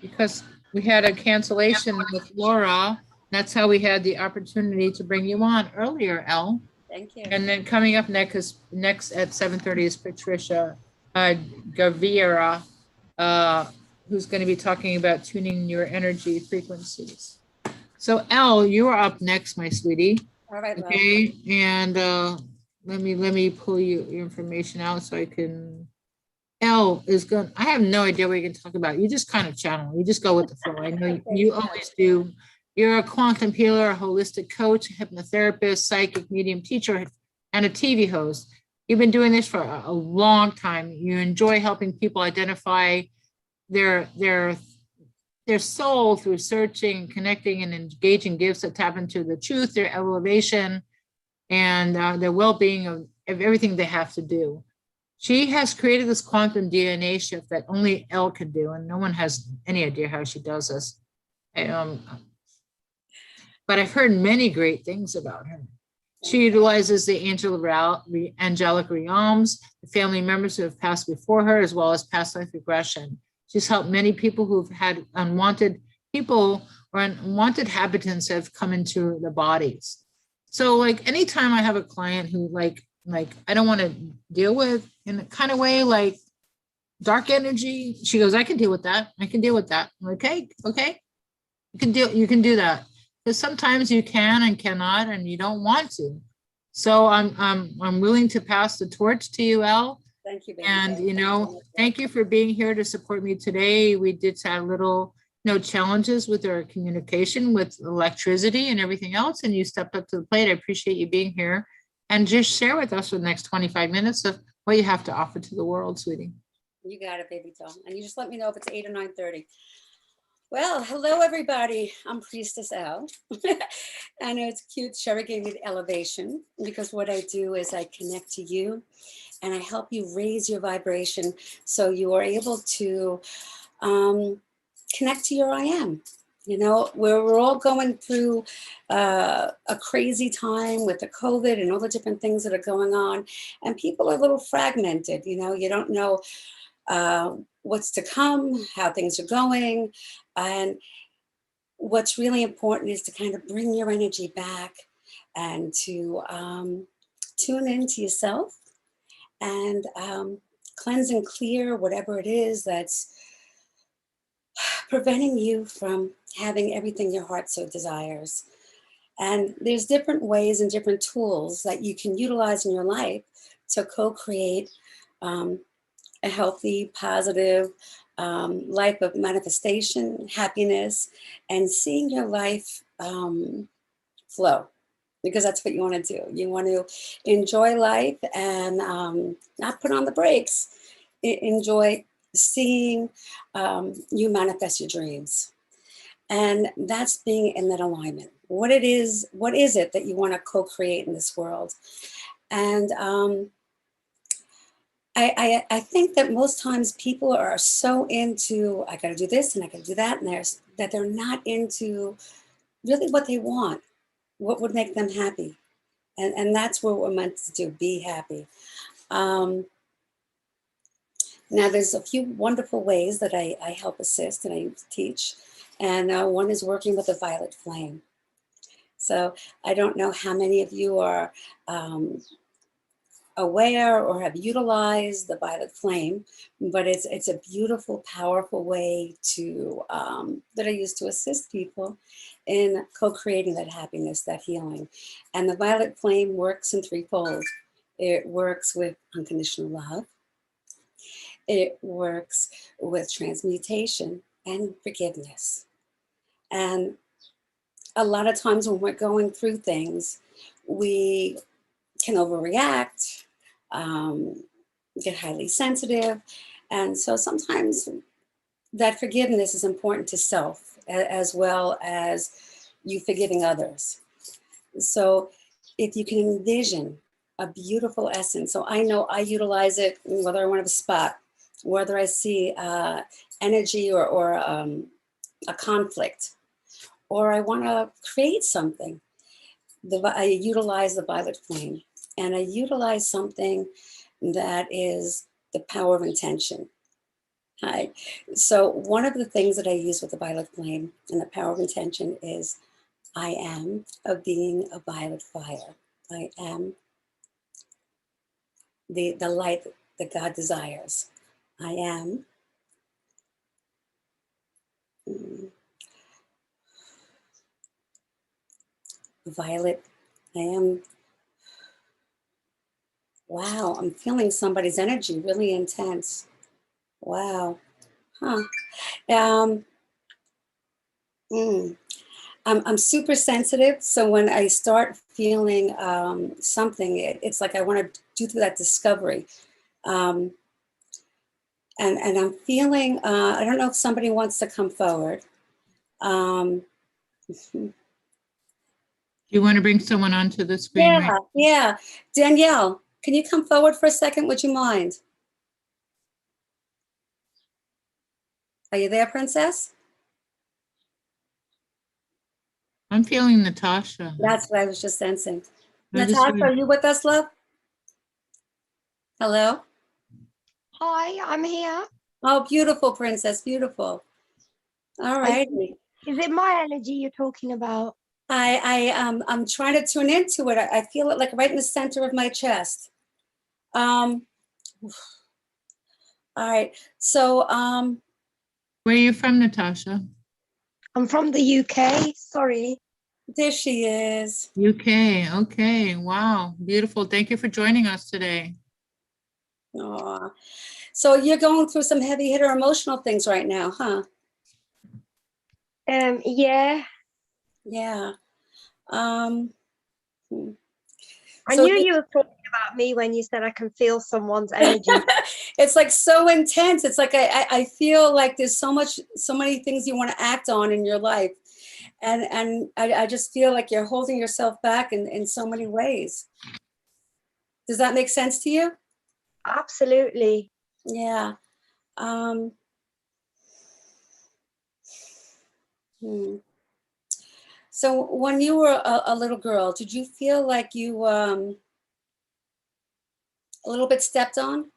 because we had a cancellation with Laura. That's how we had the opportunity to bring you on earlier, Elle. Thank you. And then coming up next at 7:30 is Patricia Gavira, who's going to be talking about tuning your energy frequencies. So Elle, you are up next, my sweetie. All right, okay. Love. And let me pull your information out so I can. Elle is going. I have no idea what you're going to talk about. You just kind of channel. You just go with the flow. I know you always do. You're a quantum healer, a holistic coach, a hypnotherapist, psychic, medium, teacher, and a TV host. You've been doing this for a long time. You enjoy helping people identify their soul through searching, connecting, and engaging gifts that tap into the truth, their elevation, and their well-being of everything they have to do. She has created this quantum DNA shift that only Elle can do, and no one has any idea how she does this. But I've heard many great things about her. She utilizes the angelic realms, the family members who have passed before her, as well as past life regression. She's helped many people who've had unwanted people or unwanted habitants have come into their bodies. So like anytime I have a client who like I don't want to deal with in a kind of way, like dark energy, she goes, I can deal with that. I can deal with that. I'm like, okay. You can do that. Because sometimes you can and cannot, and you don't want to. So I'm willing to pass the torch to you, Elle. Thank you, baby. And thank you for being here to support me today. We did have little challenges with our communication with electricity and everything else, and you stepped up to the plate. I appreciate you being here, and just share with us for the next 25 minutes of what you have to offer to the world, sweetie. You got it, baby doll. And you just let me know if it's 8 or 9:30. Well, hello, everybody. I'm Priestess Elle. I know it's cute. Sheri gave me the elevation because what I do is I connect to you and I help you raise your vibration so you are able to connect to your I am. We're all going through a crazy time with the COVID and all the different things that are going on. And people are a little fragmented. You don't know what's to come, how things are going. And what's really important is to kind of bring your energy back and to tune into yourself and cleanse and clear whatever it is that's preventing you from having everything your heart so desires. And there's different ways and different tools that you can utilize in your life to co-create a healthy, positive life of manifestation, happiness, and seeing your life flow. because that's what you want to do. You want to enjoy life and not put on the brakes. Enjoy seeing you manifest your dreams. And that's being in that alignment. What is it that you want to co-create in this world? And I think that most times people are so into, I got to do this and I got to do that, and that they're not into really what they want, what would make them happy. And that's what we're meant to do, be happy. Now, there's a few wonderful ways that I help assist and I teach. And one is working with the violet flame. So I don't know how many of you are aware or have utilized the violet flame, but it's a beautiful, powerful way to that I use to assist people in co-creating that happiness, that healing. And the violet flame works in threefold. It works with unconditional love. It works with transmutation and forgiveness. And a lot of times when we're going through things, we can overreact, get highly sensitive. And so sometimes that forgiveness is important to self as well as you forgiving others. So if you can envision a beautiful essence, so I know I utilize it whether I want to have a spot, whether I see energy or a conflict, or I want to create something, I utilize the violet flame. And I utilize something that is the power of intention. Hi. So one of the things that I use with the violet flame and the power of intention is I am a being of violet fire. I am the light that God desires. I am violet. I am. Wow, I'm feeling somebody's energy really intense. Wow. Huh. I'm super sensitive. So when I start feeling something, it's like I want to do through that discovery. And I'm feeling, I don't know if somebody wants to come forward. You want to bring someone onto the screen? Yeah, right? yeah. Danielle, can you come forward for a second? Would you mind? Are you there, Princess? I'm feeling Natasha. That's what I was just sensing. I just Natasha, heard- are you with us, love? Hello? Hi, I'm here. Oh, beautiful, Princess, beautiful. All right. Is it my energy you're talking about? I'm trying to tune into it. I feel it like right in the center of my chest. All right. So Where are you from, Natasha? I'm from the UK. Sorry. There she is. UK. Okay. Wow. Beautiful. Thank you for joining us today. Aw. So you're going through some heavy hitter emotional things right now, huh? Yeah. Yeah. I knew you were talking about me when you said I can feel someone's energy. It's like so intense. It's like I feel like there's so many things you want to act on in your life. And I just feel like you're holding yourself back in so many ways. Does that make sense to you? Absolutely. Yeah. So when you were a little girl, did you feel like you a little bit stepped on?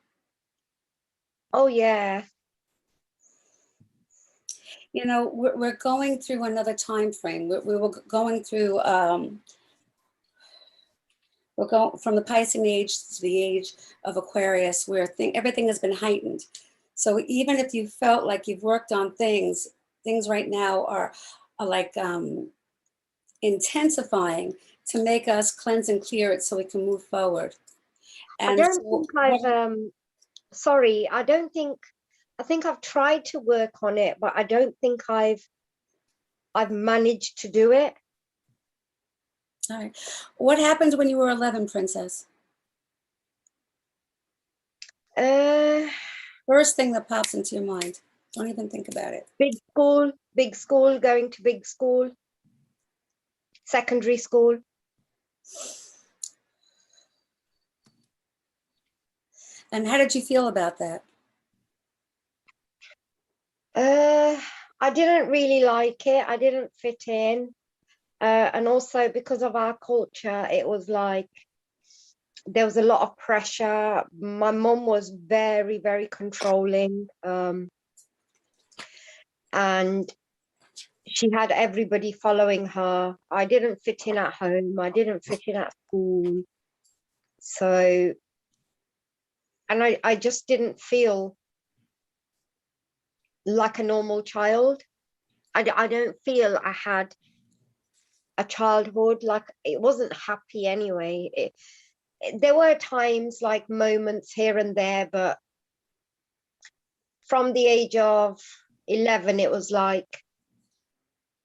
Oh, yeah. You know, we're going through another time frame. We were going through, we're going from the Piscean age to the age of Aquarius, where everything has been heightened. So even if you felt like you've worked on things right now are like intensifying to make us cleanse and clear it so we can move forward. And I don't think I've, sorry, I think I've tried to work on it, but I don't think I've managed to do it. All right. What happened when you were 11, Princess? First thing that pops into your mind. Don't even think about it. Big school, going to big school, secondary school. And how did you feel about that? I didn't really like it. I didn't fit in. And also because of our culture, it was like there was a lot of pressure. My mum was very, very controlling. And she had everybody following her. I didn't fit in at home. I didn't fit in at school. So, and I just didn't feel like a normal child. I don't feel I had a childhood, like it wasn't happy anyway. There were times, like moments here and there, but from the age of 11, it was like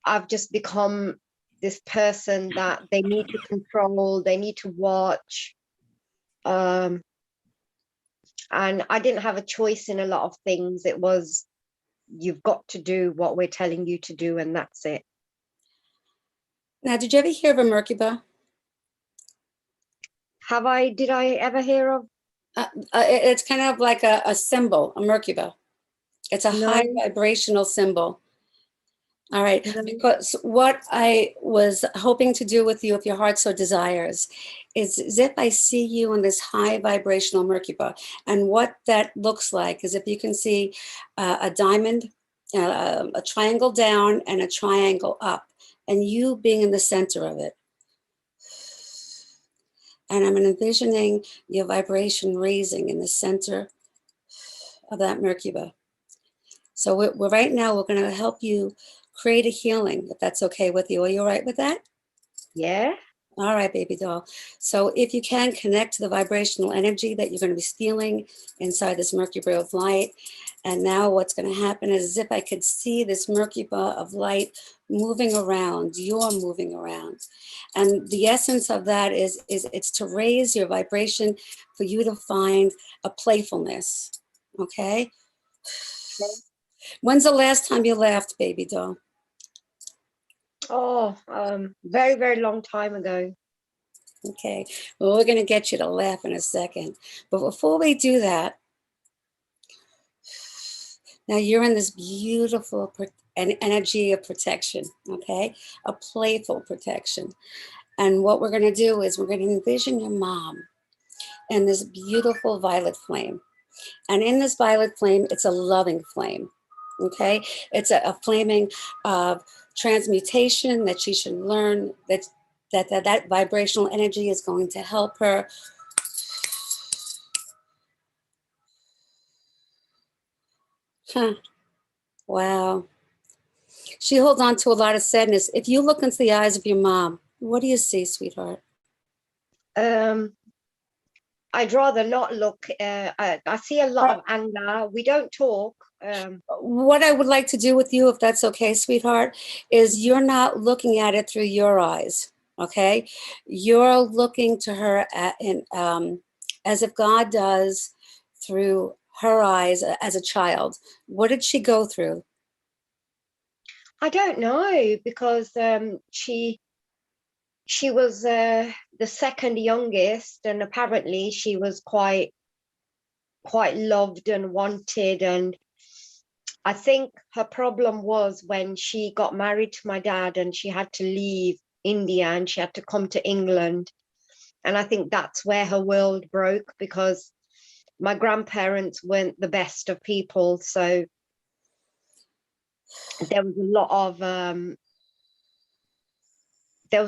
I've just become this person that they need to control, they need to watch. And I didn't have a choice in a lot of things. It was, you've got to do what we're telling you to do, and that's it. Now, did you ever hear of a Merkaba? Did I ever hear of? It's kind of like a symbol, a Merkaba. It's a high vibrational symbol. All right, because what I was hoping to do with you, if your heart so desires, is if I see you in this high vibrational Merkaba, and what that looks like is if you can see a diamond, a triangle down and a triangle up, and you being in the center of it. And I'm envisioning your vibration raising in the center of that Merkaba. So we're right now, we're going to help you create a healing, if that's okay with you. Are you all right with that? Yeah. All right, baby doll. So if you can connect to the vibrational energy that you're going to be feeling inside this Merkaba of light. And now what's going to happen is if I could see this Merkaba of light moving around, you're moving around. And the essence of that is it's to raise your vibration for you to find a playfulness. Okay? When's the last time you laughed, baby doll? Oh, very, very long time ago. Okay, well, we're going to get you to laugh in a second. But before we do that, now you're in this beautiful energy of protection, okay? A playful protection. And what we're going to do is we're going to envision your mom in this beautiful violet flame. And in this violet flame, it's a loving flame, okay? It's a flaming of transmutation that she should learn that vibrational energy is going to help her. Huh. Wow. She holds on to a lot of sadness. If you look into the eyes of your mom, what do you see, sweetheart? I'd rather not look. I see a lot of anger. We don't talk. What I would like to do with you, if that's okay, sweetheart, is you're not looking at it through your eyes, okay? You're looking to her as if God does through her eyes as a child. What did she go through? I don't know, because she was the second youngest, and apparently she was quite loved and wanted. And I think her problem was when she got married to my dad and she had to leave India and she had to come to England. And I think that's where her world broke, because my grandparents weren't the best of people. So there was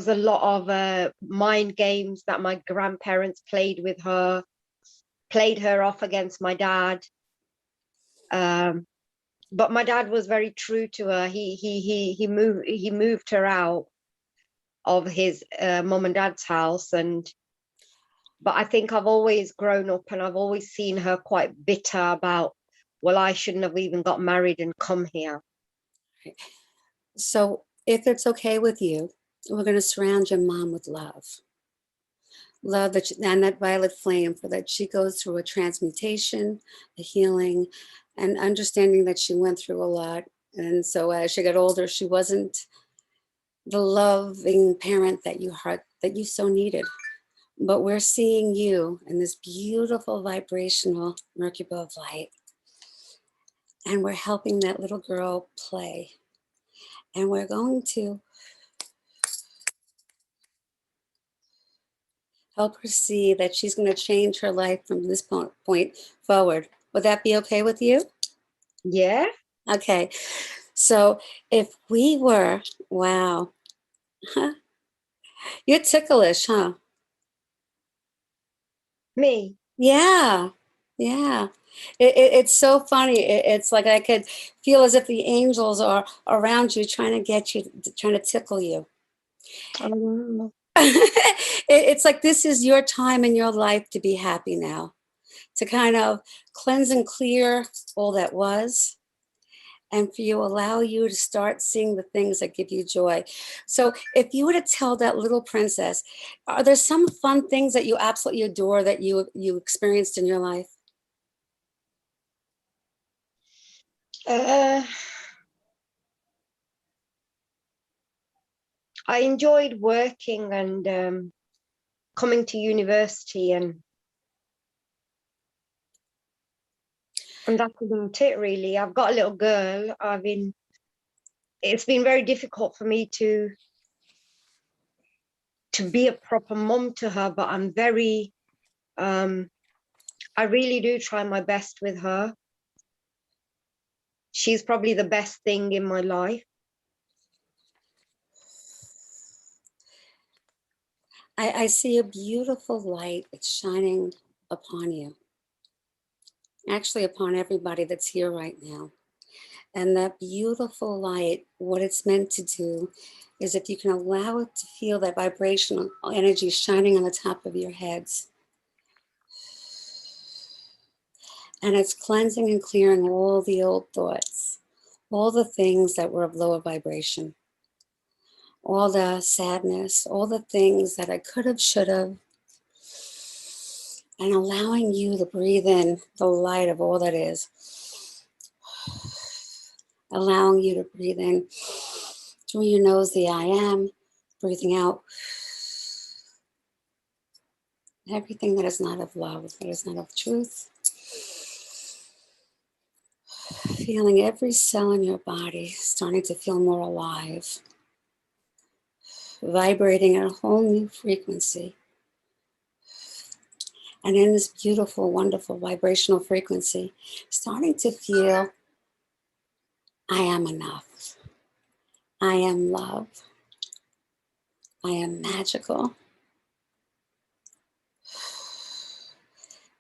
a lot of mind games that my grandparents played with her, played her off against my dad. But my dad was very true to her. He moved her out of his mom and dad's house. But I think I've always grown up and I've always seen her quite bitter about, well, I shouldn't have even got married and come here. So if it's okay with you, We're going to surround your mom with love. Love that, and that violet flame, for that she goes through a transmutation, a healing, and understanding that she went through a lot. And so as she got older, she wasn't the loving parent that you so needed. But we're seeing you in this beautiful vibrational Mercury ball of light. And we're helping that little girl play. And we're going to help her see that she's going to change her life from this point forward. Would that be okay with you? Yeah. Okay. So if we were, wow, huh? You're ticklish, huh? Me? Yeah. Yeah. It's so funny. It's like I could feel as if the angels are around you, trying to get you, trying to tickle you. Oh, wow. It's like this is your time in your life to be happy now, to kind of cleanse and clear all that was, and for you, allow you to start seeing the things that give you joy. So if you were to tell that little princess, are there some fun things that you absolutely adore that you experienced in your life? I enjoyed working and coming to university, and that's about it, really. I've got a little girl. It's been very difficult for me to be a proper mom to her, but I'm very, I really do try my best with her. She's probably the best thing in my life. I see a beautiful light that's shining upon you. Actually, upon everybody that's here right now. And that beautiful light, what it's meant to do is if you can allow it to feel that vibrational energy shining on the top of your heads. And it's cleansing and clearing all the old thoughts, all the things that were of lower vibration, all the sadness, all the things that I could have, should have, and allowing you to breathe in the light of all that is. Allowing you to breathe in through your nose, the I am, breathing out everything that is not of love, that is not of truth. Feeling every cell in your body starting to feel more alive, vibrating at a whole new frequency. And in this beautiful, wonderful vibrational frequency, starting to feel, I am enough. I am love. I am magical.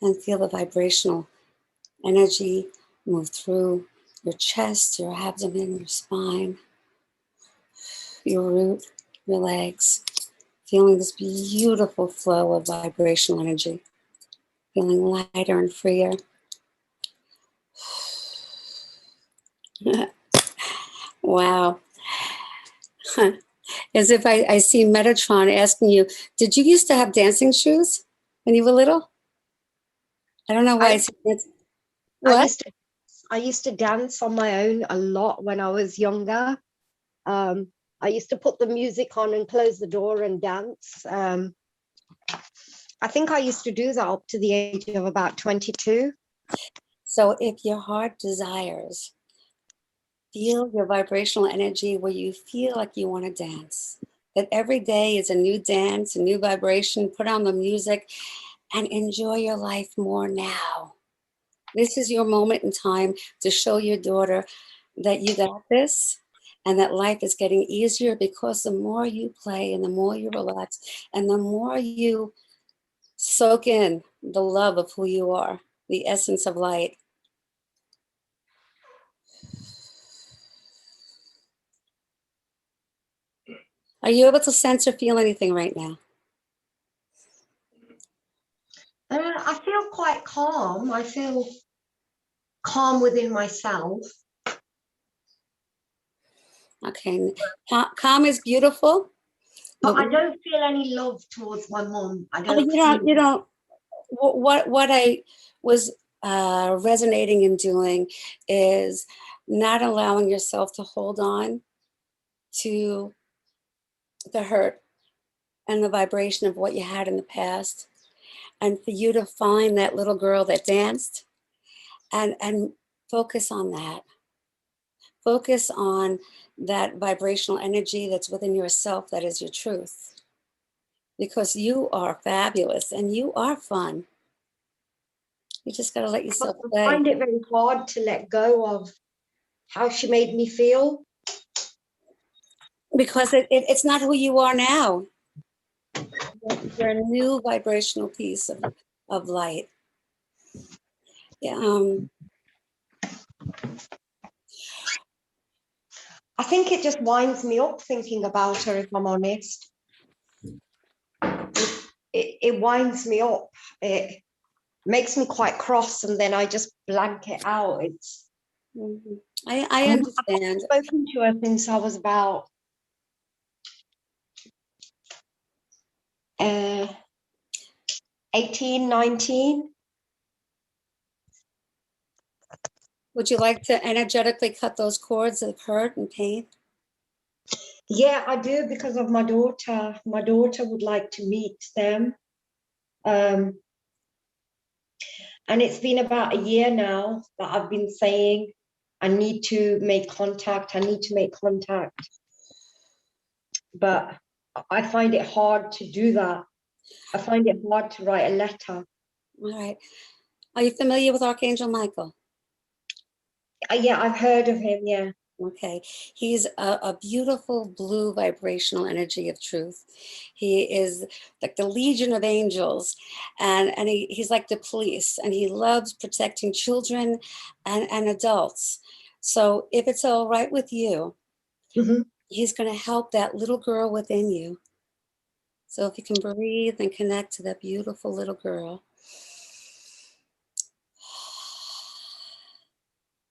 And feel the vibrational energy move through your chest, your abdomen, your spine, your root, your legs. Feeling this beautiful flow of vibrational energy. Feeling lighter and freer. Wow. As if I see Metatron asking you, did you used to have dancing shoes when you were little? I don't know why I see that. What? I used to dance on my own a lot when I was younger. I used to put the music on and close the door and dance. I think I used to do that up to the age of about 22. So if your heart desires, feel your vibrational energy where you feel like you want to dance. That every day is a new dance, a new vibration. Put on the music and enjoy your life more now. This is your moment in time to show your daughter that you got this and that life is getting easier, because the more you play and the more you relax and the more you soak in the love of who you are, the essence of light. Are you able to sense or feel anything right now? I feel quite calm. I feel calm within myself. Okay, calm is beautiful. But I don't feel any love towards my mum. I Oh, don't. you don't. What I was resonating and doing is not allowing yourself to hold on to the hurt and the vibration of what you had in the past, and for you to find that little girl that danced and focus on that. Focus on that vibrational energy that's within yourself, that is your truth. Because you are fabulous and you are fun. You just got to let yourself play. I find it very hard to let go of how she made me feel. Because it's not who you are now. You're a new vibrational piece of light. Yeah. I think it just winds me up thinking about her, if I'm honest. It winds me up. It makes me quite cross, and then I just blank it out. It's. I understand. I've spoken to her since I was about 18, 19. Would you like to energetically cut those cords of hurt and pain? Yeah, I do, because of my daughter. My daughter would like to meet them. And it's been about a year now that I've been saying, I need to make contact. I need to make contact. But I find it hard to do that. I find it hard to write a letter. All right. Are you familiar with Archangel Michael? Yeah, I've heard of him, yeah. Okay. He's a beautiful blue vibrational energy of truth. He is like the legion of angels, and he's like the police, and he loves protecting children and adults. So if it's all right with you, he's going to help that little girl within you. So if you can breathe and connect to that beautiful little girl,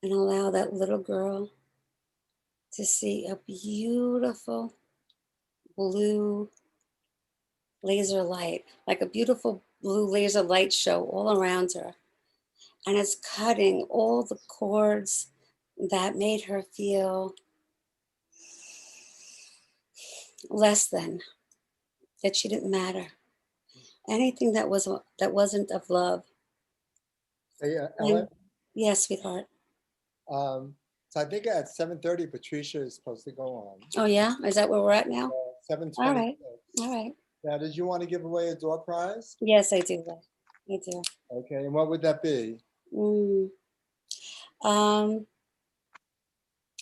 and allow that little girl to see a beautiful blue laser light, like a beautiful blue laser light show all around her. And it's cutting all the cords that made her feel less than, that she didn't matter. Anything that wasn't of love. Hey, Ellen? Yes, sweetheart. So I think at 7:30, Patricia is supposed to go on. Oh yeah? Is that where we're at now? 7:20. All right. All right. Now, did you want to give away a door prize? Yes, I do. I do. Okay, and what would that be?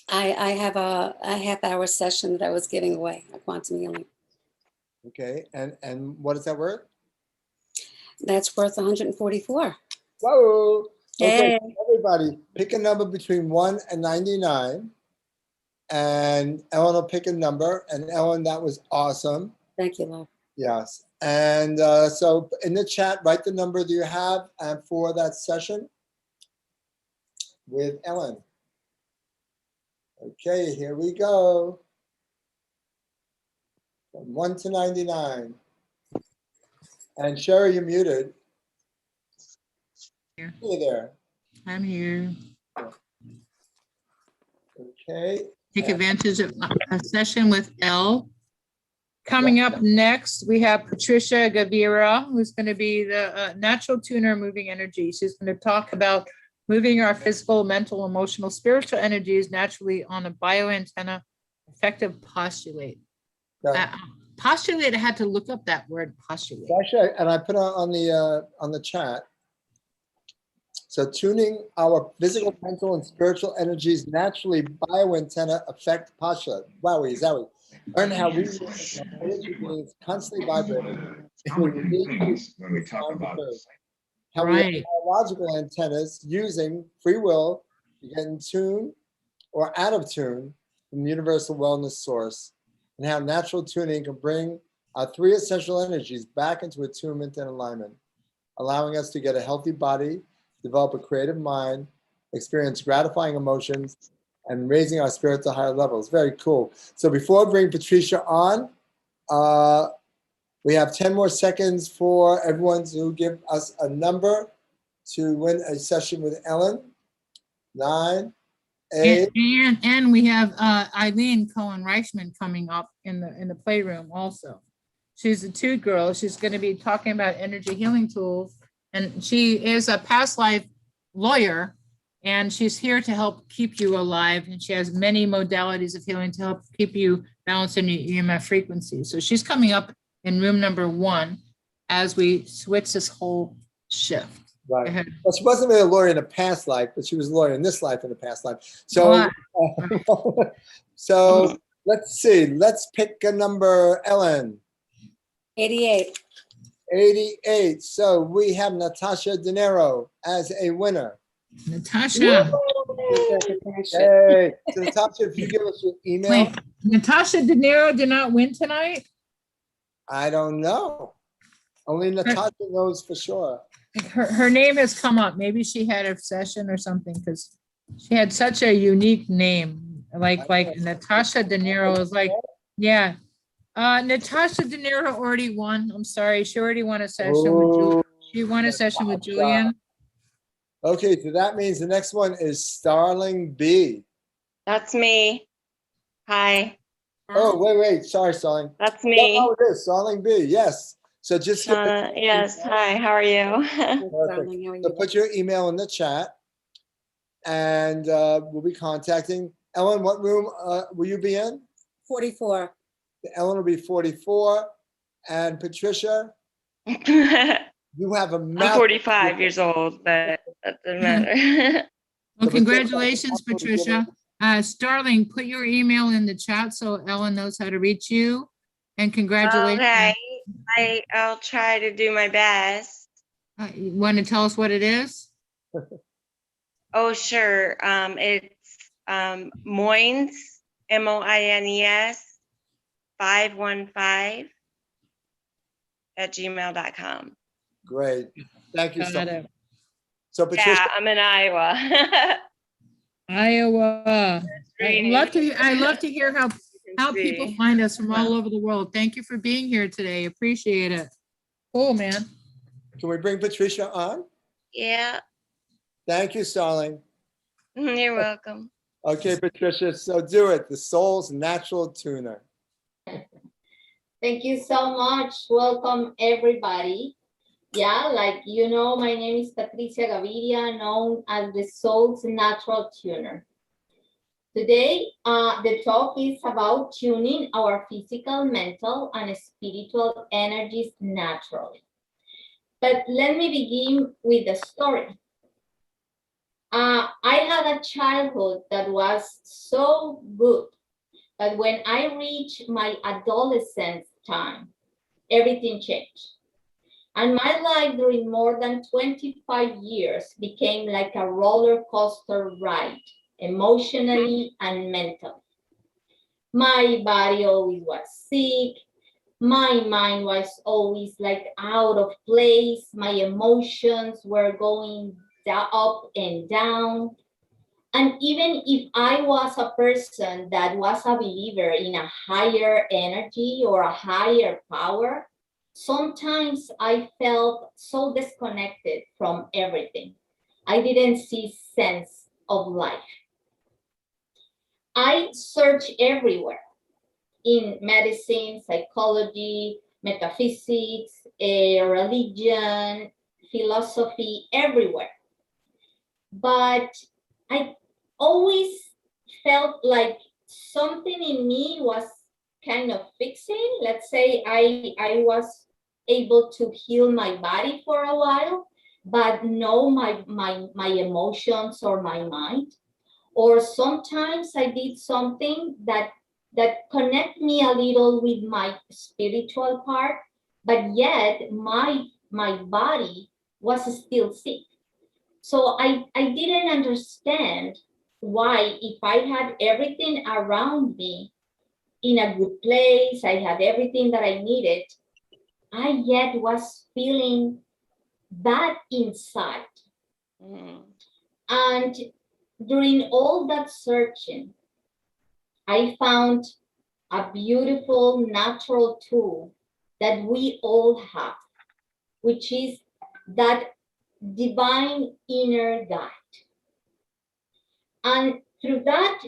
I have a half-hour session that I was giving away, a quantum healing. Okay, and what is that worth? That's worth 144. Whoa! Hey. Okay, everybody, pick a number between 1 and 99. And Ellen will pick a number. And Ellen, that was awesome. Thank you, love. Yes. And so in the chat, write the number that you have for that session with Ellen. Okay, here we go. From 1 to 99. And Sheri, you're muted. Here. Hey there. I'm here. Okay. Take advantage of a session with Elle. Coming up next, we have Patricia Gavira, who's going to be the natural tuner moving energy. She's going to talk about moving our physical, mental, emotional, spiritual energies naturally on a bioantenna effective postulate. Postulate, I had to look up that word, postulate. Actually, and I put it on the chat. So tuning our physical, mental, and spiritual energies naturally bioantenna affect postulate. Wowie, zowie. Learn how we energy beings constantly vibrating. When we talk about how we have biological antennas using free will to get in tune or out of tune from the universal wellness source, and how natural tuning can bring our three essential energies back into attunement and alignment, allowing us to get a healthy body, develop a creative mind, experience gratifying emotions, and raising our spirit to higher levels. Very cool. So before I bring Patricia on, We have 10 more seconds for everyone to give us a number to win a session with Ellen. 9, 8. And we have Eileen Cohen-Reichman coming up in the playroom also. She's a 2 girl. She's going to be talking about energy healing tools. And she is a past life lawyer. And she's here to help keep you alive. And she has many modalities of healing to help keep you balanced in your EMF frequency. So she's coming up in room number 1 as we switch this whole shift. Right. Well, she wasn't really a lawyer in a past life, but she was a lawyer in this life in the past life. So, so let's see. Let's pick a number, Ellen. 88. 88. So we have Natasha De Niro as a winner. Natasha. Hey, so Natasha, if you give us your email. Wait, Natasha De Niro did not win tonight? I don't know. Only Natasha knows for sure. Her name has come up. Maybe she had a session or something because she had such a unique name. Like Natasha De Niro is like, yeah. Natasha De Niro already won. I'm sorry. She already won a session with Julian. She won a session with Julian. Okay, so that means the next one is Starling B. That's me. Hi. Oh, wait. Sorry, Starling. That's me. Oh, it is Starling B. Yes. So just yes. Hi. How are you? So put your email in the chat, and we'll be contacting Ellen. What room will you be in? 44. Ellen will be 44, and Patricia. You have a I'm 45 years old, but that doesn't matter. Well, congratulations, Patricia. Starling, put your email in the chat so Ellen knows how to reach you. And congratulations. Okay, I'll try to do my best. You want to tell us what it is? Oh, sure. It's Moines, MOINES 515 @gmail.com. Great. Thank you so much. So Patricia. Yeah, I'm in Iowa. Iowa. I love to hear how people find us from all over the world. Thank you for being here today. Appreciate it. Cool, man. Can we bring Patricia on? Yeah. Thank you, Starling. You're welcome. Okay, Patricia, so do it. The soul's natural tuner. Thank you so much. Welcome, everybody. Yeah, like you know, my name is Patricia Gaviria, known as the Soul's Natural Tuner. Today, the talk is about tuning our physical, mental, and spiritual energies naturally. But let me begin with a story. I had a childhood that was so good, but when I reached my adolescence time, everything changed. And my life during more than 25 years became like a roller coaster ride, emotionally and mentally. My body always was sick. My mind was always like out of place. My emotions were going up and down. And even if I was a person that was a believer in a higher energy or a higher power, sometimes I felt so disconnected from everything. I didn't see sense of life. I searched everywhere in medicine, psychology, metaphysics, religion, philosophy, everywhere. But I always felt like something in me was kind of fixing. Let's say I was able to heal my body for a while, but no my emotions or my mind. Or sometimes I did something that connect me a little with my spiritual part, but yet my body was still sick. So I didn't understand why, if I had everything around me in a good place, I had everything that I needed, I yet was feeling bad inside. And during all that searching, I found a beautiful natural tool that we all have, which is that divine inner guide. And through that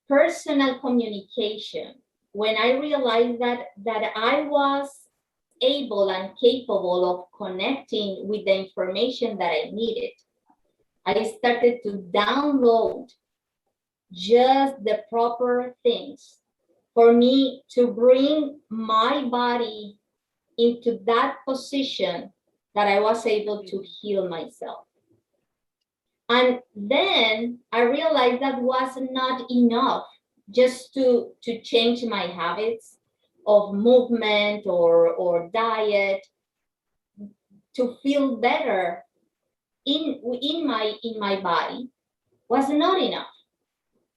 personal communication, when I realized that I was able and capable of connecting with the information that I needed, I started to download just the proper things for me to bring my body into that position that I was able to heal myself. And then I realized that was not enough just to change my habits of movement or diet to feel better in my body was not enough.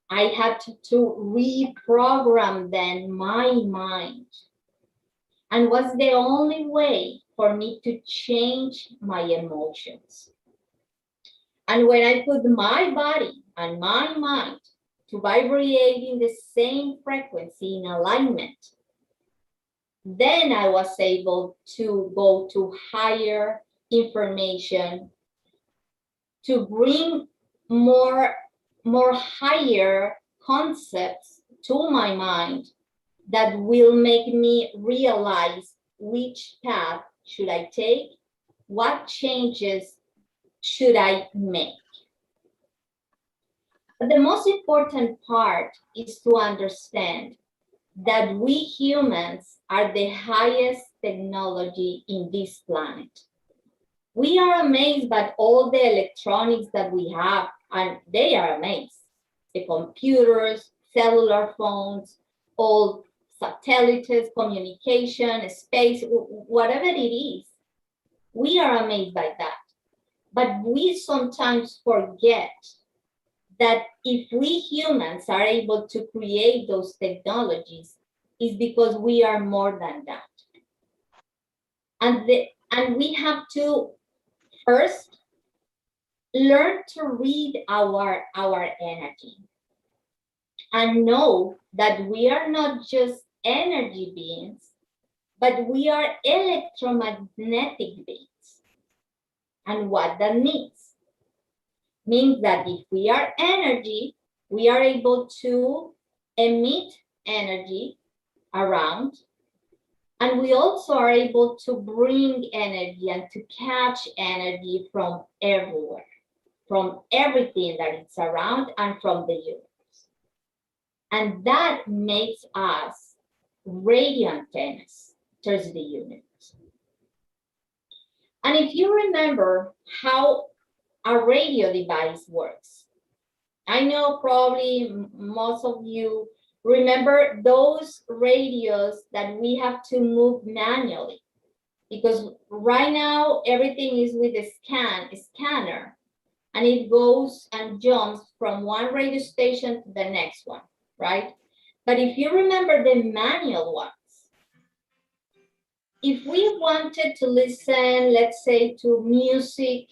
I had to reprogram then my mind, and was the only way for me to change my emotions. And when I put my body and my mind to vibrate in the same frequency in alignment, then I was able to go to higher information, to bring more higher concepts to my mind that will make me realize which path should I take, what changes should I make. But the most important part is to understand that we humans are the highest technology in this planet. We are amazed by all the electronics that we have, and they are amazed. The computers, cellular phones, all satellites, communication, space, whatever it is, we are amazed by that. But we sometimes forget that if we humans are able to create those technologies, is because we are more than that. And we have to first learn to read our energy and know that we are not just energy beings, but we are electromagnetic beings. And what that means that if we are energy, we are able to emit energy around, and we also are able to bring energy and to catch energy from everywhere, from everything that is around and from the universe. And that makes us radio antennas towards the universe. And if you remember how a radio device works, I know probably most of you remember those radios that we have to move manually, because right now everything is with a scanner, and it goes and jumps from one radio station to the next one, right? But if you remember the manual ones, if we wanted to listen, let's say, to music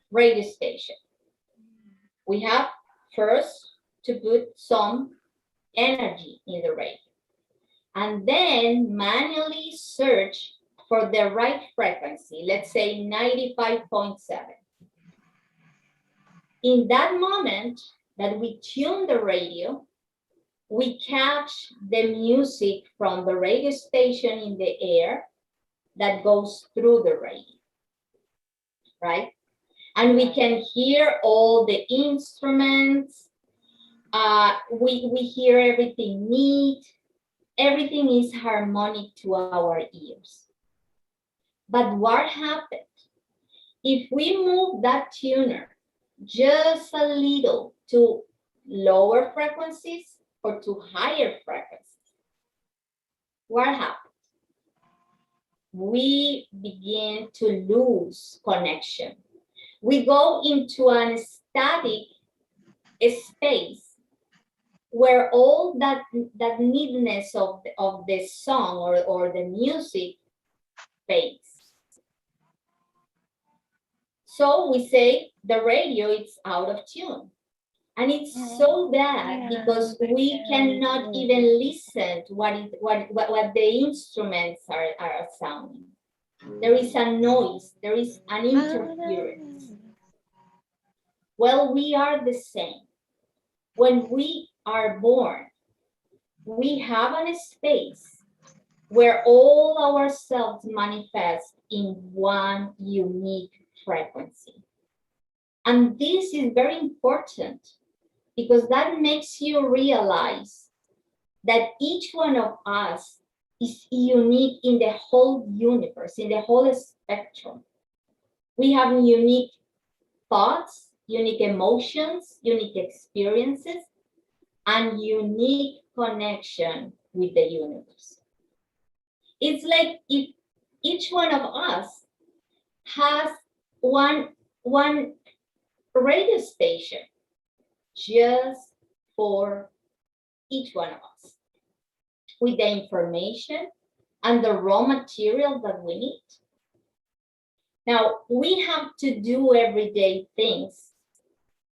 radio station, we have first to put some energy in the radio, and then manually search for the right frequency, let's say 95.7. In that moment that we tune the radio, we catch the music from the radio station in the air that goes through the radio, right? And we can hear all the instruments. We hear everything neat. Everything is harmonic to our ears. But what happens if we move that tuner just a little to lower frequencies or to higher frequencies? What happens? We begin to lose connection. We go into a static space where all that neediness of the song or the music fades. So we say the radio is out of tune. And it's so bad because we cannot even listen to what the instruments are sounding. There is a noise, there is an interference. Well, we are the same. When we are born, we have a space where all our selves manifest in one unique frequency. And this is very important because that makes you realize that each one of us is unique in the whole universe, in the whole spectrum. We have unique thoughts, unique emotions, unique experiences, and unique connection with the universe. It's like if each one of us has one radio station just for each one of us, with the information and the raw material that we need. Now, we have to do everyday things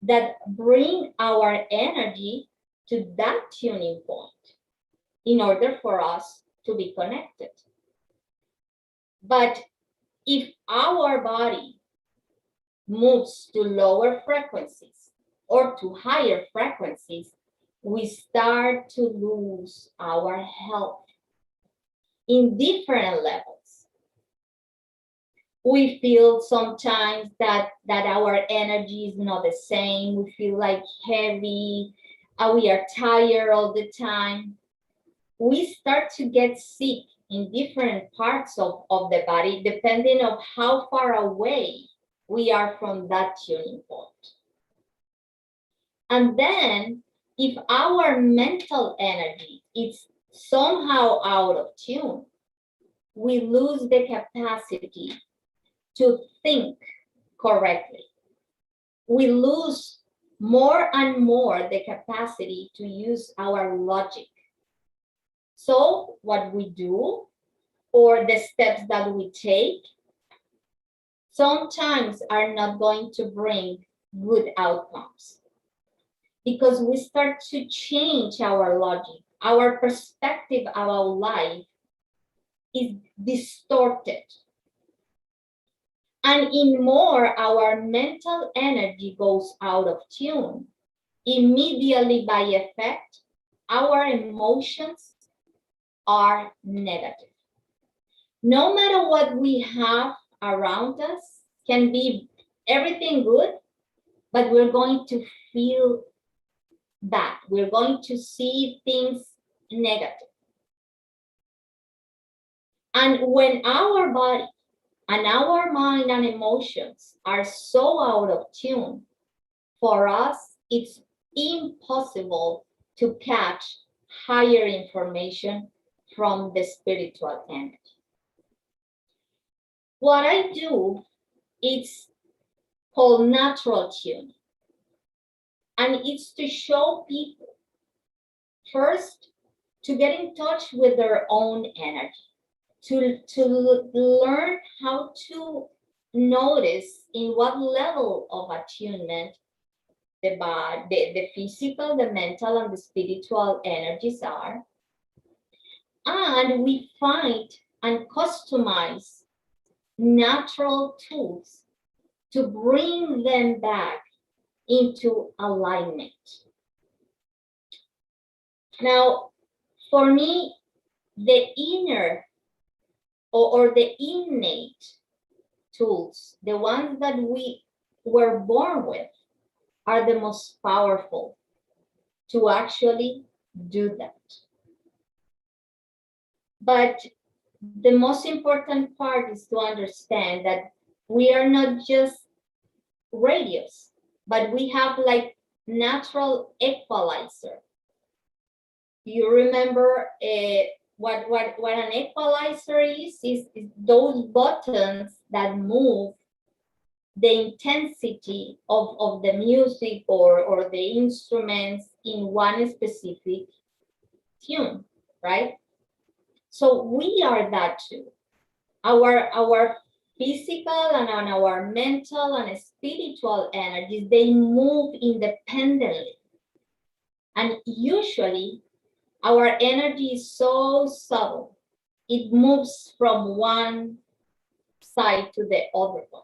that bring our energy to that tuning point in order for us to be connected. But if our body moves to lower frequencies or to higher frequencies, we start to lose our health in different levels. We feel sometimes that our energy is not the same. We feel like heavy, we are tired all the time. We start to get sick in different parts of the body, depending on how far away we are from that tuning point. And then if our mental energy is somehow out of tune, we lose the capacity to think correctly. We lose more and more the capacity to use our logic. So what we do, or the steps that we take, sometimes are not going to bring good outcomes, because we start to change our logic. Our perspective about life is distorted. And in more, our mental energy goes out of tune. Immediately by effect, our emotions are negative. No matter what we have around us, can be everything good, but we're going to feel bad. We're going to see things negative. And when our body and our mind and emotions are so out of tune, for us, it's impossible to catch higher information from the spiritual energy. What I do is called natural tuning. And it's to show people, first, to get in touch with their own energy, to learn how to notice in what level of attunement the body, the physical, the mental, and the spiritual energies are. And we find and customize natural tools to bring them back into alignment. Now, for me, the inner or the innate tools, the ones that we were born with, are the most powerful to actually do that. But the most important part is to understand that we are not just radios, but we have like natural equalizer. You remember what an equalizer is those buttons that move the intensity of the music or the instruments in one specific tune, right? So we are that too. Our physical and on our mental and spiritual energies, they move independently. And usually our energy is so subtle. It moves from one side to the other one.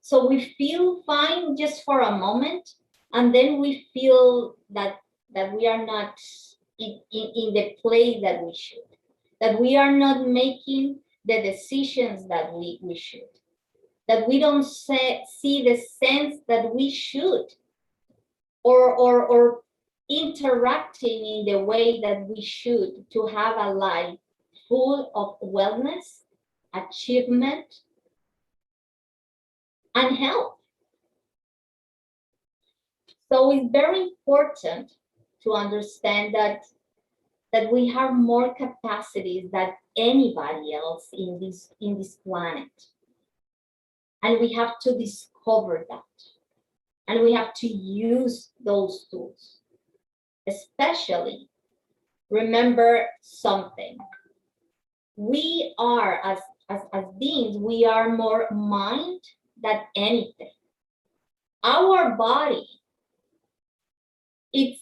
So we feel fine just for a moment, and then we feel that we are not in the place that we should, that we are not making the decisions that we should, that we don't see the sense that we should, or interacting in the way that we should to have a life full of wellness, achievement, and health. So it's very important to understand that we have more capacities than anybody else in this planet. And we have to discover that. And we have to use those tools. Especially, remember something. We are, as beings, we are more mind than anything. Our body, it's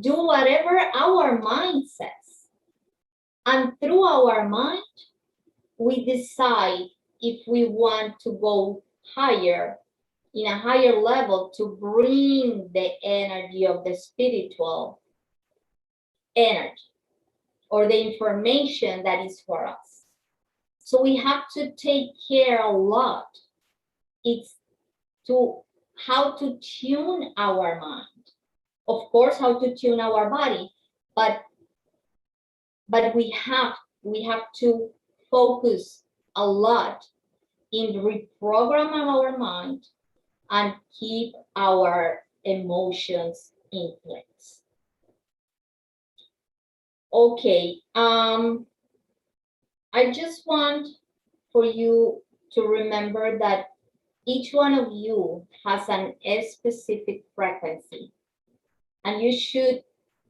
do whatever our mind says. And through our mind, we decide if we want to go higher, in a higher level, to bring the energy of the spiritual energy or the information that is for us. So we have to take care a lot. It's to how to tune our mind. Of course, how to tune our body, but we have to focus a lot in reprogramming our mind and keep our emotions in place. Okay, I just want for you to remember that each one of you has a specific frequency, and you should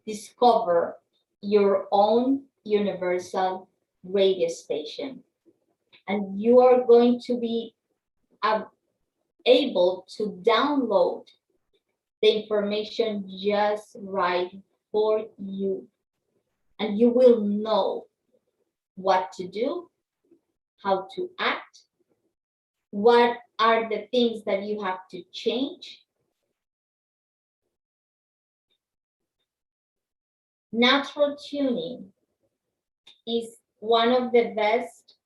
discover your own universal radio station. And you are going to be able to download the information just right for you. And you will know what to do, how to act, what are the things that you have to change. Natural tuning is one of the best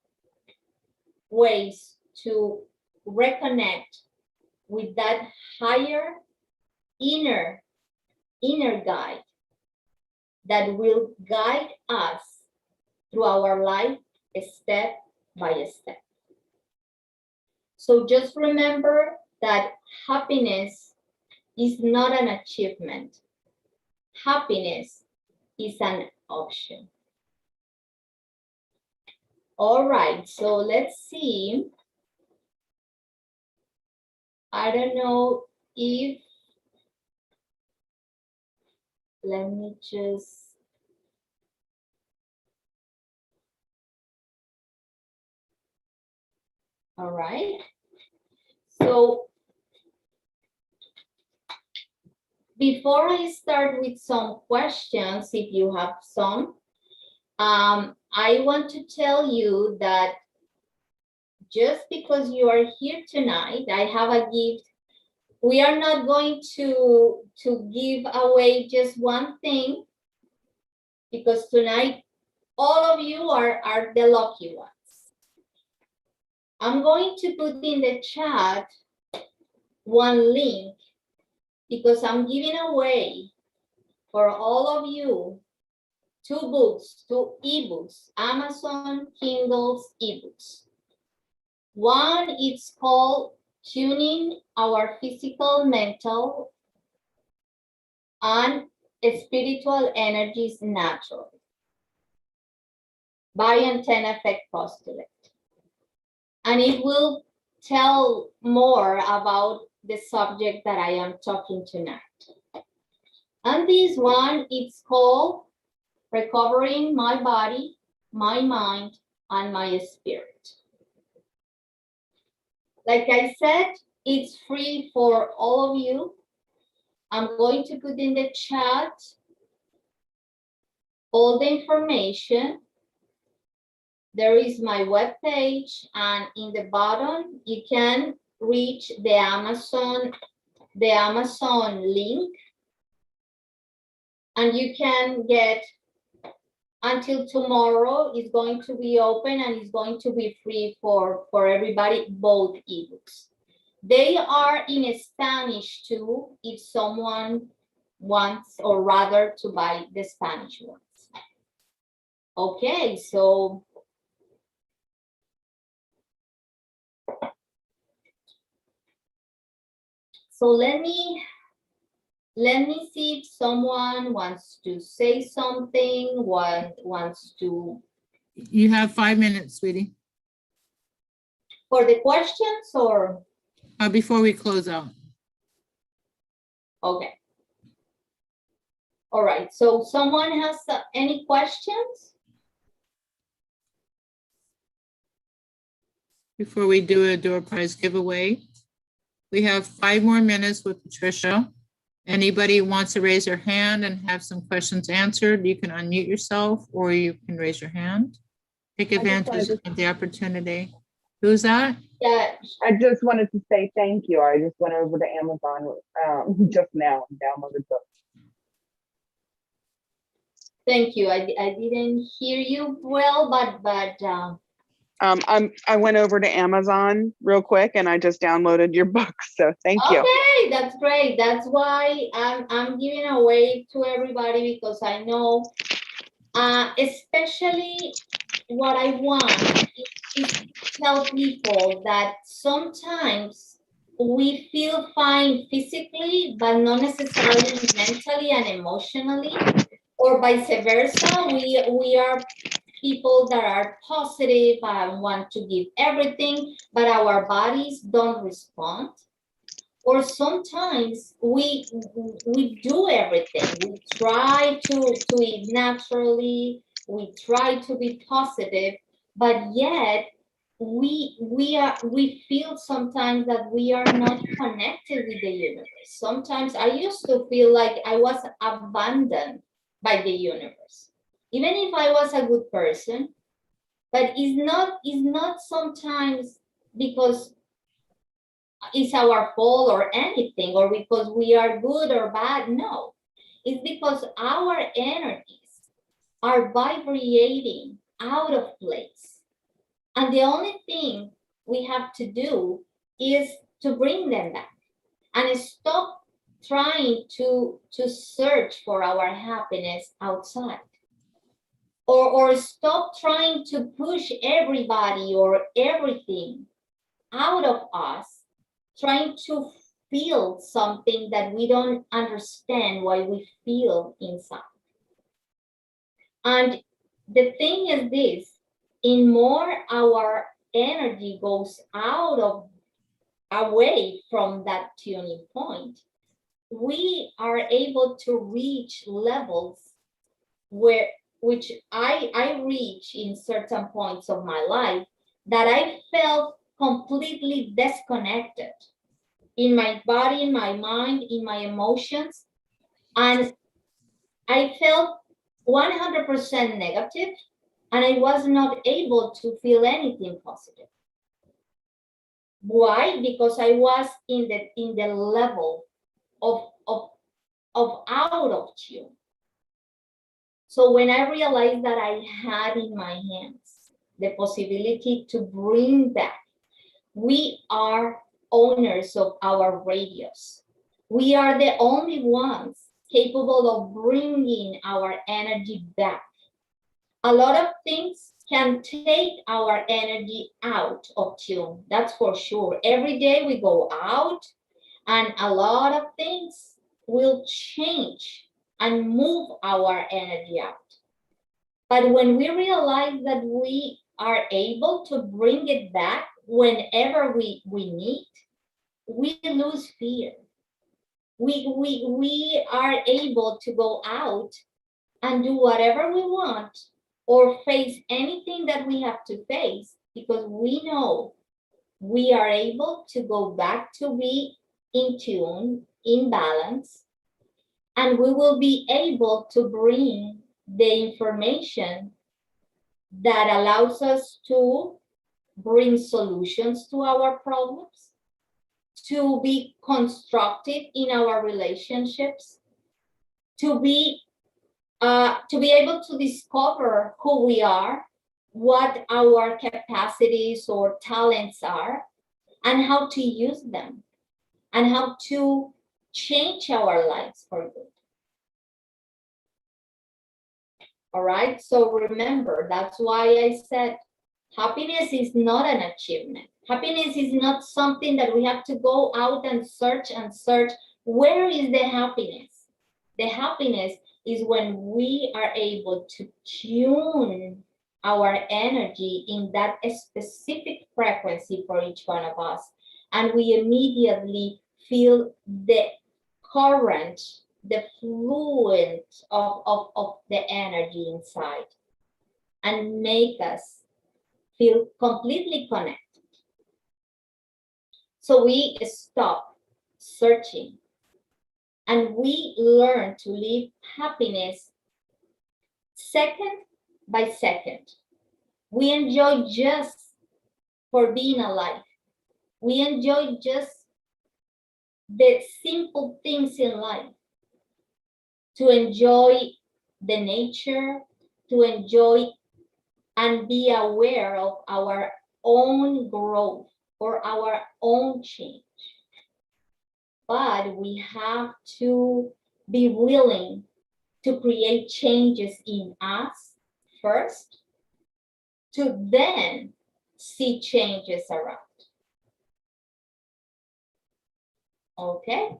ways to reconnect with that higher inner guide that will guide us through our life step by step. So just remember that happiness is not an achievement. Happiness is an option. All right, so let's see. I don't know if, let me just, all right. So before I start with some questions, if you have some, I want to tell you that just because you are here tonight, I have a gift. We are not going to give away just one thing, because tonight all of you are the lucky ones. I'm going to put in the chat one link, because I'm giving away for all of you 2 books, 2 ebooks, Amazon Kindle's ebooks. One is called Tuning Our Physical, Mental, and Spiritual Energies Naturally by Antenna Effect Postulate. And it will tell more about the subject that I am talking tonight. And this one, it's called Recovering My Body, My Mind, and My Spirit. Like I said, it's free for all of you. I'm going to put in the chat all the information. There is my webpage, and in the bottom, you can reach the Amazon link, and you can get until tomorrow. It's going to be open and it's going to be free for everybody, both ebooks. They are in Spanish too, if someone wants or rather to buy the Spanish ones. Okay, so let me see if someone wants to say something, wants to. You have 5 minutes, sweetie. For the questions or? Before we close out. Okay. All right, so someone has any questions? Before we do a door prize giveaway, we have 5 more minutes with Patricia. Anybody wants to raise their hand and have some questions answered, you can unmute yourself or you can raise your hand. Take advantage of the opportunity. Who's that? Yeah. I just wanted to say thank you. I just went over to Amazon just now and downloaded the. Thank you. I didn't hear you well, but I went over to Amazon real quick and I just downloaded your book. So thank you. Okay, that's great. That's why I'm giving away to everybody, because I know, especially what I want is to tell people that sometimes we feel fine physically, but not necessarily mentally and emotionally, or vice versa. We are people that are positive and want to give everything, but our bodies don't respond. Or sometimes we do everything. We try to eat naturally, we try to be positive, but yet we feel sometimes that we are not connected with the universe. Sometimes I used to feel like I was abandoned by the universe, even if I was a good person. But it's not sometimes because it's our fault or anything, or because we are good or bad. No, it's because our energies are vibrating out of place. And the only thing we have to do is to bring them back and stop trying to search for our happiness outside. Or stop trying to push everybody or everything out of us, trying to feel something that we don't understand why we feel inside. And the thing is this, in more our energy goes away from that tuning point, we are able to reach levels which I reach in certain points of my life that I felt completely disconnected in my body, in my mind, in my emotions. And I felt 100% negative, and I was not able to feel anything positive. Why? Because I was in the level of out of tune. So when I realized that I had in my hands the possibility to bring back, we are owners of our radios. We are the only ones capable of bringing our energy back. A lot of things can take our energy out of tune, that's for sure. Every day we go out and a lot of things will change and move our energy out. But when we realize that we are able to bring it back whenever we need, we lose fear. We are able to go out and do whatever we want or face anything that we have to face, because we know we are able to go back to be in tune, in balance, and we will be able to bring the information that allows us to bring solutions to our problems, to be constructive in our relationships, to be able to discover who we are, what our capacities or talents are, and how to use them, and how to change our lives for good. All right, so remember, that's why I said happiness is not an achievement. Happiness is not something that we have to go out and search and search. Where is the happiness? The happiness is when we are able to tune our energy in that specific frequency for each one of us. And we immediately feel the current, the fluid of the energy inside, and make us feel completely connected. So we stop searching and we learn to live happiness second by second. We enjoy just for being alive. We enjoy just the simple things in life, to enjoy the nature, to enjoy and be aware of our own growth or our own change. But we have to be willing to create changes in us first, to then see changes around. Okay?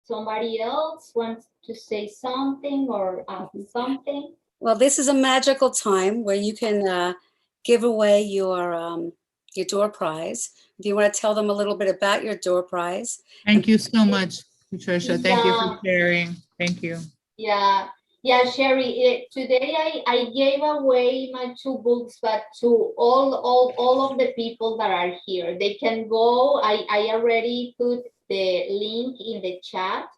Somebody else wants to say something or ask something? Well, this is a magical time where you can give away your door prize. Do you want to tell them a little bit about your door prize? Thank you so much, Patricia. Thank you for sharing. Thank you. Yeah, Sheri, today I gave away my 2 books, but to all of the people that are here, they can go, I already put the link in the chat,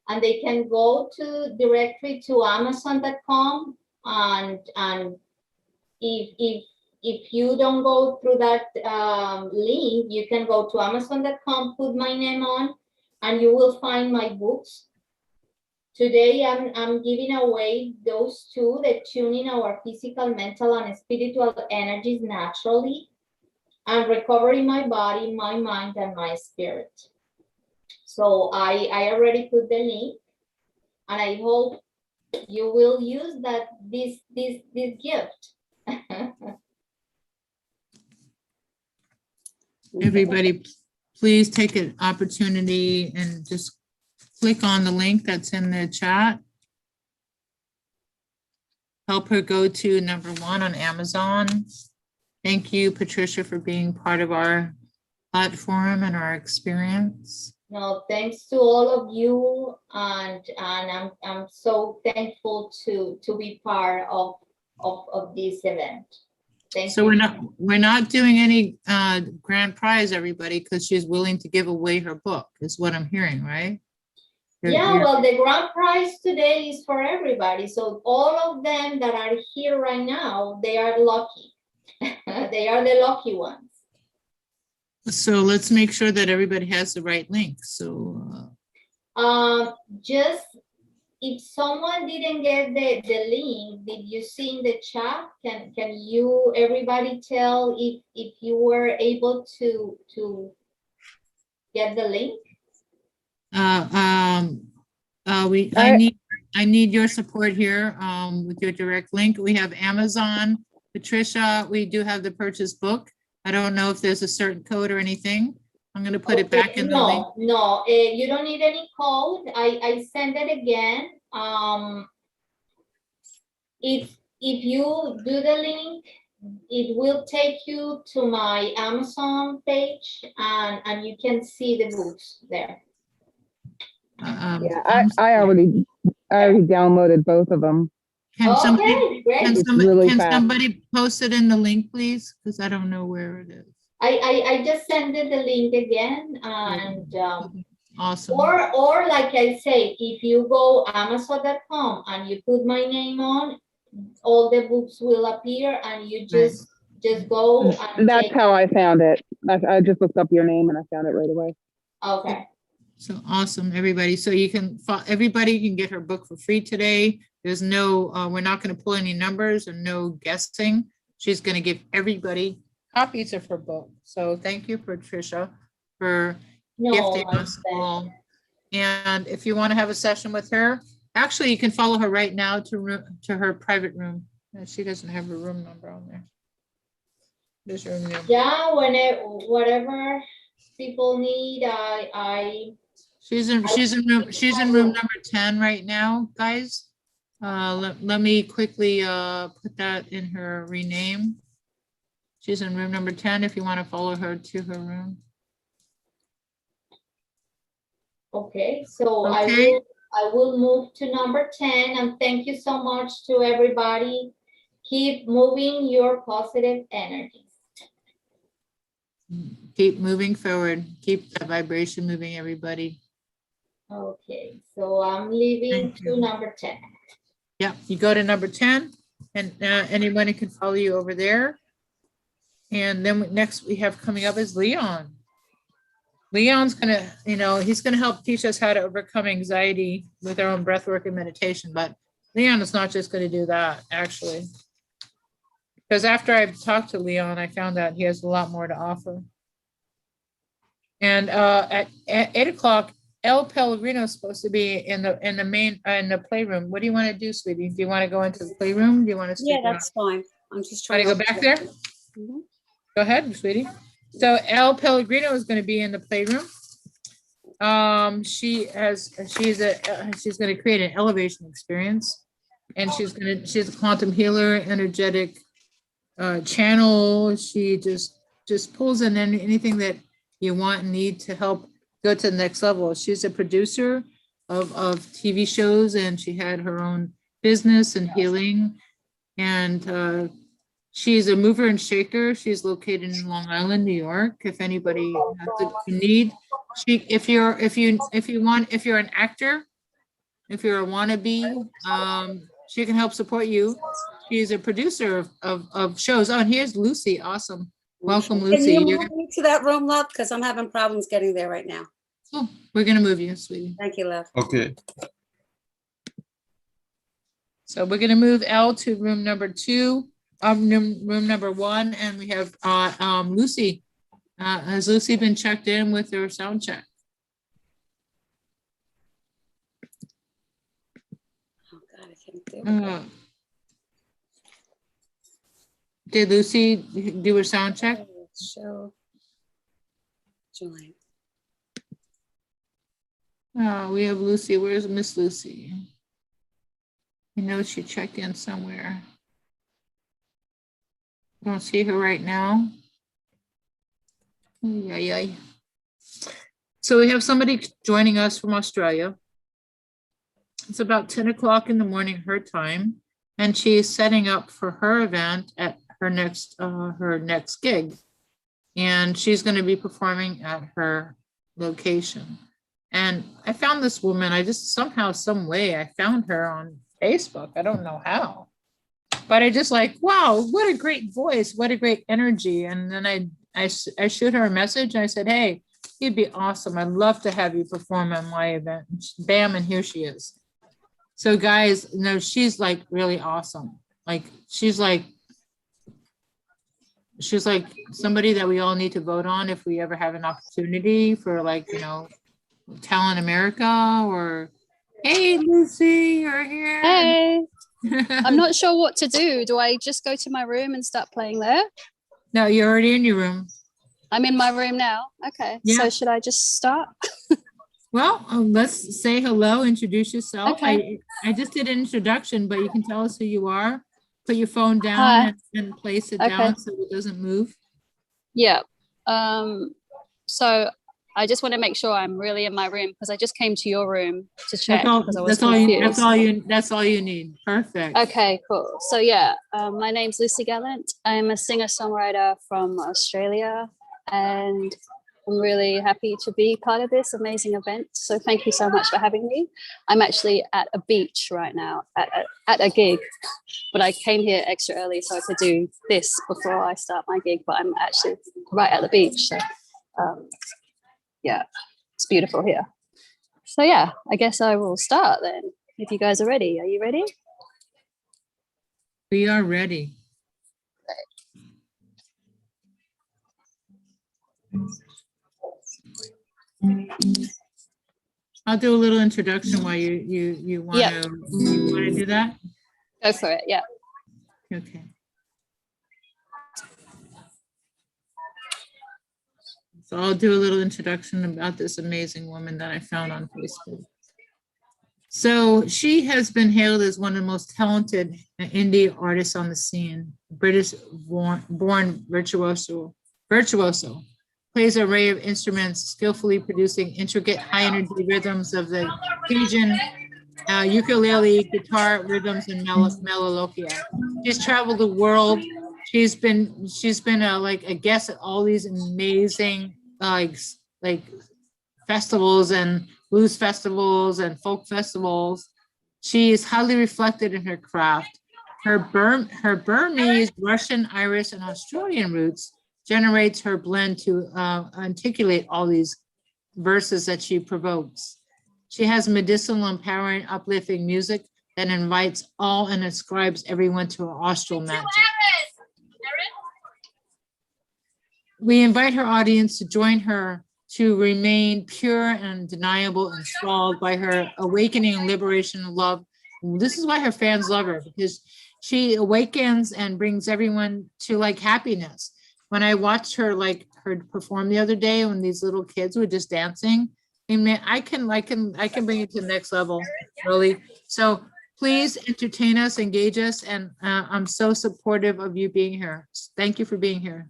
and they can go directly to Amazon.com, and if you don't go through that link, you can go to Amazon.com, put my name on, and you will find my books. Today, I'm giving away those 2, the tuning our physical, mental, and spiritual energies naturally, and recovering my body, my mind, and my spirit. So I already put the link, and I hope you will use this gift. Everybody, please take an opportunity and just click on the link that's in the chat. Help her go to #1 on Amazon. Thank you, Patricia, for being part of our platform and our experience. No, thanks to all of you, and I'm so thankful to be part of this event. Thank So you. we're not doing any grand prize, everybody, because she's willing to give away her book, is what I'm hearing, right? Yeah, well, the grand prize today is for everybody. So all of them that are here right now, they are lucky. They are the lucky ones. So let's make sure that everybody has the right link. So just if someone didn't get the link, did you see in the chat? Can you everybody tell if you were able to get the link? I need your support here with your direct link. We have Amazon, Patricia. We do have the purchase book. I don't know if there's a certain code or anything. I'm going to put it back in the link. No, you don't need any code. I send it again. If you do the link, it will take you to my Amazon page, and you can see the books there. Yeah, I already downloaded both of them. Can somebody great. can somebody post it in the link, please? Because I don't know where it is. I just sent it the link again, and Awesome. or like I say, if you go Amazon.com and you put my name on, all the books will appear, and you just go and That's take. how I found it. I just looked up your name and I found it right away. Okay. So awesome, everybody. So you can, everybody can get her book for free today. There's no, we're not going to pull any numbers and no guessing. She's going to give everybody copies of her book. So thank you, Patricia, for gifting us all. And if you want to have a session with her, actually, you can follow her right now to her private room. She doesn't have her room number on there. There's your room. Yeah, whatever people need, She's in room number 10 right now, guys. Let me quickly put that in her rename. She's in room number 10 if you want to follow her to her room. Okay, so Okay. I will move to number 10, and thank you so much to everybody. Keep moving your positive energies. Keep moving forward. Keep that vibration moving, everybody. Okay, so I'm leaving to number 10. Yeah, you go to number 10, and anybody can follow you over there. And then next we have coming up is Leon. Leon's gonna, he's gonna help teach us how to overcome anxiety with our own breath work and meditation. But Leon is not just gonna do that, actually. Because after I talked to Leon, I found out he has a lot more to offer. And at 8 o'clock, El Pellegrino is supposed to be in the playroom. What do you want to do, sweetie? Do you want to go into the playroom? Do you want to? Yeah, that's fine. I'm just trying to go back there. Mm-hmm. Go ahead, sweetie. So El Pellegrino is going to be in the playroom. She's going to create an elevation experience, and she's a quantum healer, energetic channel. She just pulls in anything that you want and need to help go to the next level. She's a producer of TV shows, and she had her own business and healing, and she's a mover and shaker. She's located in Long Island, New York. If anybody has a need, if you're an actor, if you're a wannabe, she can help support you. She's a producer of shows. Oh, and here's Lucy. Awesome. Welcome, Lucy. Can you move me to that room, love? Because I'm having problems getting there right now. Oh, we're gonna move you, sweetie. Thank you, love. Okay. So we're gonna move Elle to room number 2, room number 1, and we have Lucy. Has Lucy been checked in with her sound check? Oh God, I can't do it. Did Lucy do her sound check? Show Julian. Oh, we have Lucy. Where's Miss Lucy? I know she checked in somewhere. Don't see her right now. Yeah. So we have somebody joining us from Australia. It's about 10 o'clock in the morning, her time, and she's setting up for her event at her next gig. And she's going to be performing at her location. And I found this woman, I just somehow, some way, I found her on Facebook. I don't know how, but I just like, wow, what a great voice, what a great energy. And then I shoot her a message. And I said, hey, you'd be awesome. I'd love to have you perform at my event. And bam, and here she is. So guys, she's like really awesome. Like she's like somebody that we all need to vote on if we ever have an opportunity for, like, Talent America, or hey Lucy, you're here. Hey. I'm not sure what to do. Do I just go to my room and start playing there? No, you're already in your room. I'm in my room now. Okay. Yeah. So should I just start? Well, let's say hello, introduce yourself. Okay. I just did an introduction, but you can tell us who you are. Put your phone down and place it down so it doesn't move. Yeah. So I just want to make sure I'm really in my room, because I just came to your room to check. That's all you need. Perfect. Okay, cool. So yeah, my name's Lucy Gallant. I'm a singer-songwriter from Australia. and I'm really happy to be part of this amazing event. So thank you so much for having me. I'm actually at a beach right now, at a gig, but I came here extra early so I could do this before I start my gig, but I'm actually right at the beach. So yeah, it's beautiful here. So yeah, I guess I will start then, if you guys are ready. Are you ready? We are ready. I'll do a little introduction while you want to do that. Go for it. Yeah. Okay. So I'll do a little introduction about this amazing woman that I found on Facebook. So she has been hailed as one of the most talented indie artists on the scene. British born virtuoso. Plays an array of instruments, skillfully producing intricate high-energy rhythms of the Cajun, ukulele, guitar rhythms, and melodia. She's traveled the world. She's been like a guest at all these amazing like festivals and blues festivals and folk festivals. She is highly reflected in her craft. Her Burmese, Russian, Irish, and Australian roots generates her blend to articulate all these verses that she provokes. She has medicinal, empowering, uplifting music that invites all and ascribes everyone to her austral magic. We invite her audience to join her to remain pure and undeniable, enthralled by her awakening and liberation of love. This is why her fans love her, because she awakens and brings everyone to like happiness. When I watched her perform the other day, when these little kids were just dancing, I mean, I can bring it to the next level, really. So please entertain us, engage us, and I'm so supportive of you being here. Thank you for being here.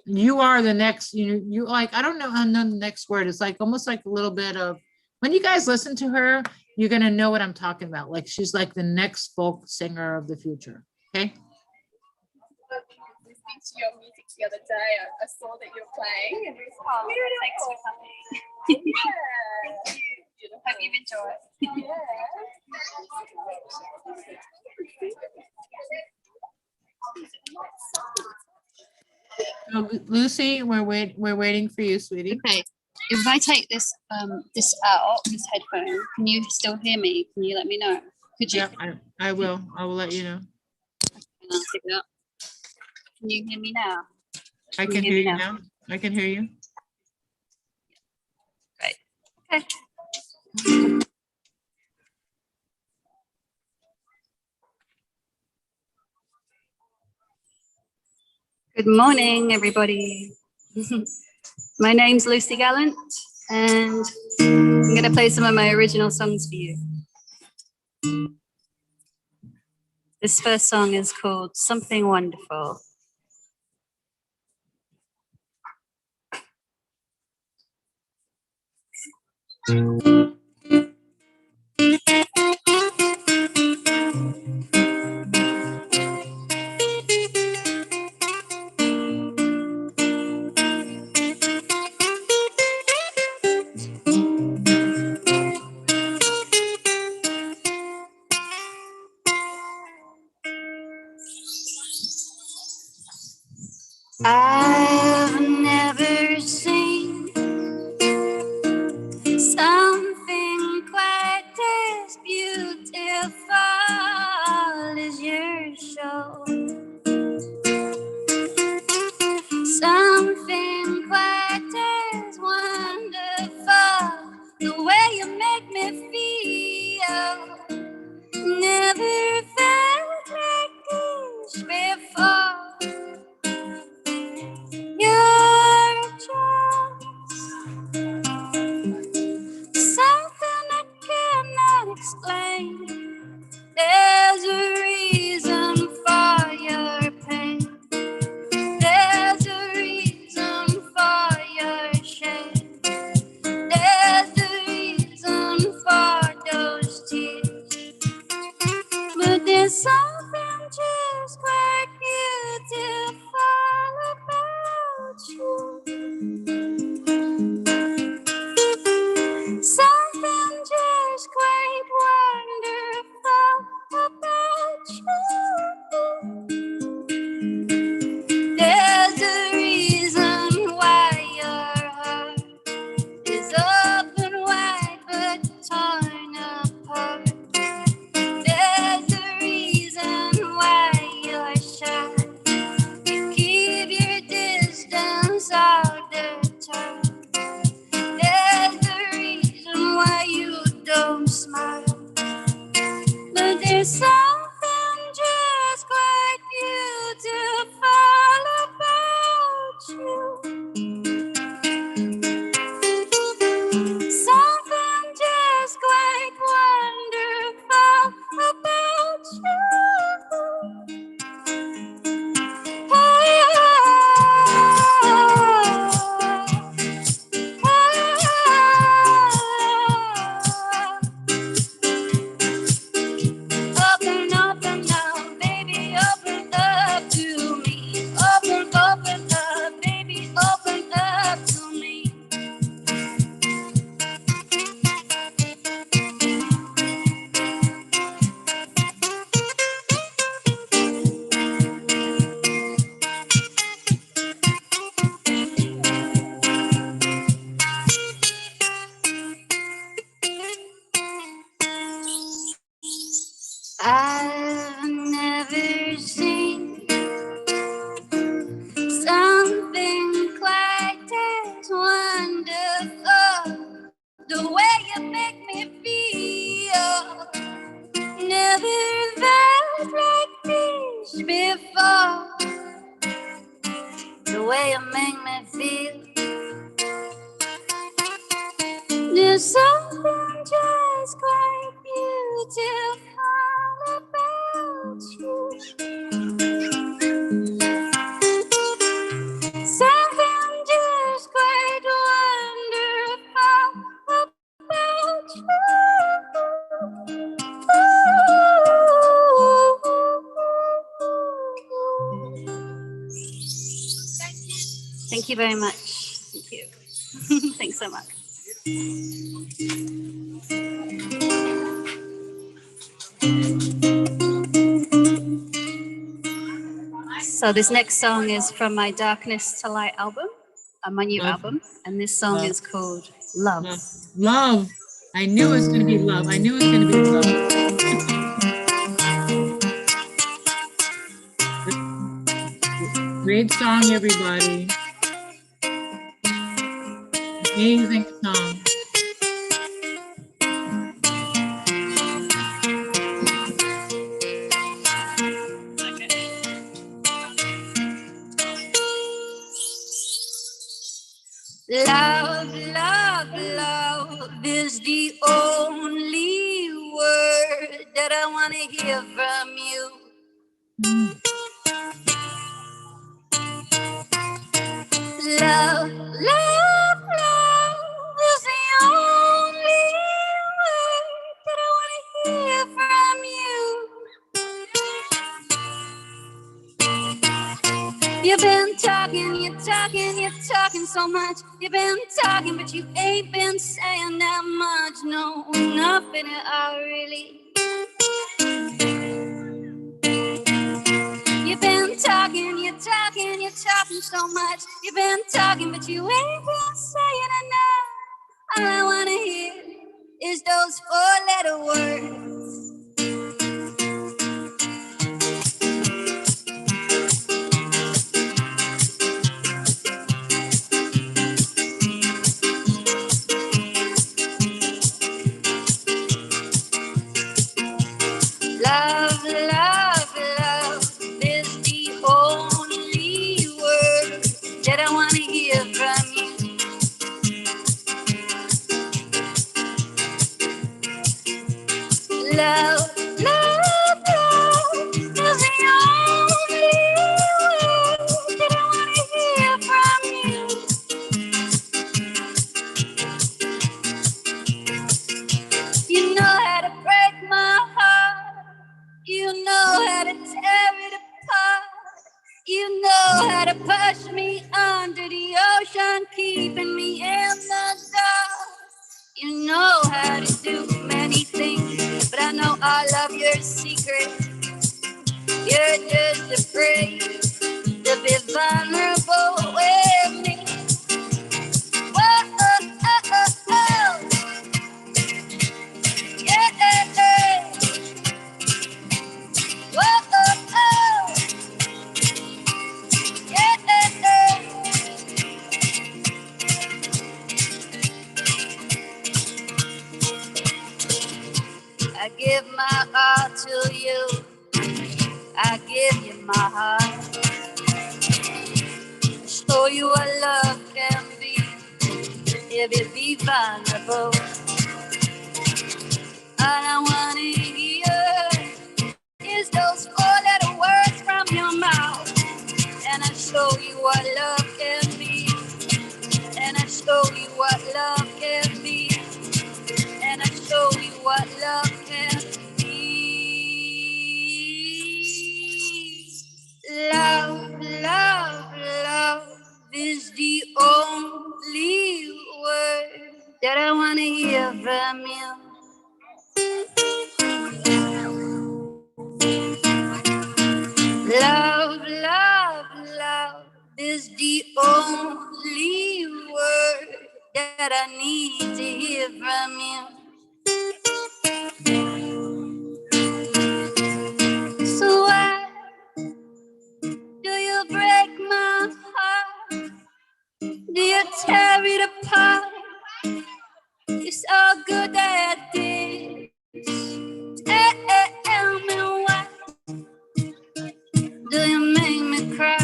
You are the next, you like, I don't know the next word. It's like almost like a little bit of, when you guys listen to her, you're gonna know what I'm talking about. Like she's like the next folk singer of the future. Okay. Listening to your music the other day, I saw that you're playing, and it was thanks for coming. Yeah. Thank you. Hope you've enjoyed. So, Lucy, we're waiting for you, sweetie. Okay. If I take this this out, this headphone, can you still hear me? Can you let me know? Could you? Yeah, I will. I will let you know. I'll pick it up. Can you hear me now? I can hear you now. I can hear you. Great. Okay. Good morning, everybody. My name's Lucy Gallant, and I'm going to play some of my original songs for you. This first song is called Something Wonderful. I've never seen something quite as beautiful as your show. Something quite as wonderful, the way you make me feel. Never felt like this before. You're just something I cannot explain. There's a reason for your pain. There's a reason feel. There's something just quite beautiful about you. Something just quite wonderful about you. Thank you very much. Thank you. Thanks so much. So this next song is from my Darkness to Light album, my new Love. album, and this song Love. is called Love. Love. I knew it was going to be love. I knew it was going to be love. Great song, everybody. Amazing song. Love, love, love is the only word that I want to hear from you. Love, love, love is the only word that I want to hear from you. You've been talking, you're talking so much. You've been talking, but you ain't been saying that much. No, nothing at all, really. You've been talking, you're talking so much. You've been talking, but you ain't been saying enough. All I wanna hear is those four-letter words. Love, love, love is the only word that I want to hear from you. Love, love, love is the only word that I want to hear from you. You know how to break my heart. You know how to tear it apart. You know how to push me under the ocean, keeping me in the dark. You know how to do many things, but I know all of your secrets. You're just afraid to be vulnerable with me. Whoa, oh, oh, oh, oh. Yeah, yeah, yeah. Whoa, oh, oh. Yeah, yeah, yeah. I give my all to you. I give you my heart. Show you what love can be if you be vulnerable. All I wanna hear is those four-letter words from your mouth. And I show you what love can be. And I show you what love can be. And I show you what love can be. Love, love, love is the only word that I want to hear from you. Love, love, love is the only word that I need to hear from you. So why do you break my heart? Do you tear it apart? It's all good at this. Tell me why. Do you make me cry?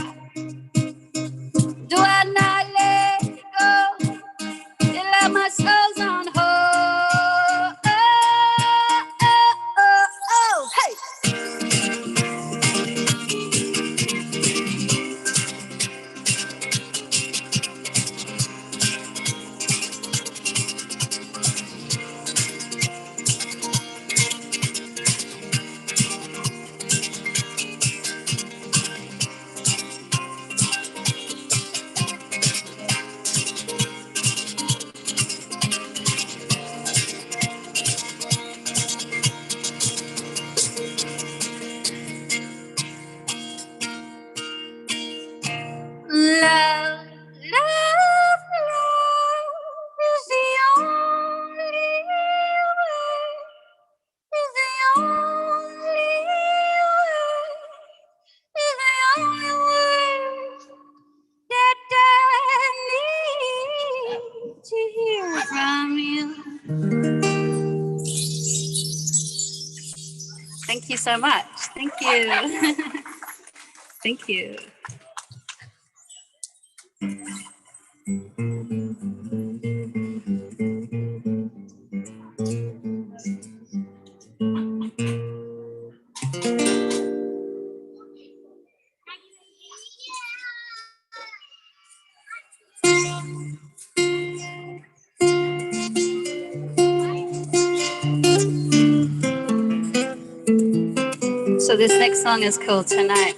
Do I not let so much. Thank you. Thank you. So this next song is called Tonight.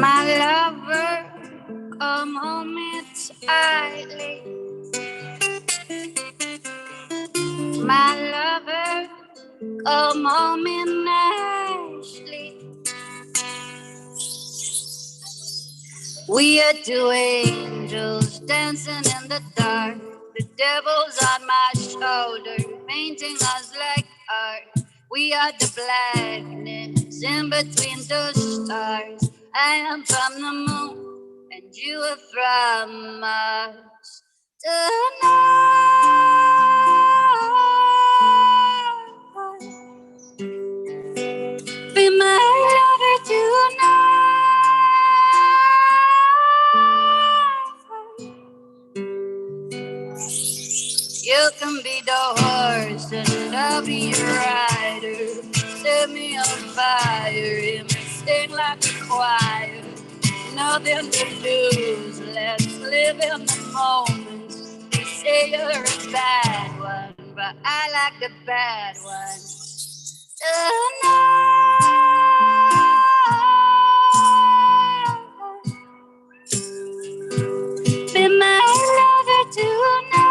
My lover, come home, it's early. My lover, come home in Ashley. We are two angels dancing in the dark. The devil's on my shoulder, painting us like art. We are the blackness in between the stars. I am from the moon, and you are from Mars. Tonight, be my lover tonight. You can be the horse and I'll be your rider. Set me on fire, it may sting like a choir. Nothing to lose, let's live in the moment. They say you're a bad one, but I like the bad one. Tonight, be my lover tonight.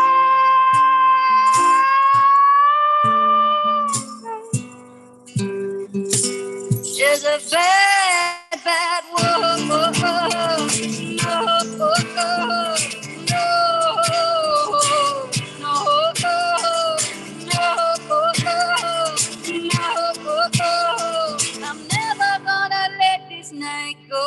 She's a bad, bad woman. No, I'm never gonna let this night go.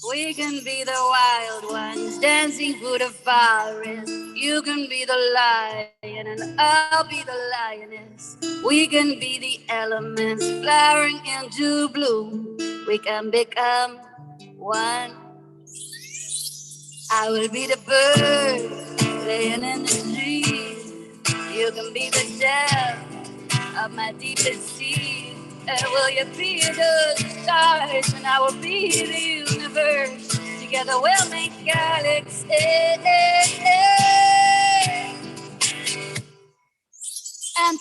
We can be the wild ones dancing through the forest. You can be the lion and I'll be the lioness. We can be the elements flowering into bloom. We can become one. I will be the bird laying in the trees. You can be the depth of my deepest sea. And will you be the stars and I will be the universe. Together we'll make galaxies. And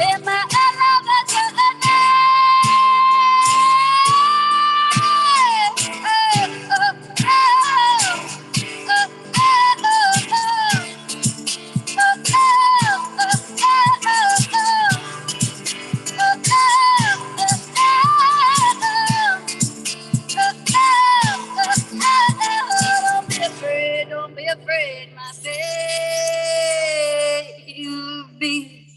in my love don't be afraid, my baby.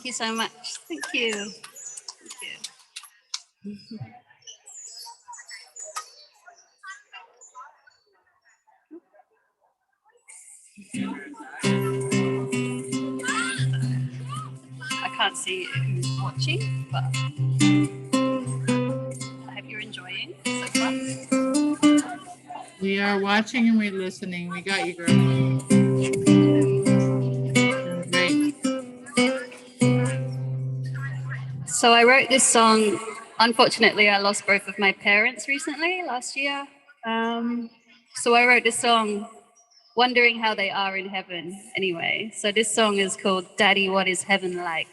Thank you so much. Thank you. Thank you. I can't see who's watching, but I hope you're enjoying so far. We are watching and we're listening. We got you, girl. Doing great. So I wrote this song. Unfortunately, I lost both of my parents recently, last year. So I wrote this song wondering how they are in heaven anyway. So this song is called Daddy, What Is Heaven Like?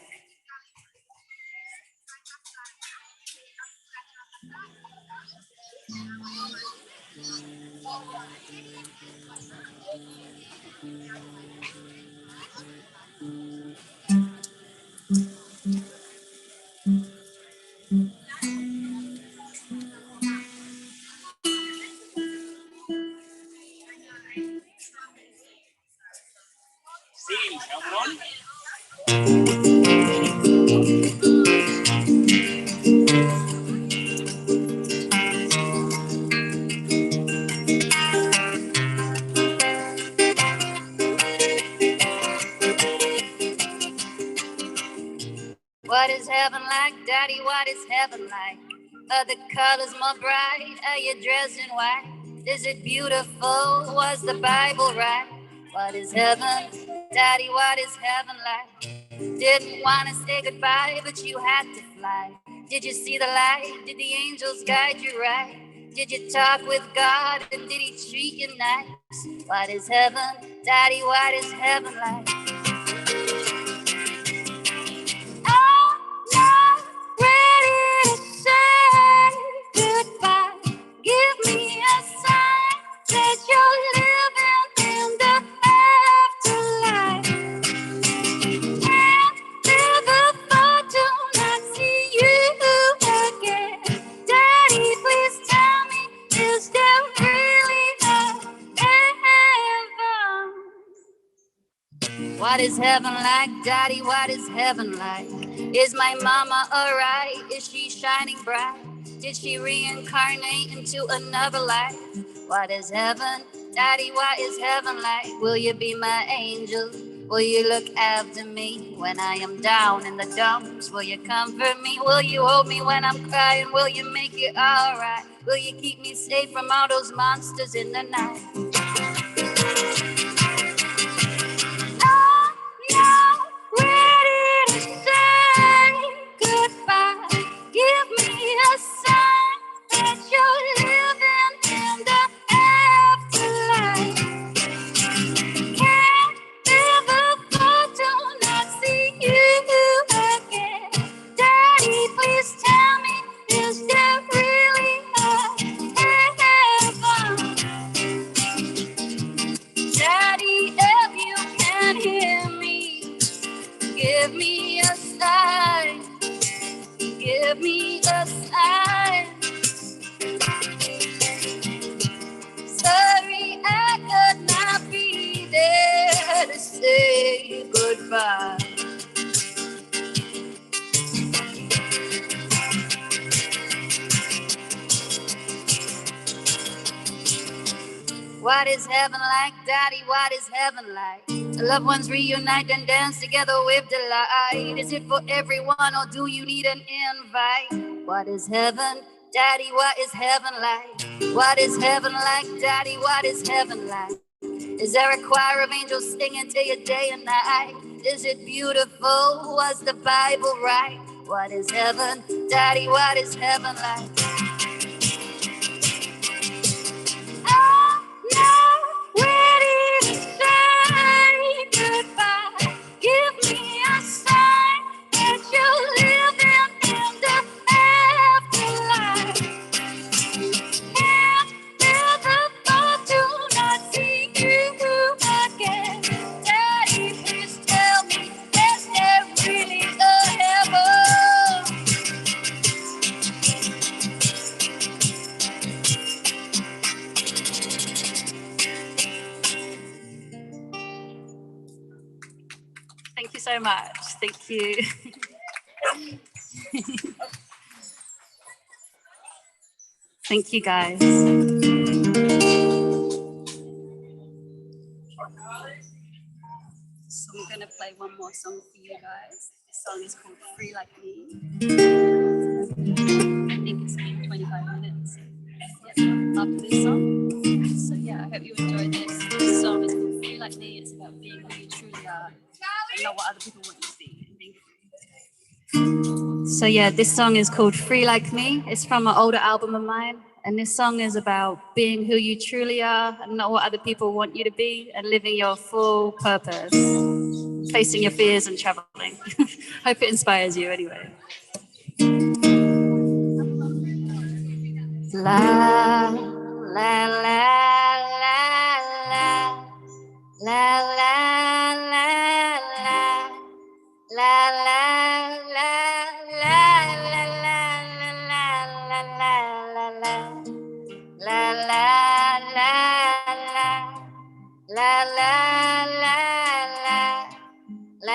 What is heaven like, Daddy? What is heaven like? Are the colors more bright? Are you dressed in white? Is it beautiful? Was the Bible right? What is heaven, Daddy? What is heaven like? Didn't want to say goodbye, but you had to fly. Did you see the light? Did the angels guide you right? Did you talk with God and did he treat you nice? What is heaven, Daddy? What is heaven like? I'm not ready to say goodbye. Give me a sign that you're living in the afterlife. And never thought to not see you again. Daddy, please tell me, is there really a heaven? What is heaven like, Daddy? What is heaven like? Is my mama alright? Is she shining bright? Did she reincarnate into another life? What is heaven, Daddy? What is heaven like? Will you be my angel? Will you look after me when I am down in the dumps? Will you comfort me? Will you hold me when I'm crying? Will you make it alright? Will you keep me safe from all those monsters in the night? Not ready to say goodbye. Give me a sign that you're living in the afterlife. Can't never thought to not see you again. Daddy, please tell me, is there really a heaven? Daddy, if you can hear me, give me a sign. Give me a sign. Sorry, I could not be there to say goodbye. What is heaven like, Daddy? What is heaven like? Loved ones reunite and dance together with delight. Is it for everyone or do you need an invite? What is heaven, Daddy? What is heaven like? What is heaven like, Daddy? What is heaven like? Is there a choir of angels singing to you day and night? Is it beautiful? Was the Bible right? What is heaven, Daddy? What is heaven like? I'm not ready to say goodbye. Give me a sign that you're living in the afterlife. And never thought to not see you again. Daddy, please tell me, is there really a heaven? Thank you so much. Thank you. Thank you, guys. So I'm gonna play one more song for you guys. This song is called Free Like Me. I think it's been 25 minutes. Yeah, after this song. So yeah, I hope you enjoyed this. This song is called Free Like Me. It's about being who you truly are and not what other people want you to be and being free. So yeah, this song is called Free Like Me. It's from an older album of mine. And this song is about being who you truly are and not what other people want you to be and living your full purpose, facing your fears and traveling. Hope it inspires you anyway. La, la, la, la, la, la, la, la, la, la, la, la, la, la, la, la, la, la,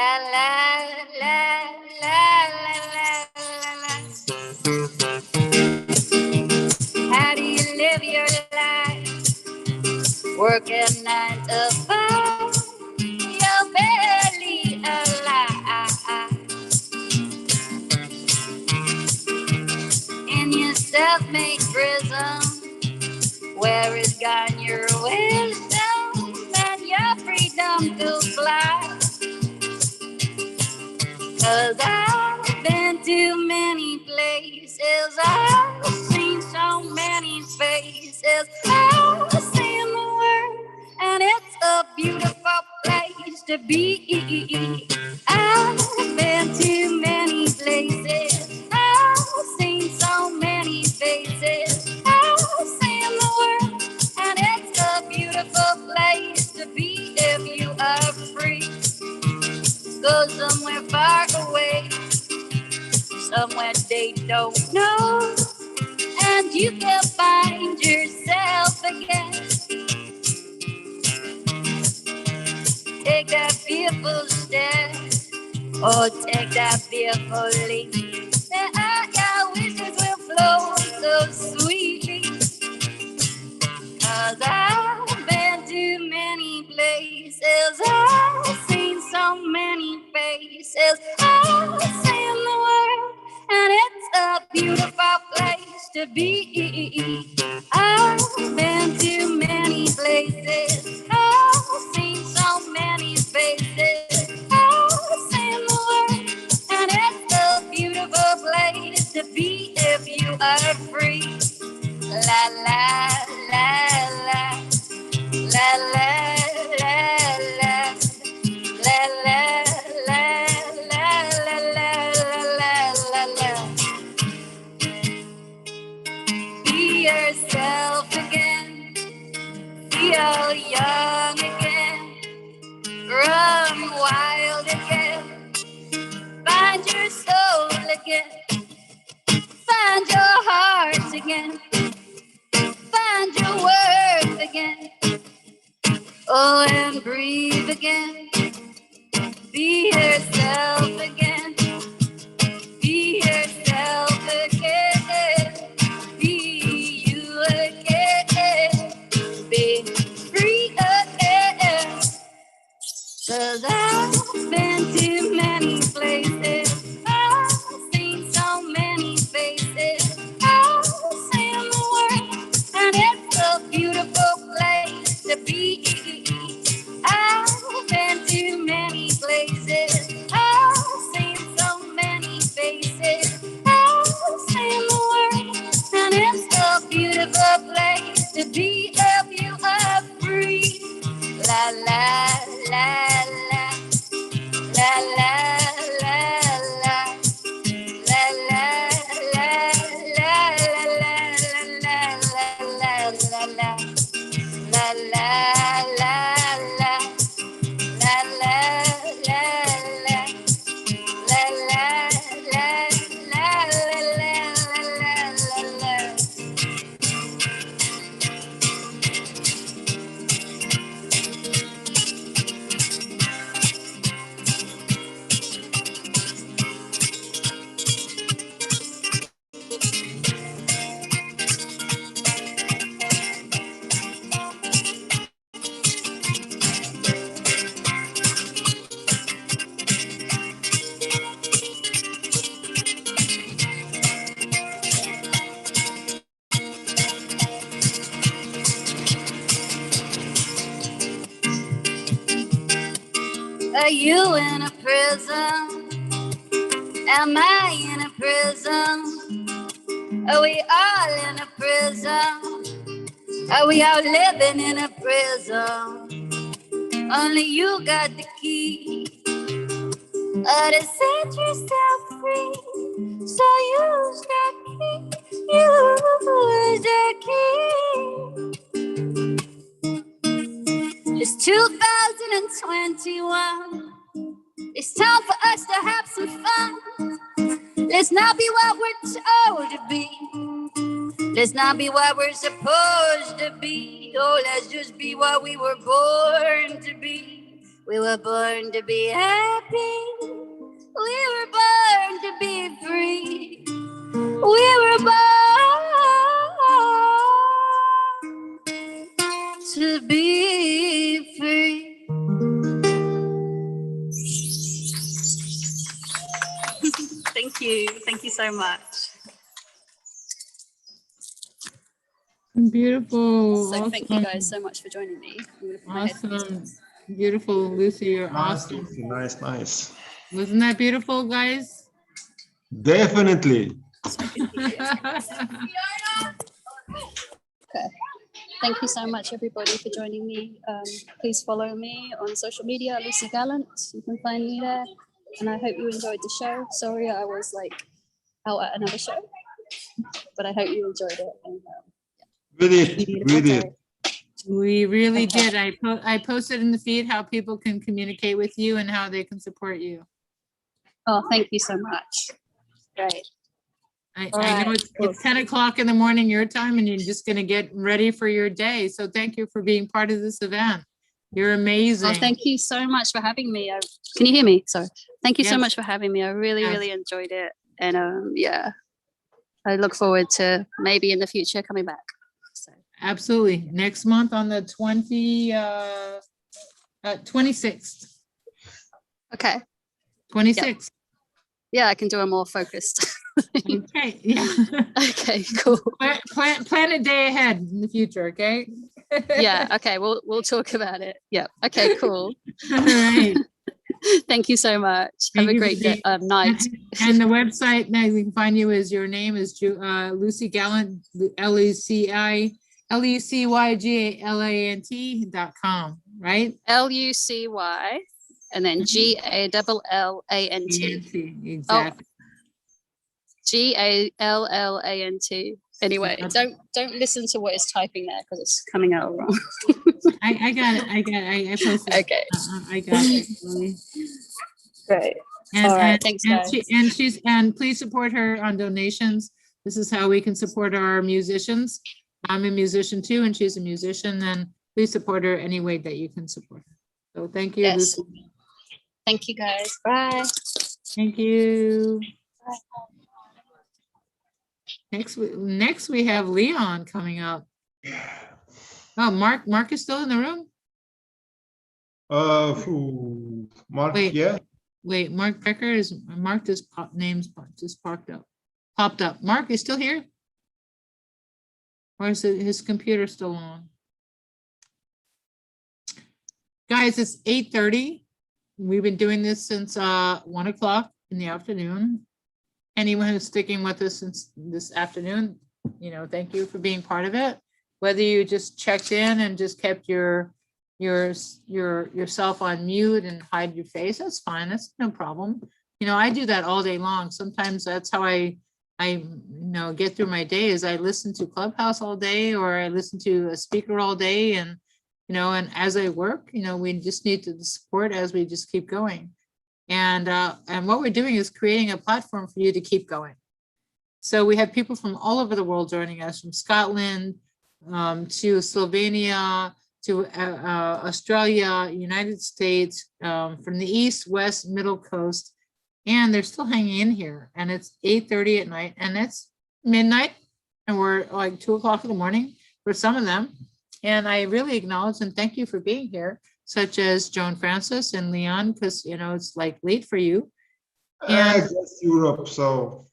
how do you live your life? Working 9 to 5, you're barely alive. In your self-made prison, where is gone your wisdom and your freedom to fly? 'Cause I've been to many places, I've seen so many faces, I've seen the world, and it's a beautiful place to be. I've been to many places, I've seen so many faces, I've seen the world, and it's a beautiful place to be if you are free. Go somewhere far away, somewhere they don't know, and you can find yourself again. Take that fearful step, or take that fearful leap. Then your wishes will flow so sweetly. 'Cause I've been to many places, I've seen so many faces, I've seen the world, and it's a beautiful place to be. I've been to many places, I've seen so many faces, I've seen the world, and it's a beautiful place to be if you are free. La la la la la la la la la la la la. Be yourself again, feel young again, run wild again, find your soul again, find your heart again, find your worth again, oh, and breathe again. Be yourself again, be yourself again, be you again, be free again. 'Cause I've been to many places, I've seen so many faces, I've seen the world, and it's a beautiful place to be. I've been to many places, I've seen so many faces, I've seen the world, and it's a beautiful place to be if you are free. La la la la la la la la la la la la la la la la. Are you in a prison? Am I in a prison? Are we all in a prison? Are we all living in a prison? Only you got the key to set yourself free. So use that key. Use that key. It's 2021. It's time for us to have some fun. Let's not be what we're told to be. Let's not be what we're supposed to be. Oh, let's just be what we were born to be. We were born to be happy. We were born to be free. We were born to be free. Thank you. Thank you so much. Beautiful. So thank you Awesome. guys so much for joining me. I'm gonna put my headphones on. Awesome. Beautiful, Lucy. You're Nice, awesome. Lucy, nice, nice. Wasn't that beautiful, guys? Definitely. Okay. Thank you so much, everybody, for joining me. Please follow me on social media, Lucy Gallant. You can find me there. And I hope you enjoyed the show. Sorry, I was like out at another show, but I hope you enjoyed it. And, We did. We did. We really Okay. did. I posted in the feed how people can communicate with you and how they can support you. Oh, thank you so much. Great. I All know right, it's 10 o'clock in the morning your time and you're just going to get ready for your day. So thank you for being part of this event. You're amazing. Oh, thank you so much for having me. Can you hear me? Sorry. Thank you so Yes. much for having me. I really, Yes. really enjoyed it. And yeah, I look forward to maybe in the future coming back. So. Absolutely. Next month on the 26th. Okay. 26th. Yeah, I can do a more focused. Okay. Yeah. Okay, cool. Plan a day ahead in the future. Okay. Yeah. Okay. We'll talk about it. Yeah. Okay. Cool. All right. Thank you so much. Thank Have a you for great day, being- night. And the website now we can find you is your name is Lucy Gallant, LucyGallant.com, right? LUCY and then GALLANT. Exactly. GALLANT. Anyway, don't listen to what it's typing there because it's coming out wrong. I got it. I posted. Okay. I got it. Really. Great. And, All right. and, Thanks, and guys. and please support her on donations. This is how we can support our musicians. I'm a musician too, and she's a musician. And please support her any way that you can support her. So thank you, Yes. Lucy. Thank you, guys. Bye. Thank you. Bye. Next we have Leon coming up. Oh, Mark is still in the room? Mark, Wait. yeah. Wait, Mark Becker is Mark just popped up. Mark is still here? Or is it his computer still on? Guys, it's 8:30. We've been doing this since 1 o'clock in the afternoon. Anyone who's sticking with us since this afternoon, thank you for being part of it. Whether you just checked in and just kept yourself on mute and hide your face, that's fine. That's no problem. I do that all day long. Sometimes that's how I get through my day is I listen to Clubhouse all day or I listen to a speaker all day. And, and as I work, we just need to support as we just keep going. And what we're doing is creating a platform for you to keep going. So we have people from all over the world joining us, from Scotland to Slovenia, to Australia, United States, from the East, West, Middle Coast, and they're still hanging in here. And it's 8:30 at night, and it's midnight, and we're like 2 o'clock in the morning for some of them. And I really acknowledge and thank you for being here, such as Joanfrances and Leon, because it's like late for you. And Just Europe, so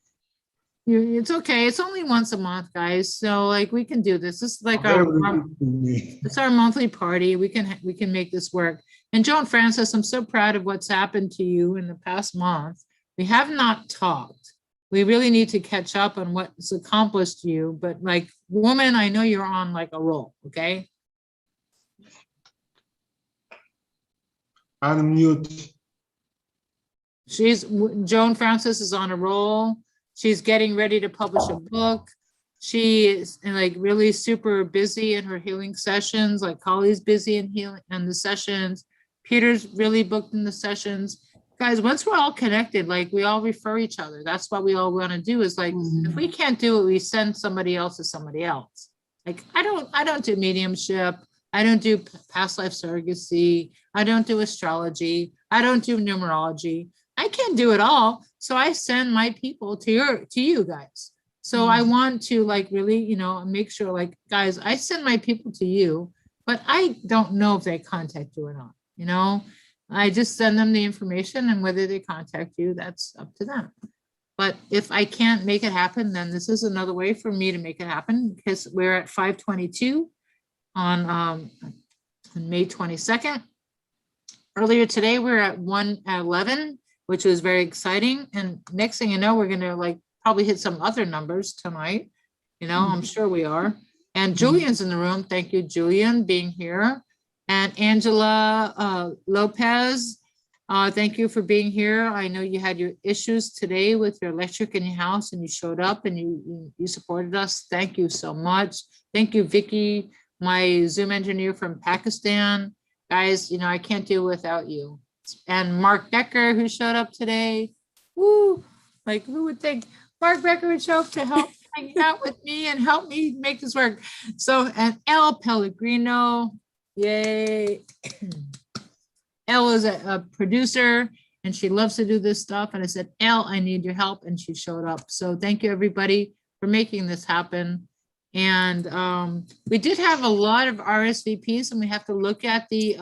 It's okay. It's only once a month, guys. So like we can do this. This is like it's our monthly party. We can make this work. And Joanfrances, I'm so proud of what's happened to you in the past month. We have not talked. We really need to catch up on what's accomplished you. But like woman, I know you're on like a roll. Okay. Unmute. Joanfrances is on a roll. She's getting ready to publish a book. She is like really super busy in her healing sessions, like Collie's busy in healing and the sessions. Peter's really booked in the sessions. Guys, once we're all connected, like we all refer each other. That's what we all want to do is like, if we can't do it, we send somebody else to somebody else. Like I don't do mediumship. I don't do past life surrogacy. I don't do astrology. I don't do numerology. I can't do it all. So I send my people to you guys. So I want to like really, you know, make sure like, guys, I send my people to you, but I don't know if they contact you or not. You know, I just send them the information and whether they contact you, that's up to them. But if I can't make it happen, then this is another way for me to make it happen because we're at 522 on May 22nd. Earlier today, we were at 111, which was very exciting. And next thing you know, we're going to like probably hit some other numbers tonight. You know, I'm sure we are. And Julian's in the room. Thank you, Julian, being here. And Angela Lopez, thank you for being here. I know you had your issues today with your electric in your house and you showed up and you supported us. Thank you so much. Thank you, Vicky, my Zoom engineer from Pakistan. Guys, you know, I can't do without you. And Mark Becker, who showed up today. Woo! Like, who would think Mark Becker would show up to help hang out with me and help me make this work? So, and El Pellegrino, yay. Elle is a producer and she loves to do this stuff. And I said, Elle, I need your help. And she showed up. So thank you everybody for making this happen. And we did have a lot of RSVPs and we have to look at the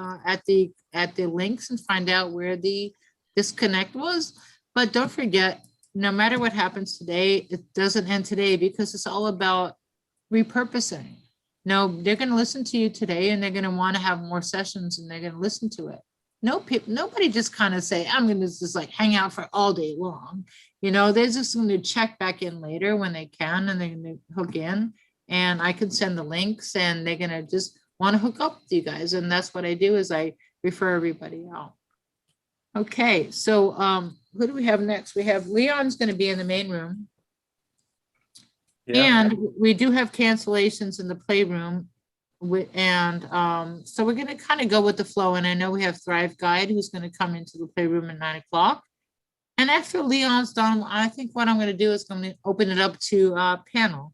links and find out where the disconnect was. But don't forget, no matter what happens today, it doesn't end today because it's all about repurposing. No, they're going to listen to you today and they're going to want to have more sessions and they're going to listen to it. Nobody just kind of say, I'm going to just like hang out for all day long. You know, they're just going to check back in later when they can and they're going to hook in and I can send the links and they're going to just want to hook up with you guys. And that's what I do is I refer everybody out. Okay, so who do we have next? We have Leon's going to be in the main room. Yeah. And we do have cancellations in the playroom. And so we're going to kind of go with the flow. And I know we have Thrive Guide who's going to come into the playroom at 9 o'clock. And after Leon's done, I think what I'm going to do is going to open it up to panel.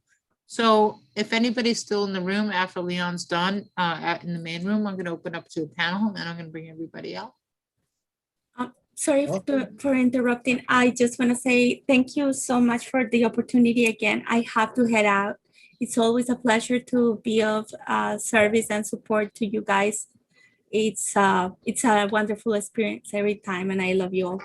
So if anybody's still in the room after Leon's done in the main room, I'm going to open up to a panel and I'm going to bring everybody out. Sorry for interrupting. I just want to say thank you so much for the opportunity again. I have to head out. It's always a pleasure to be of service and support to you guys. It's a wonderful experience every time, and I love you all.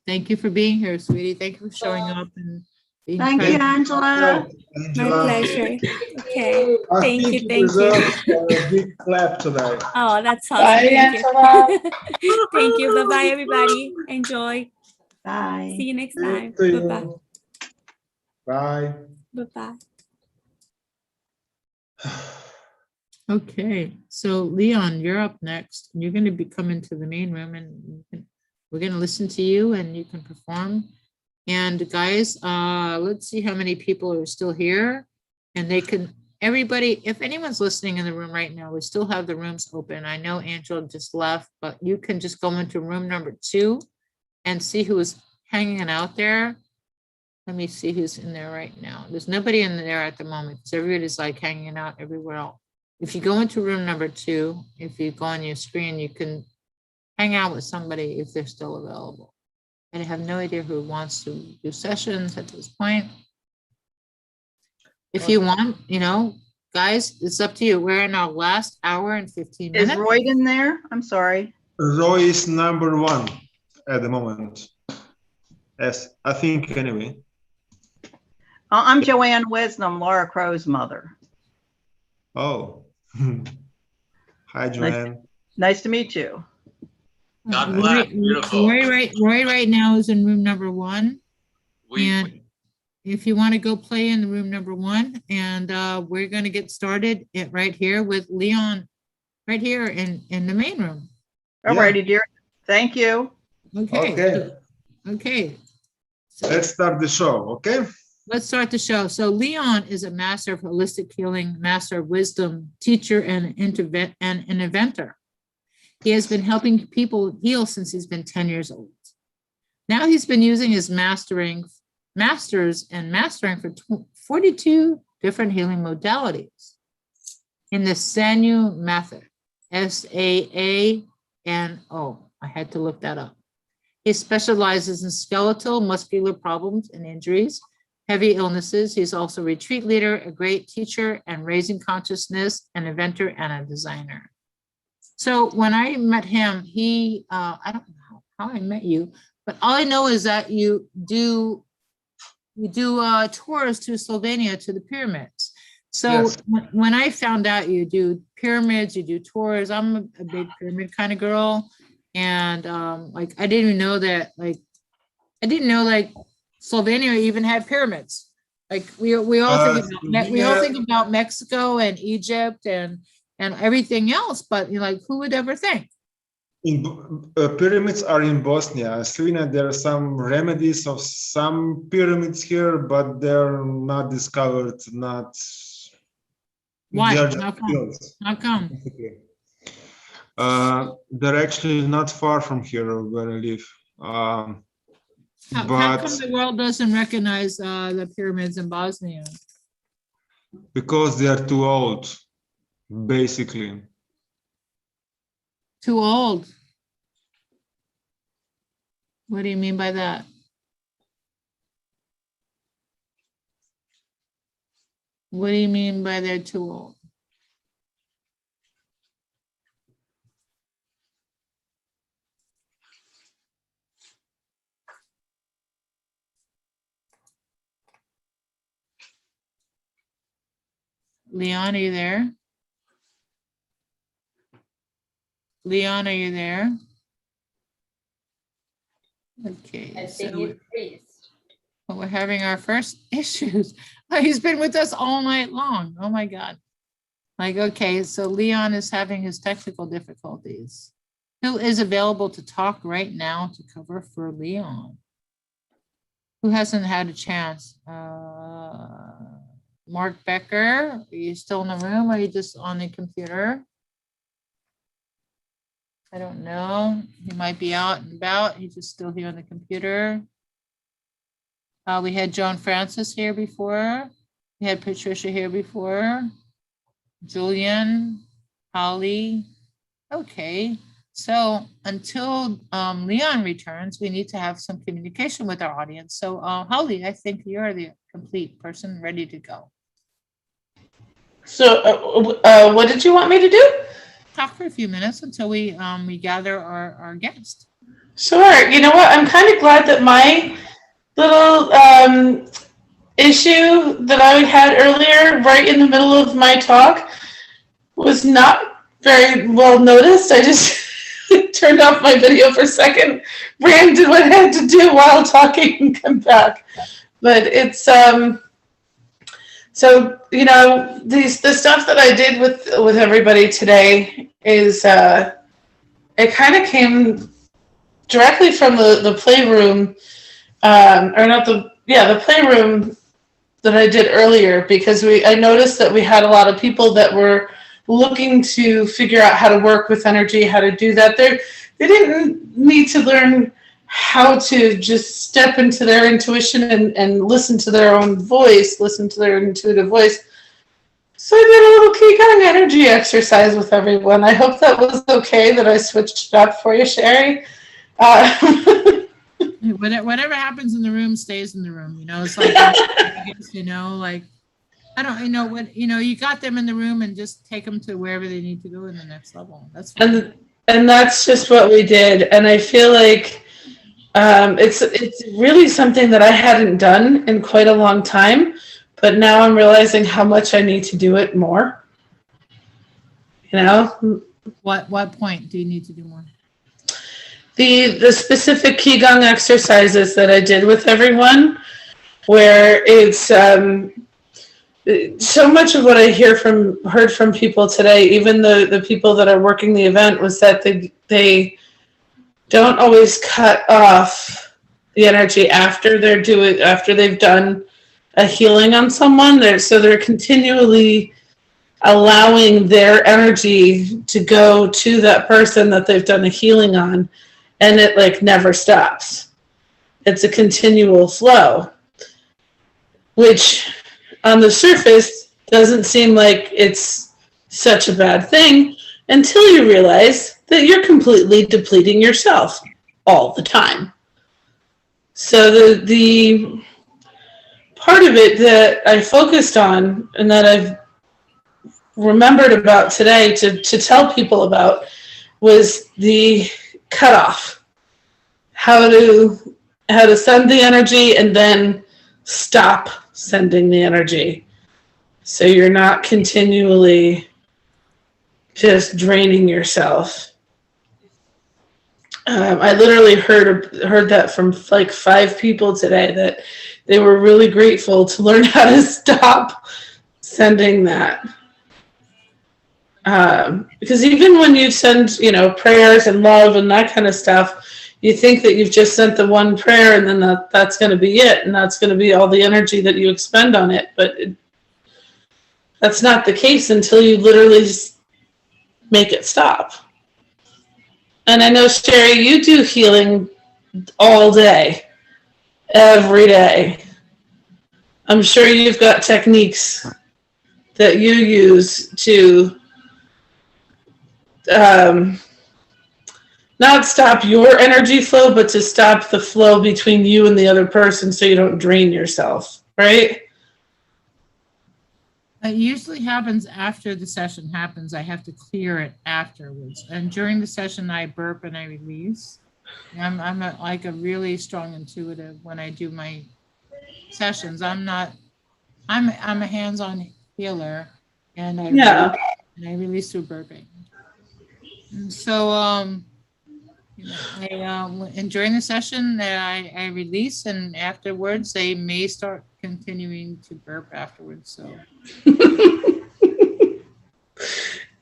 Thank you for being here, sweetie. Thank you for showing up and being Thank you, Angela. My pleasure. Okay. Thank you. A big clap today. Oh, that's awesome. Bye, Thank Angela. you. Thank you. Bye-bye, everybody. Enjoy. Bye. See you next time. Bye. Bye-bye. Bye. Bye-bye. Okay, so Leon, you're up next. You're going to be coming to the main room and we're going to listen to you and you can perform. And guys, let's see how many people are still here. And they can, everybody, if anyone's listening in the room right now, we still have the rooms open. I know Angela just left, but you can just go into room number 2 and see who is hanging out there. Let me see who's in there right now. There's nobody in there at the moment because everybody's like hanging out everywhere else. If you go into room number 2, if you go on your screen, you can hang out with somebody if they're still available. And I have no idea who wants to do sessions at this point. If you want, you know, guys, it's up to you. We're in our last hour and 15 minutes. Is Roy in there? I'm sorry. Roy is number 1 at the moment. Yes, I think anyway. I'm Joanne Wisdom, Laura Crow's mother. Oh. Hi, Joanne. Nice to meet you. God bless. Beautiful. Roy right now is in room number 1. And if you want to go play in the room number 1, and we're going to get started right here with Leon, right here in the main room. All righty, dear. Thank you. Okay. Okay. So let's start the show, okay? Let's start the show. So Leon is a master of holistic healing, master of wisdom, teacher, and an inventor. He has been helping people heal since he's been 10 years old. Now he's been using his mastering for 42 different healing modalities in the Sanu method, SAANO. I had to look that up. He specializes in skeletal, muscular problems and injuries, heavy illnesses. He's also a retreat leader, a great teacher, and raising consciousness, an inventor, and a designer. So when I met him, I don't know how I met you, but all I know is that you do tours to Slovenia, to the pyramids. So yes. When I found out you do pyramids, you do tours, I'm a big pyramid kind of girl. And I didn't even know that, Slovenia even had pyramids. Like we all think about Mexico and Egypt and everything else, but who would ever think? Pyramids are in Bosnia. Slovenia, there are some remedies of some pyramids here, but they're not discovered. Why? How come? They're actually not far from here where I live. How come the world doesn't recognize the pyramids in Bosnia? Because they are too old, basically. Too old? What do you mean by that? What do you mean by they're too old? Leon, are you there? Leon, are you there? Okay. I think he's freezed. Well, we're having our first issues. Oh, he's been with us all night long. Oh my God. Okay, so Leon is having his technical difficulties. Who is available to talk right now to cover for Leon? Who hasn't had a chance? Mark Becker, are you still in the room? Or are you just on the computer? I don't know. He might be out and about. He's just still here on the computer. We had Joanfrances here before. We had Patricia here before. Julian, Holly. Okay. So until Leon returns, we need to have some communication with our audience. So Holly, I think you're the complete person ready to go. So what did you want me to do? Talk for a few minutes until we gather our guest. Sure. You know what? I'm kind of glad that my little issue that I had earlier, right in the middle of my talk, was not very well noticed. I just turned off my video for a second, ran, did what I had to do while talking, and come back. But it's so the stuff that I did with everybody today is it kind of came directly from the playroom, the playroom that I did earlier, because I noticed that we had a lot of people that were looking to figure out how to work with energy, how to do that. They didn't need to learn how to just step into their intuition and listen to their own voice, listen to their intuitive voice. So I did a little Qigong energy exercise with everyone. I hope that was okay that I switched it up for you, Sheri. Whatever happens in the room stays in the room. It's you got them in the room and just take them to wherever they need to go in the next level. That's fine. And that's just what we did. And I feel like It's really something that I hadn't done in quite a long time, but now I'm realizing how much I need to do it more. You know? What point do you need to do more? The specific Qigong exercises that I did with everyone, where it's so much of what I heard from people today, even the people that are working the event, was that they don't always cut off the energy after they've done a healing on someone. They're continually allowing their energy to go to that person that they've done a healing on, and it like never stops. It's a continual flow, which on the surface doesn't seem like it's such a bad thing until you realize that you're completely depleting yourself all the time. So the part of it that I focused on and that I've remembered about today to tell people about was the cutoff. How to send the energy and then stop sending the energy. So you're not continually just draining yourself. I literally heard that from like 5 people today, that they were really grateful to learn how to stop sending that. Because even when you send, prayers and love and that kind of stuff, you think that you've just sent the one prayer and then that's going to be it, and that's going to be all the energy that you expend on it. But that's not the case until you literally just make it stop. And I know, Sheri, you do healing all day, every day. I'm sure you've got techniques that you use to not stop your energy flow, but to stop the flow between you and the other person so you don't drain yourself, right? It usually happens after the session happens. I have to clear it afterwards. And during the session, I burp and I release. I'm like a really strong intuitive when I do my sessions. I'm a hands-on healer, and I release through burping. And so, and during the session, I release, and afterwards, they may start continuing to burp afterwards. So.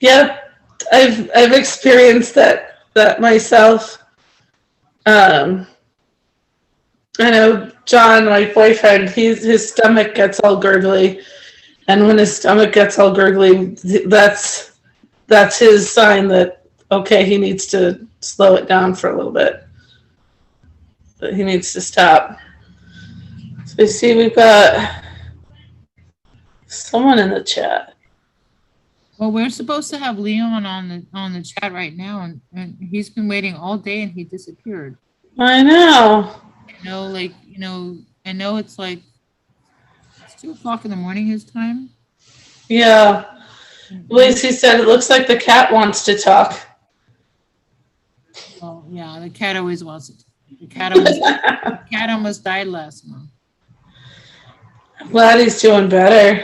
Yep, I've experienced that myself. I know John, my boyfriend, his stomach gets all gurgly, and when his stomach gets all gurgly, that's his sign that, okay, he needs to slow it down for a little bit. But he needs to stop. So you see, we've got someone in the chat. Well, we're supposed to have Leon on the chat right now, and he's been waiting all day, and he disappeared. I know. I know it's like it's 2:00 in the morning his time. Yeah. Lacey said it looks like the cat wants to talk. Oh yeah, the cat always wants it. The cat almost died last month. I'm glad he's doing better.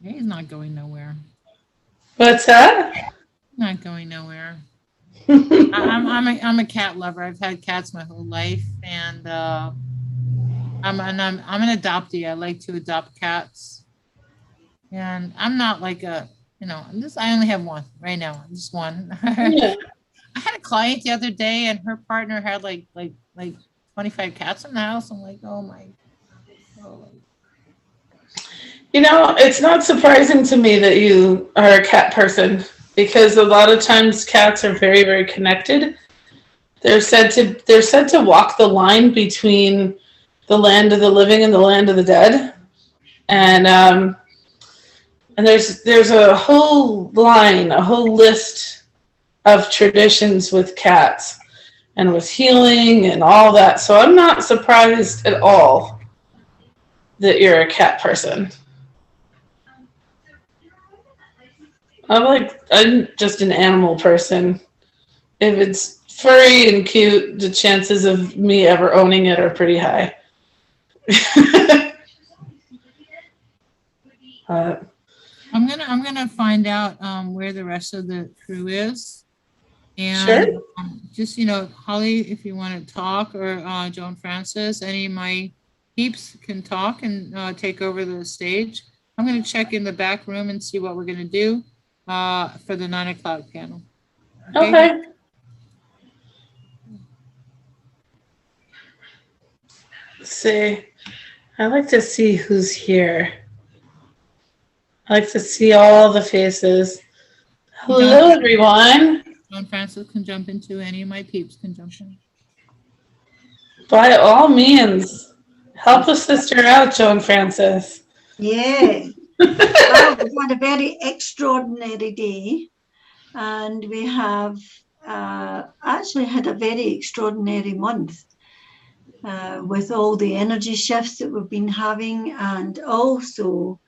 He's not going nowhere. What's that? Not going nowhere. I'm a cat lover. I've had cats my whole life, and I'm an adoptee. I like to adopt cats, and I'm not like I only have one right now. Just one. Yeah. I had a client the other day, and her partner had like 25 cats in the house. I'm like, oh my. It's not surprising to me that you are a cat person, because a lot of times cats are very, very connected. They're said to walk the line between the land of the living and the land of the dead. And there's a whole line, a whole list of traditions with cats and with healing and all that. So I'm not surprised at all that you're a cat person. I'm just an animal person. If it's furry and cute, the chances of me ever owning it are pretty high. I'm gonna find out where the rest of the crew is. And Sure. Just, Holly, if you want to talk, or Joanfrances, any of my peeps can talk and take over the stage. I'm going to check in the back room and see what we're going to do for the 9 o'clock panel. Okay. Let's see. I like to see who's here. I like to see all the faces. Hello, everyone. Joanfrances can jump into, any of my peeps can jump in. By all means, help a sister out, Joanfrances. Yeah. Well, we've had a very extraordinary day, and we have actually had a very extraordinary month with all the energy shifts that we've been having, and also,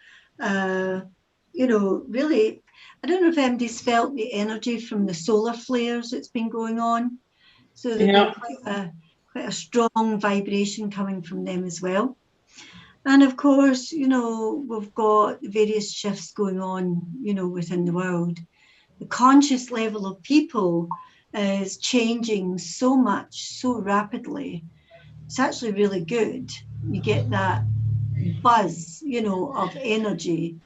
really, I don't know if anybody's felt the energy from the solar flares that's been going on. So there's been quite a strong vibration coming from them as well. And of course, we've got various shifts going on, within the world. The conscious level of people is changing so much, so rapidly. It's actually really good. You get that buzz, of energy,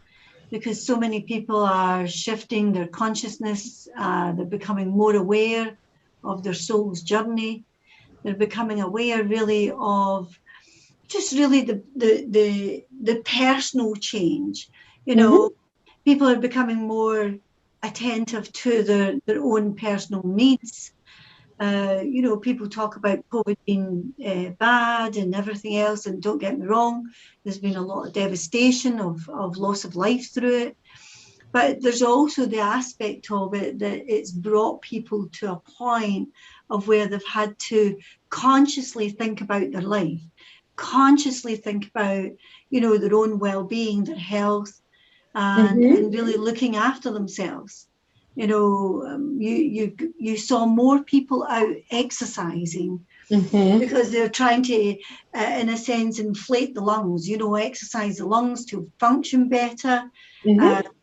because so many people are shifting their consciousness. They're becoming more aware of their soul's journey. They're becoming aware really of just really the personal change. People are becoming more attentive to their own personal needs. People talk about COVID being bad and everything else, and don't get me wrong, there's been a lot of devastation of loss of life through it. But there's also the aspect of it that it's brought people to a point of where they've had to consciously think about their life, consciously think about, their own well-being, their health, and really looking after themselves. You saw more people out exercising because they're trying to, in a sense, inflate the lungs, exercise the lungs to function better,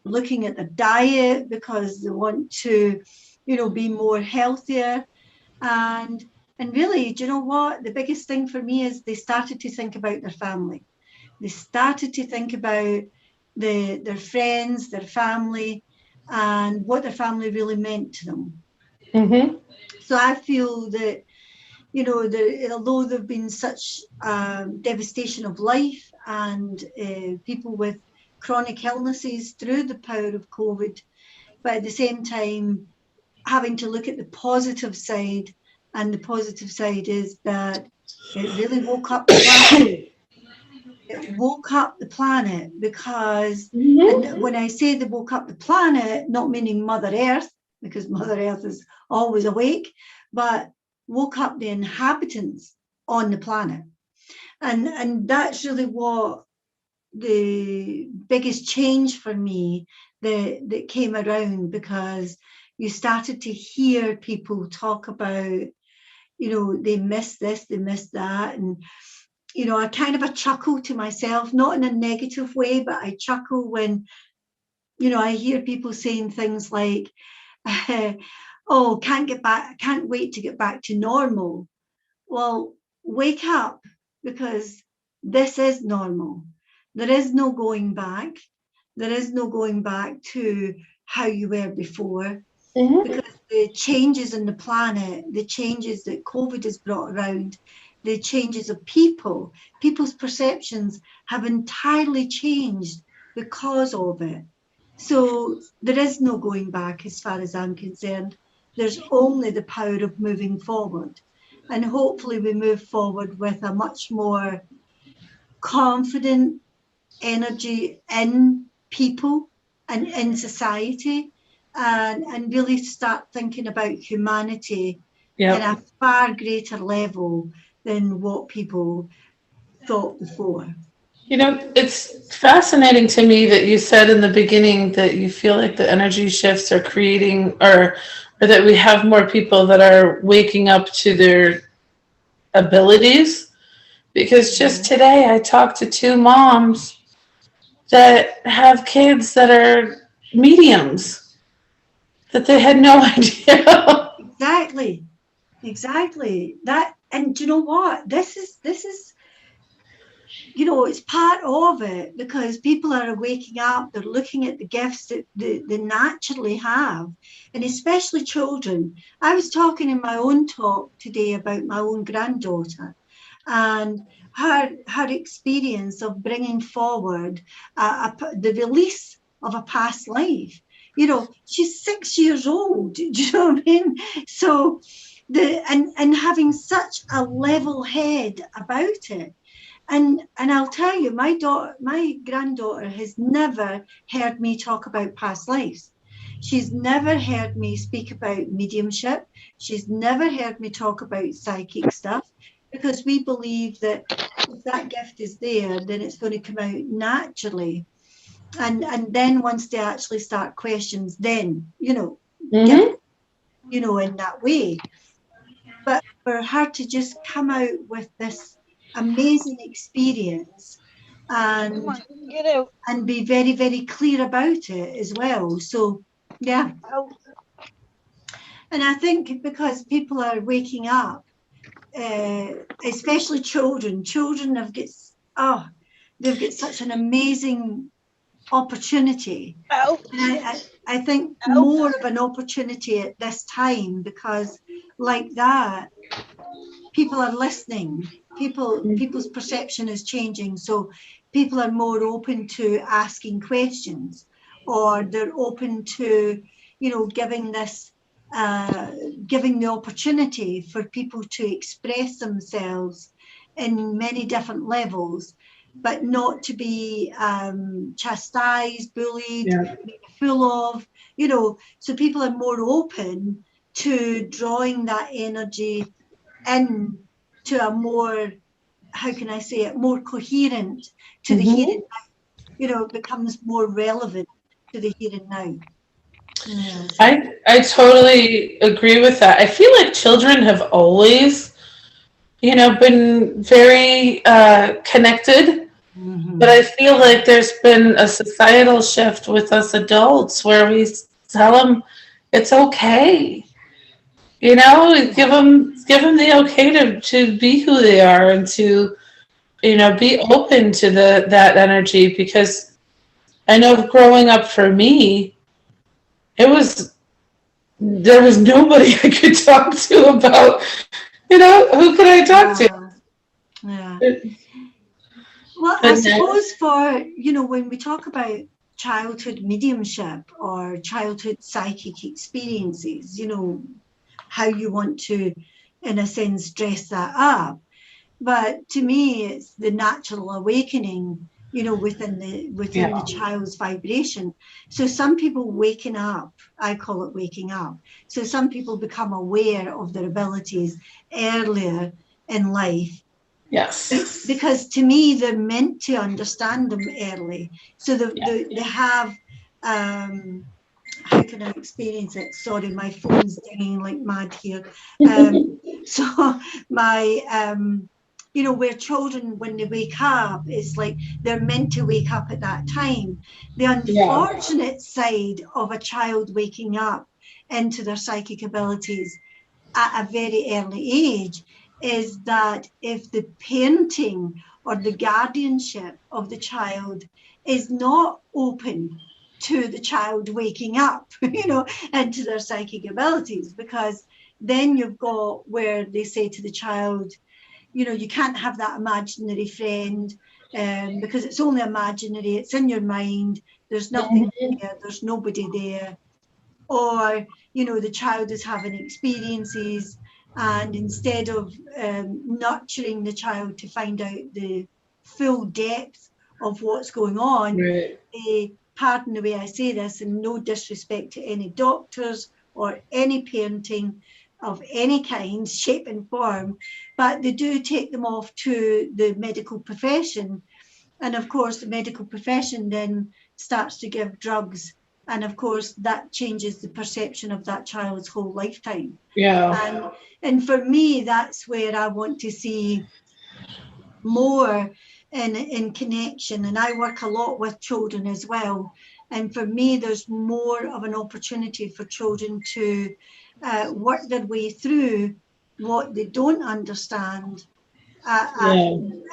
looking at the diet because they want to, be more healthier. And really, do you know what? The biggest thing for me is they started to think about their family. They started to think about their friends, their family, and what their family really meant to them. So I feel that, although there've been such devastation of life and people with chronic illnesses through the power of COVID, but at the same time, having to look at the positive side, and the positive side is that it really woke up the planet. It woke up the planet because, and when I say they woke up the planet, not meaning Mother Earth, because Mother Earth is always awake, but woke up the inhabitants on the planet. And that's really what the biggest change for me that came around, because you started to hear people talk about, they miss this, they miss that. And, I kind of a chuckle to myself, not in a negative way, but I chuckle when, I hear people saying things like, oh, can't wait to get back to normal. Well, wake up, because this is normal. There is no going back. There is no going back to how you were before, because the changes in the planet, the changes that COVID has brought around, the changes of people's perceptions have entirely changed because of it. So there is no going back as far as I'm concerned. There's only the power of moving forward. And hopefully we move forward with a much more confident energy in people and in society, and really start thinking about humanity at a far greater level than what people thought before. It's fascinating to me that you said in the beginning that you feel like the energy shifts are creating or or that we have more people that are waking up to their abilities. Because just today I talked to 2 moms that have kids that are mediums that they had no idea. Exactly. That, and do you know what? This is, you know, it's part of it, because people are waking up, they're looking at the gifts that they naturally have, and especially children. I was talking in my own talk today about my own granddaughter and her experience of bringing forward the release of a past life. You know, she's 6 years old. Do you know what I mean? So and having such a level head about it. And I'll tell you, my granddaughter has never heard me talk about past lives. She's never heard me speak about mediumship. She's never heard me talk about psychic stuff, because we believe that if that gift is there, then it's going to come out naturally. And then once they actually start questions, then, you know, get, you know, in that way. But for her to just come out with this amazing experience and be very, very clear about it as well. So, yeah. And I think because people are waking up, especially children have they've got such an amazing opportunity. And I think more of an opportunity at this time, because like that, people are listening. People's perception is changing, so people are more open to asking questions, or they're open to, you know, giving the opportunity for people to express themselves in many different levels, but not to be chastised, bullied, made a fool of, you know. So people are more open to drawing that energy in to a more, how can I say it, more coherent to the here and now. You know, it becomes more relevant to the here and now. Yeah, so. I totally agree with that. I feel like children have always, you know, been very connected, but I feel like there's been a societal shift with us adults where we tell them it's okay. You know, give them the okay to be who they are, and to, you know, be open to that energy. Because I know growing up for me, there was nobody I could talk to about, you know, who could I talk to? Yeah. Well, I suppose for, you know, when we talk about childhood mediumship or childhood psychic experiences, you know, how you want to, in a sense, dress that up. But to me, it's the natural awakening, you know, within the child's vibration. So some people waking up, I call it waking up. So some people become aware of their abilities earlier in life. Yes. Because to me, they're meant to understand them early. So they have, how can I experience it? Sorry, my phone's dinging like mad here. So my, you know, where children, when they wake up, it's like they're meant to wake up at that time. The unfortunate side of a child waking up into their psychic abilities at a very early age is that if the parenting or the guardianship of the child is not open to the child waking up, you know, into their psychic abilities, because then you've got where they say to the child, you know, you can't have that imaginary friend because it's only imaginary, it's in your mind, there's nothing there, there's nobody there. Or, you know, the child is having experiences, and instead of nurturing the child to find out the full depth of what's going on, they, pardon the way I say this, and no disrespect to any doctors or any parenting of any kind, shape and form, but they do take them off to the medical profession. And of course, the medical profession then starts to give drugs And of course, that changes the perception of that child's whole lifetime. Yeah. And for me, that's where I want to see more in connection. And I work a lot with children as well. And for me, there's more of an opportunity for children to work their way through what they don't understand at an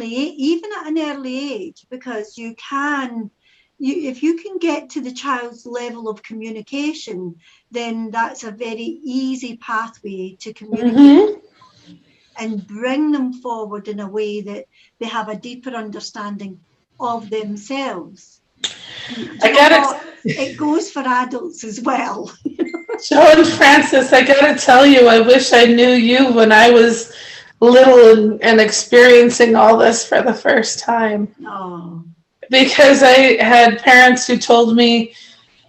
even at an early age, because you can, if you can get to the child's level of communication, then that's a very easy pathway to communicate and bring them forward in a way that they have a deeper understanding of themselves. It goes for adults as well. Joanfrances, I gotta tell you, I wish I knew you when I was little and experiencing all this for the first time. Oh. Because I had parents who told me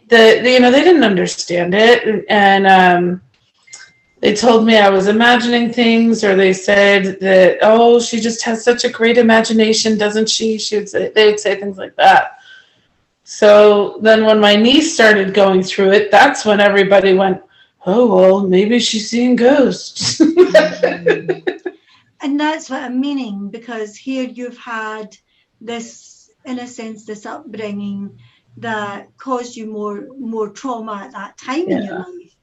that, you know, they didn't understand it, and they told me I was imagining things, or they said that, oh, she just has such a great imagination, doesn't she? They would say things like that. So then when my niece started going through it, that's when everybody went, oh, well, maybe she's seeing ghosts. And that's what I'm meaning, because here you've had this, in a sense, this upbringing that caused you more trauma at that time in your life.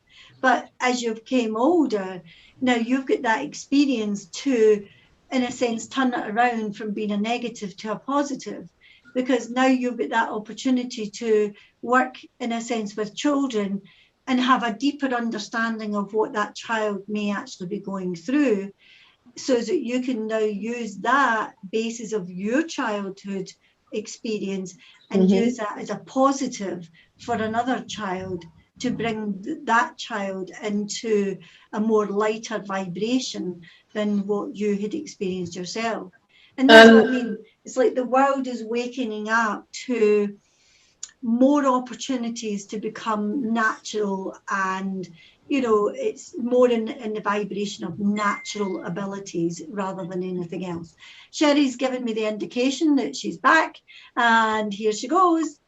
But as you've came older, now you've got that experience to, in a sense, turn it around from being a negative to a positive, because now you've got that opportunity to work, in a sense, with children and have a deeper understanding of what that child may actually be going through, so that you can now use that basis of your childhood experience and use that as a positive for another child, to bring that child into a more lighter vibration than what you had experienced yourself. And that's what I mean. It's like the world is waking up to more opportunities to become natural, and you know, it's more in the vibration of natural abilities rather than anything else. Sheri's given me the indication that she's back, and here she goes.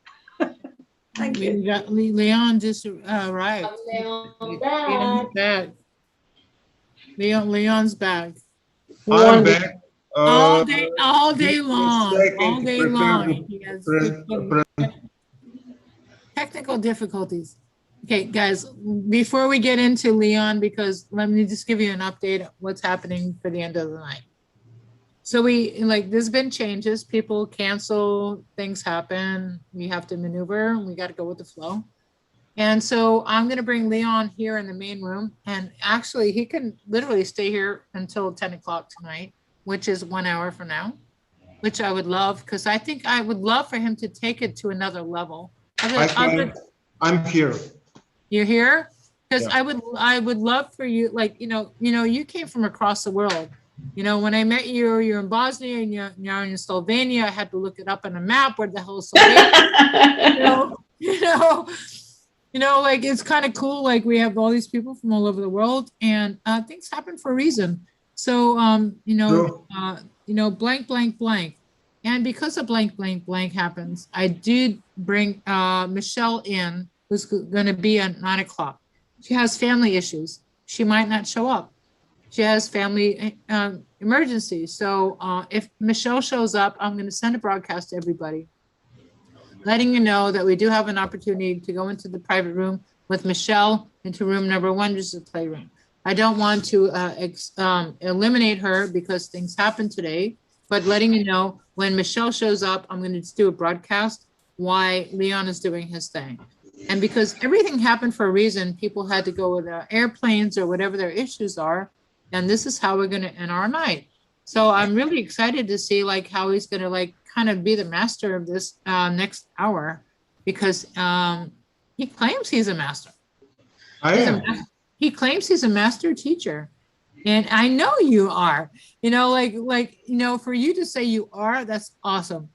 Thank you. Leon just arrived. Leon's back. Leon's back. I'm back. All day long. He has technical difficulties. Okay, guys, before we get into Leon, because let me just give you an update of what's happening for the end of the night. So there's been changes. People cancel, things happen. We have to maneuver. We got to go with the flow. And so I'm going to bring Leon here in the main room. And actually, he can literally stay here until 10 o'clock tonight, which is 1 hour from now, which I would love, because I think I would love for him to take it to another level. I'm here. You're here? Because Yeah. I would love for you, like, you know, you came from across the world. You know, when I met you, you're in Bosnia and you're in Slovenia. I had to look it up on a map. Where the hell is Slovenia? you know, like, it's kind of cool. Like, we have all these people from all over the world, and things happen for a reason. So, blank, blank, blank. And because of blank, blank, blank happens, I did bring Michelle in, who's going to be at 9 o'clock. She has family issues. She might not show up. She has family emergencies. So if Michelle shows up, I'm going to send a broadcast to everybody, letting you know that we do have an opportunity to go into the private room with Michelle into room number 1, which is a playroom. I don't want to eliminate her because things happen today, but letting you know when Michelle shows up, I'm going to just do a broadcast why Leon is doing his thing. And because everything happened for a reason, people had to go with airplanes or whatever their issues are. And this is how we're going to end our night. So I'm really excited to see like how he's going to like kind of be the master of this next hour, because he claims he's a master. He claims he's a master teacher. And I know you are, for you to say you are, that's awesome.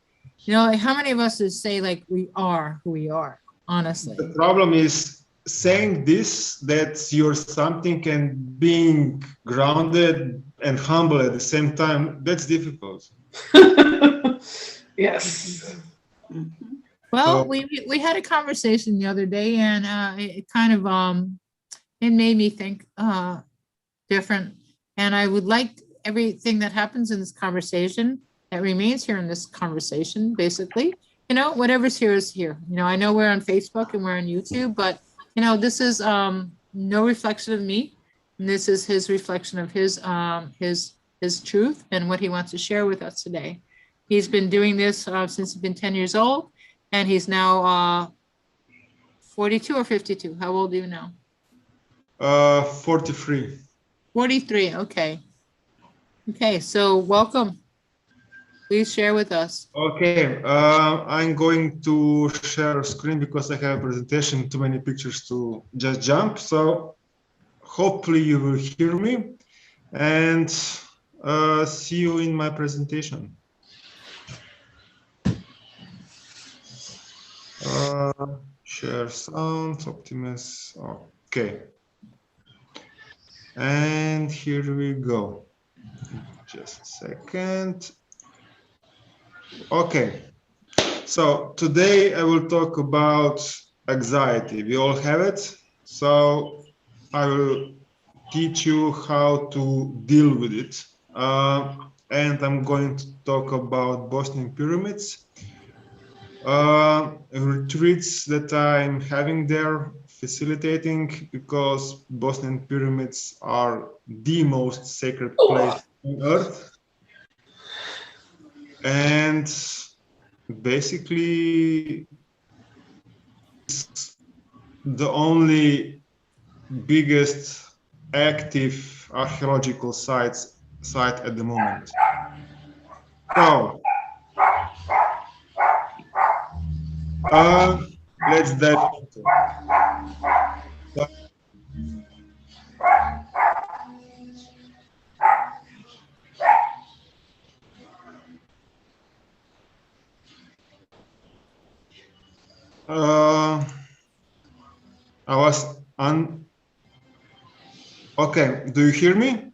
Like how many of us would say like we are who we are, honestly? The problem is saying this, that you're something, and being grounded and humble at the same time. That's difficult. Yes. Well, So, we had a conversation the other day, and it kind of it made me think different. And I would like everything that happens in this conversation that remains here in this conversation, basically. You know, whatever's here is here. You know, I know we're on Facebook and we're on YouTube, but you know, this is no reflection of me. And this is his reflection of his truth and what he wants to share with us today. He's been doing this since he's been 10 years old, and he's now 42 or 52. How old are you now? 43. 43. Okay. Okay. So welcome. Please share with us. Okay. I'm going to share a screen because I have a presentation, too many pictures to just jump. So hopefully you will hear me and see you in my presentation. Share sound, Optimus. Okay. And here we go. Just a second. Okay. So today I will talk about anxiety. We all have it. So I will teach you how to deal with it. And I'm going to talk about Bosnian pyramids. Retreats that I'm having there, facilitating, because Bosnian pyramids are the most sacred place on earth. And basically, it's the only biggest active archaeological site at the moment. So, let's dive into it. I was on. Okay, do you hear me?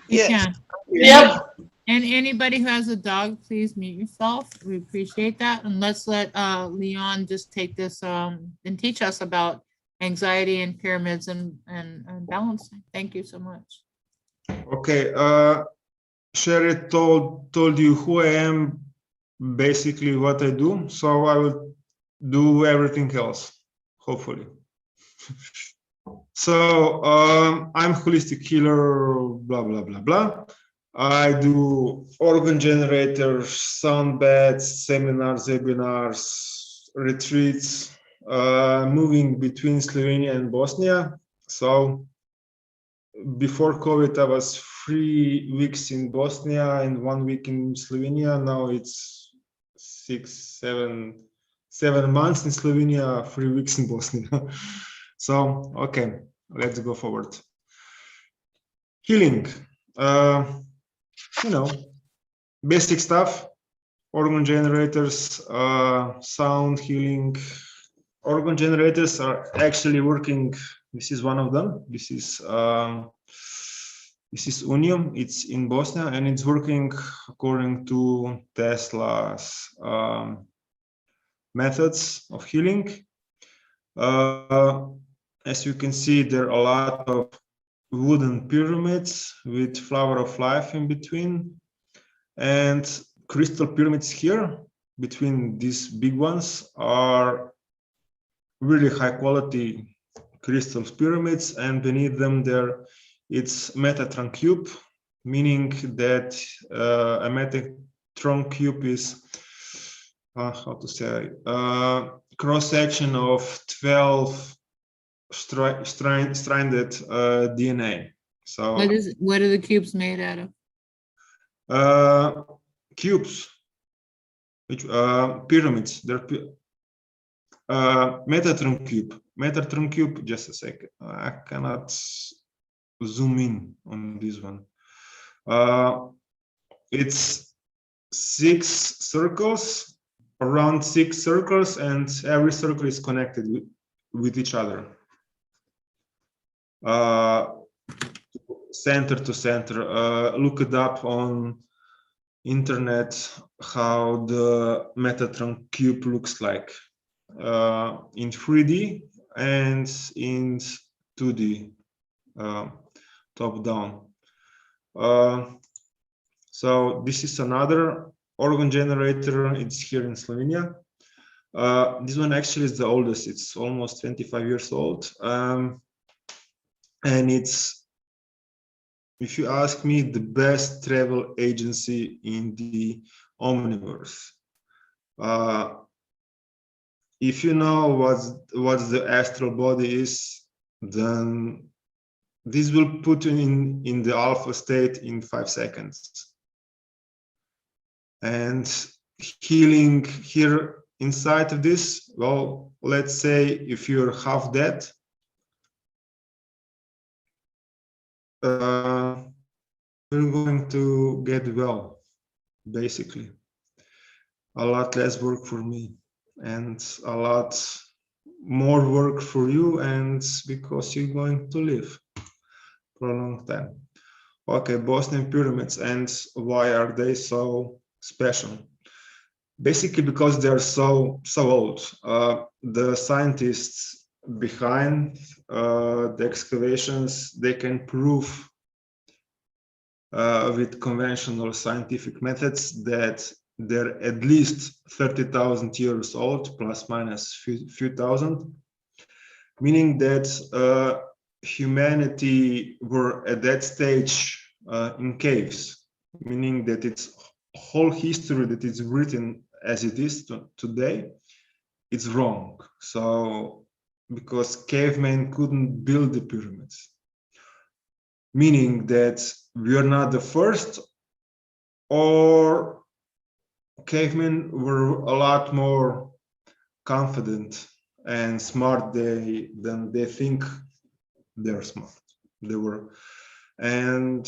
Yeah. Yep. And anybody who has a dog, please mute yourself. We appreciate that. And let's let Leon just take this and teach us about anxiety and pyramids and balancing. Thank you so much. Okay. Sheri told you who I am, basically what I do. So I will do everything else, hopefully. So I'm holistic healer, blah, blah, blah, blah. I do organ generators, sound baths, seminars, webinars, retreats, moving between Slovenia and Bosnia. So before COVID, I was 3 weeks in Bosnia and 1 week in Slovenia. Now it's 7 months in Slovenia, 3 weeks in Bosnia. So, okay, let's go forward. Healing. You know, basic stuff, organ generators, sound healing. Organ generators are actually working. This is one of them. This is Unium. It's in Bosnia, and it's working according to Tesla's methods of healing. As you can see, there are a lot of wooden pyramids with flower of life in between, and crystal pyramids here between these big ones are really high quality crystal pyramids, and beneath them there it's Metatron cube, meaning that a Metatron cube is how to say cross section of 12 stranded DNA. So what are the cubes made out of? Cubes, which pyramids. They're Metatron cube. Metatron cube. Just a second. I cannot zoom in on this one. It's 6 circles, around 6 circles, and every circle is connected with each other. Center to center. Look it up on internet. how the Metatron cube looks like in 3D and in 2D, top down. So this is another organ generator. It's here in Slovenia. This one actually is the oldest. It's almost 25 years old. And it's, if you ask me, the best travel agency in the Omniverse. If you know what the astral body is, then this will put you in the alpha state in 5 seconds. And healing here inside of this, well, let's say if you're half dead, you're going to get well, basically. A lot less work for me and a lot more work for you, and because you're going to live for a long time. Okay, Bosnian pyramids, and why are they so special? Basically because they're so old. The scientists behind the excavations, they can prove with conventional scientific methods that they're at least 30,000 years old, plus minus few thousand, meaning that humanity were at that stage in caves, meaning that its whole history that is written as it is today, it's wrong. So, because cavemen couldn't build the pyramids, meaning that we are not the first, or cavemen were a lot more confident and smart than they think they're smart. They were. And,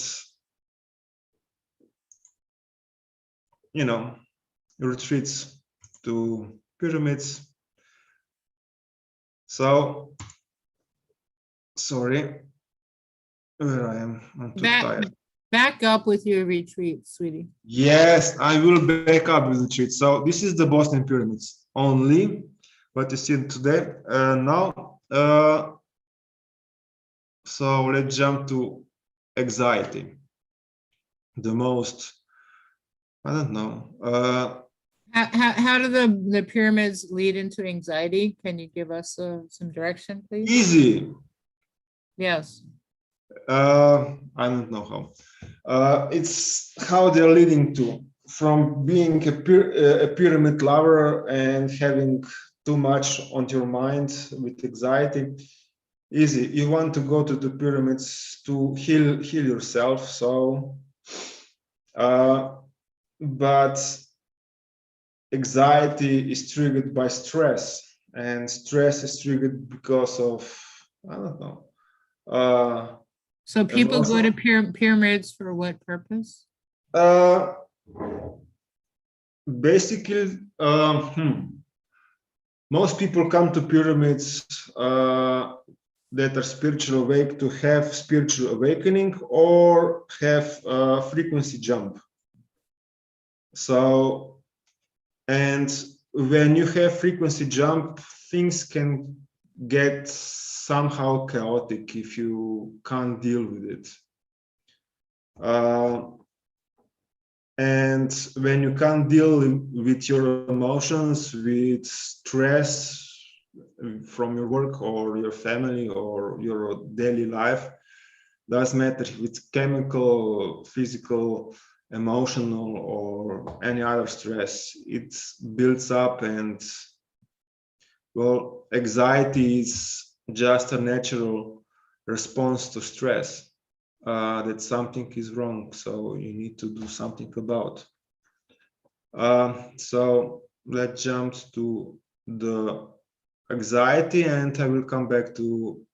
you know, retreats to pyramids. So, sorry, where I am, I'm too tired. Back up with your retreat, sweetie. Yes, I will back up with the retreat. So this is the Bosnian pyramids only, what you see today. Now, so let's jump to anxiety. The most, I don't know. How do the pyramids lead into anxiety? Can you give us some direction, please? Easy. Yes. I don't know how. It's how they're leading to, from being a pyramid lover and having too much on your mind with anxiety. Easy. You want to go to the pyramids to heal yourself. So, but anxiety is triggered by stress, and stress is triggered because of, I don't know. So people go to pyramids for what purpose? Basically, most people come to pyramids that are spiritual awake to have spiritual awakening or have a frequency jump. So, and when you have frequency jump, things can get somehow chaotic if you can't deal with it. And when you can't deal with your emotions, with stress from your work or your family or your daily life, doesn't matter if it's chemical, physical, emotional, or any other stress, it builds up. And well, anxiety is just a natural response to stress. That something is wrong, so you need to do something about. So let's jump to the anxiety, and I will come back to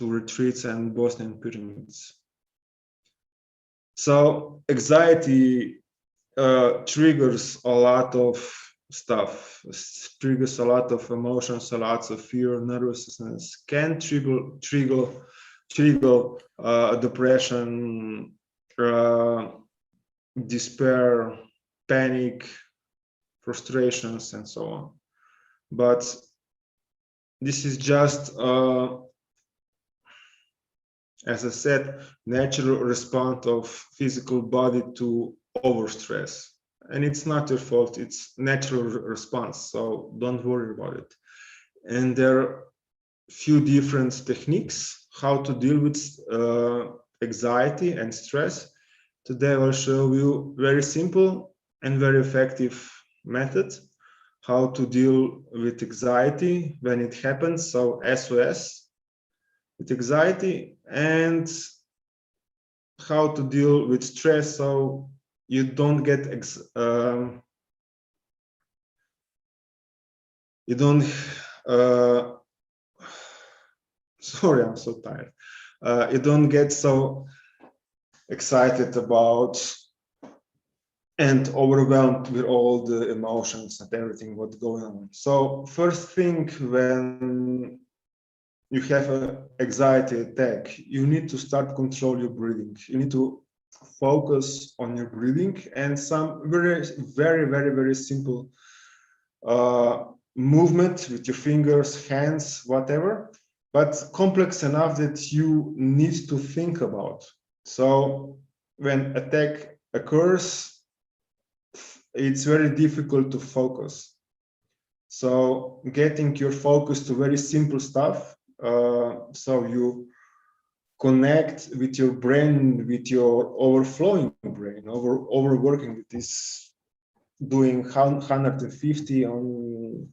retreats and Bosnian pyramids. So anxiety triggers a lot of stuff, triggers a lot of emotions, a lot of fear, nervousness, can trigger depression, despair, panic, frustrations, and so on. But this is just, as I said, natural response of physical body to overstress. And it's not your fault, it's natural response, so don't worry about it. And there are few different techniques how to deal with anxiety and stress. Today I will show you very simple and very effective method how to deal with anxiety when it happens, so SOS with anxiety, and how to deal with stress so you don't get you don't sorry, I'm so tired. You don't get so excited about and overwhelmed with all the emotions and everything what's going on. So first thing, when you have an anxiety attack, you need to start control your breathing. You need to focus on your breathing and some very simple movement with your fingers, hands, whatever, but complex enough that you need to think about. So when attack occurs, it's very difficult to focus. So getting your focus to very simple stuff, so you connect with your brain, with your overflowing brain, overworking with this, doing 150 on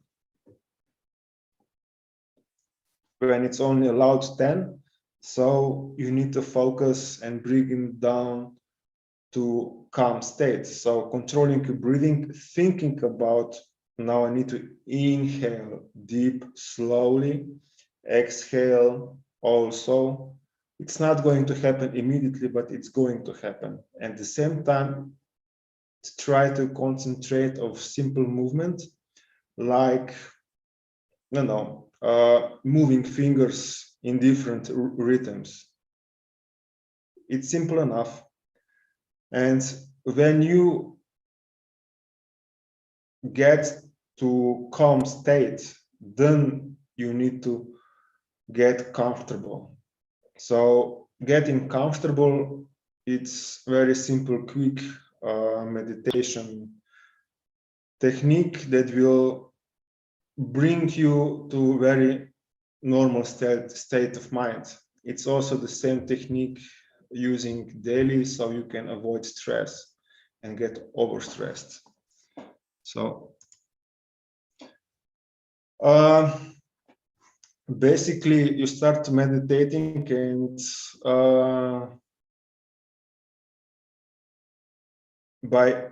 when it's only allowed 10. So you need to focus and bring it down to calm state. So controlling your breathing, thinking about, now I need to inhale deep, slowly, exhale also. It's not going to happen immediately, but it's going to happen. And at the same time, try to concentrate on simple movement, like, you know, moving fingers in different rhythms. It's simple enough. And when you get to calm state, then you need to get comfortable. So getting comfortable, it's very simple, quick meditation technique that will bring you to very normal state of mind. It's also the same technique using daily, so you can avoid stress and get overstressed. So basically you start meditating and by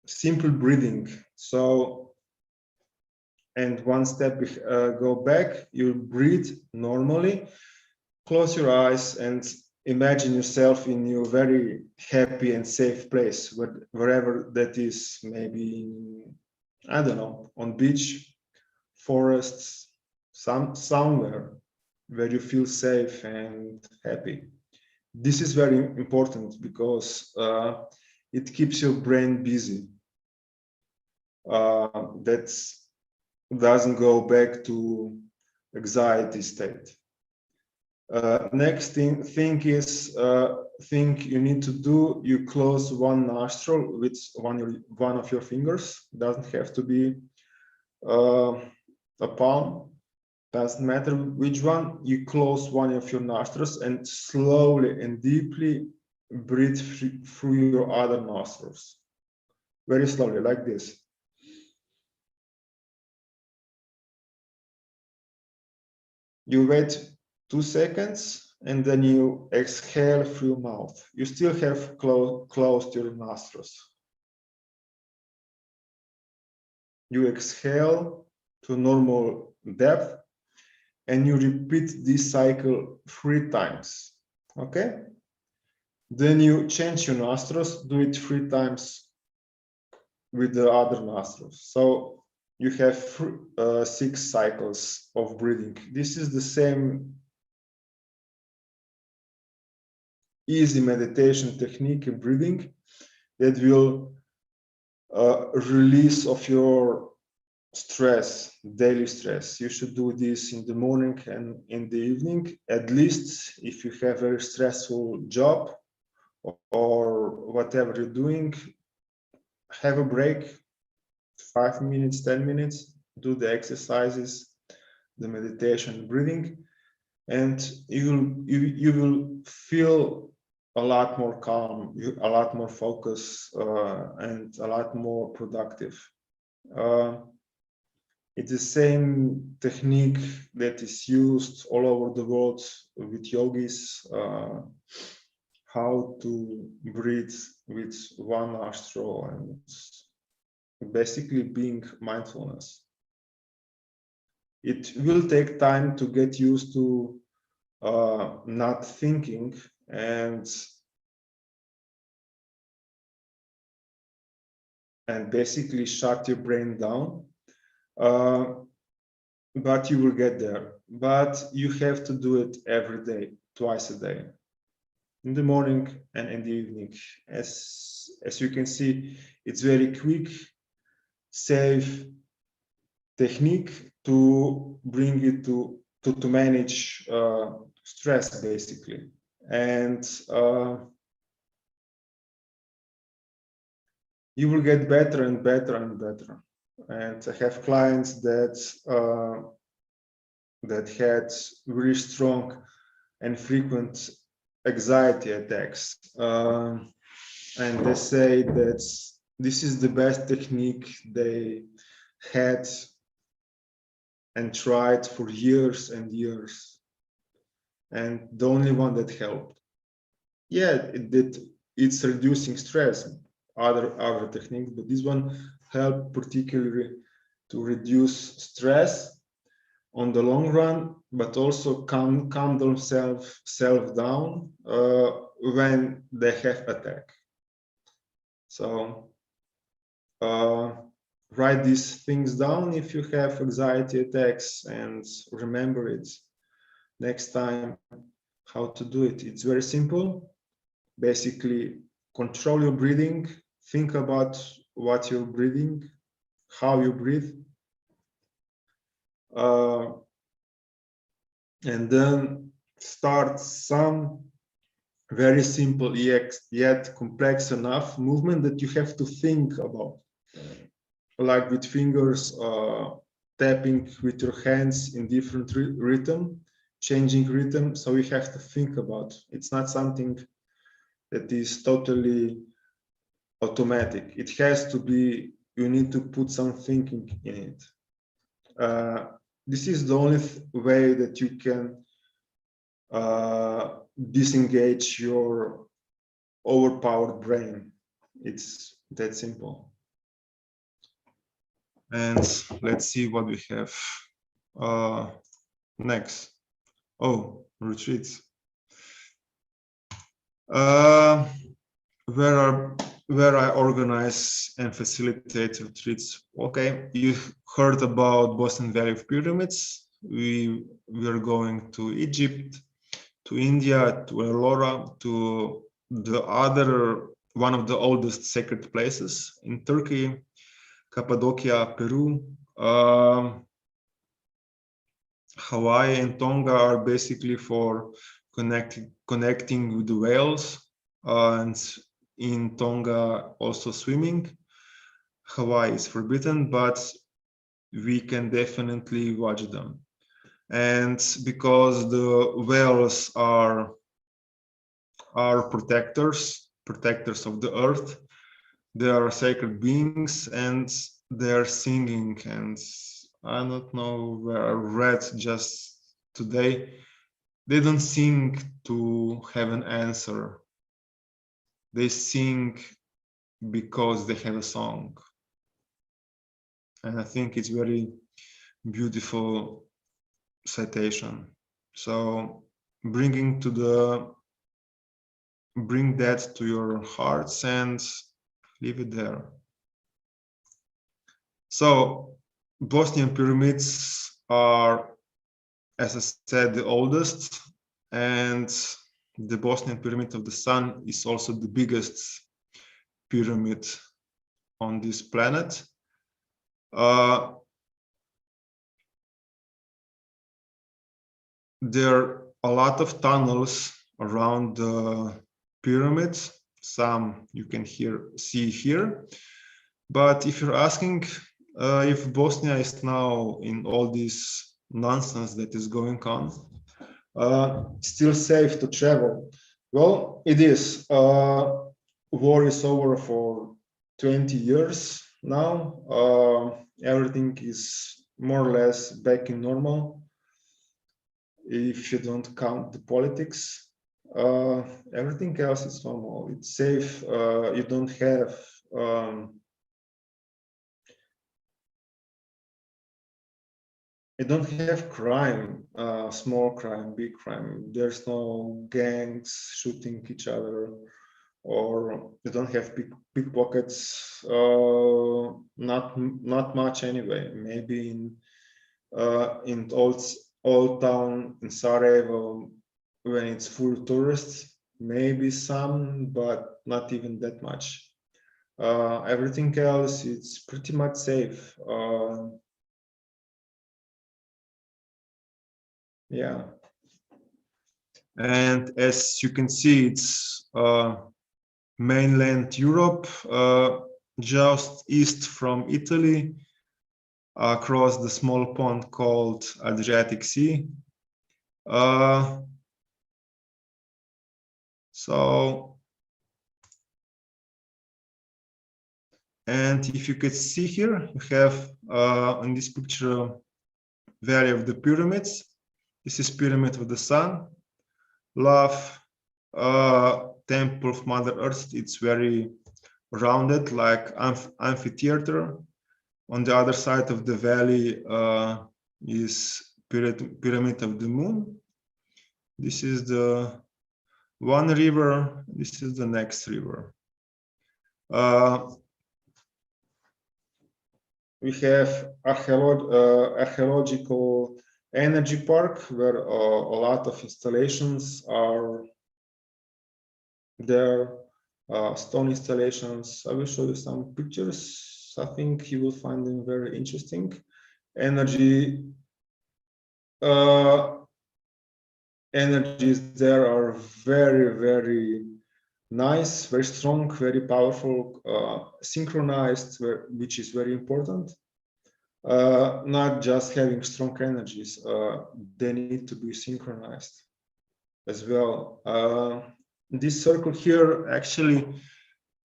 simple breathing. So, and one step go back, you breathe normally, close your eyes and imagine yourself in your very happy and safe place, wherever that is, maybe, I don't know, on beach, forests, somewhere where you feel safe and happy. This is very important because it keeps your brain busy. That doesn't go back to anxiety state. Next thing is thing you need to do, you close one nostril with one of your fingers. Doesn't have to be a palm, doesn't matter which one. You close one of your nostrils and slowly and deeply breathe through your other nostrils. Very slowly, like this. You wait 2 seconds and then you exhale through your mouth. You still have closed your nostrils. You exhale to normal depth and you repeat this cycle 3 times. Okay? Then you change your nostrils, do it 3 times with the other nostrils. So you have 6 cycles of breathing. This is the same easy meditation technique in breathing that will release of your stress, daily stress. You should do this in the morning and in the evening, at least if you have a very stressful job or whatever you're doing. Have a break, 5 minutes, 10 minutes, do the exercises, the meditation, breathing, and you will feel a lot more calm, a lot more focus, and a lot more productive. It's the same technique that is used all over the world with yogis, how to breathe with one nostril, and basically being mindfulness. It will take time to get used to not thinking and basically shut your brain down. But you will get there. But you have to do it every day, twice a day, in the morning and in the evening. As you can see, it's very quick, safe technique to bring it to manage stress, basically. And you will get better and better and better. And I have clients that had really strong and frequent anxiety attacks, and they say that this is the best technique they had and tried for years and years, and the only one that helped. Yeah, it's reducing stress, other techniques, but this one helped particularly to reduce stress on the long run, but also calm themselves down when they have attack. So write these things down if you have anxiety attacks, and remember it next time how to do it. It's very simple. Basically, control your breathing, think about what you're breathing, how you breathe, and then start some very simple yet complex enough movement that you have to think about, like with fingers, tapping with your hands in different rhythm, changing rhythm. So you have to think about. It's not something that is totally automatic. It has to be, you need to put some thinking in it. This is the only way that you can disengage your overpowered brain. It's that simple. And let's see what we have next. Oh, retreats. Where I organize and facilitate retreats. Okay, you heard about Boston Valley of Pyramids. We are going to Egypt, to India, to Aurora, to the other, one of the oldest sacred places in Turkey, Cappadocia, Peru. Hawaii and Tonga are basically for connecting with the whales, and in Tonga also swimming. Hawaii is forbidden, but we can definitely watch them. And because the whales are protectors of the earth, they are sacred beings, and they're singing. And I don't know where I read just today, they don't sing to have an answer. They sing because they have a song. And I think it's very beautiful citation. So bring that to your hearts and leave it there. So Bosnian pyramids are, as I said, the oldest, and the Bosnian pyramid of the sun is also the biggest pyramid on this planet. There are a lot of tunnels around the pyramids. Some you can see here. But if you're asking if Bosnia is now in all this nonsense that is going on, still safe to travel? Well, it is. War is over for 20 years now. Everything is more or less back in normal. If you don't count the politics, everything else is normal. It's safe. You don't have crime, small crime, big crime. There's no gangs shooting each other, or you don't have pickpockets. Not much anyway. Maybe in old town in Sarajevo, when it's full of tourists, maybe some, but not even that much. Everything else, it's pretty much safe. Yeah, and as you can see, it's mainland Europe, just east from Italy, across the small pond called Adriatic Sea. And if you could see here, you have in this picture Valley of the Pyramids. This is Pyramid of the Sun. Love, Temple of Mother Earth. It's very rounded, like amphitheater. On the other side of the valley is Pyramid of the Moon. This is the one river. This is the next river. We have archaeological energy park, where a lot of installations are there, stone installations. I will show you some pictures. I think you will find them very interesting. Energies there are very, very nice, very strong, very powerful, synchronized, which is very important. Not just having strong energies, they need to be synchronized as well. This circle here, actually,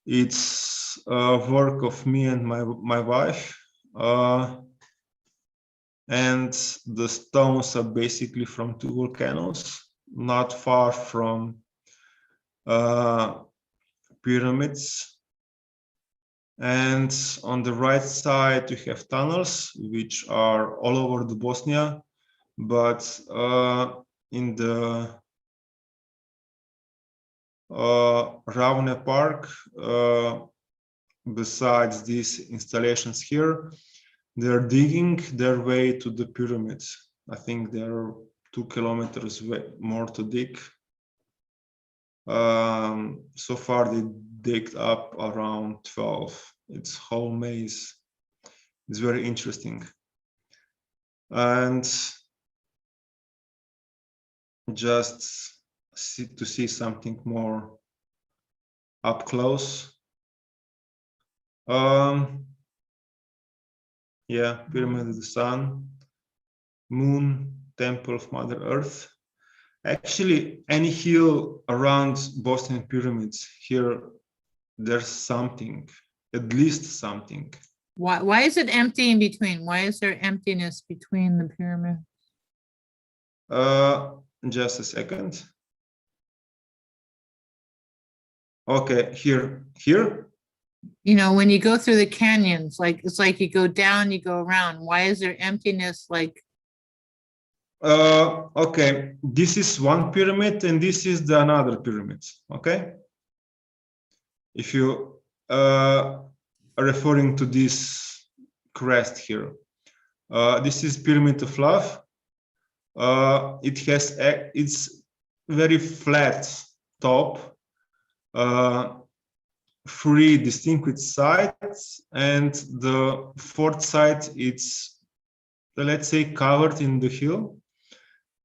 it's work of me and my wife. And the stones are basically from two volcanoes, not far from pyramids. And on the right side, you have tunnels, which are all over the Bosnia, but in the Ravne Park, besides these installations here, they're digging their way to the pyramids. I think there are 2 kilometers more to dig. So far they digged up around 12. It's whole maze. It's very interesting. And just to see something more up close. Yeah, Pyramid of the Sun, Moon, Temple of Mother Earth. Actually, any hill around Bosnian pyramids, here there's something, at least something. Why is it empty in between? Why is there emptiness between the pyramids? Just a second. Okay, here. You know, when you go through the canyons, like it's like you go down, you go around. Why is there emptiness? Like, okay, this is one pyramid and this is the another pyramid. Okay, if you are referring to this crest here, this is Pyramid of Love. It's very flat top. 3 distinct sides, and the 4th side, it's, let's say, covered in the hill.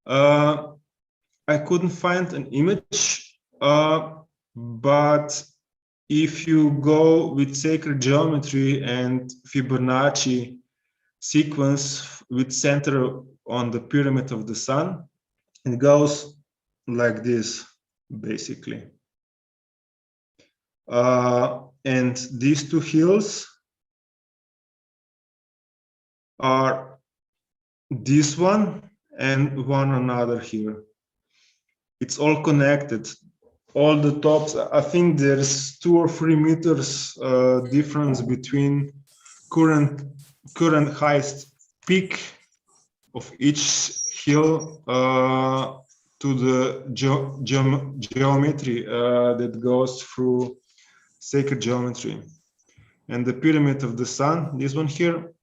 I couldn't find an image, but if you go with sacred geometry and Fibonacci sequence with center on the pyramid of the sun, it goes like this, basically. And these 2 hills are this one and one another here. It's all connected. All the tops, I think there's 2 or 3 meters difference between current highest peak of each hill to the geometry that goes through sacred geometry. And the pyramid of the sun, this one here,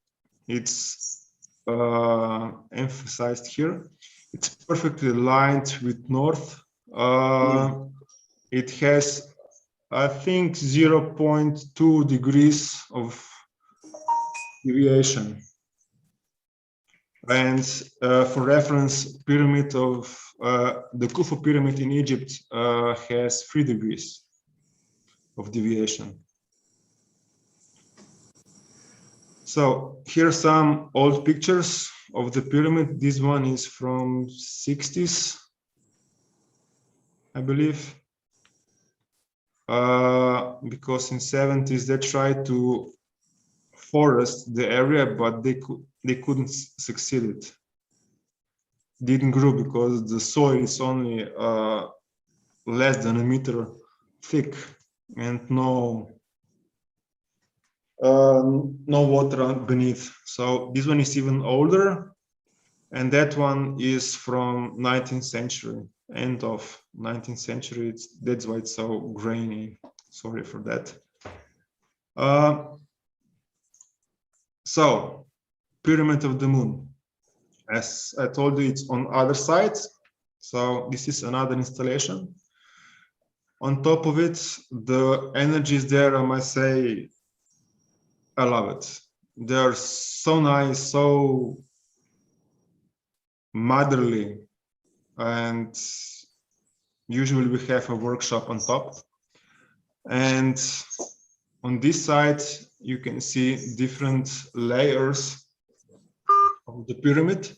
it's emphasized here. It's perfectly aligned with north. It has, I think, 0.2 degrees of deviation. And for reference, pyramid of the Khufu pyramid in Egypt has 3 degrees of deviation. So here are some old pictures of the pyramid. This one is from 60s, I believe. Because in 70s they tried to forest the area, but they couldn't succeed it. Didn't grow because the soil is only less than a meter thick and no water beneath. So this one is even older, and that one is from 19th century, end of 19th century. That's why it's so grainy. Sorry for that. So, Pyramid of the Moon. As I told you, it's on other sides. So this is another installation. On top of it, the energies there, I must say, I love it. They're so nice, so motherly, and usually we have a workshop on top. And on this side, you can see different layers of the pyramid.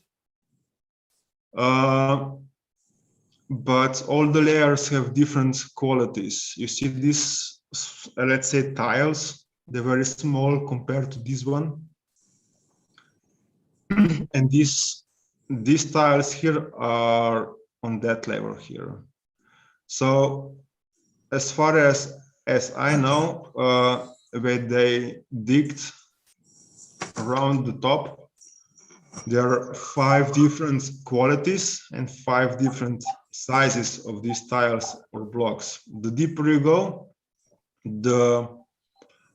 But all the layers have different qualities. You see these, let's say, tiles. They're very small compared to this one. And these tiles here are on that level here. So as far as I know, when they digged around the top, there are 5 different qualities and 5 different sizes of these tiles or blocks. The deeper you go, the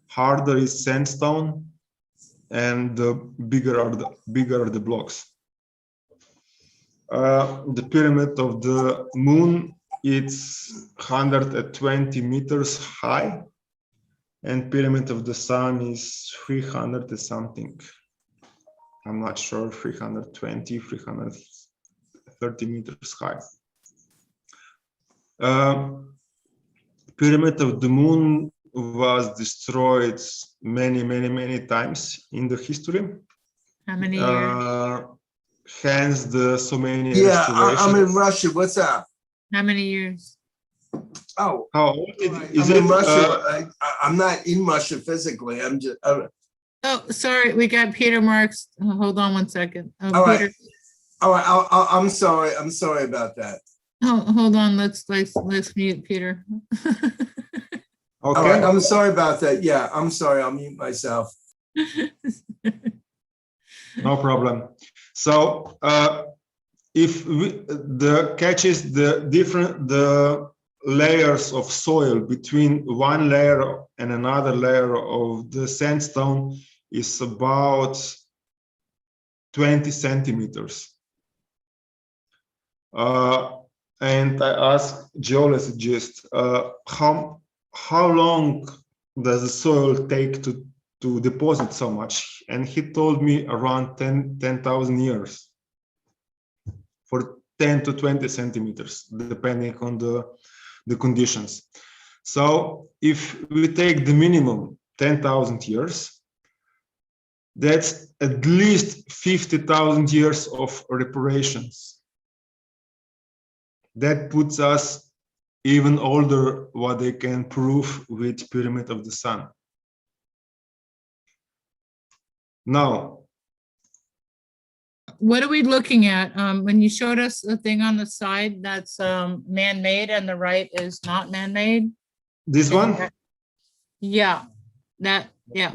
harder is sandstone, and the bigger are the blocks. The pyramid of the moon, it's 120 meters high, and pyramid of the sun is 300 and something. I'm not sure, 320, 330 meters high. Pyramid of the moon was destroyed many times in the history. How many years? Hence the so many restorations. I'm in Russia. What's up? How many years? Oh, how old is I'm it? in Russia. I'm not in Russia physically. I'm just. Oh, sorry. We got Peter Marks. Hold on one second. All Peter. right. All right. I'm sorry. I'm sorry about that. Oh, hold on. Let's mute Peter. Okay. All right. I'm sorry about that. Yeah, I'm sorry. I'll mute myself. No problem. So if the catch is the layers of soil between one layer and another layer of the sandstone is about 20 centimeters. And I asked geologists how long does the soil take to deposit so much? And he told me around 10,000 years for 10 to 20 centimeters, depending on the conditions. So if we take the minimum 10,000 years, that's at least 50,000 years of reparations. That puts us even older, what they can prove with Pyramid of the Sun. Now, what are we looking at? When you showed us the thing on the side, that's man-made, and the right is not man-made. This one? Yeah, yeah.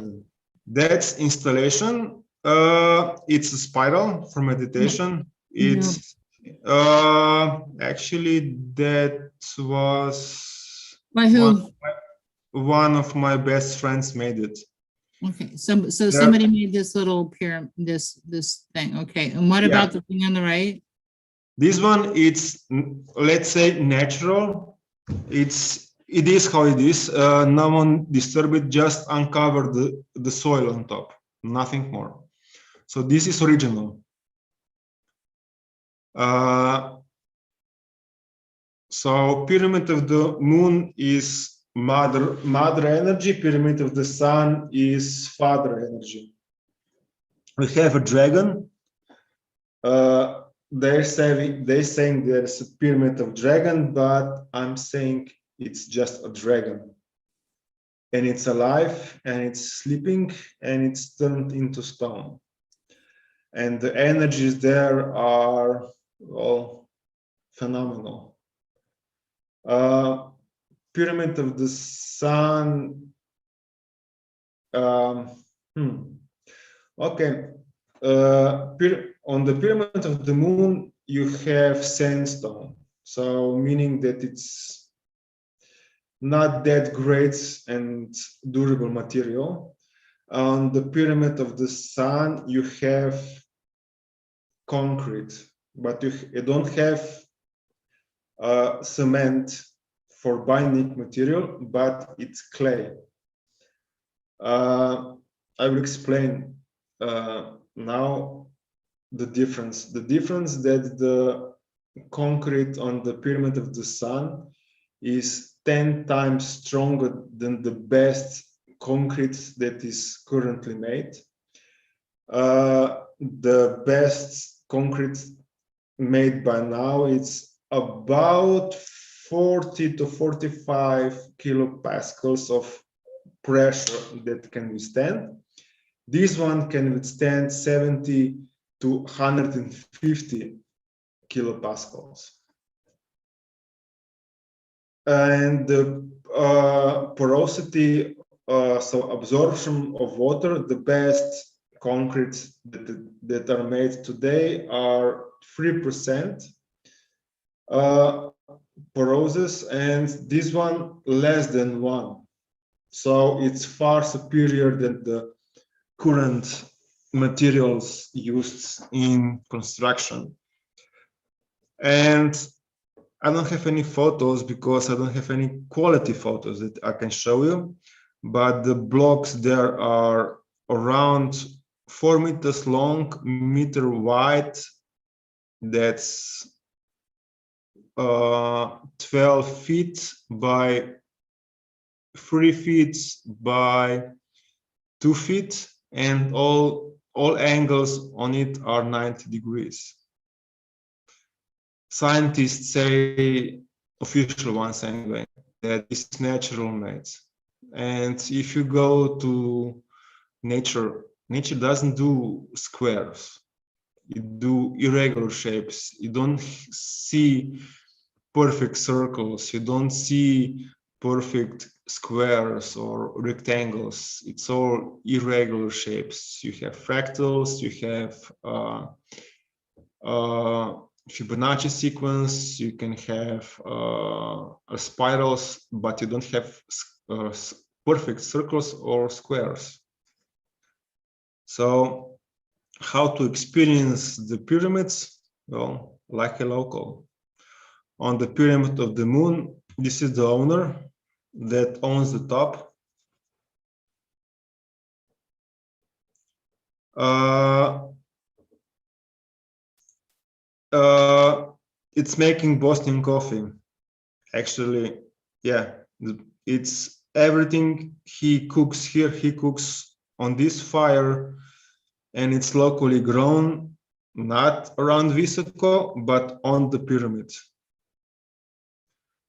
That's installation. It's a spiral for meditation. It's actually that was by who? One of my best friends made it. Okay, so somebody made this little pyramid, this thing. Okay, and what about the thing on the right? This one, it's, let's say, natural. It is how it is. No one disturb it, just uncover the soil on top, nothing more. So this is original. So Pyramid of the Moon is mother energy. Pyramid of the Sun is father energy. We have a dragon. They're saying there's a pyramid of dragon, but I'm saying it's just a dragon, and it's alive, and it's sleeping, and it's turned into stone, and the energies there are all phenomenal. Pyramid of the Sun. Okay. On the Pyramid of the Moon, you have sandstone, so meaning that it's not that great and durable material. On the Pyramid of the Sun, you have concrete, but you don't have cement for binding material, but it's clay. I will explain now the difference. The difference that the concrete on the Pyramid of the Sun is 10 times stronger than the best concrete that is currently made. The best concrete made by now, it's about 40 to 45 kilopascals of pressure that can withstand. This one can withstand 70 to 150 kilopascals. And the porosity, so absorption of water, the best concretes that are made today are 3% porous, and this one less than 1. So it's far superior than the current materials used in construction. And I don't have any photos because I don't have any quality photos that I can show you, but the blocks there are around 4 meters long, meter wide. That's 12 feet by 3 feet by 2 feet, and all angles on it are 90 degrees. Scientists say, official ones anyway, that it's natural made. And if you go to nature doesn't do squares. It do irregular shapes. You don't see perfect circles. You don't see perfect squares or rectangles. It's all irregular shapes. You have fractals, you have Fibonacci sequence, you can have spirals, but you don't have perfect circles or squares. So how to experience the pyramids? Well, like a local. On the Pyramid of the Moon, this is the owner that owns the top. It's making Bosnian coffee. Actually, yeah, it's everything he cooks here. He cooks on this fire, and it's locally grown, not around Visoko, but on the pyramid.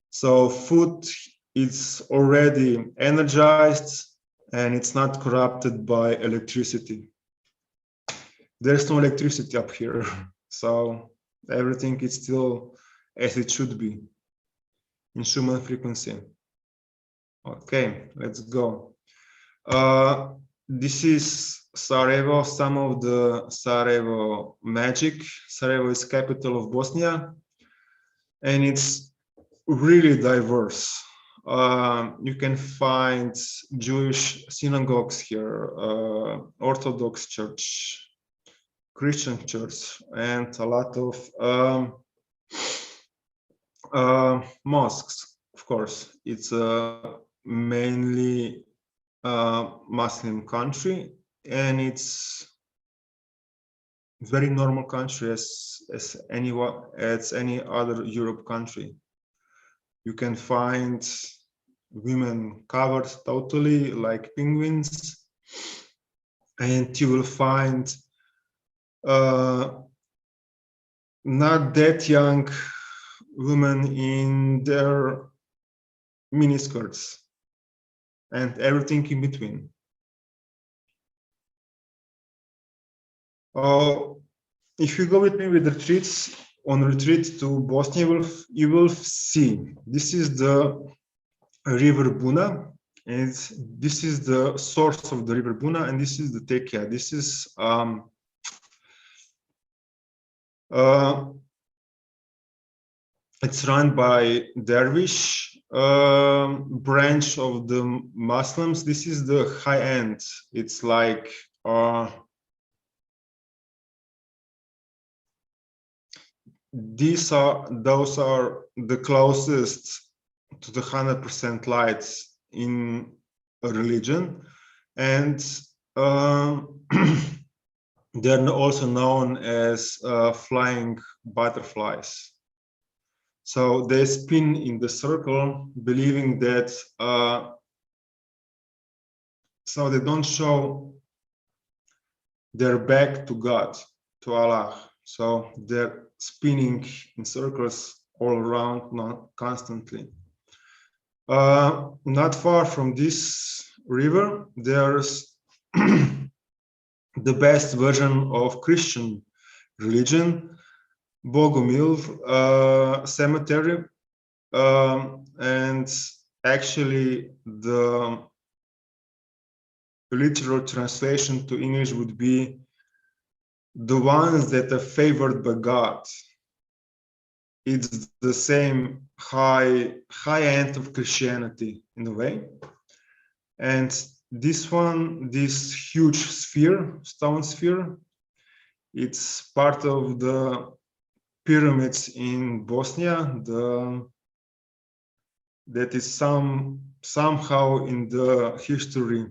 So food is already energized and it's not corrupted by electricity. There's no electricity up here, so everything is still as it should be in Schumann frequency. Okay, let's go. This is Sarajevo, some of the Sarajevo magic. Sarajevo is capital of Bosnia, and it's really diverse. You can find Jewish synagogues here, Orthodox church, Christian church, and a lot of mosques, of course. It's mainly Muslim country, and it's very normal country as any other Europe country. You can find women covered totally like penguins, and you will find not that young women in their miniskirts and everything in between. If you go with me with retreats, on retreat to Bosnia, you will see this is the river Buna, and this is the source of the river Buna, and this is the Tekija. This is it's run by Dervish branch of the Muslims. This is the high end. It's like those are the closest to the 100% lights in a religion, and they're also known as flying butterflies. So they spin in the circle, believing that so they don't show their back to God, to Allah. So they're spinning in circles all around, not constantly. Not far from this river, there's the best version of Christian religion, Bogomil cemetery, and actually the literal translation to English would be the ones that are favored by God. It's the same high end of Christianity in a way. And this one, this huge sphere, stone sphere, it's part of the pyramids in Bosnia. That is somehow in the history,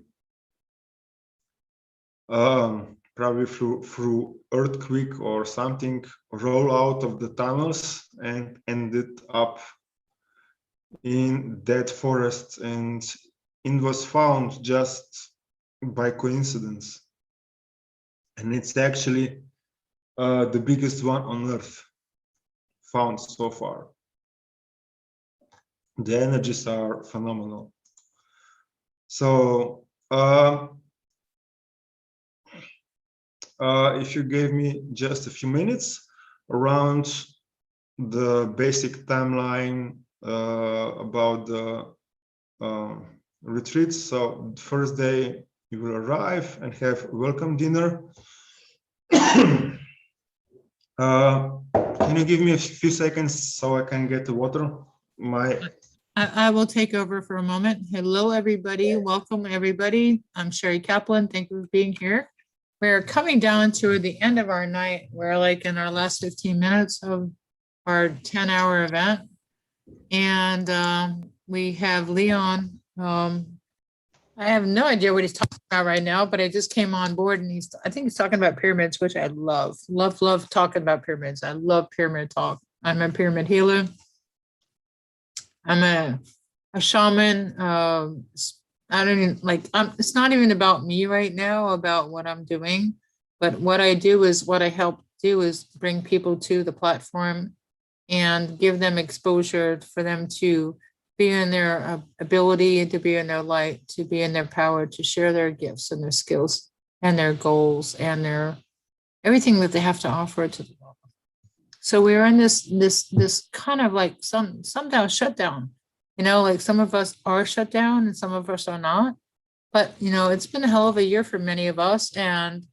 probably through earthquake or something, roll out of the tunnels and ended up in that forest, and it was found just by coincidence. And it's actually the biggest one on earth found so far. The energies are phenomenal. So if you gave me just a few minutes around the basic timeline about the retreats. So the first day you will arrive and have a welcome dinner. Can you give me a few seconds so I can get the water? I will take over for a moment. Hello, everybody. Welcome, everybody. I'm Sheri Kaplan. Thank you for being here. We're coming down to the end of our night. We're like in our last 15 minutes of our 10-hour event. And we have Leon I have no idea what he's talking about right now, but I just came on board and I think he's talking about pyramids, which I love talking about pyramids. I love pyramid talk. I'm a pyramid healer. I'm a shaman. I don't even it's not even about me right now, about what I'm doing, but what I help do is bring people to the platform and give them exposure for them to be in their ability and to be in their light, to be in their power, to share their gifts and their skills and their goals and their everything that they have to offer to the world. So we're in this kind of like somehow shutdown, like some of us are shut down and some of us are not. But it's been a hell of a year for many of us, and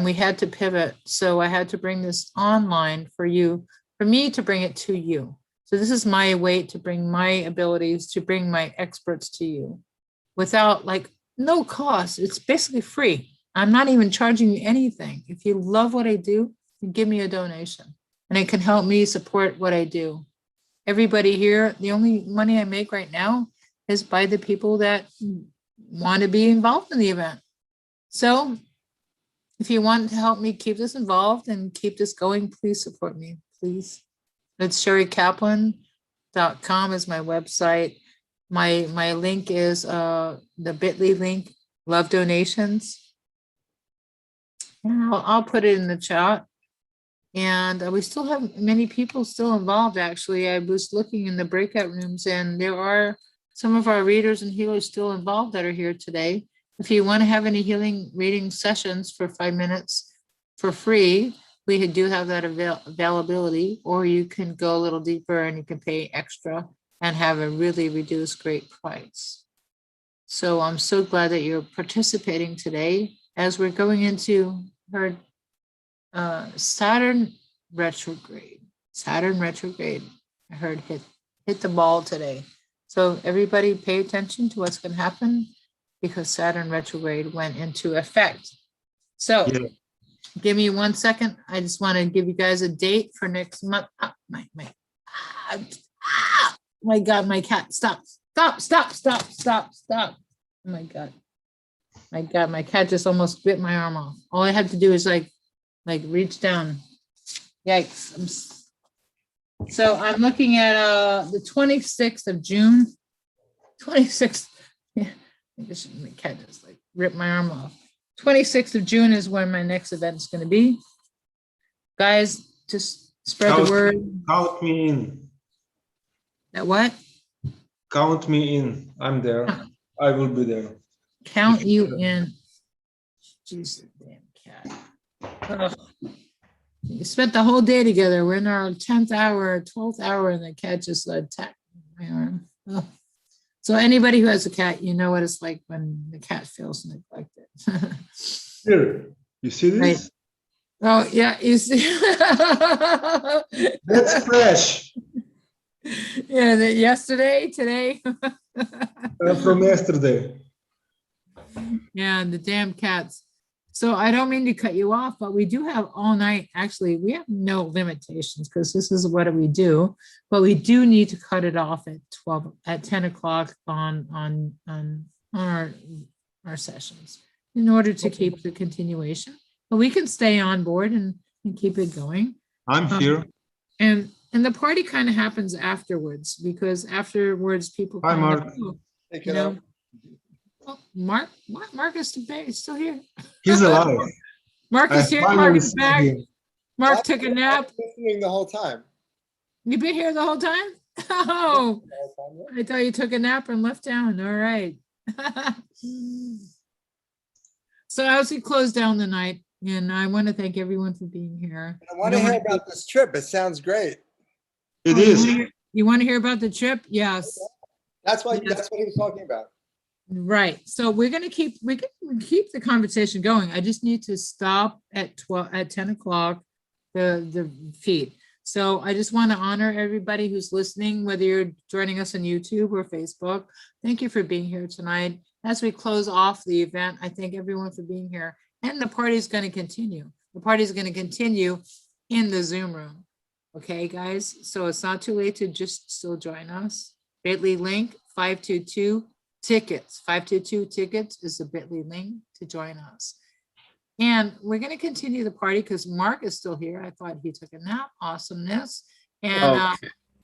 we had to pivot. So I had to bring this online for me to bring it to you. So this is my way to bring my abilities, to bring my experts to you without no cost. It's basically free. I'm not even charging you anything. If you love what I do, you give me a donation and it can help me support what I do. Everybody here, the only money I make right now is by the people that want to be involved in the event. So if you want to help me keep this involved and keep this going, please support me, please. It's SheriKaplan.com is my website. My link is the bit.ly link, love donations. And I'll put it in the chat. And we still have many people still involved, actually. I was looking in the breakout rooms and there are some of our readers and healers still involved that are here today. If you want to have any healing reading sessions for 5 minutes for free, we do have that availability, or you can go a little deeper and you can pay extra and have a really reduced great price. So I'm so glad that you're participating today as we're going into her Saturn retrograde. Saturn retrograde, I heard hit the ball today. So everybody pay attention to what's going to happen because Saturn retrograde went into effect. So give me 1 second. I just want to give you guys a date for next month. Oh, my God, my cat, stop. Oh my God. My cat just almost bit my arm off. All I had to do is like reach down. Yikes. So I'm looking at the 26th of June. 26th. Yeah, my cat just ripped my arm off. 26th of June is when my next event is going to be. Guys, just spread the word. Count me in. That what? Count me in. I'm there. I will be there. Count you in. Jeez, damn cat. Ugh. We spent the whole day together. We're in our 10th hour, 12th hour, and the cat just attacked my arm. Ugh. So anybody who has a cat, you know what it's like when the cat feels neglected. Here, you see this? Right. Oh, yeah, you see. That's fresh. Yeah, yesterday, today. From yesterday. Yeah, the damn cats. So I don't mean to cut you off, but we do have all night. Actually, we have no limitations because this is what we do. But we do need to cut it off at 10 o'clock on our sessions in order to keep the continuation. But we can stay on board and keep it going. I'm here. And the party kind of happens afterwards because afterwards people Hi, Mark. Oh, Mark is still here. He's alive. Mark is here. Mark is back. Mark took a nap. Listening the whole time. You've been here the whole time? Oh, I thought you took a nap and left town. All right. So as we close down the night, and I want to thank everyone for being here. I want to hear about this trip. It sounds great. It is. You want to hear about the trip? Yes. That's what he was talking about. Right. So we can keep the conversation going. I just need to stop at 10 o'clock the feed. So I just want to honor everybody who's listening, whether you're joining us on YouTube or Facebook. Thank you for being here tonight. As we close off the event, I thank everyone for being here. And the party is going to continue. The party is going to continue in the Zoom room. Okay, guys? So it's not too late to just still join us. bit.ly link 522 tickets. 522 tickets is the bit.ly link to join us. And we're going to continue the party because Mark is still here. I thought he took a nap. Awesomeness. And,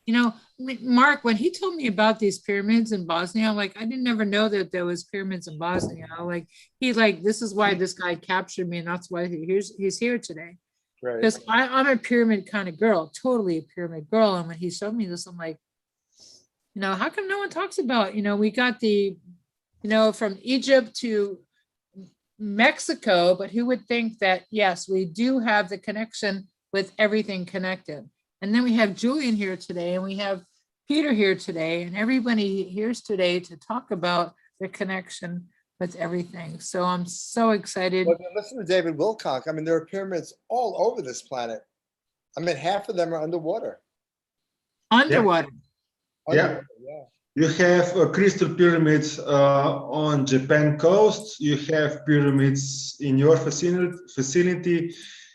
you know, Mark, when he told me about these pyramids in Bosnia, I'm like, I didn't ever know that there was pyramids in Bosnia. Like, he's like, this is why this guy captured me. And that's why he's here today. Because I'm a pyramid kind of girl, totally a pyramid girl. And when he showed me this, I'm like, you know, how come no one talks about, you know, we got the, you know, from Egypt to Mexico, but who would think that, yes, we do have the connection with everything connected. And then we have Julian here today, and we have Peter here today, and everybody here's today to talk about the connection with everything. So I'm so excited. Well, listen to David Wilcock. I mean, there are pyramids all over this planet. I mean, half of them are underwater. Underwater. Yeah. You have crystal pyramids on Japan coast. You have pyramids in your facility.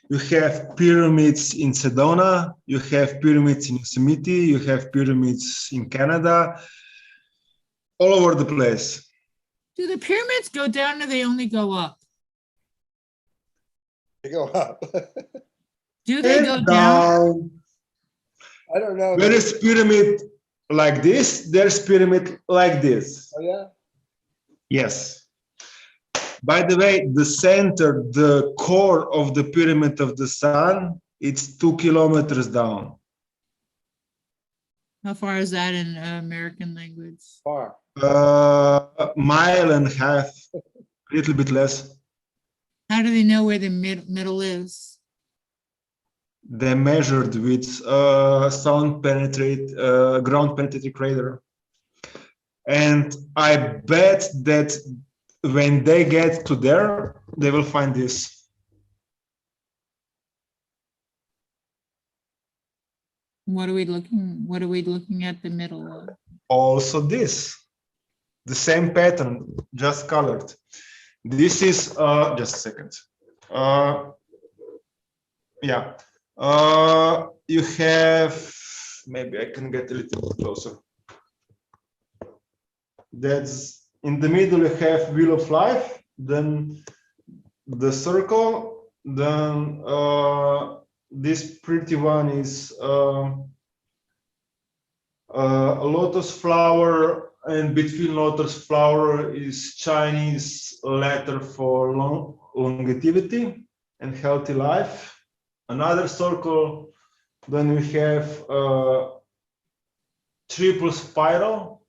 You have pyramids in Sedona. You have pyramids in Yosemite. You have pyramids in Canada. All over the place. Do the pyramids go down or they only go up? They go up. Do they go down? I don't know. There is pyramid like this, there's pyramid like this. Oh, yeah? Yes. By the way, the center, the core of the pyramid of the sun, it's 2 kilometers down. How far is that in American language? Far. A mile and a half, a little bit less. How do they know where the middle is? They measured with ground penetrating radar. And I bet that when they get to there, they will find this. What are we looking at the middle of? Also this, the same pattern, just colored. This is, just a second. Yeah. You have, maybe I can get a little bit closer. That's in the middle, you have wheel of life, then the circle, then this pretty one is a lotus flower, and between lotus flower is Chinese letter for longevity and healthy life. Another circle, then we have triple spiral.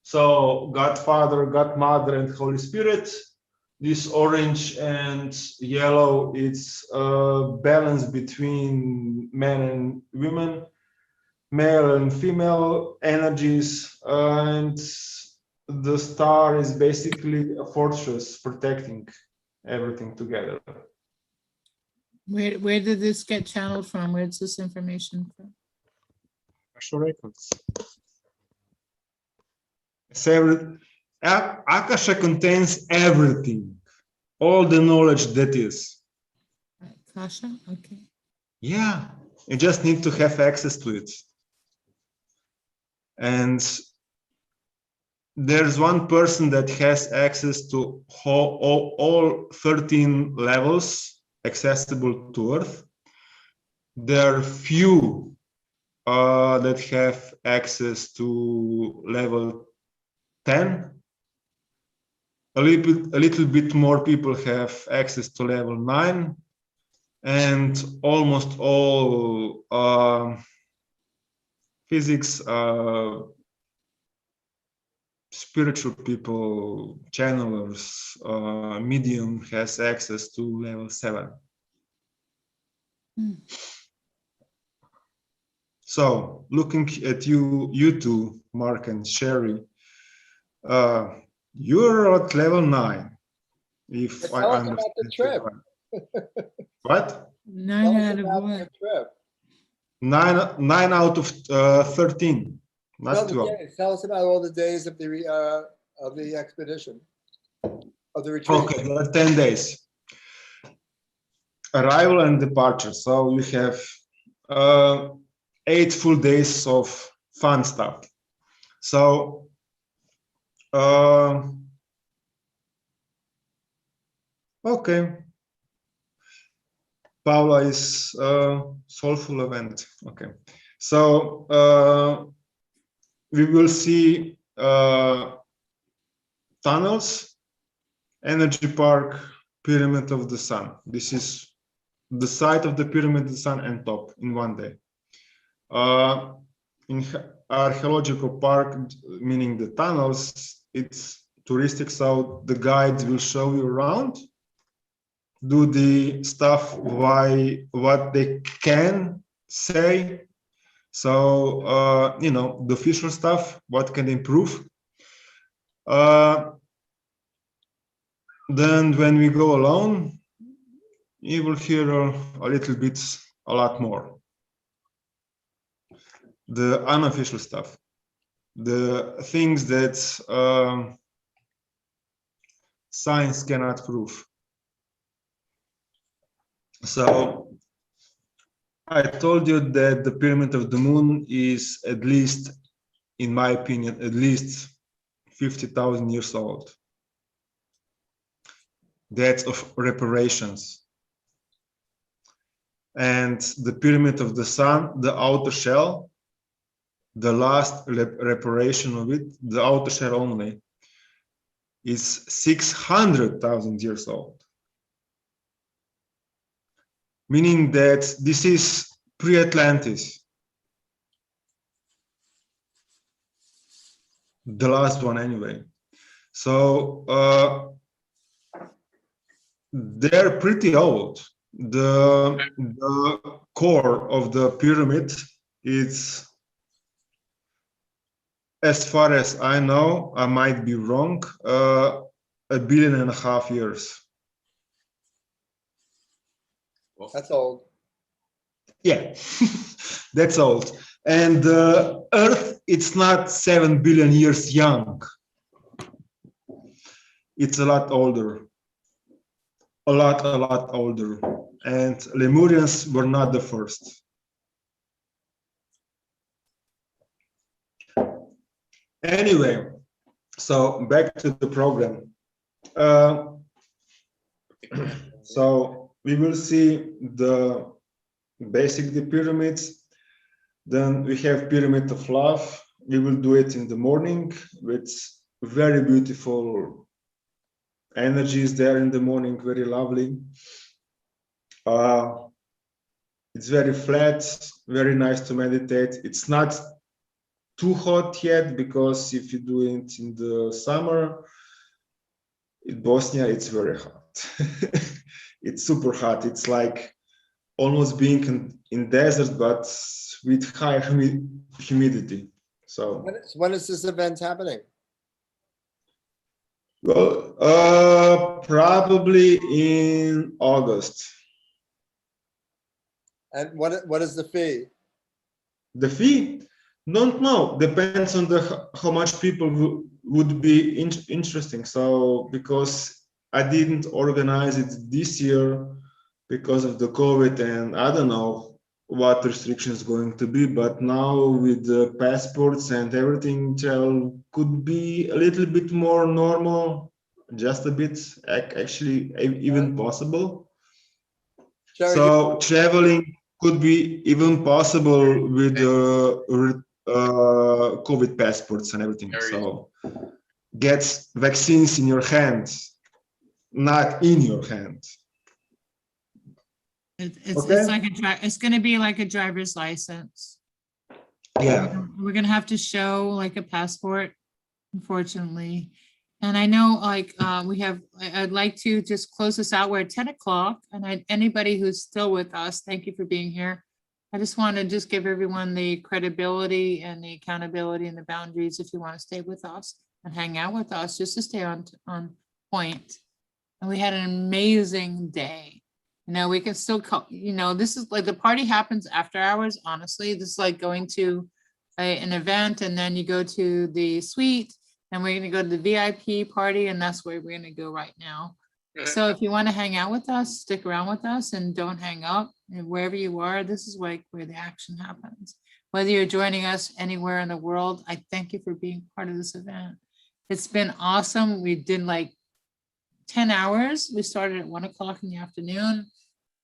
So Godfather, Godmother, and Holy Spirit. This orange and yellow, it's a balance between men and women, male and female energies, and the star is basically a fortress protecting everything together. Where did this get channeled from? Where's this information from? Records. Akasha contains everything, all the knowledge that is. Akasha, okay. Yeah, you just need to have access to it. And there's one person that has access to all 13 levels accessible to Earth. There are few that have access to level 10. A little bit more people have access to level 9, and almost all physics, spiritual people, channelers, medium has access to level 7. So looking at you two, Mark and Sheri, you're at level 9. If I understand the trip. What? 9 out of what? 9 out of 13. Not 12. Tell us about all the days of the expedition, of the retreat. Okay, there are 10 days. Arrival and departure. So you have 8 full days of fun stuff. So Okay. Paula is soulful event. Okay. So we will see tunnels, energy park, pyramid of the sun. This is the site of the pyramid of the sun and top in one day. In archaeological park, meaning the tunnels, it's touristic, so the guides will show you around, do the stuff what they can say. So you know, the official stuff, what can improve. Then when we go alone, you will hear a little bit, a lot more. The unofficial stuff, the things that science cannot prove. So I told you that the pyramid of the moon is at least, in my opinion, at least 50,000 years old. That's of reparations. And the pyramid of the sun, the outer shell, the last reparation of it, the outer shell only, is 600,000 years old. Meaning that this is pre-Atlantis. The last one anyway. So they're pretty old. The core of the pyramid is, as far as I know, I might be wrong, 1.5 billion years. That's old. Yeah, that's old. And Earth, it's not 7 billion years young. It's a lot older. A lot older. And Lemurians were not the first. Anyway, so back to the program. So we will see the pyramids. Then we have pyramid of love. We will do it in the morning with very beautiful energies there in the morning, very lovely. It's very flat, very nice to meditate. It's not too hot yet, because if you do it in the summer, in Bosnia, it's very hot. It's super hot. It's like almost being in desert, but with high humidity. So when is this event happening? Well, probably in August. And what is the fee? The fee? Don't know. Depends on how much people would be interesting. So because I didn't organize it this year because of the COVID, and I don't know what restrictions going to be, but now with the passports and everything, travel could be a little bit more normal, just a bit, actually even possible. Sheri, so traveling could be even possible with COVID passports and everything. So get vaccines in your hands, not in your hands. It's like it's going to be like a driver's license. Yeah. We're going to have to show like a passport, unfortunately. And I know like I'd like to just close this out. We're at 10 o'clock, and anybody who's still with us, thank you for being here. I just want to just give everyone the credibility and the accountability and the boundaries if you want to stay with us and hang out with us, just to stay on point. And we had an amazing day. You know, we can still call, you know, this is like the party happens after hours. Honestly, this is like going to an event, and then you go to the suite, and we're going to go to the VIP party, and that's where we're going to go right now. So if you want to hang out with us, stick around with us and don't hang up. And wherever you are, this is like where the action happens. Whether you're joining us anywhere in the world, I thank you for being part of this event. It's been awesome. We did like 10 hours. We started at 1 o'clock in the afternoon.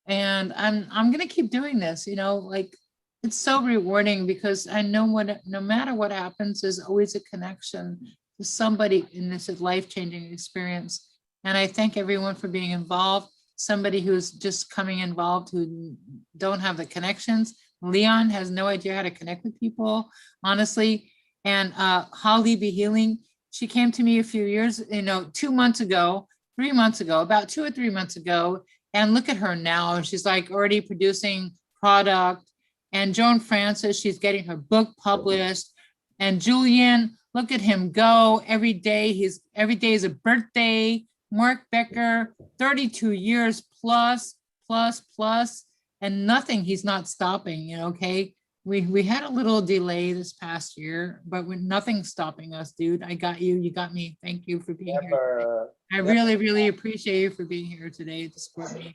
And I'm gonna keep doing this, you know, like it's so rewarding because I know no matter what happens, there's always a connection to somebody in this life-changing experience. And I thank everyone for being involved. Somebody who's just coming involved who don't have the connections. Leon has no idea how to connect with people, honestly. And Holly Be Healing, she came to me a few years, 2 months ago, 3 months ago, about 2 or 3 months ago. And look at her now. She's like already producing product. And Joanfrances, she's getting her book published. And Julian, look at him go every day. Every day is a birthday. Mark Becker, 32 years plus, and nothing, he's not stopping, okay? We had a little delay this past year, but with nothing stopping us, dude. I got you, you got me. Thank you for being here. I really, really appreciate you for being here today to support me.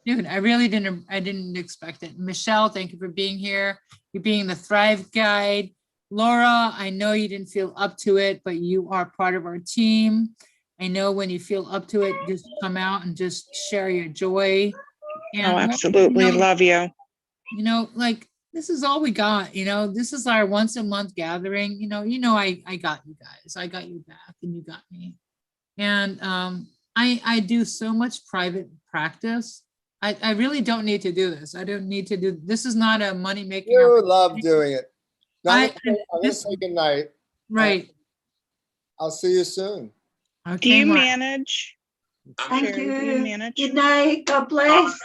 Dude, I didn't expect it. Michelle, thank you for being here. You being the Thrive Guide. Laura, I know you didn't feel up to it, but you are part of our team. I know when you feel up to it, just come out and just share your joy. And absolutely. Love you. Like this is all we got, this is our once a month gathering. I got you guys. I got you back and you got me. And I do so much private practice. I really don't need to do this. I don't need to do, this is not a money making. You love doing it. I'm gonna say good night. Right. I'll see you soon. Okay, do you manage? Thank Sheri, you. Do you manage? Good night. God bless.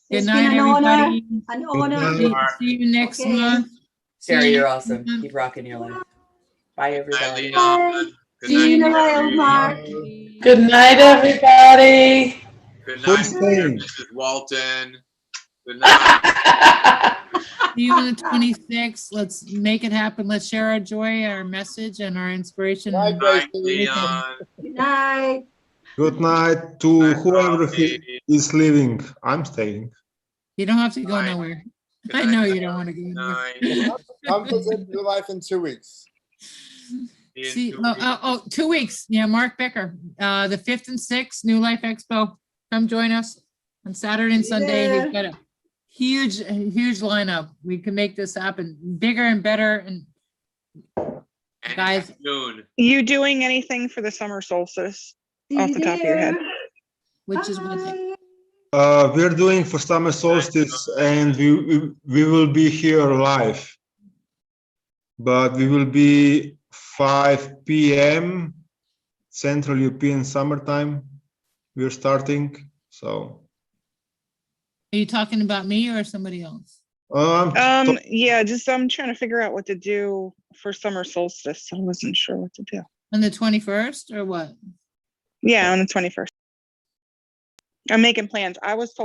Good night, everybody. An honor. See you next month. Sheri, you're awesome. Keep rocking your life. Bye, everybody. Bye. See you in a while, Mark. Good night, everybody. Good night, Mrs. Walton. Good night. See you on the 26th. Let's make it happen. Let's share our joy, our message, and our inspiration. Good night, Leon. Good night. Good night to whoever is leaving. I'm staying. You don't have to go nowhere. I know you don't want to go nowhere. Come visit New Life in 2 weeks. See, 2 weeks. Yeah, Mark Becker, the 5th and 6th, New Life Expo. Come join us on Saturday and Sunday. Yeah. He's got a huge lineup. We can make this happen bigger and better. And guys, you doing anything for the summer solstice off the top of your head? Which is one thing. We're doing for summer solstice, and we will be here live, but we will be 5 p.m. Central European summertime. We're starting. So. Are you talking about me or somebody else? Yeah, just I'm trying to figure out what to do for summer solstice. I wasn't sure what to do. On the 21st or what? Yeah, on the 21st. I'm making plans. I was told